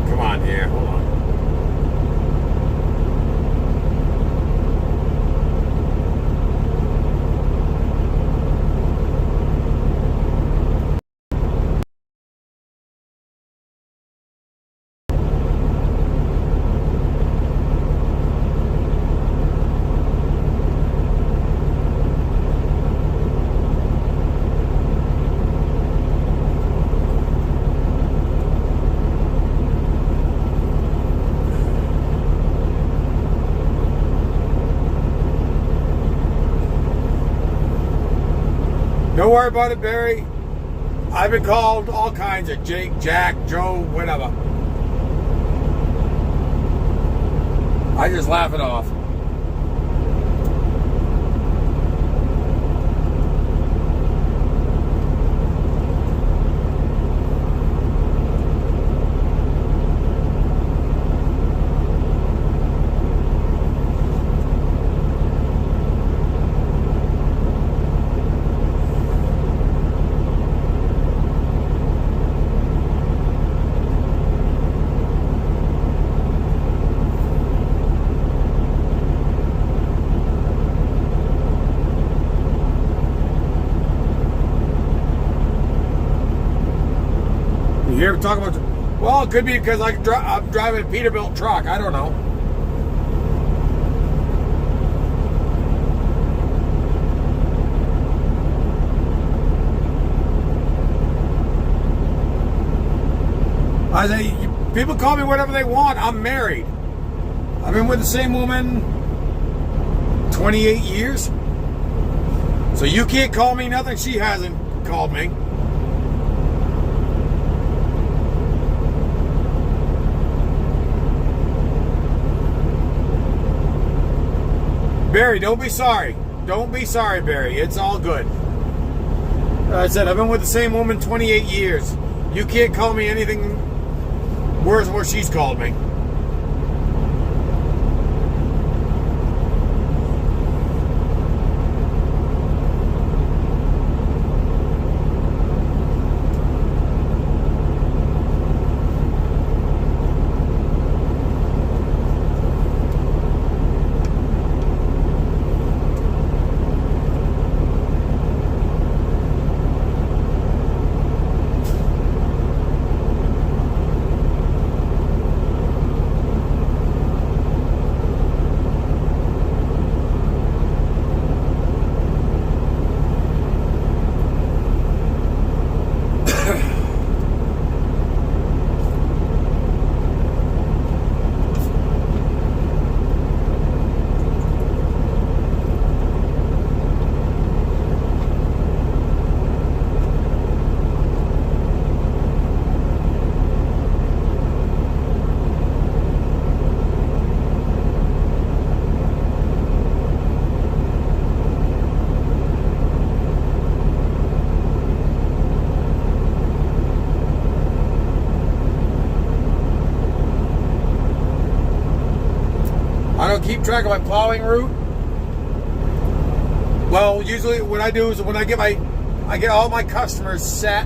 Come on here, hold on. Don't worry about it, Barry. I've been called all kinds of Jake, Jack, Joe, whatever. I just laugh it off. You hear me talk about? Well, it could be because I'm driving a Peterbilt truck. I don't know. I say, people call me whatever they want. I'm married. I've been with the same woman 28 years. So you can't call me nothing she hasn't called me. Barry, don't be sorry. Don't be sorry, Barry. It's all good. I said, I've been with the same woman 28 years. You can't call me anything worse than what she's called me. I don't keep track of my plowing route. Well, usually what I do is when I get all my customers set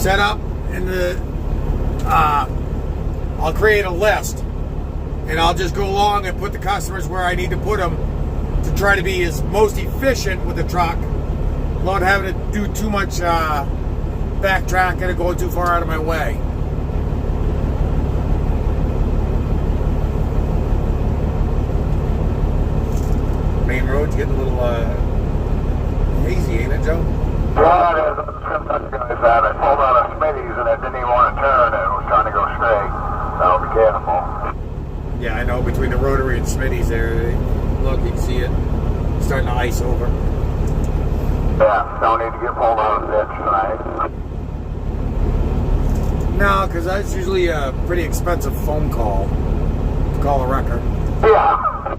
up, and I'll create a list, and I'll just go along and put the customers where I need to put them to try to be as most efficient with the truck, without having to do too much backtracking and going too far out of my way. Main road's getting a little hazy, ain't it? Joe? Yeah, it is. That's guys that. I pulled out of Smitty's and it didn't even want to turn. It was trying to go straight. So be careful. Yeah, I know. Between the rotary and Smitty's there, look, you can see it starting to ice over. Yeah, don't need to get pulled out of the ditch tonight. No, because that's usually a pretty expensive phone call to call a wrecker. Yeah.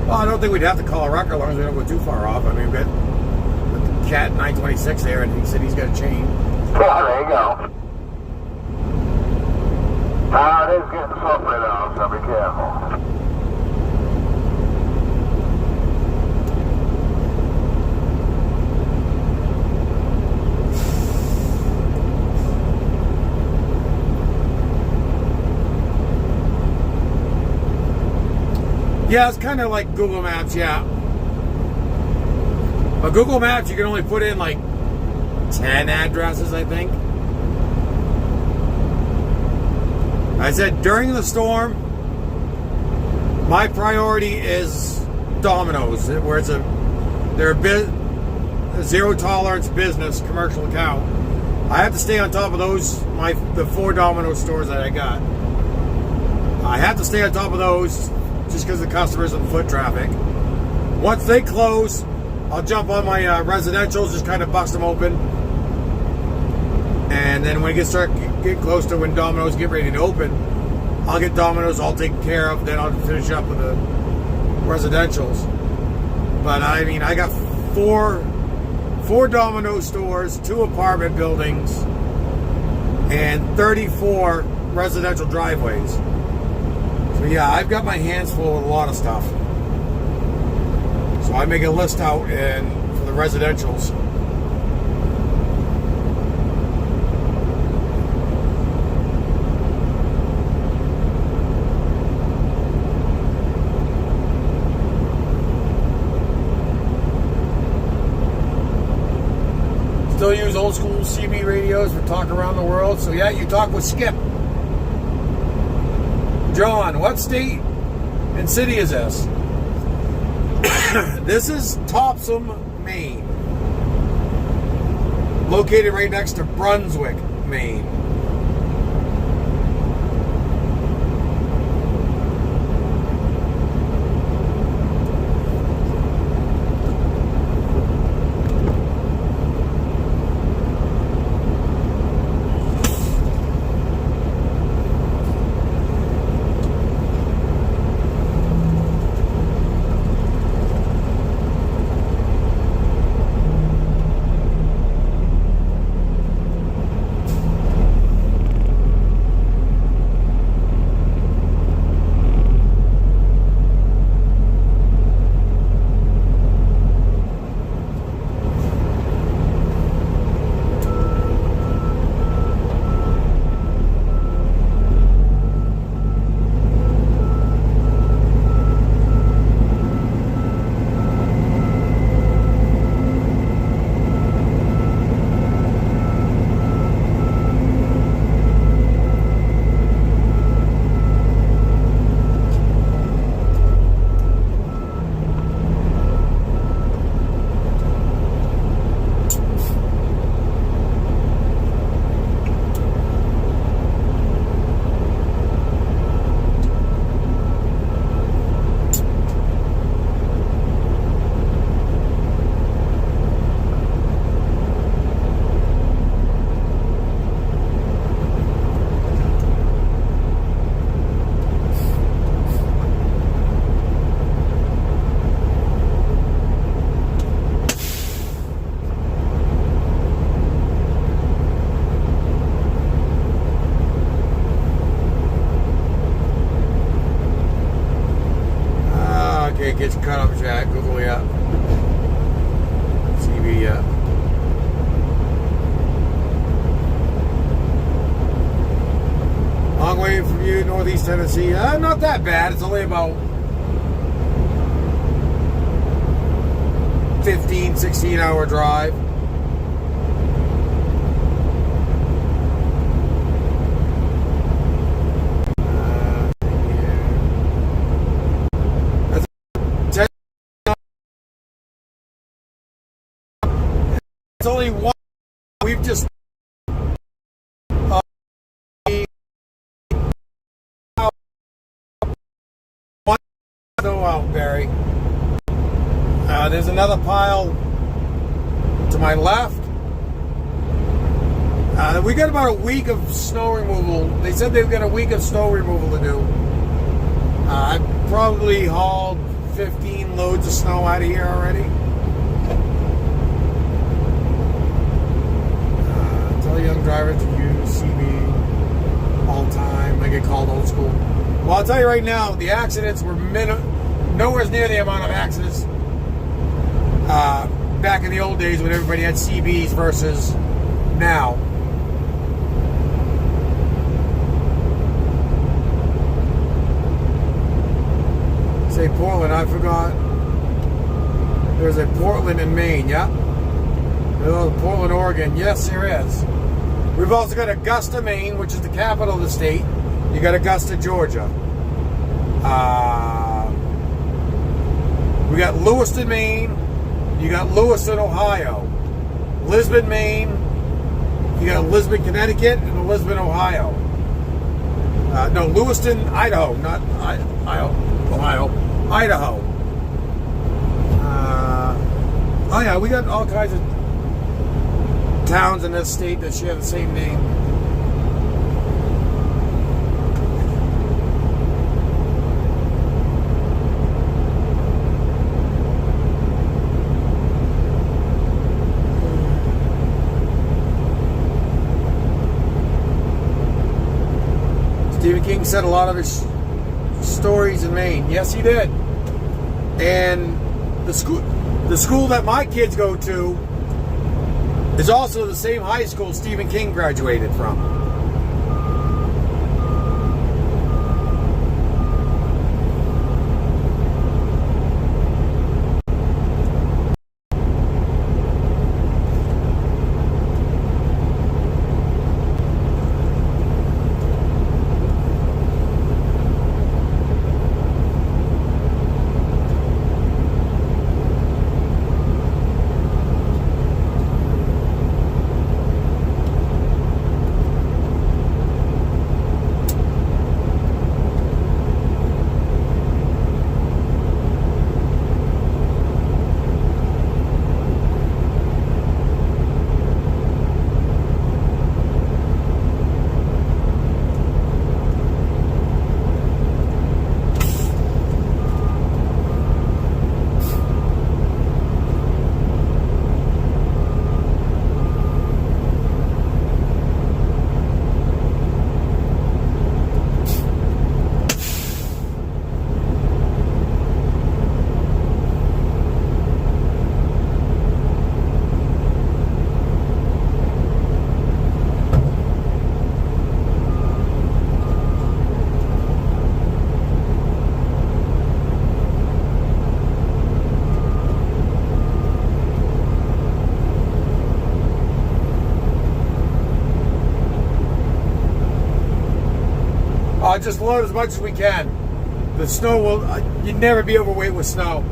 Well, I don't think we'd have to call a wrecker as long as we don't go too far off. I mean, we've got the Cat 926 there, and he said he's got a chain. Yeah, there you go. It is getting slippery though, so be careful. Yeah, it's kind of like Google Maps, yeah. But Google Maps, you can only put in like 10 addresses, I think. I said during the storm, my priority is Domino's, where they're a zero tolerance business, commercial account. I have to stay on top of the 4 Domino's stores that I got. I have to stay on top of those just because the customers and foot traffic. Once they close, I'll jump on my residentials, just kind of bust them open. And then when it get close to when Domino's get ready to open, I'll get Domino's all taken care of. Then I'll finish up with the residentials. But I mean, I got four Domino's stores, 2 apartment buildings, and 34 residential driveways. So yeah, I've got my hands full with a lot of stuff. So I make a list out for the residentials. Still use old school CB radios for talk around the world. So yeah, you talk with Skip. John, what state and city is this? This is Topsom, Maine. Located right next to Brunswick, Maine. It gets cut up, Jack. Google it up. CB up. Long way from you, Northeast Tennessee. Not that bad. It's only about 15, 16 hour drive. There's another pile to my left. We got about a week of snow removal. They said they've got a week of snow removal to do. I probably hauled 15 loads of snow out of here already. Tell young drivers to use CB all the time. I get called old school. Well, I'll tell you right now, the accidents were nowhere near the amount of accidents back in the old days when everybody had CBs versus now. Say Portland, I forgot. There's a Portland in Maine, yeah? Oh, Portland, Oregon. Yes, there is. We've also got Augusta, Maine, which is the capital of the state. You got Augusta, Georgia. We got Lewiston, Maine. You got Lewiston, Ohio. Lisbon, Maine. You got Lisbon, Connecticut, and Lisbon, Ohio. No, Lewiston, Idaho, not Ohio. Idaho. Oh yeah, we got all kinds of towns in this state that share the same name. Stephen King said a lot of his stories in Maine. Yes, he did. And the school that my kids go to is also the same high school Stephen King graduated from. Just load as much as we can. The snow will, you'd never be overweight with snow.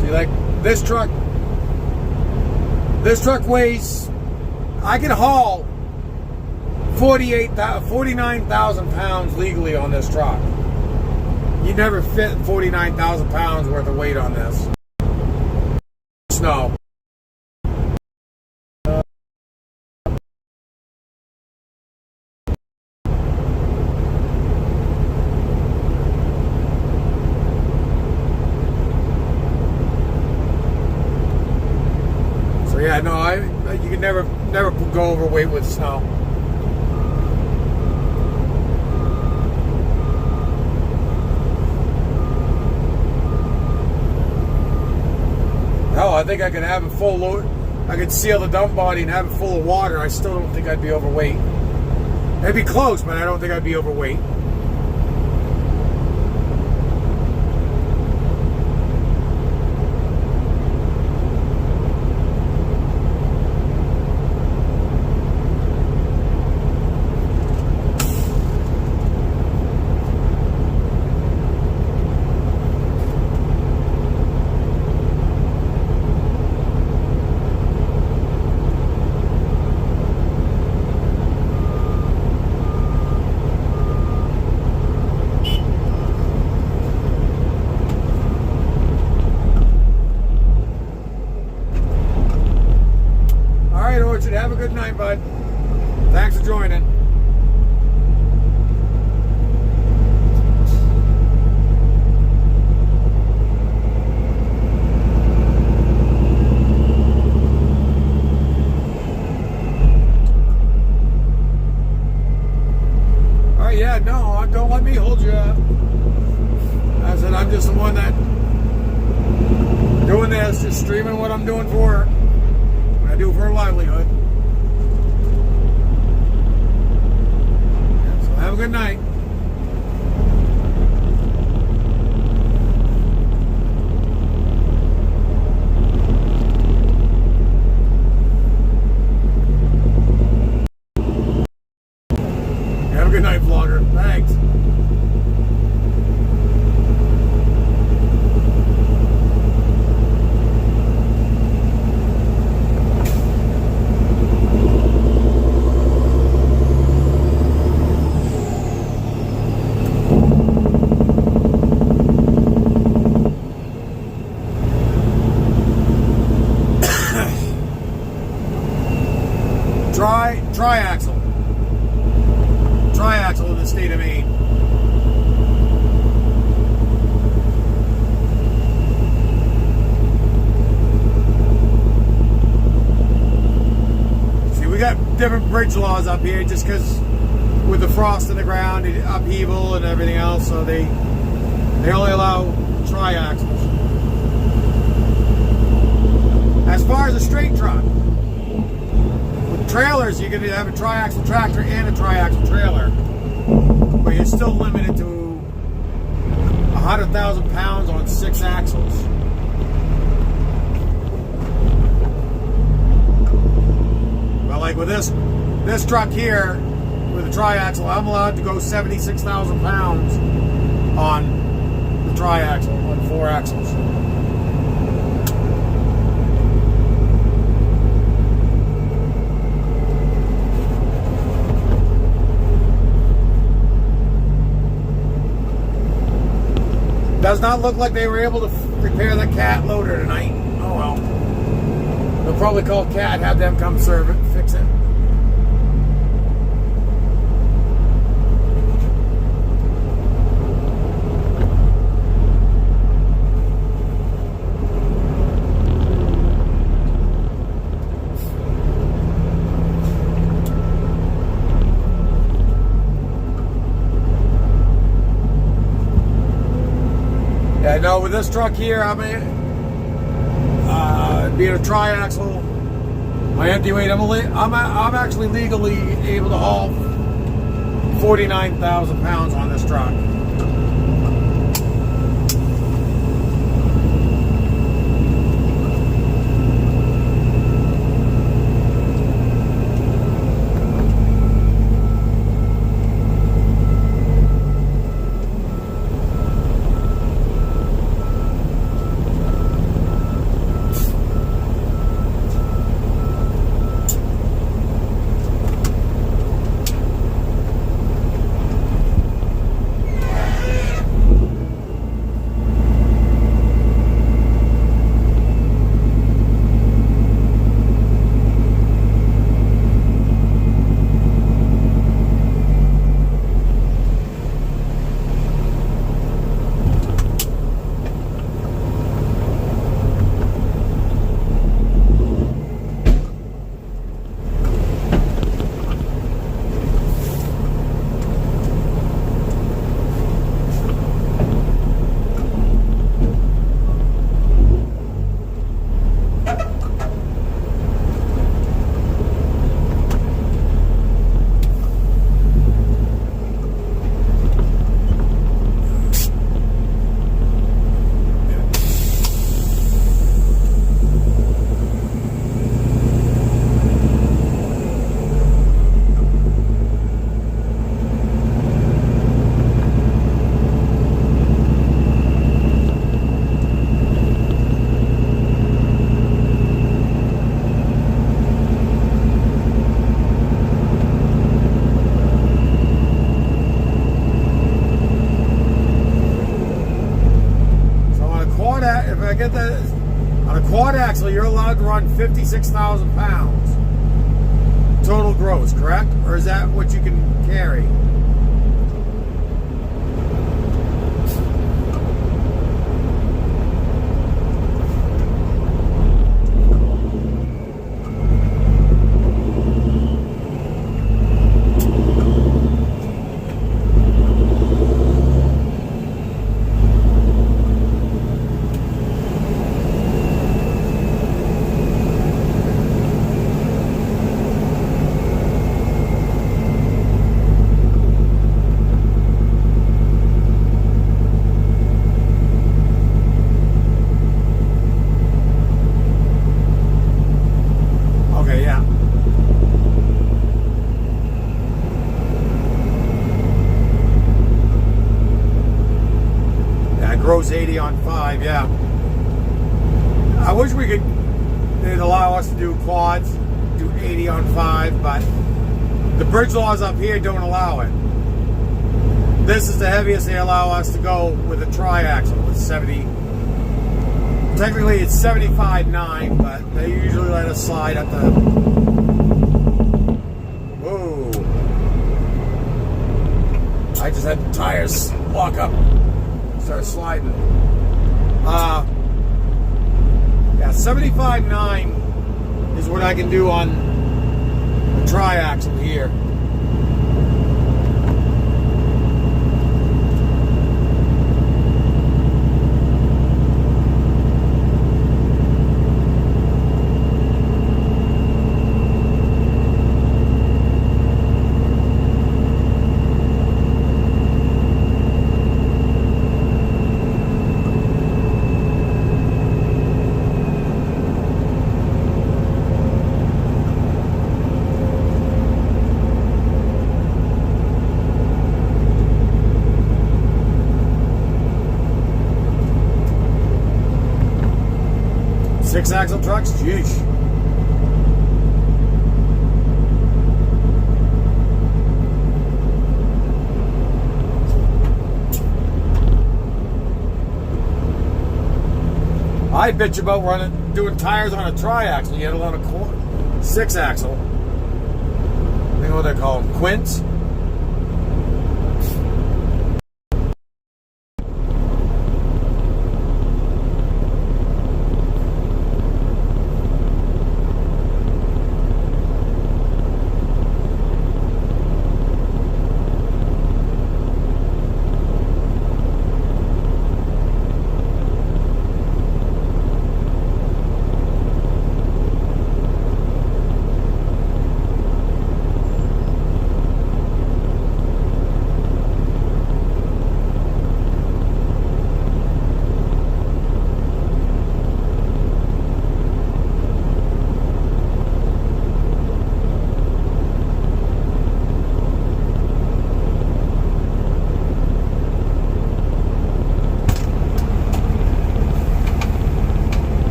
See, like this truck weighs, I can haul 49,000 pounds legally on this truck. You never fit 49,000 pounds worth of weight on this. Snow. Yeah, no, you can never go overweight with snow. Hell, I think I could have it full load. I could seal the dump body and have it full of water. I still don't think I'd be overweight. It'd be close, but I don't think I'd be overweight. Thanks for joining. Yeah, no, don't let me hold you up. I said I'm just the one that doing this, just streaming what I'm doing for what I do for a livelihood. Yeah, so have a good night. Have a good night, vlogger. Thanks. Triaxle in the state of Maine. See, we got different bridge laws up here just because with the frost in the ground, upheaval and everything else, so they only allow triaxles. As far as a straight truck, trailers, you can have a triaxle tractor and a triaxle trailer, but you're still limited to 100,000 pounds on 6 axles. But like with this truck here, with a triaxle, I'm allowed to go 76,000 pounds on the triaxle, on 4 axles. Does not look like they were able to repair the cat loader tonight. Oh well. They'll probably call Cat, have them come serve it, fix it. Yeah, no, with this truck here, I mean, being a triaxle, my empty weight, I'm actually legally able to haul 49,000 pounds on this truck. Get that on a quad axle, you're allowed to run 56,000 pounds total gross, correct? Or is that what you can carry? Okay, yeah. Yeah, gross 80 on 5, yeah. I wish we could, they'd allow us to do quads, do 80 on 5, but the bridge laws up here don't allow it. This is the heaviest they allow us to go with a tri-axle with 70. Technically it's 75.9, but they usually let us slide up to. Whoa. I just had the tires lock up, start sliding. Yeah, 75.9 is what I can do on the tri-axle here. Six-axle trucks? Jeez. I bitch about doing tires on a tri-axle, yet alone a six-axle. I think what they call them, quints.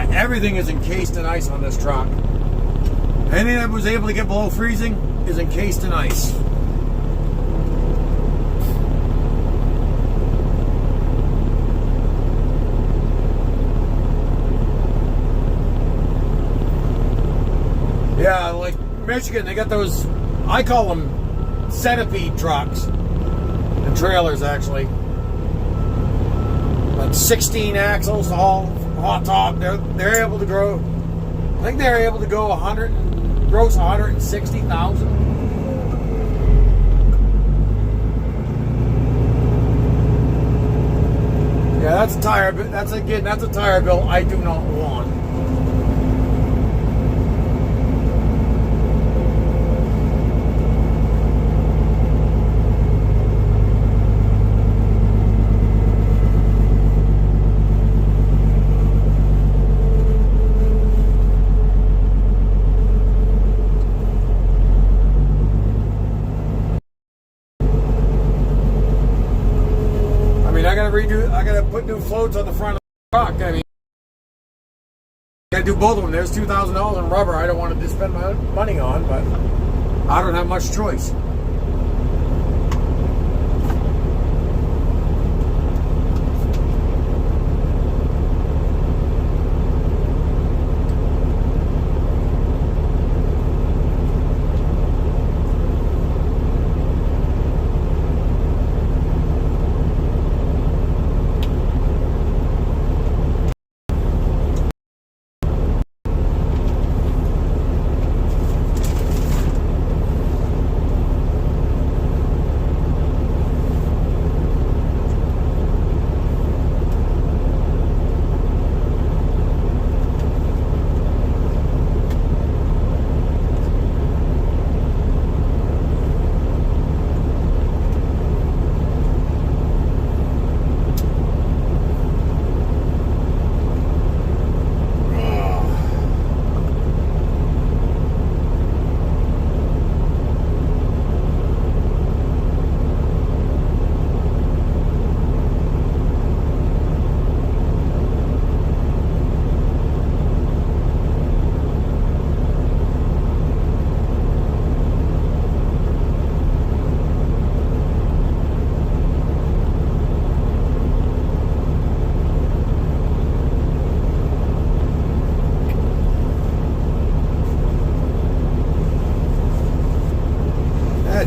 Everything is encased in ice on this truck. Anything that was able to get below freezing is encased in ice. Yeah, like Michigan, they got those, I call them centipede trucks and trailers actually. Like 16 axles, all hot top. They're able to grow. I think they're able to go 100, gross 160,000. Yeah, that's a tire. That's a tire bill I do not want. I gotta put new floats on the front of the truck. I mean, I gotta do both of them. There's $2,000 in rubber I don't want to spend my money on, but I don't have much choice.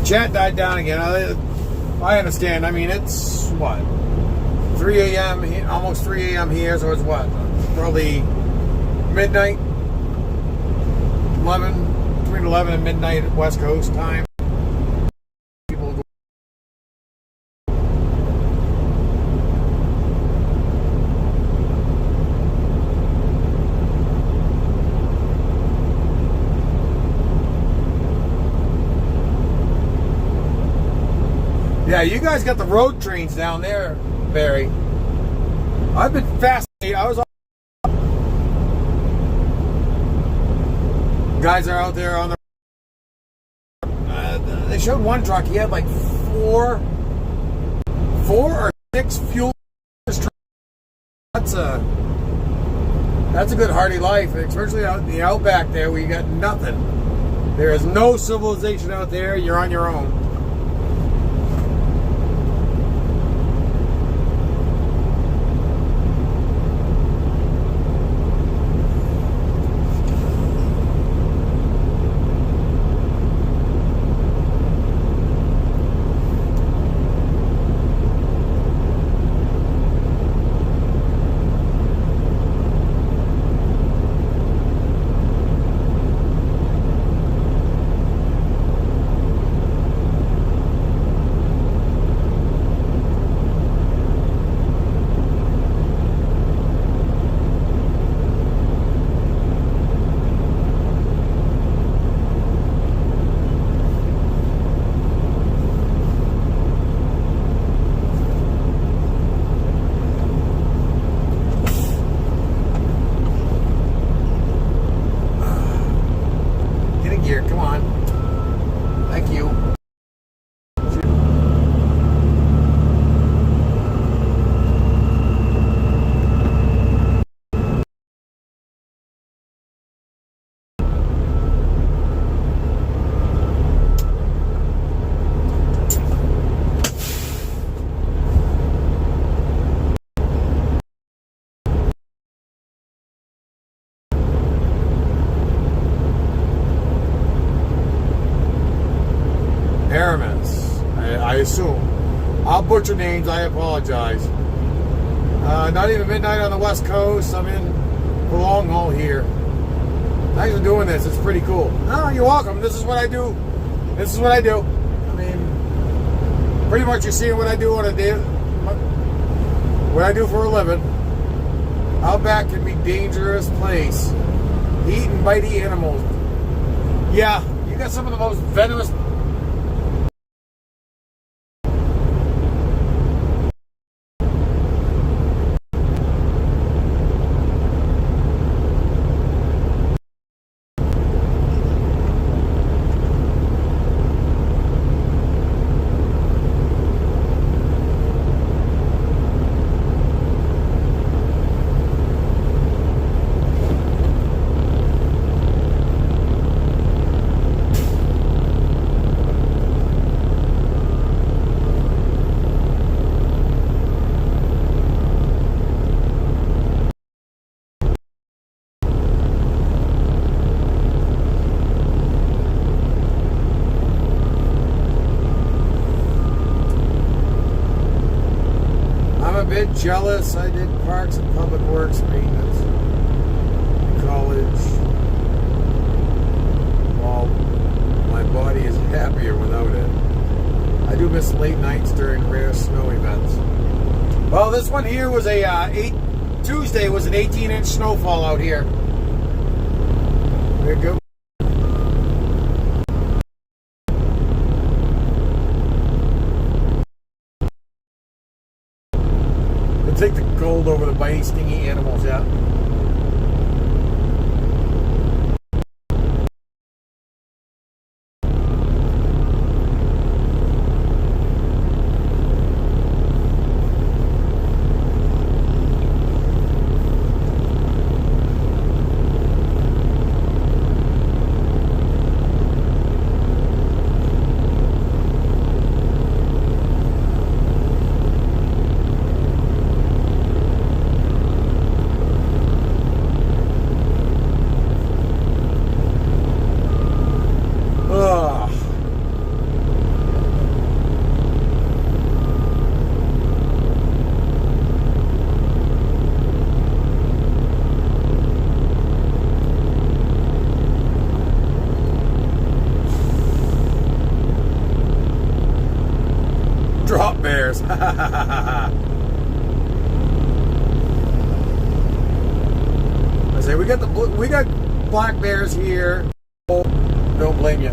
chat died down again. I understand. I mean, it's what? 3 a.m. Almost 3 a.m. here, so it's what? Probably midnight? 11, between 11 and midnight West Coast time. People go. Yeah, you guys got the road trains down there, Barry. I've been fascinated. Guys are out there on the. They showed one truck. He had like four or six fuel. That's a good hardy life, especially out in the outback there where you got nothing. There is no civilization out there. You're on your own. Come on. Thank you. Aramis, I assume. I'll butcher names, I apologize. Not even midnight on the West Coast. I'm in the long haul here. Thanks for doing this. It's pretty cool. Oh, you're welcome. This is what I do. This is what I do. I mean, pretty much you're seeing what I do on a day, what I do for a living. Outback can be a dangerous place. Eating bitey animals. Yeah, you got some of the most venomous. Bit jealous. I did parks and public works maintenance in college. Well, my body is happier without it. I do miss late nights during rare snow events. Well, this one here was Tuesday was an 18-inch snowfall out here. Very good. Take the cold over the bitey, stingy animals, yeah. I say we got black bears here. Oh, don't blame you.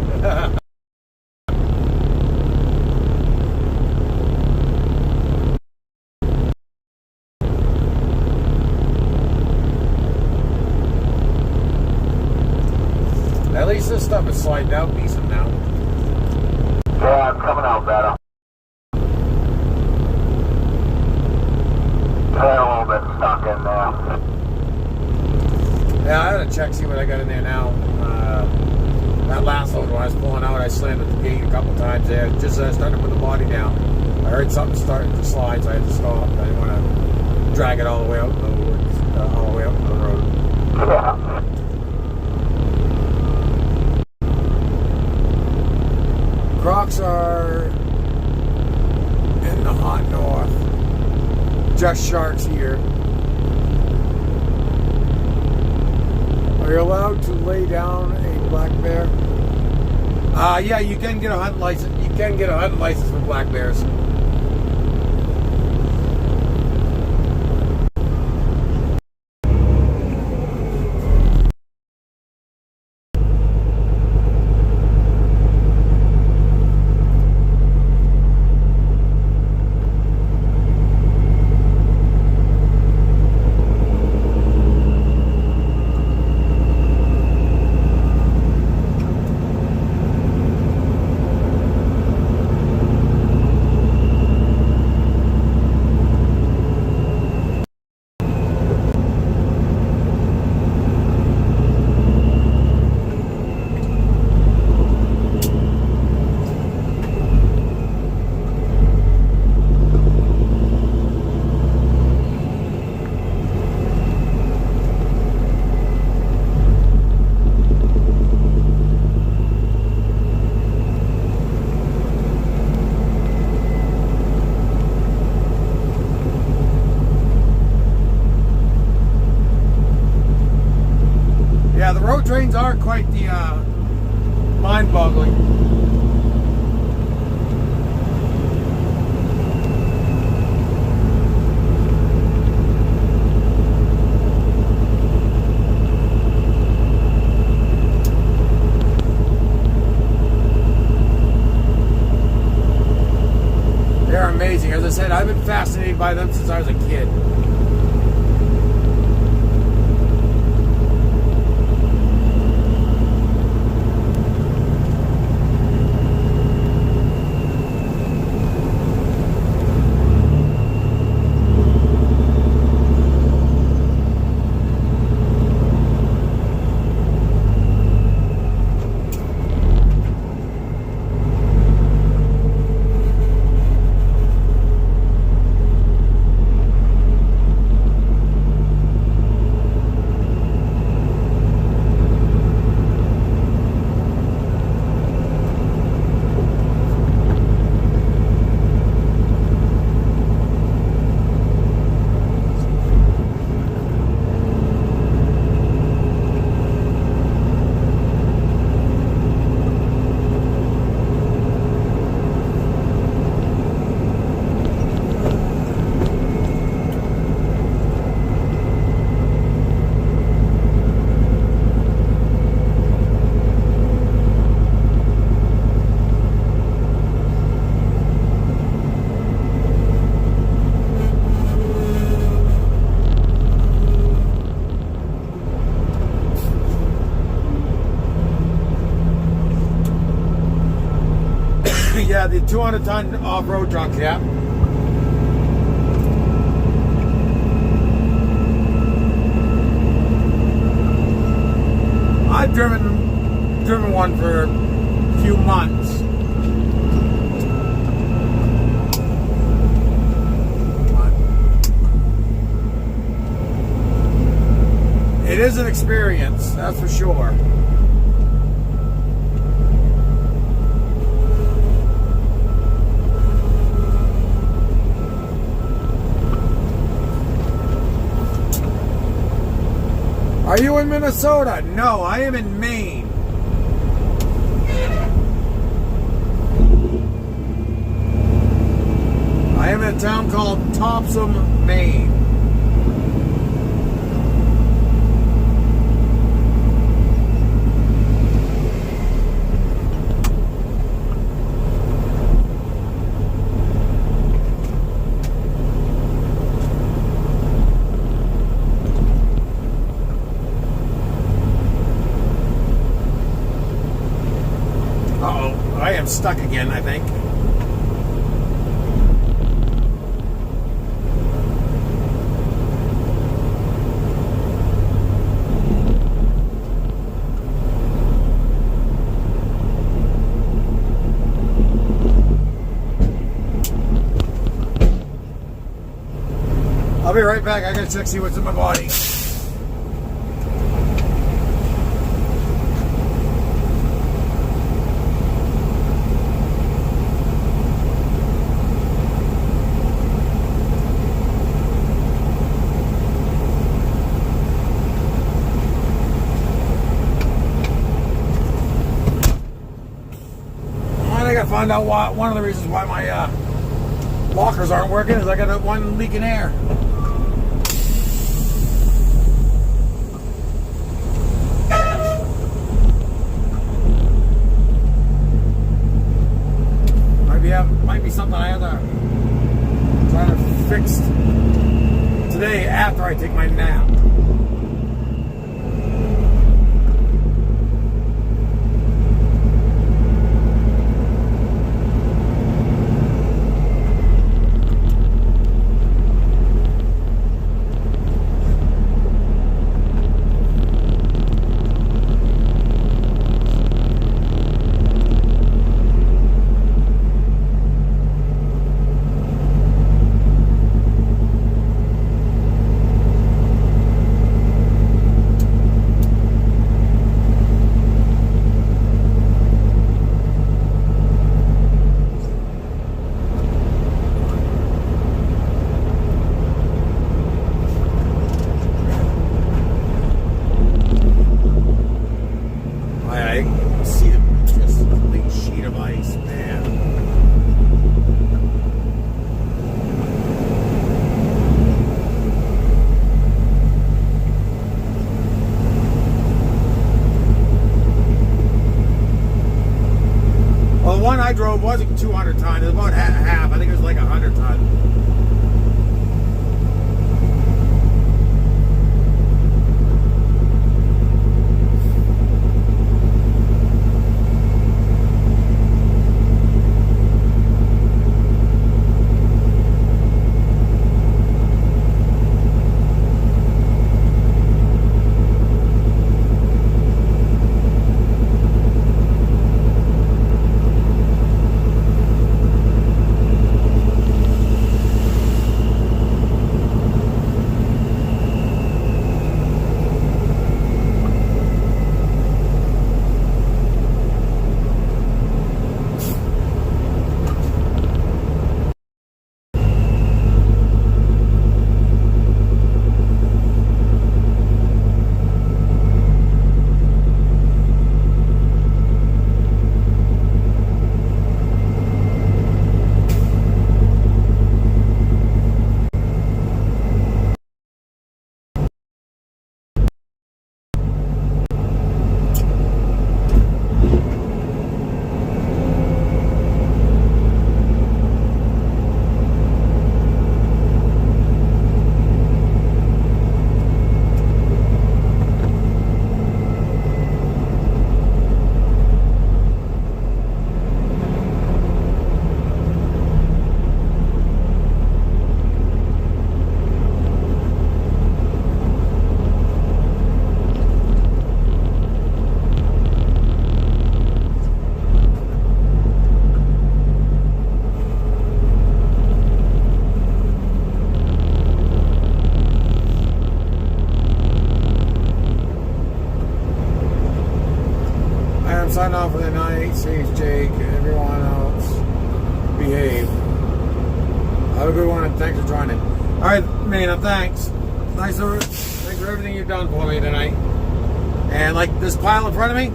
At least this stuff is sliding out decent now. Yeah, it's coming out better. Had a little bit stuck in there. Yeah, I had to check, see what I got in there now. That last load when I was pulling out, I slammed at the gate a couple times there, just as I started to put the body down. I heard something starting to slide, so I had to stop. I didn't want to drag it all the way out the woods, all the way up the road. Yeah. Crocs are in the hot north. Just sharks here. Are you allowed to lay down a black bear? Yeah, you can get a hunting license. You can get a hunting license for black bears. Yeah, the road trains are quite the mind-boggling. They're amazing. As I said, I've been fascinated by them since I was a kid. Yeah, the 200-ton off-road trucks, yeah. I've driven one for a few months. It is an experience, that's for sure. Are you in Minnesota? No, I am in Maine. I am at a town called Topsom, Maine. Uh-oh, I am stuck again, I think. I'll be right back. I gotta check see what's in my body. I gotta find out why. One of the reasons why my lockers aren't working is I got one leaking air. Might be something I have to try to fix today after I take my nap. I see just a complete sheet of ice, man. Well, the one I drove wasn't 200 ton. It was about half. I think it was like 100 ton. Sign off for the night. Says Jake and everyone else. Behave. Have a good one and thanks for joining. Alright, Mina, thanks. Thanks for everything you've done for me tonight. And like this pile in front of me,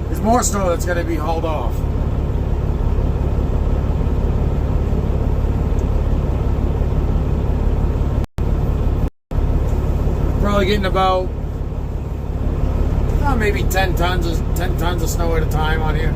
there's more snow that's going to be hauled off. probably getting about maybe 10 tons of snow at a time on here.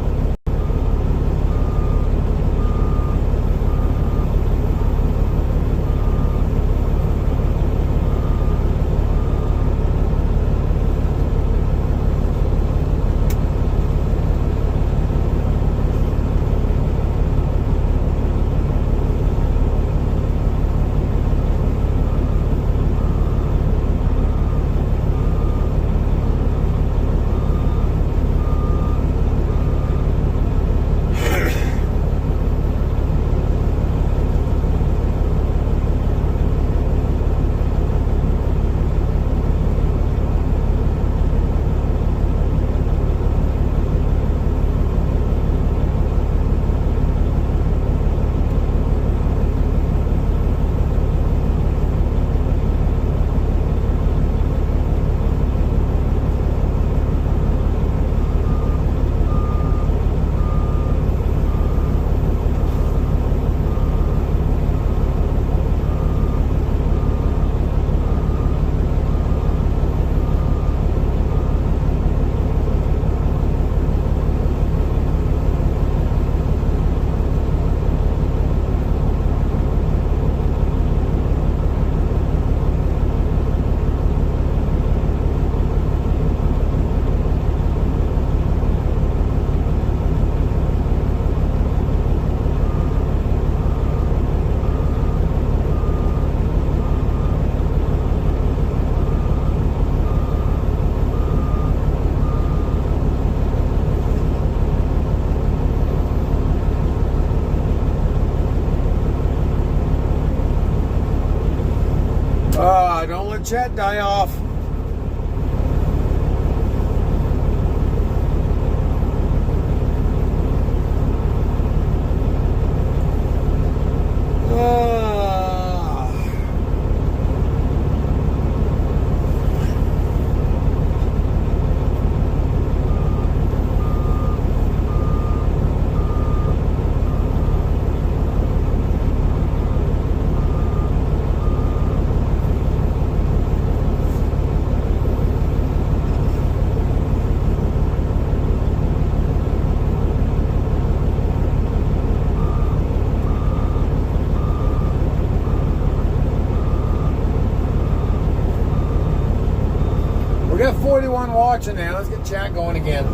Don't let chat die off. We got 41 watching now. Let's get chat going again.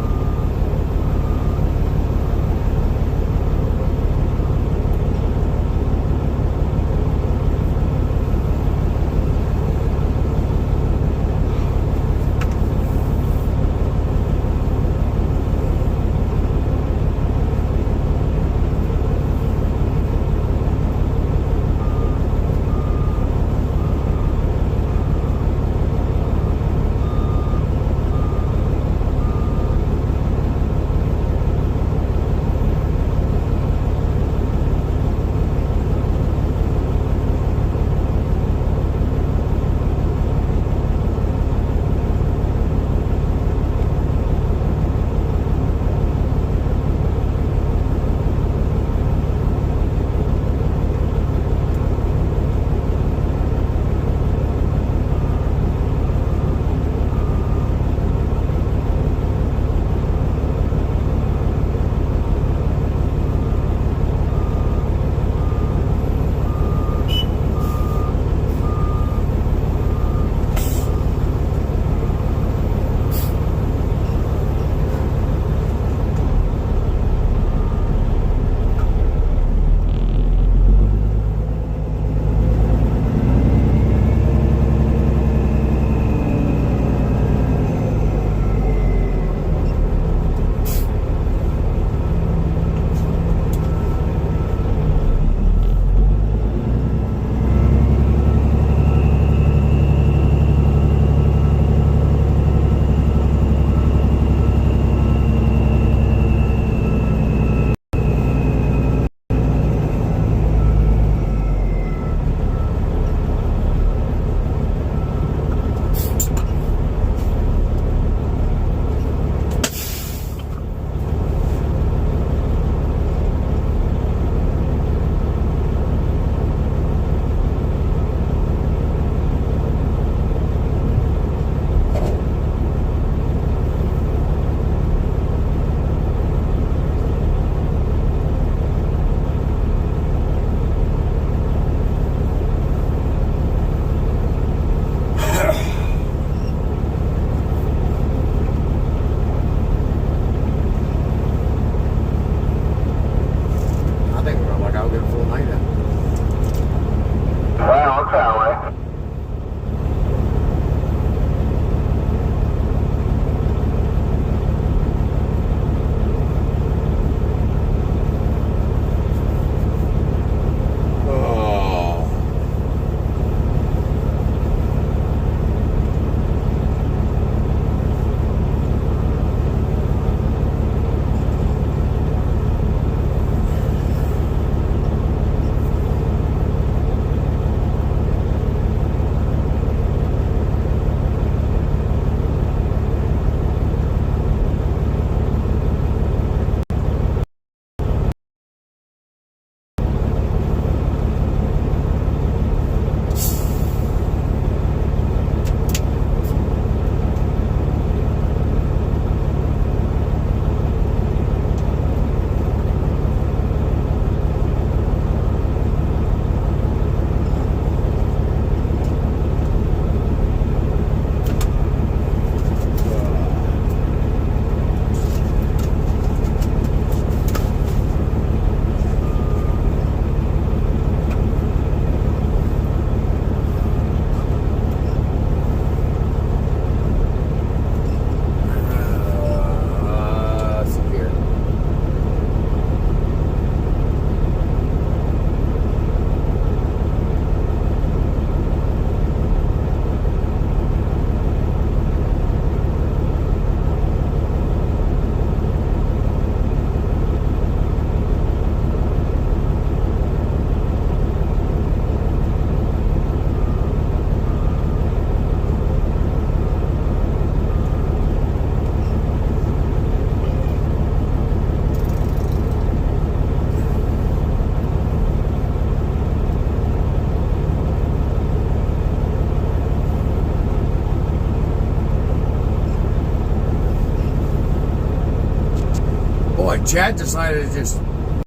Boy, Chad decided to just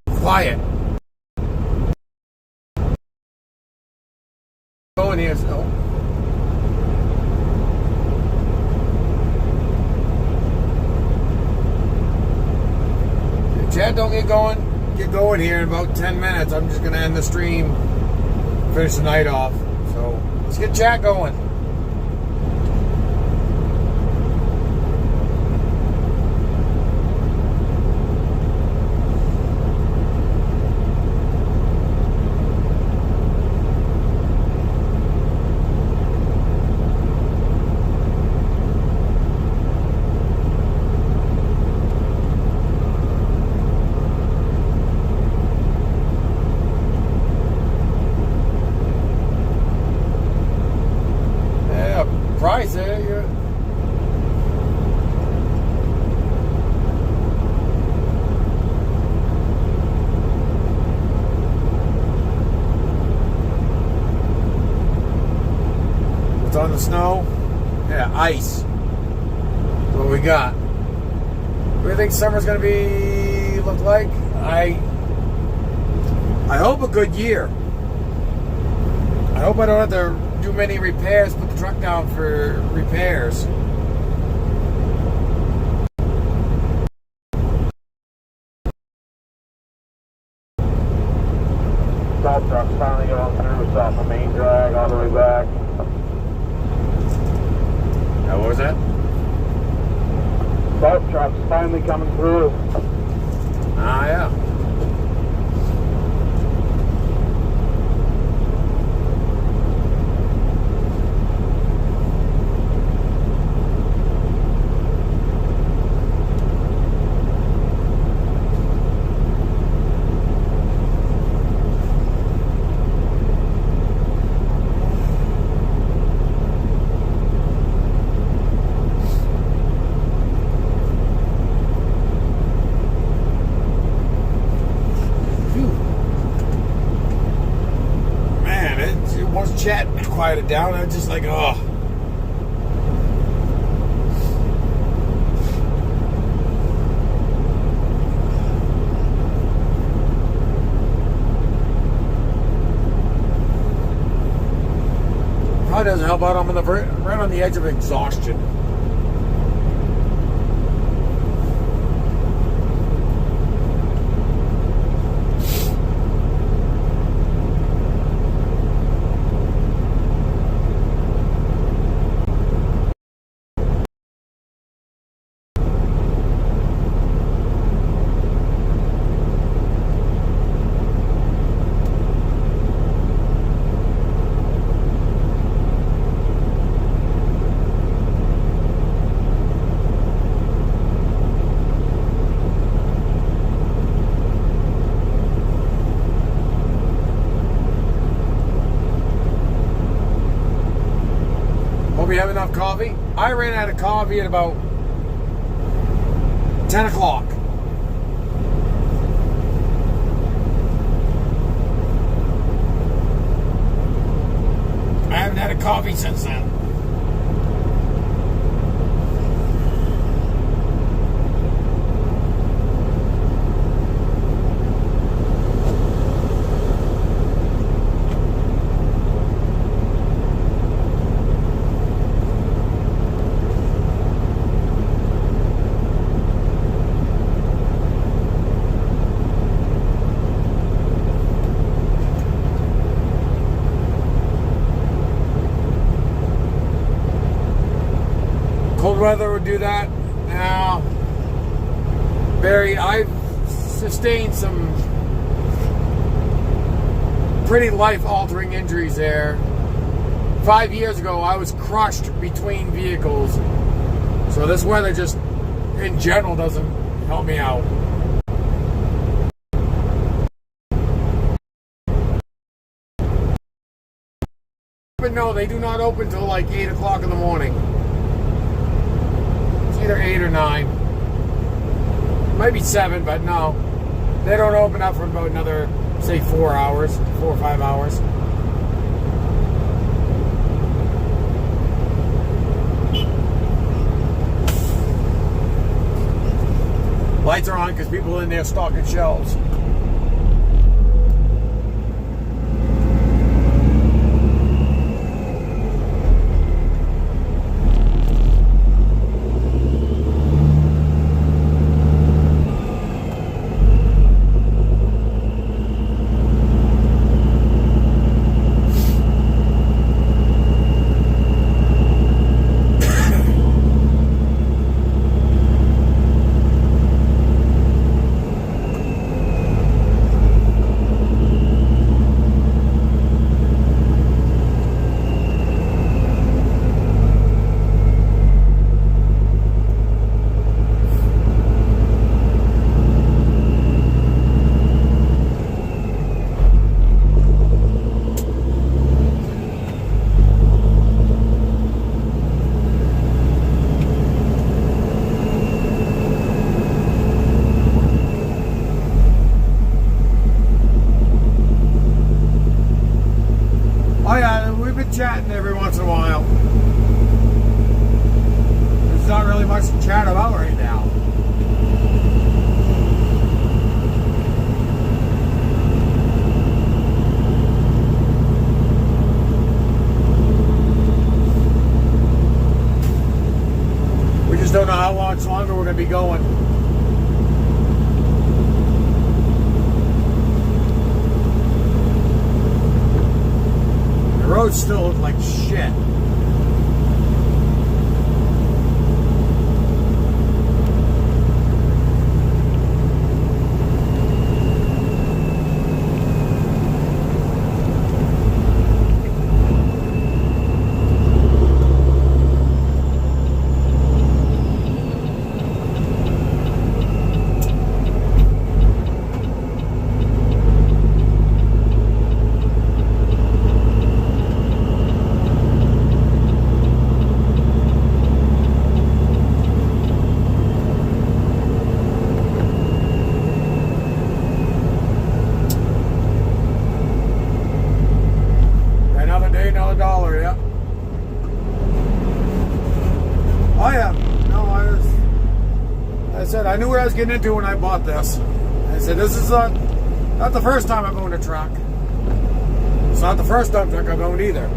quiet. Going here, so. If Chad don't get going here in about 10 minutes. I'm just gonna end the stream, finish the night off. So let's get Chad going. Price there, you're. What's on the snow? Yeah, ice. What we got? What do you think summer's gonna look like? I hope a good year. I hope I don't have to do many repairs, put the truck down for repairs. Salt truck's finally going through, stop the main drag all the way back. Now, what was that? Salt truck's finally coming through. Ah, yeah. Chat quieted down. I was just like, oh. Probably doesn't help out. I'm right on the edge of exhaustion. We have enough coffee. I ran out of coffee at about 10 o'clock. I haven't had a coffee since then. Cold weather would do that. Now, Barry, I've sustained some pretty life-altering injuries there. 5 years ago, I was crushed between vehicles. So this weather just, in general, doesn't help me out. But no, they do not open till like 8 o'clock in the morning. Either 8 or 9. Maybe 7, but no. They don't open up for about another, say, 4 hours, 4 or 5 hours. Lights are on because people in there stocking shelves. Oh yeah, we've been chatting every once in a while. There's not really much to chat about right now. We just don't know how much longer we're going to be going. The roads still look like shit. Another day, another dollar, yeah. Oh yeah, no, I said, I knew what I was getting into when I bought this. I said, this is not the first time I've owned a truck. It's not the first dump truck I've owned either.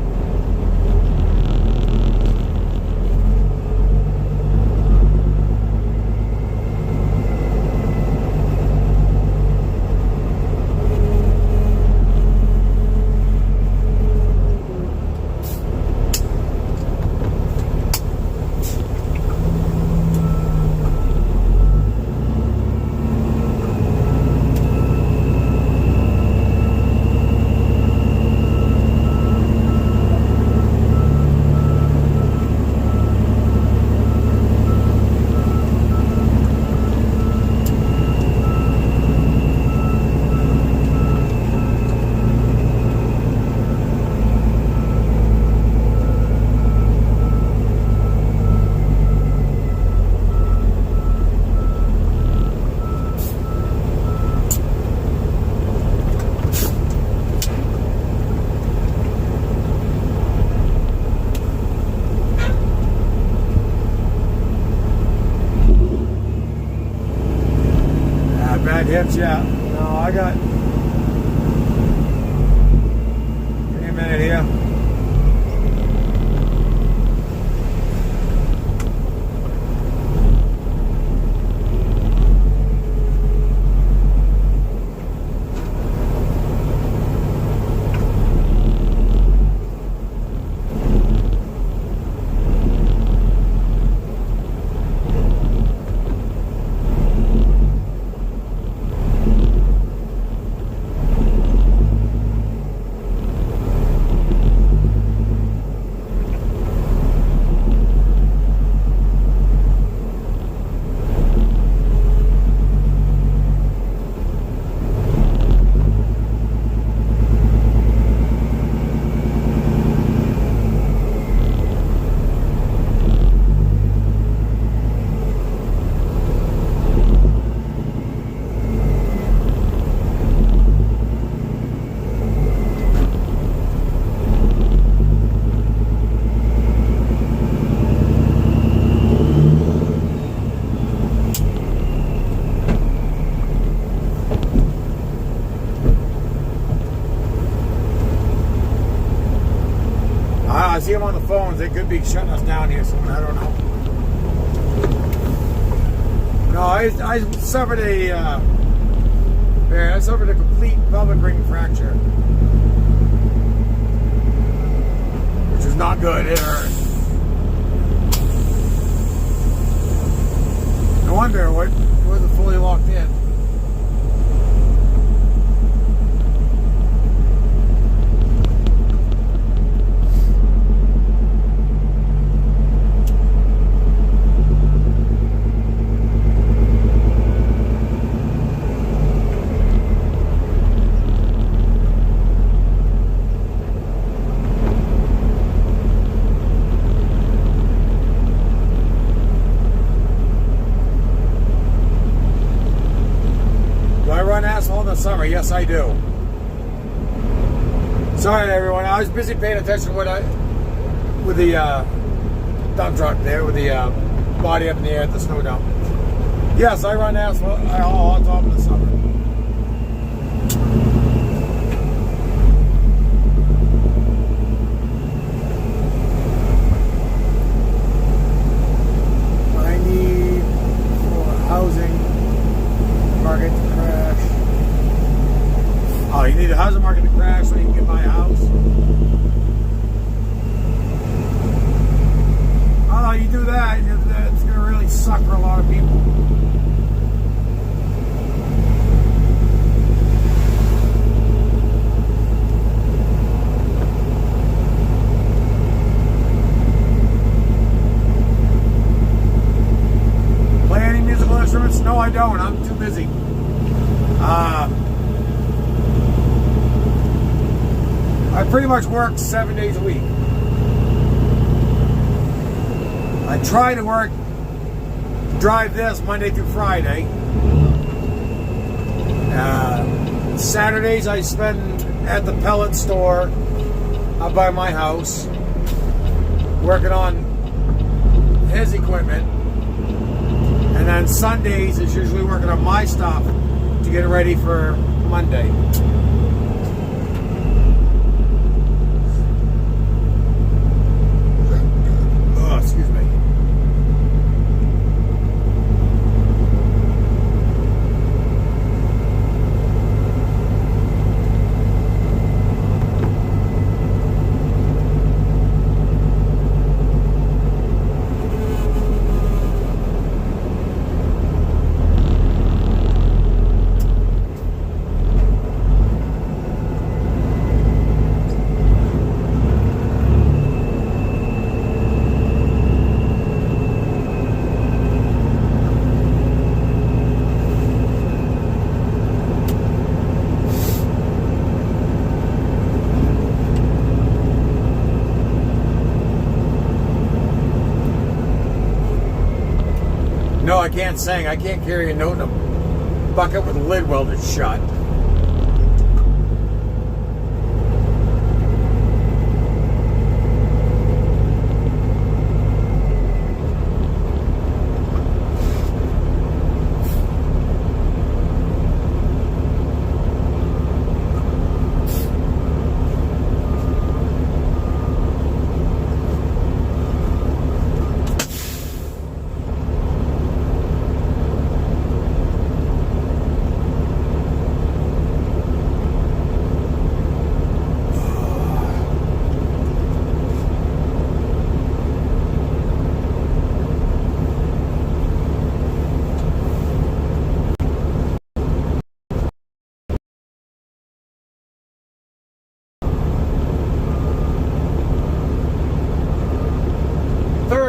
Bad hits, yeah. No, I got. Give me a minute here. I see them on the phones. They could be shutting us down here soon. I don't know. No, I suffered a complete pelvic ring fracture, which is not good. It hurt. No wonder it wasn't fully locked in. Summer, yes, I do. Sorry, everyone. I was busy paying attention with the dump truck there, with the body up in the air at the snow dump. Yes, I run asphalt all top of the summer. I need for housing market to crash. Oh, you need a housing market to crash so you can buy a house? Oh, you do that, it's going to really suck for a lot of people. Play any musical instruments? No, I don't. I'm too busy. I pretty much work 7 days a week. I try to drive this Monday through Friday. Saturdays I spend at the pellet store up by my house working on his equipment. And then Sundays is usually working on my stuff to get it ready for Monday. Excuse me. No, I can't sing. I can't carry a note in a bucket with a lid welded shut.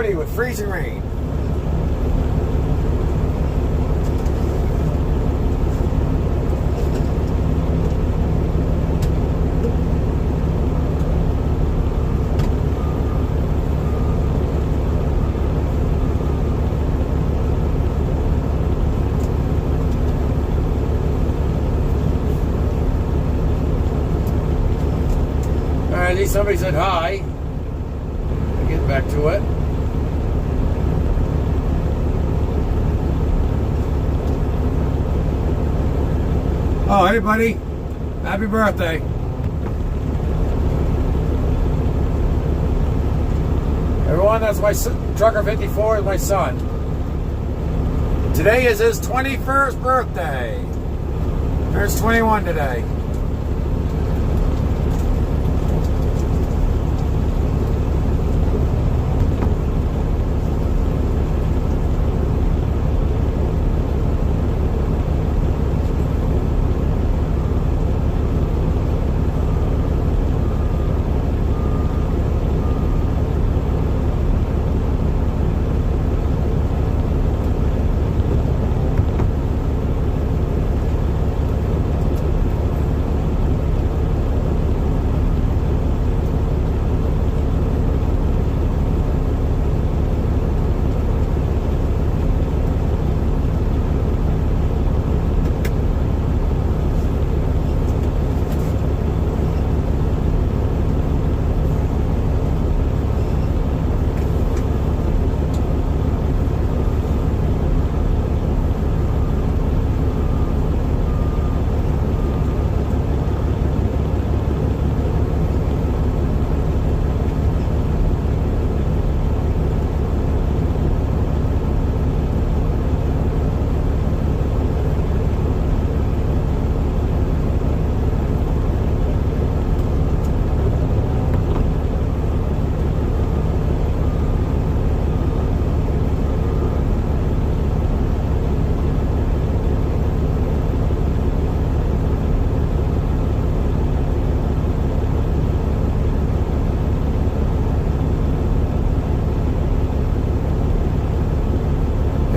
With freezing rain. At least somebody said hi. I'll get back to it. Oh, hey, buddy. Happy birthday. Everyone, that's my Trucker 54 is my son. Today is his 21st birthday. There's 21 today.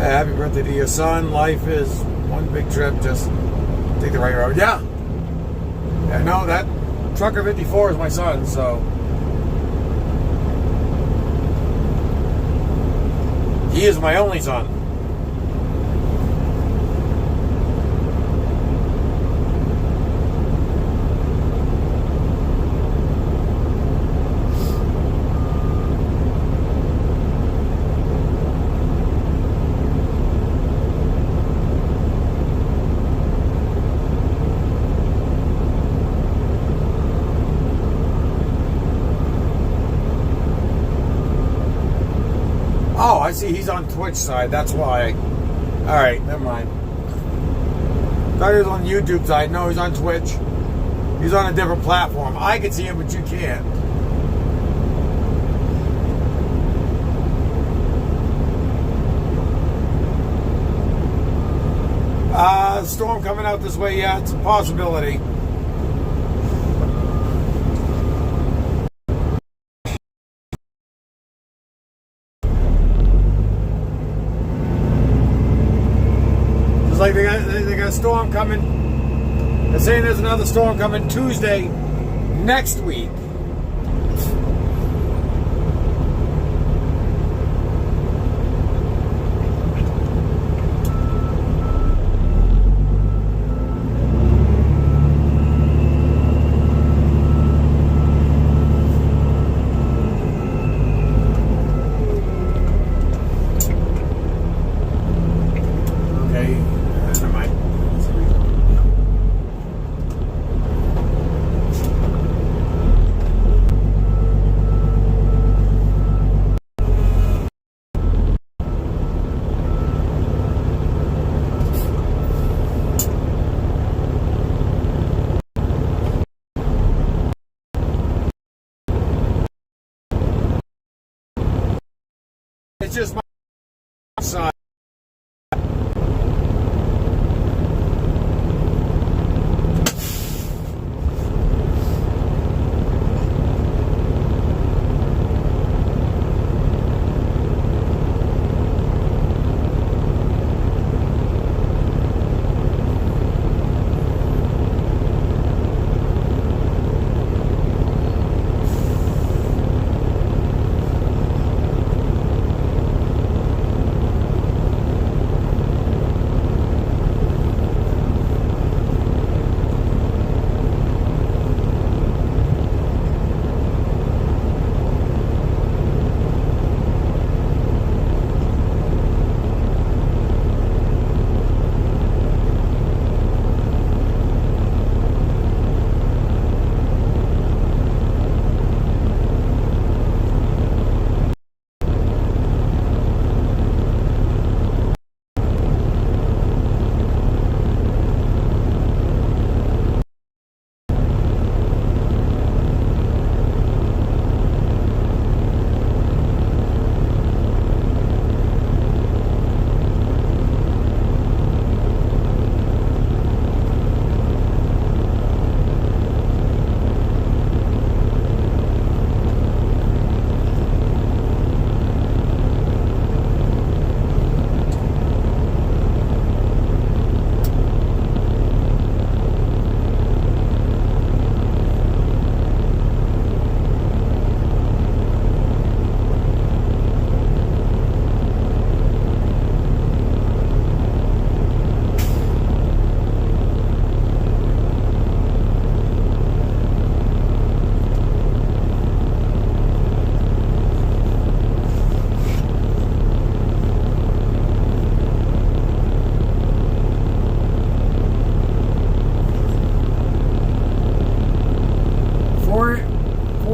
Happy birthday to your son. Life is one big trip. Just take the right road. Yeah. Yeah, no, that Trucker 54 is my son, so. He is my only son. Oh, I see. He's on Twitch side. That's why. All right, never mind. Thought he was on YouTube side. No, he's on Twitch. He's on a different platform. I can see him, but you can't. Storm coming out this way. Yeah, it's a possibility. Like they got a storm coming. They're saying there's another storm coming Tuesday next week. It's just my side.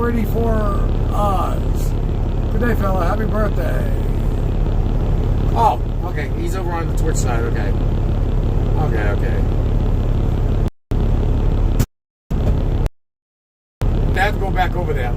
Pretty for Oz. Good day, fella. Happy birthday. Oh, okay. He's over on the Twitch side. Okay. Okay. I have to go back over there.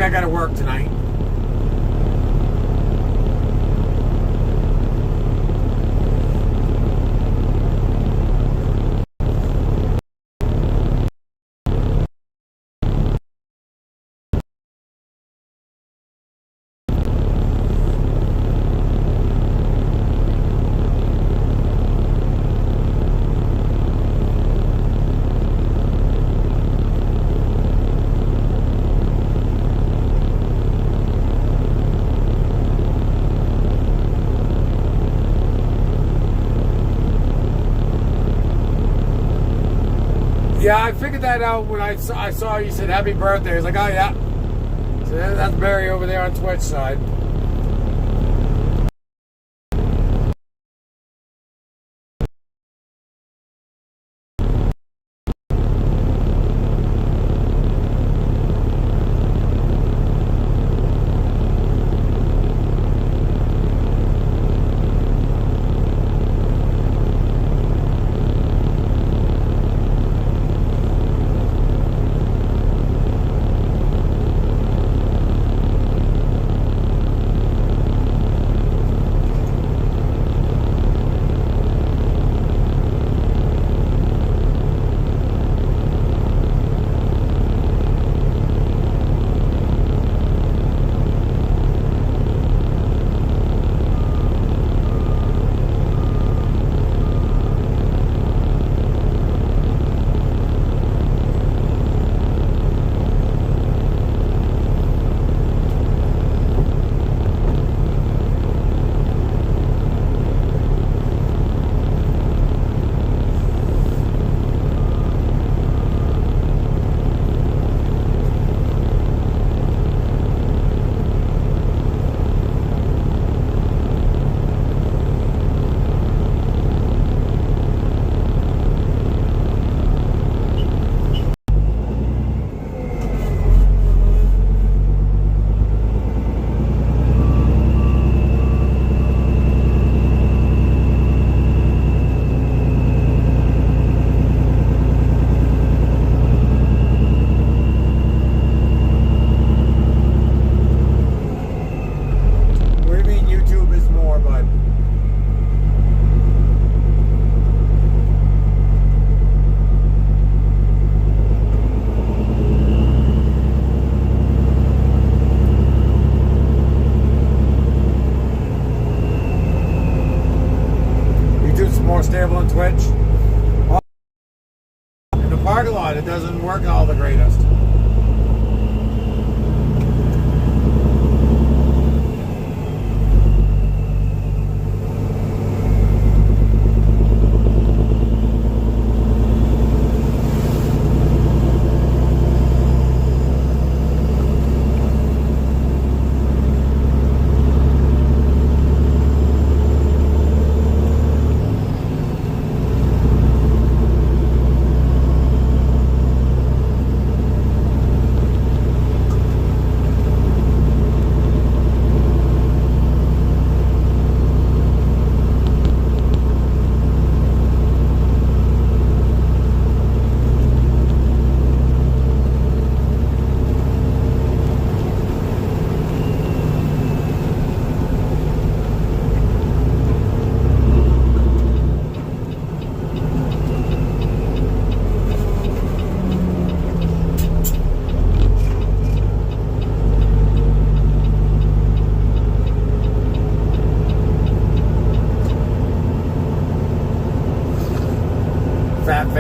I got to work tonight. Yeah, I figured that out when I saw you said happy birthday. I was like, oh yeah. So that's Barry over there on Twitch side.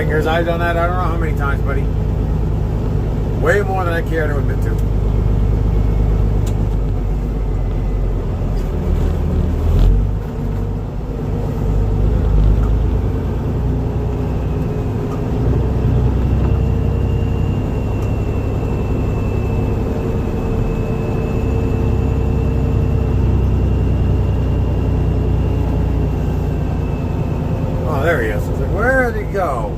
fingers. I've done that I don't know how many times, buddy. Way more than I care to admit to. Oh, there he is. I was like, where did he go?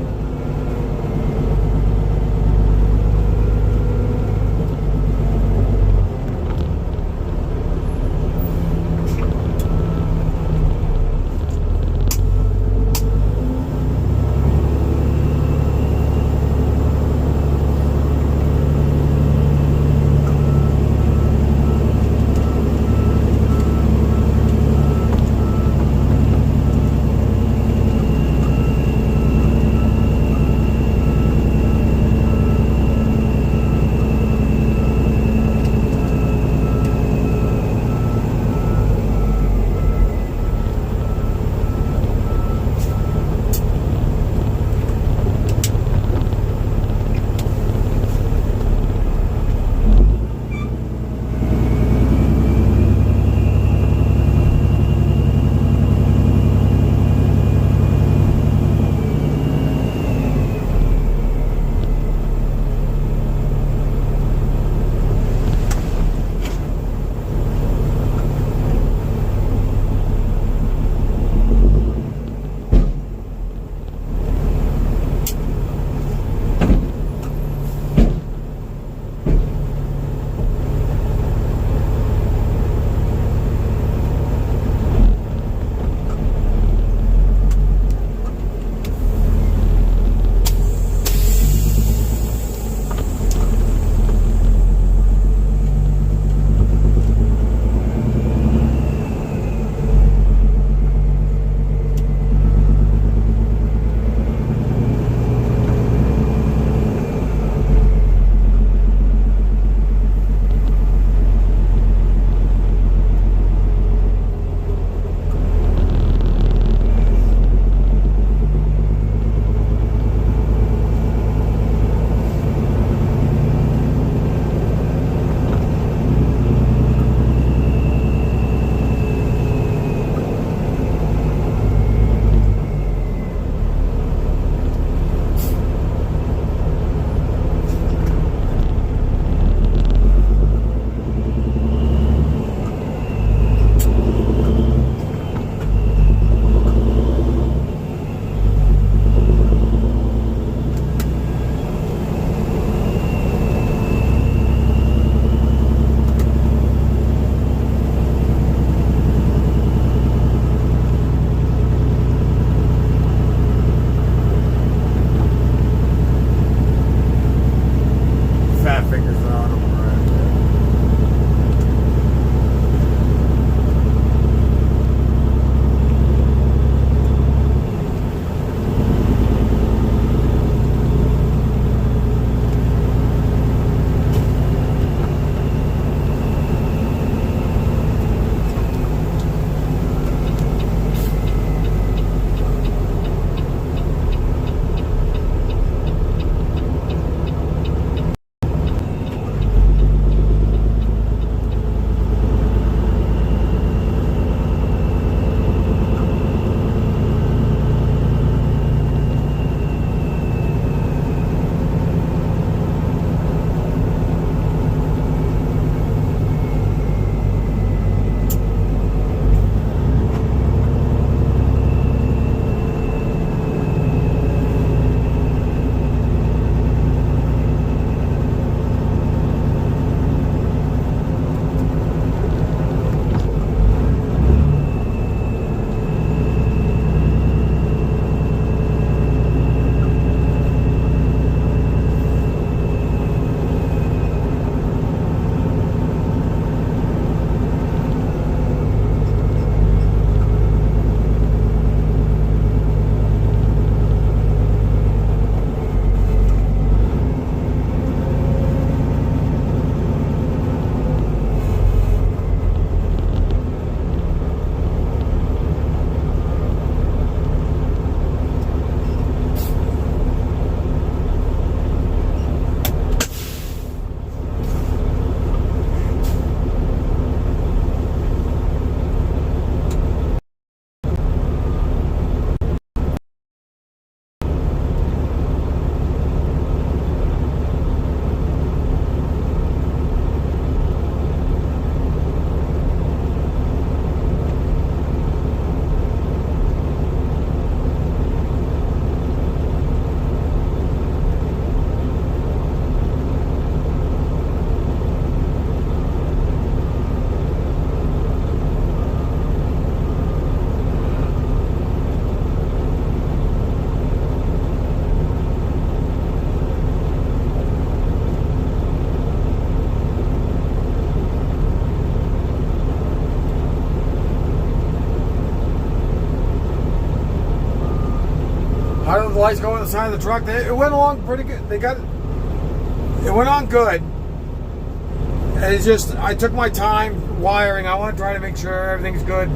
lights go on the side of the truck. It went along pretty good. It went on good. And it's just, I took my time wiring. I want to try to make sure everything's good.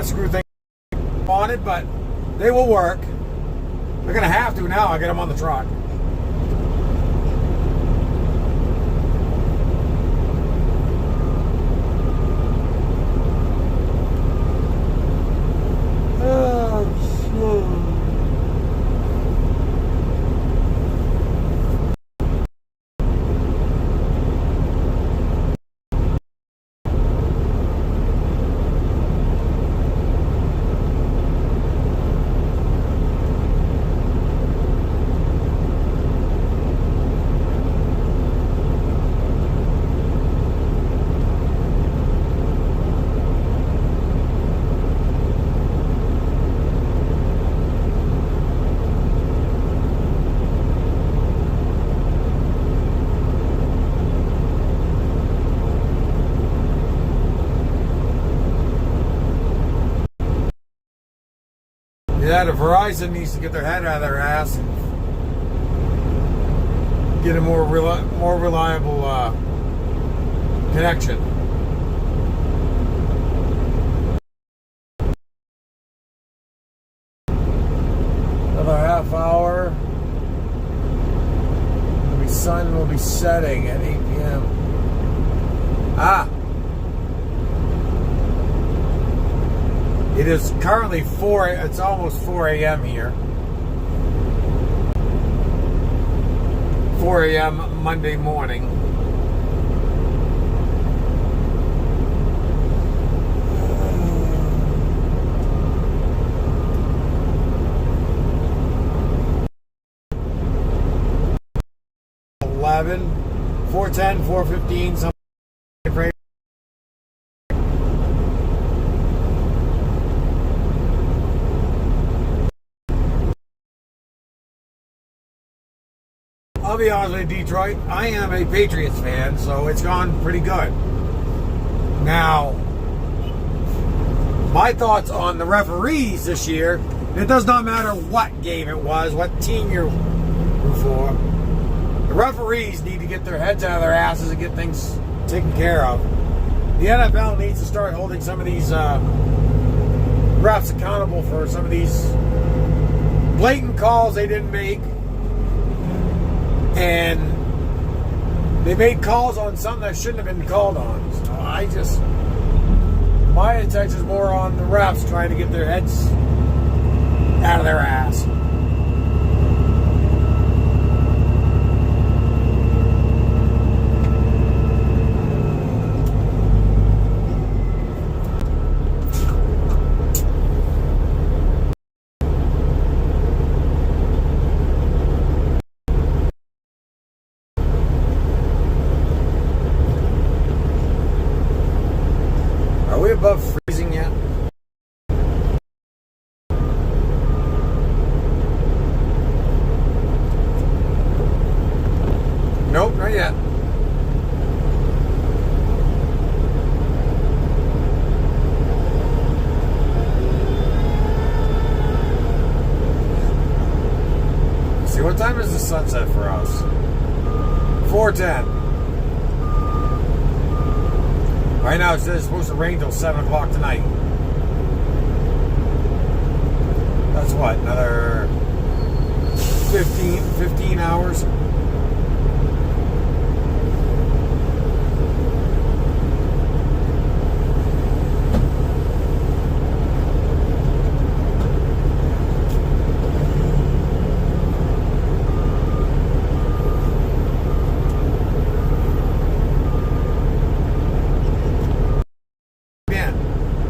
Screw things on it, but they will work. They're going to have to now. I get them on the truck. Yeah, the Verizon needs to get their head out of their ass and get a more reliable connection. Another half hour. The sun will be setting at 8 p.m. It is currently it's almost 4 a.m. here. 4 a.m. Monday morning. $11, $4.10, $4.15, something. I'll be honest with you, Detroit, I am a Patriots fan, so it's gone pretty good. Now, my thoughts on the referees this year, it does not matter what game it was, what team you're for. The referees need to get their heads out of their asses and get things taken care of. The NFL needs to start holding some of these refs accountable for some of these blatant calls they didn't make. And they made calls on something that shouldn't have been called on. So my attention is more on the refs trying to get their heads out of their ass. Above freezing yet? Nope, not yet. Let's see, what time is the sunset for us? 4:10. Right now, it's supposed to rain till 7 o'clock tonight. That's what, another 15 hours?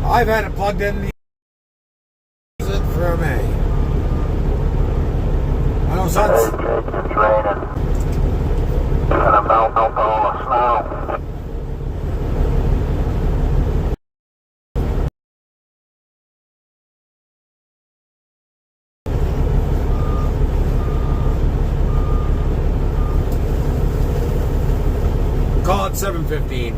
I've had it plugged in for May. I know sun's... It's raining. It's gonna melt all the snow. Call it 7:15.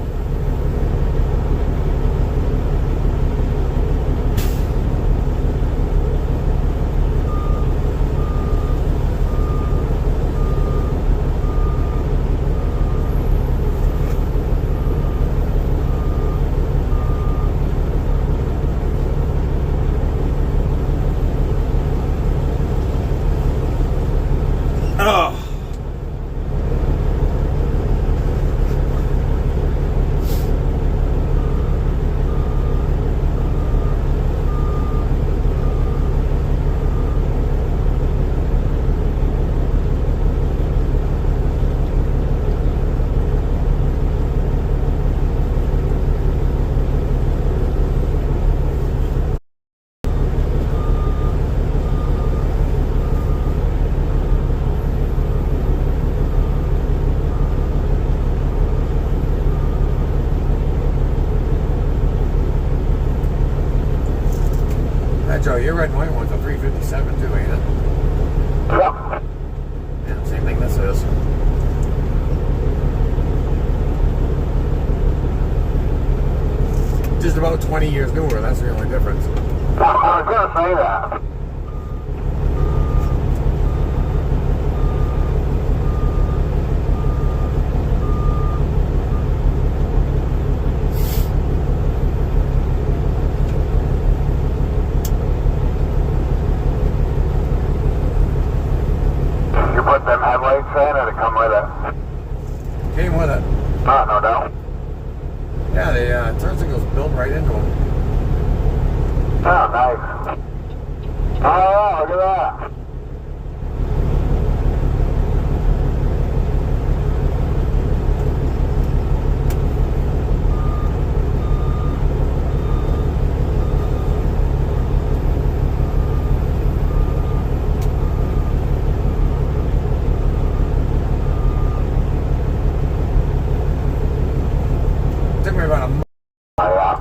your red and white one's a 357 too, ain't it? Yep. Yeah, same thing this is. Just about 20 years newer, that's the only difference. I was gonna say that. You put them headlights in or they come with it? Came with it. Oh, no doubt. Yeah, the turn signal's built right into them. Oh, nice. Oh, yeah, look at that. Took me about a month. Oh, yeah.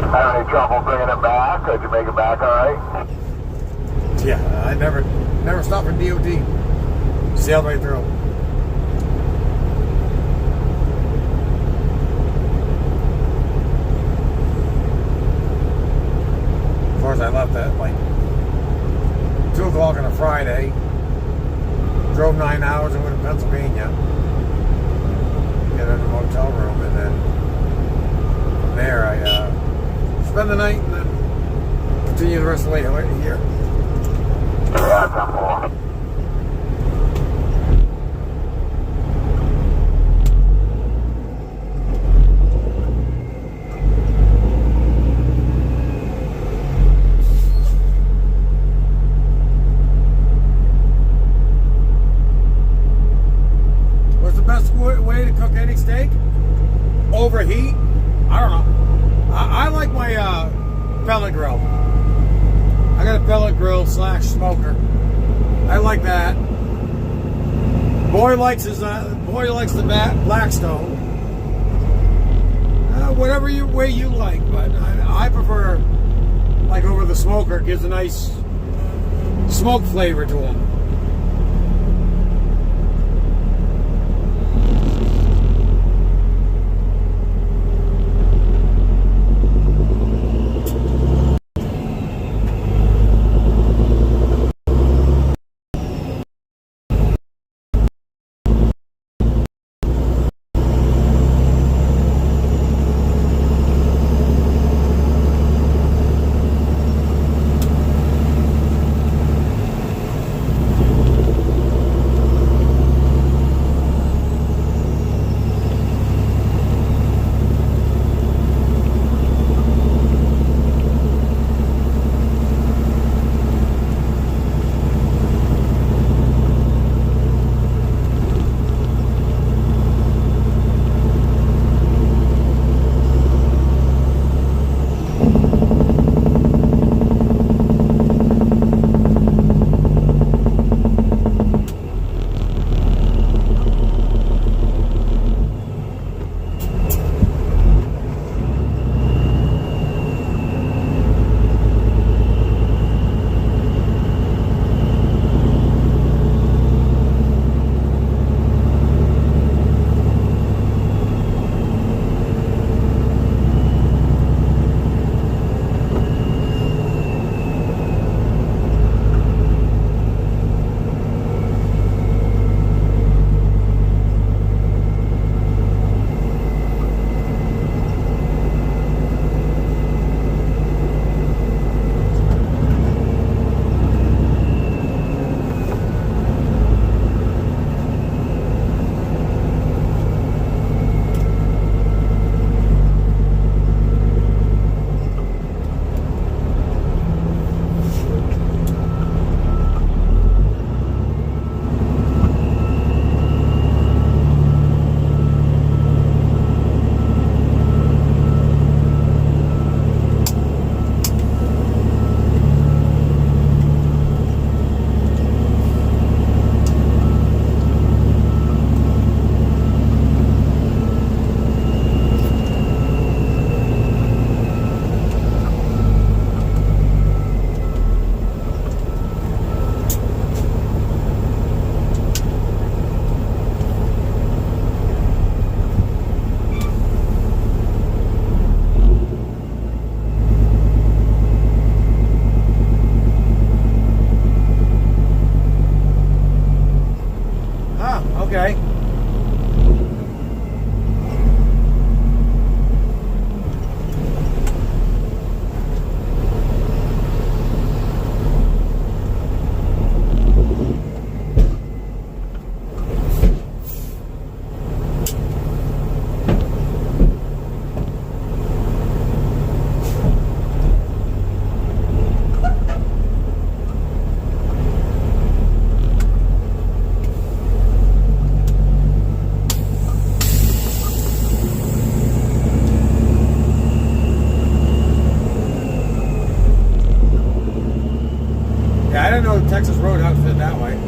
Had any trouble bringing it back? Did you make it back all right? Yeah, I never stopped for DOT. Sailed right through. Of course, I left at like 2 o'clock on a Friday. Drove 9 hours and went to Pennsylvania. Get in a motel room, and then from there I spend the night and then continue the rest of the way here. Yeah, Temple. What's the best way to cook any steak? Overheat? I don't know. I like my pellet grill. I got a pellet grill / smoker. I like that. Boy likes the Blackstone. Whatever way you like, but I prefer like over the smoker. It gives a nice smoke flavor to them. road outfit that way.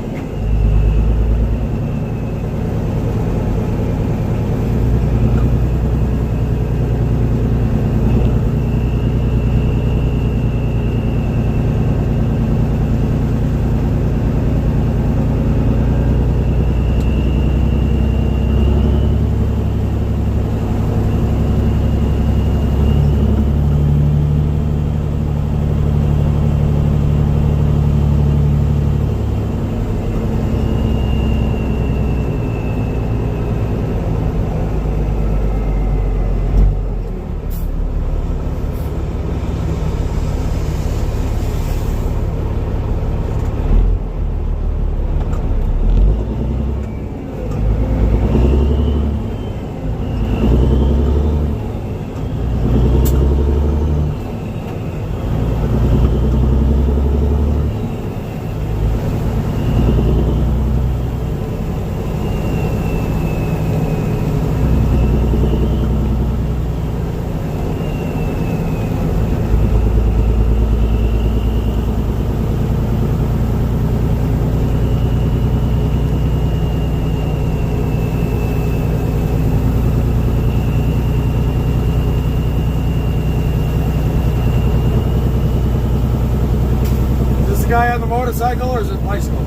Guy on the motorcycle, or is it bicycle?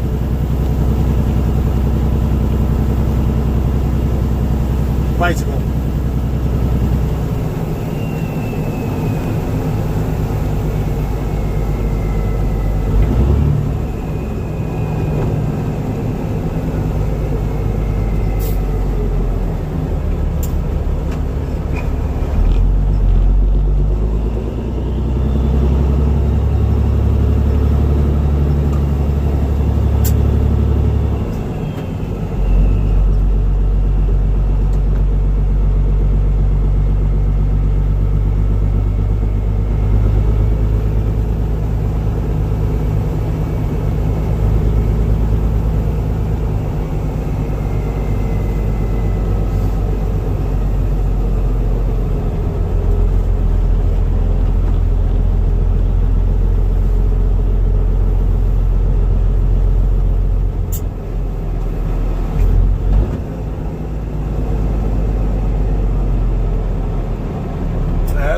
Bicycle.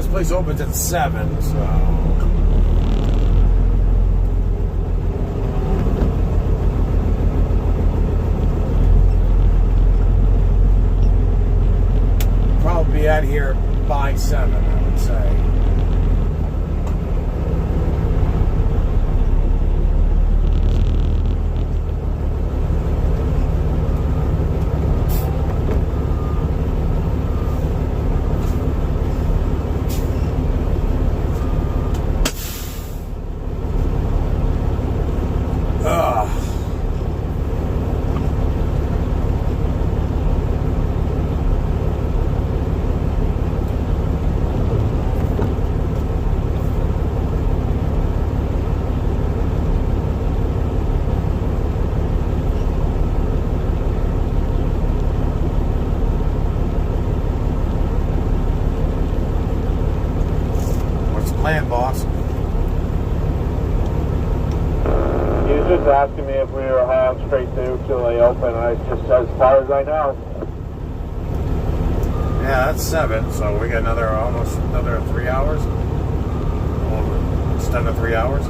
This place opens at 7, so... probably be out here by 7, I would say. Plan, boss. He was just asking me if we were hauling straight through till they open. I just said, as far as I know. Yeah, that's 7, so we got almost another 3 hours. Just under 3 hours.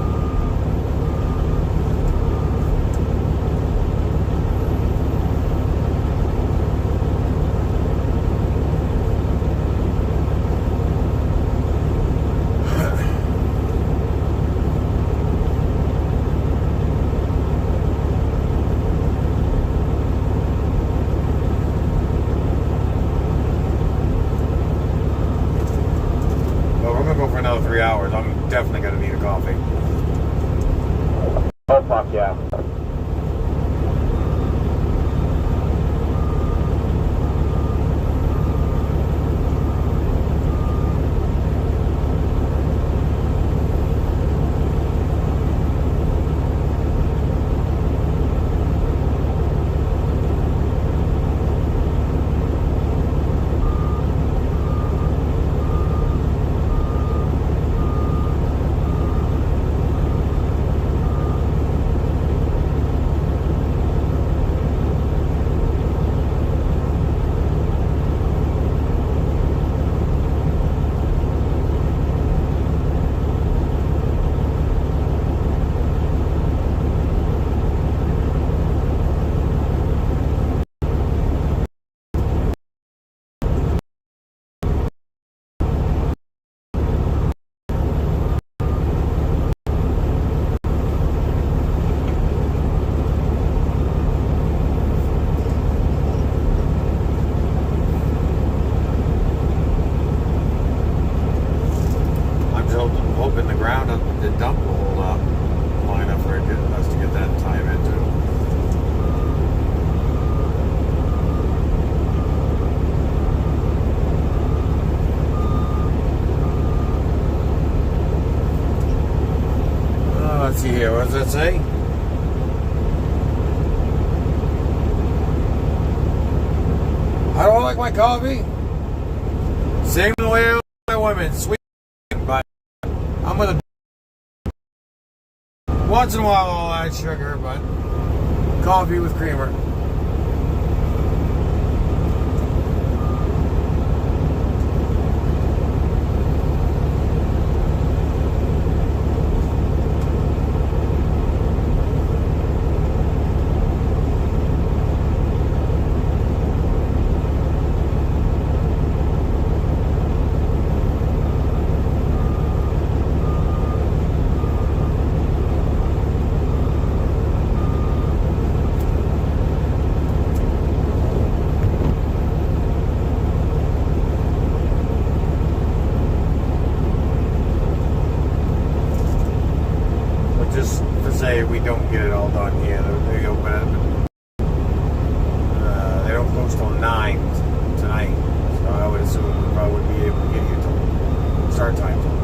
Another 3 hours. I'm definitely going to need a coffee. Oh, fuck yeah. see? I don't like my coffee. Same way with my women, sweet, but I'm gonna once in a while I'll add sugar, but coffee with creamer. Just to say we don't get it all done here. They open it. They don't close till 9 tonight, so I would assume we probably wouldn't be able to get here till start time till 9.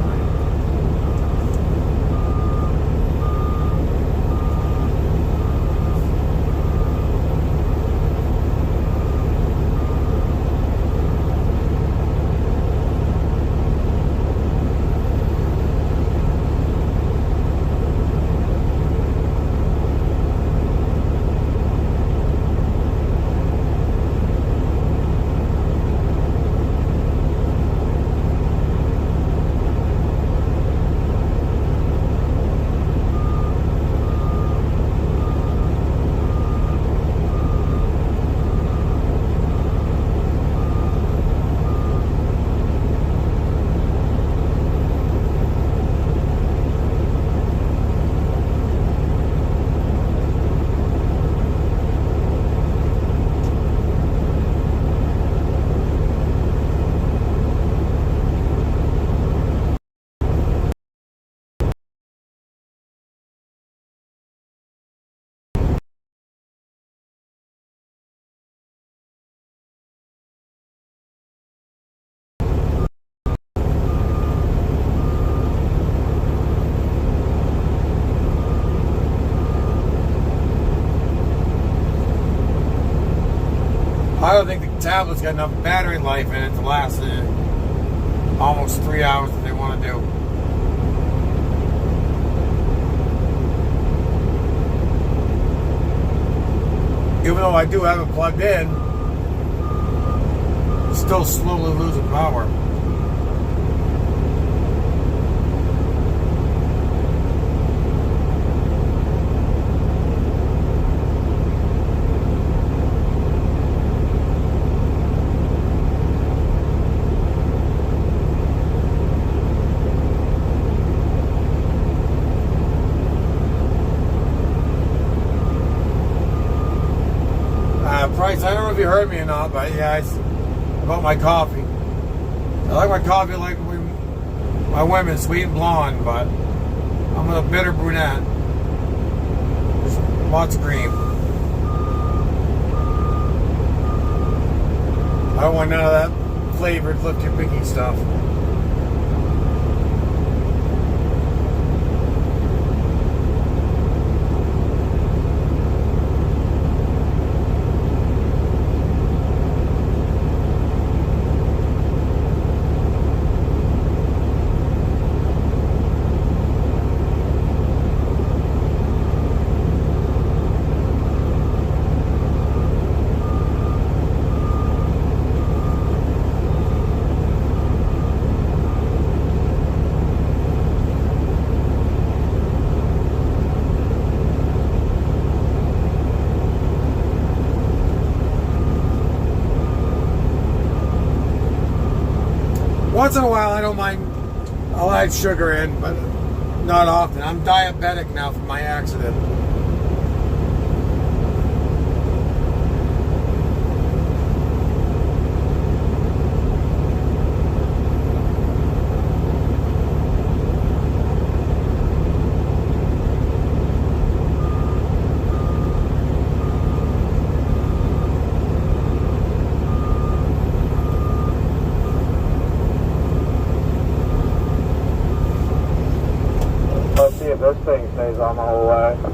I don't think the tablet's got enough battery life in it to last almost 3 hours that they want to do. Even though I do have it plugged in, it's still slowly losing power. Price, I don't know if you heard me or not, but yeah, it's about my coffee. I like my coffee like my women, sweet and blonde, but I'm a bitter brunette. Just lots of cream. I don't want none of that flavored lift your picky stuff. Once in a while, I don't mind. I'll add sugar in, but not often. I'm diabetic now from my accident. Let's see if this thing stays on the whole way.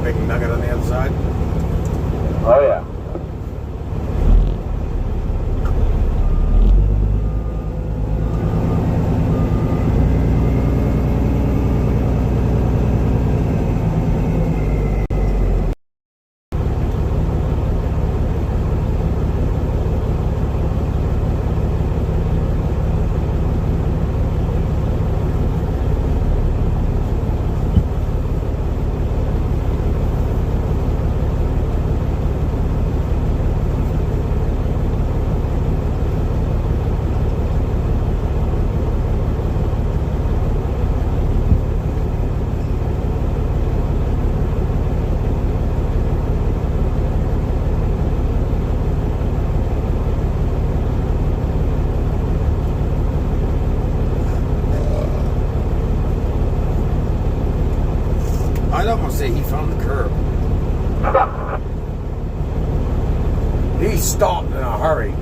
big nugget on the other side. Oh yeah. I'd almost say he found the curb. He stopped in a hurry.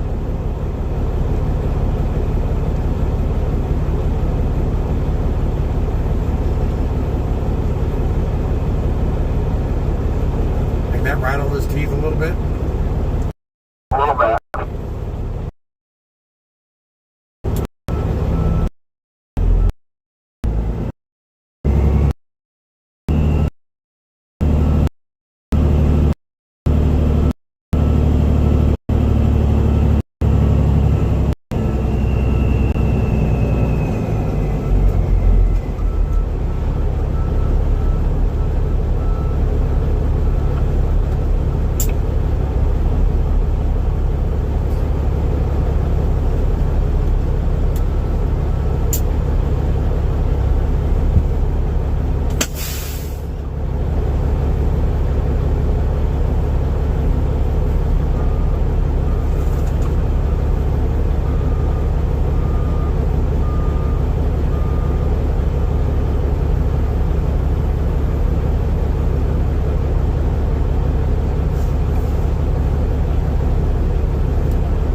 Think that rattled his teeth a little bit? A little bit.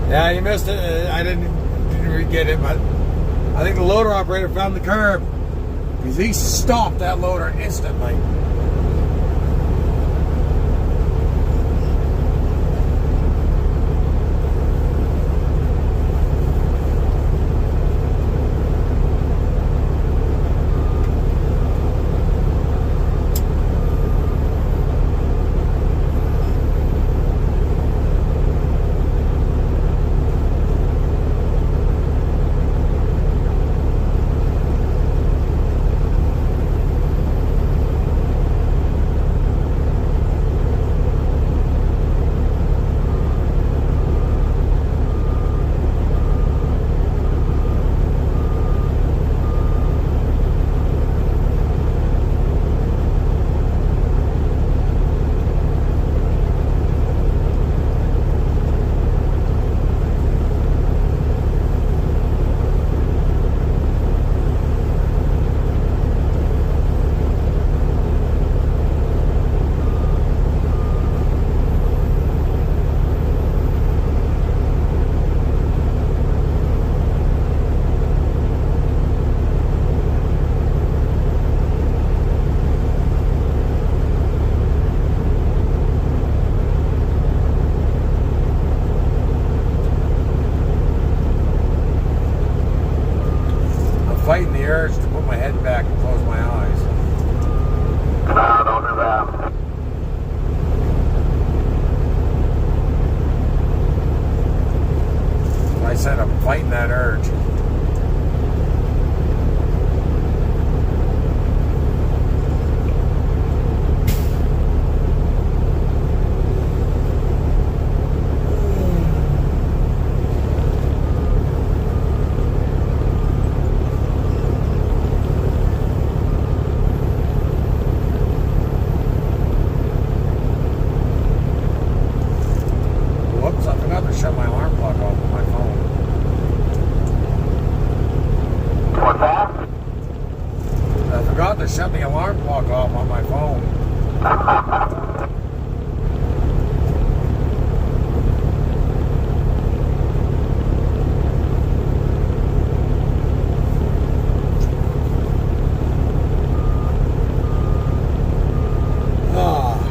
Yeah, you missed it. I didn't get it, but I think the loader operator found the curb because he stopped that loader instantly. Fighting the urge to put my head back and close my eyes. No, don't do that. I said I'm fighting that urge. Whoops, I forgot to shut my alarm clock off on my phone. What's that? I forgot to shut the alarm clock off on my phone. Ah.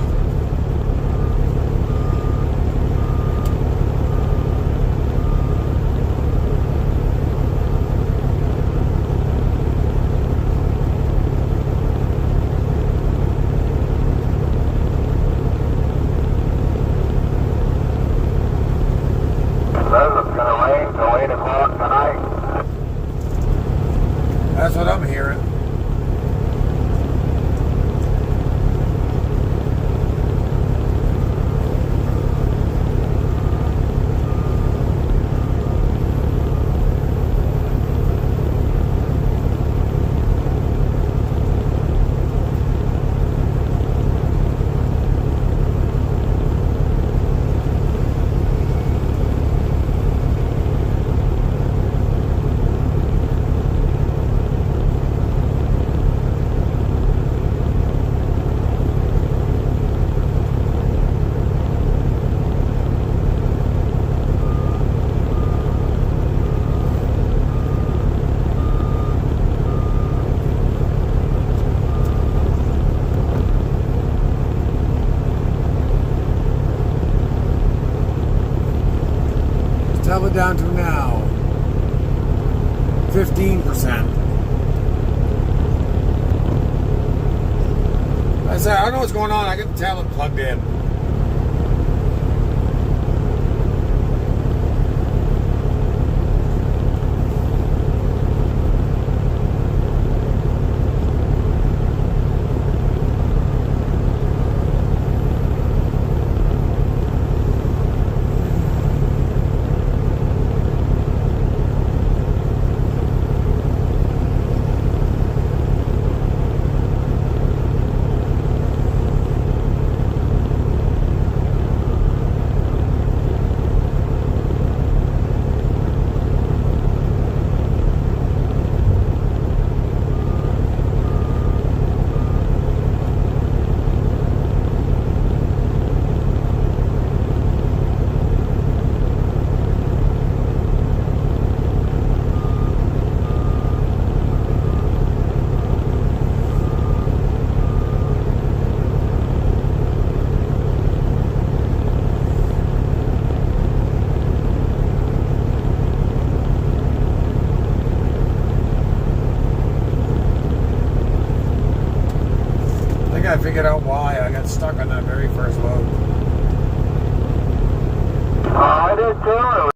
down to now? 15%. I said, I don't know what's going on. I got the tablet plugged in. I figured out why I got stuck on that very first load. I did too.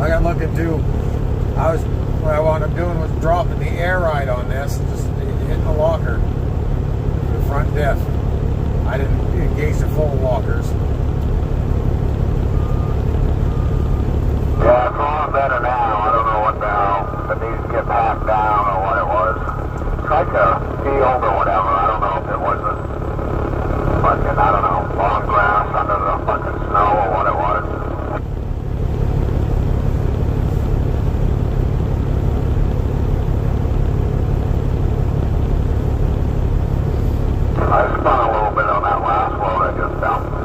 I got looking too. What I wound up doing was dropping the air ride on this, just hitting the locker, the front diff. I didn't engage the full lockers. Yeah, it's a lot better now. I don't know what the hell. It needs to get passed down or what it was. It's like a field or whatever. I don't know if it was a fucking, I don't know, long grass under the fucking snow or what it was. I spun a little bit on that last load I just dumped.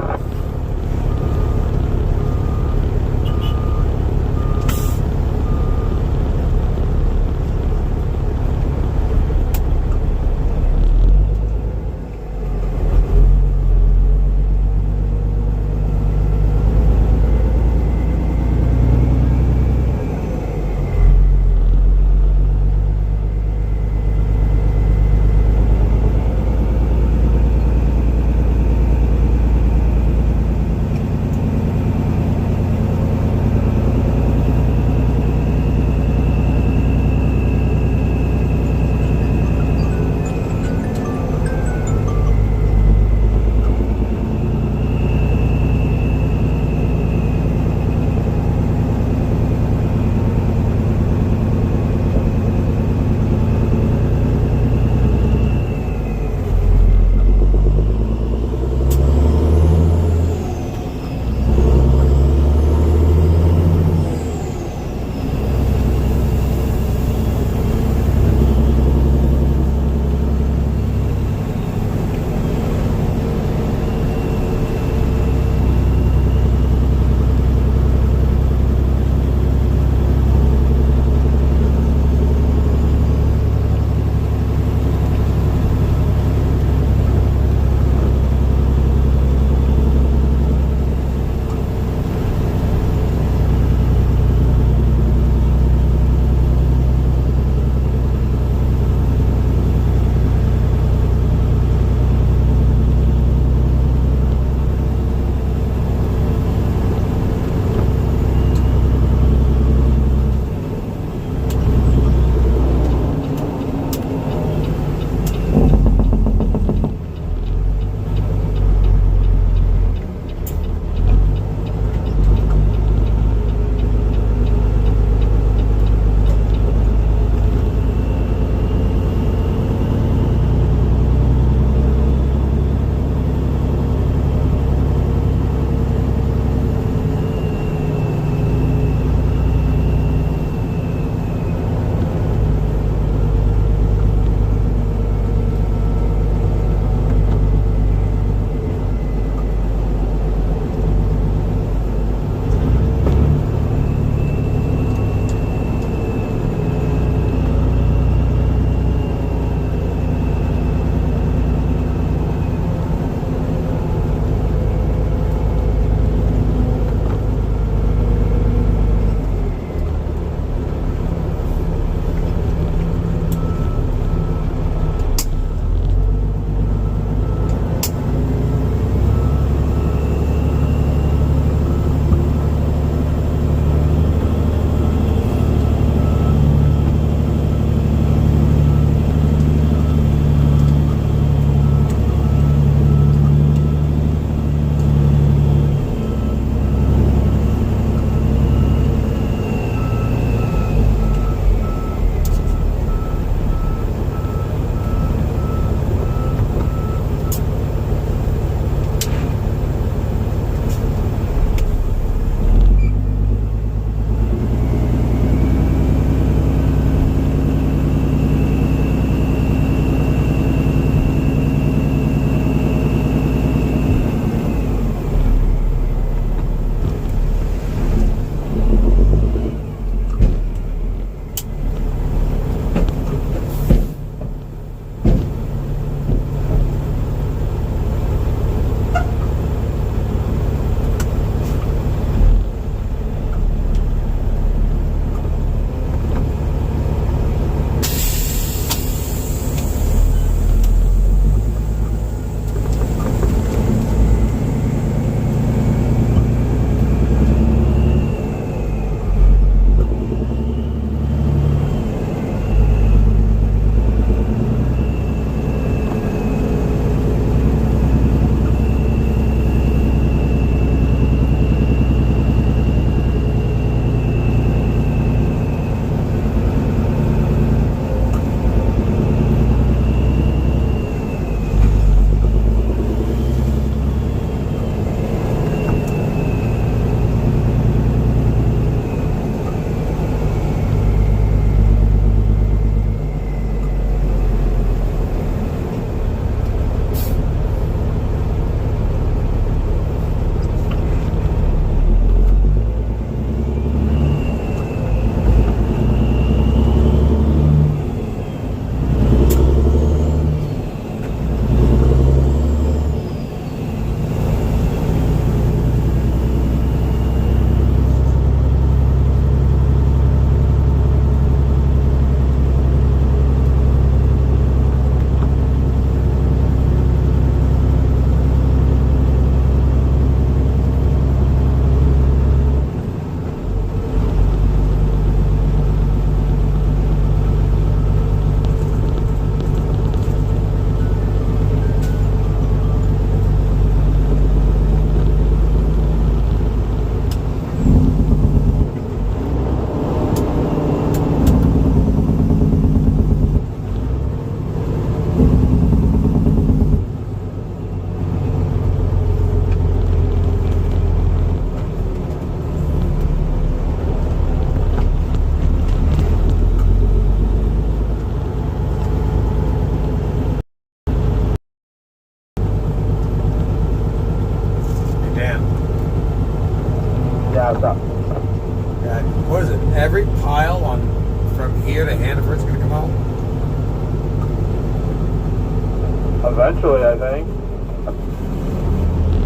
Eventually, I think.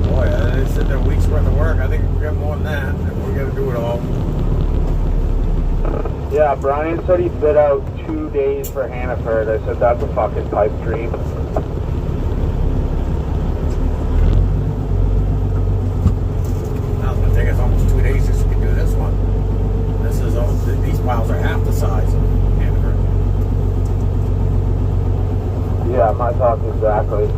Boy, they said they're weeks worth of work. I think we got more than that if we're gonna do it all. Yeah, Brian said he bid out 2 days for Hannaford. I said, that's a fucking pipe dream. Now it's gonna take us almost 2 days just to do this one. This is all, these piles are half the size of Hannaford. Yeah, my thoughts exactly.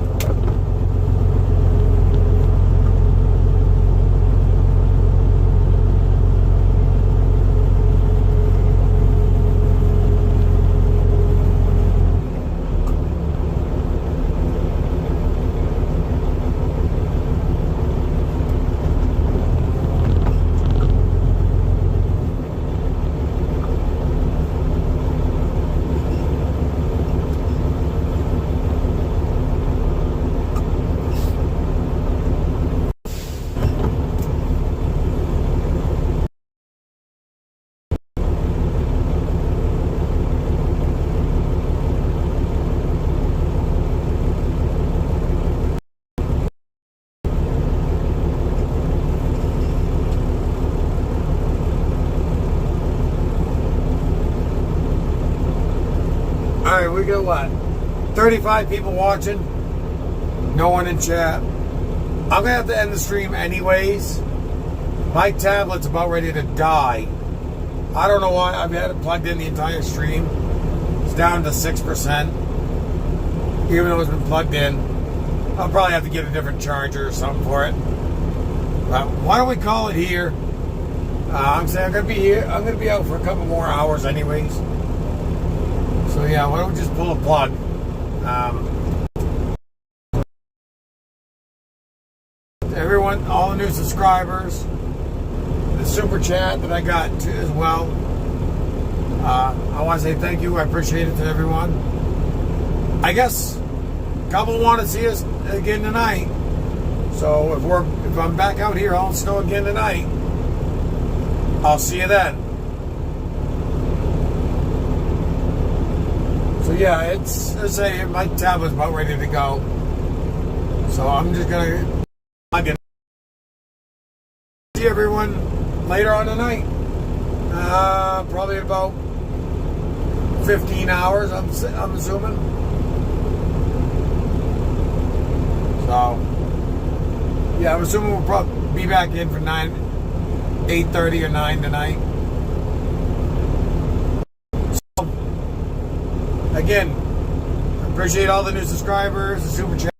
Alright, we got what? 35 people watching. No one in chat. I'm gonna have to end the stream anyways. My tablet's about ready to die. I don't know why. I've had it plugged in the entire stream. It's down to 6%. Even though it's been plugged in. I'll probably have to get a different charger or something for it. But why don't we call it here? I'm saying I'm gonna be here. I'm gonna be out for a couple more hours anyways. So yeah, why don't we just pull a plug? Everyone, all the new subscribers, the super chat that I got too, as well. I want to say thank you. I appreciate it to everyone. I guess a couple want to see us again tonight. So if I'm back out here on snow again tonight, I'll see you then. So yeah, let's say my tablet's about ready to go. So I'm just gonna plug in. See everyone later on tonight. Probably about 15 hours, I'm assuming. So yeah, I'm assuming we'll probably be back in for 8:30 or 9 tonight. Again, appreciate all the new subscribers, the super chat.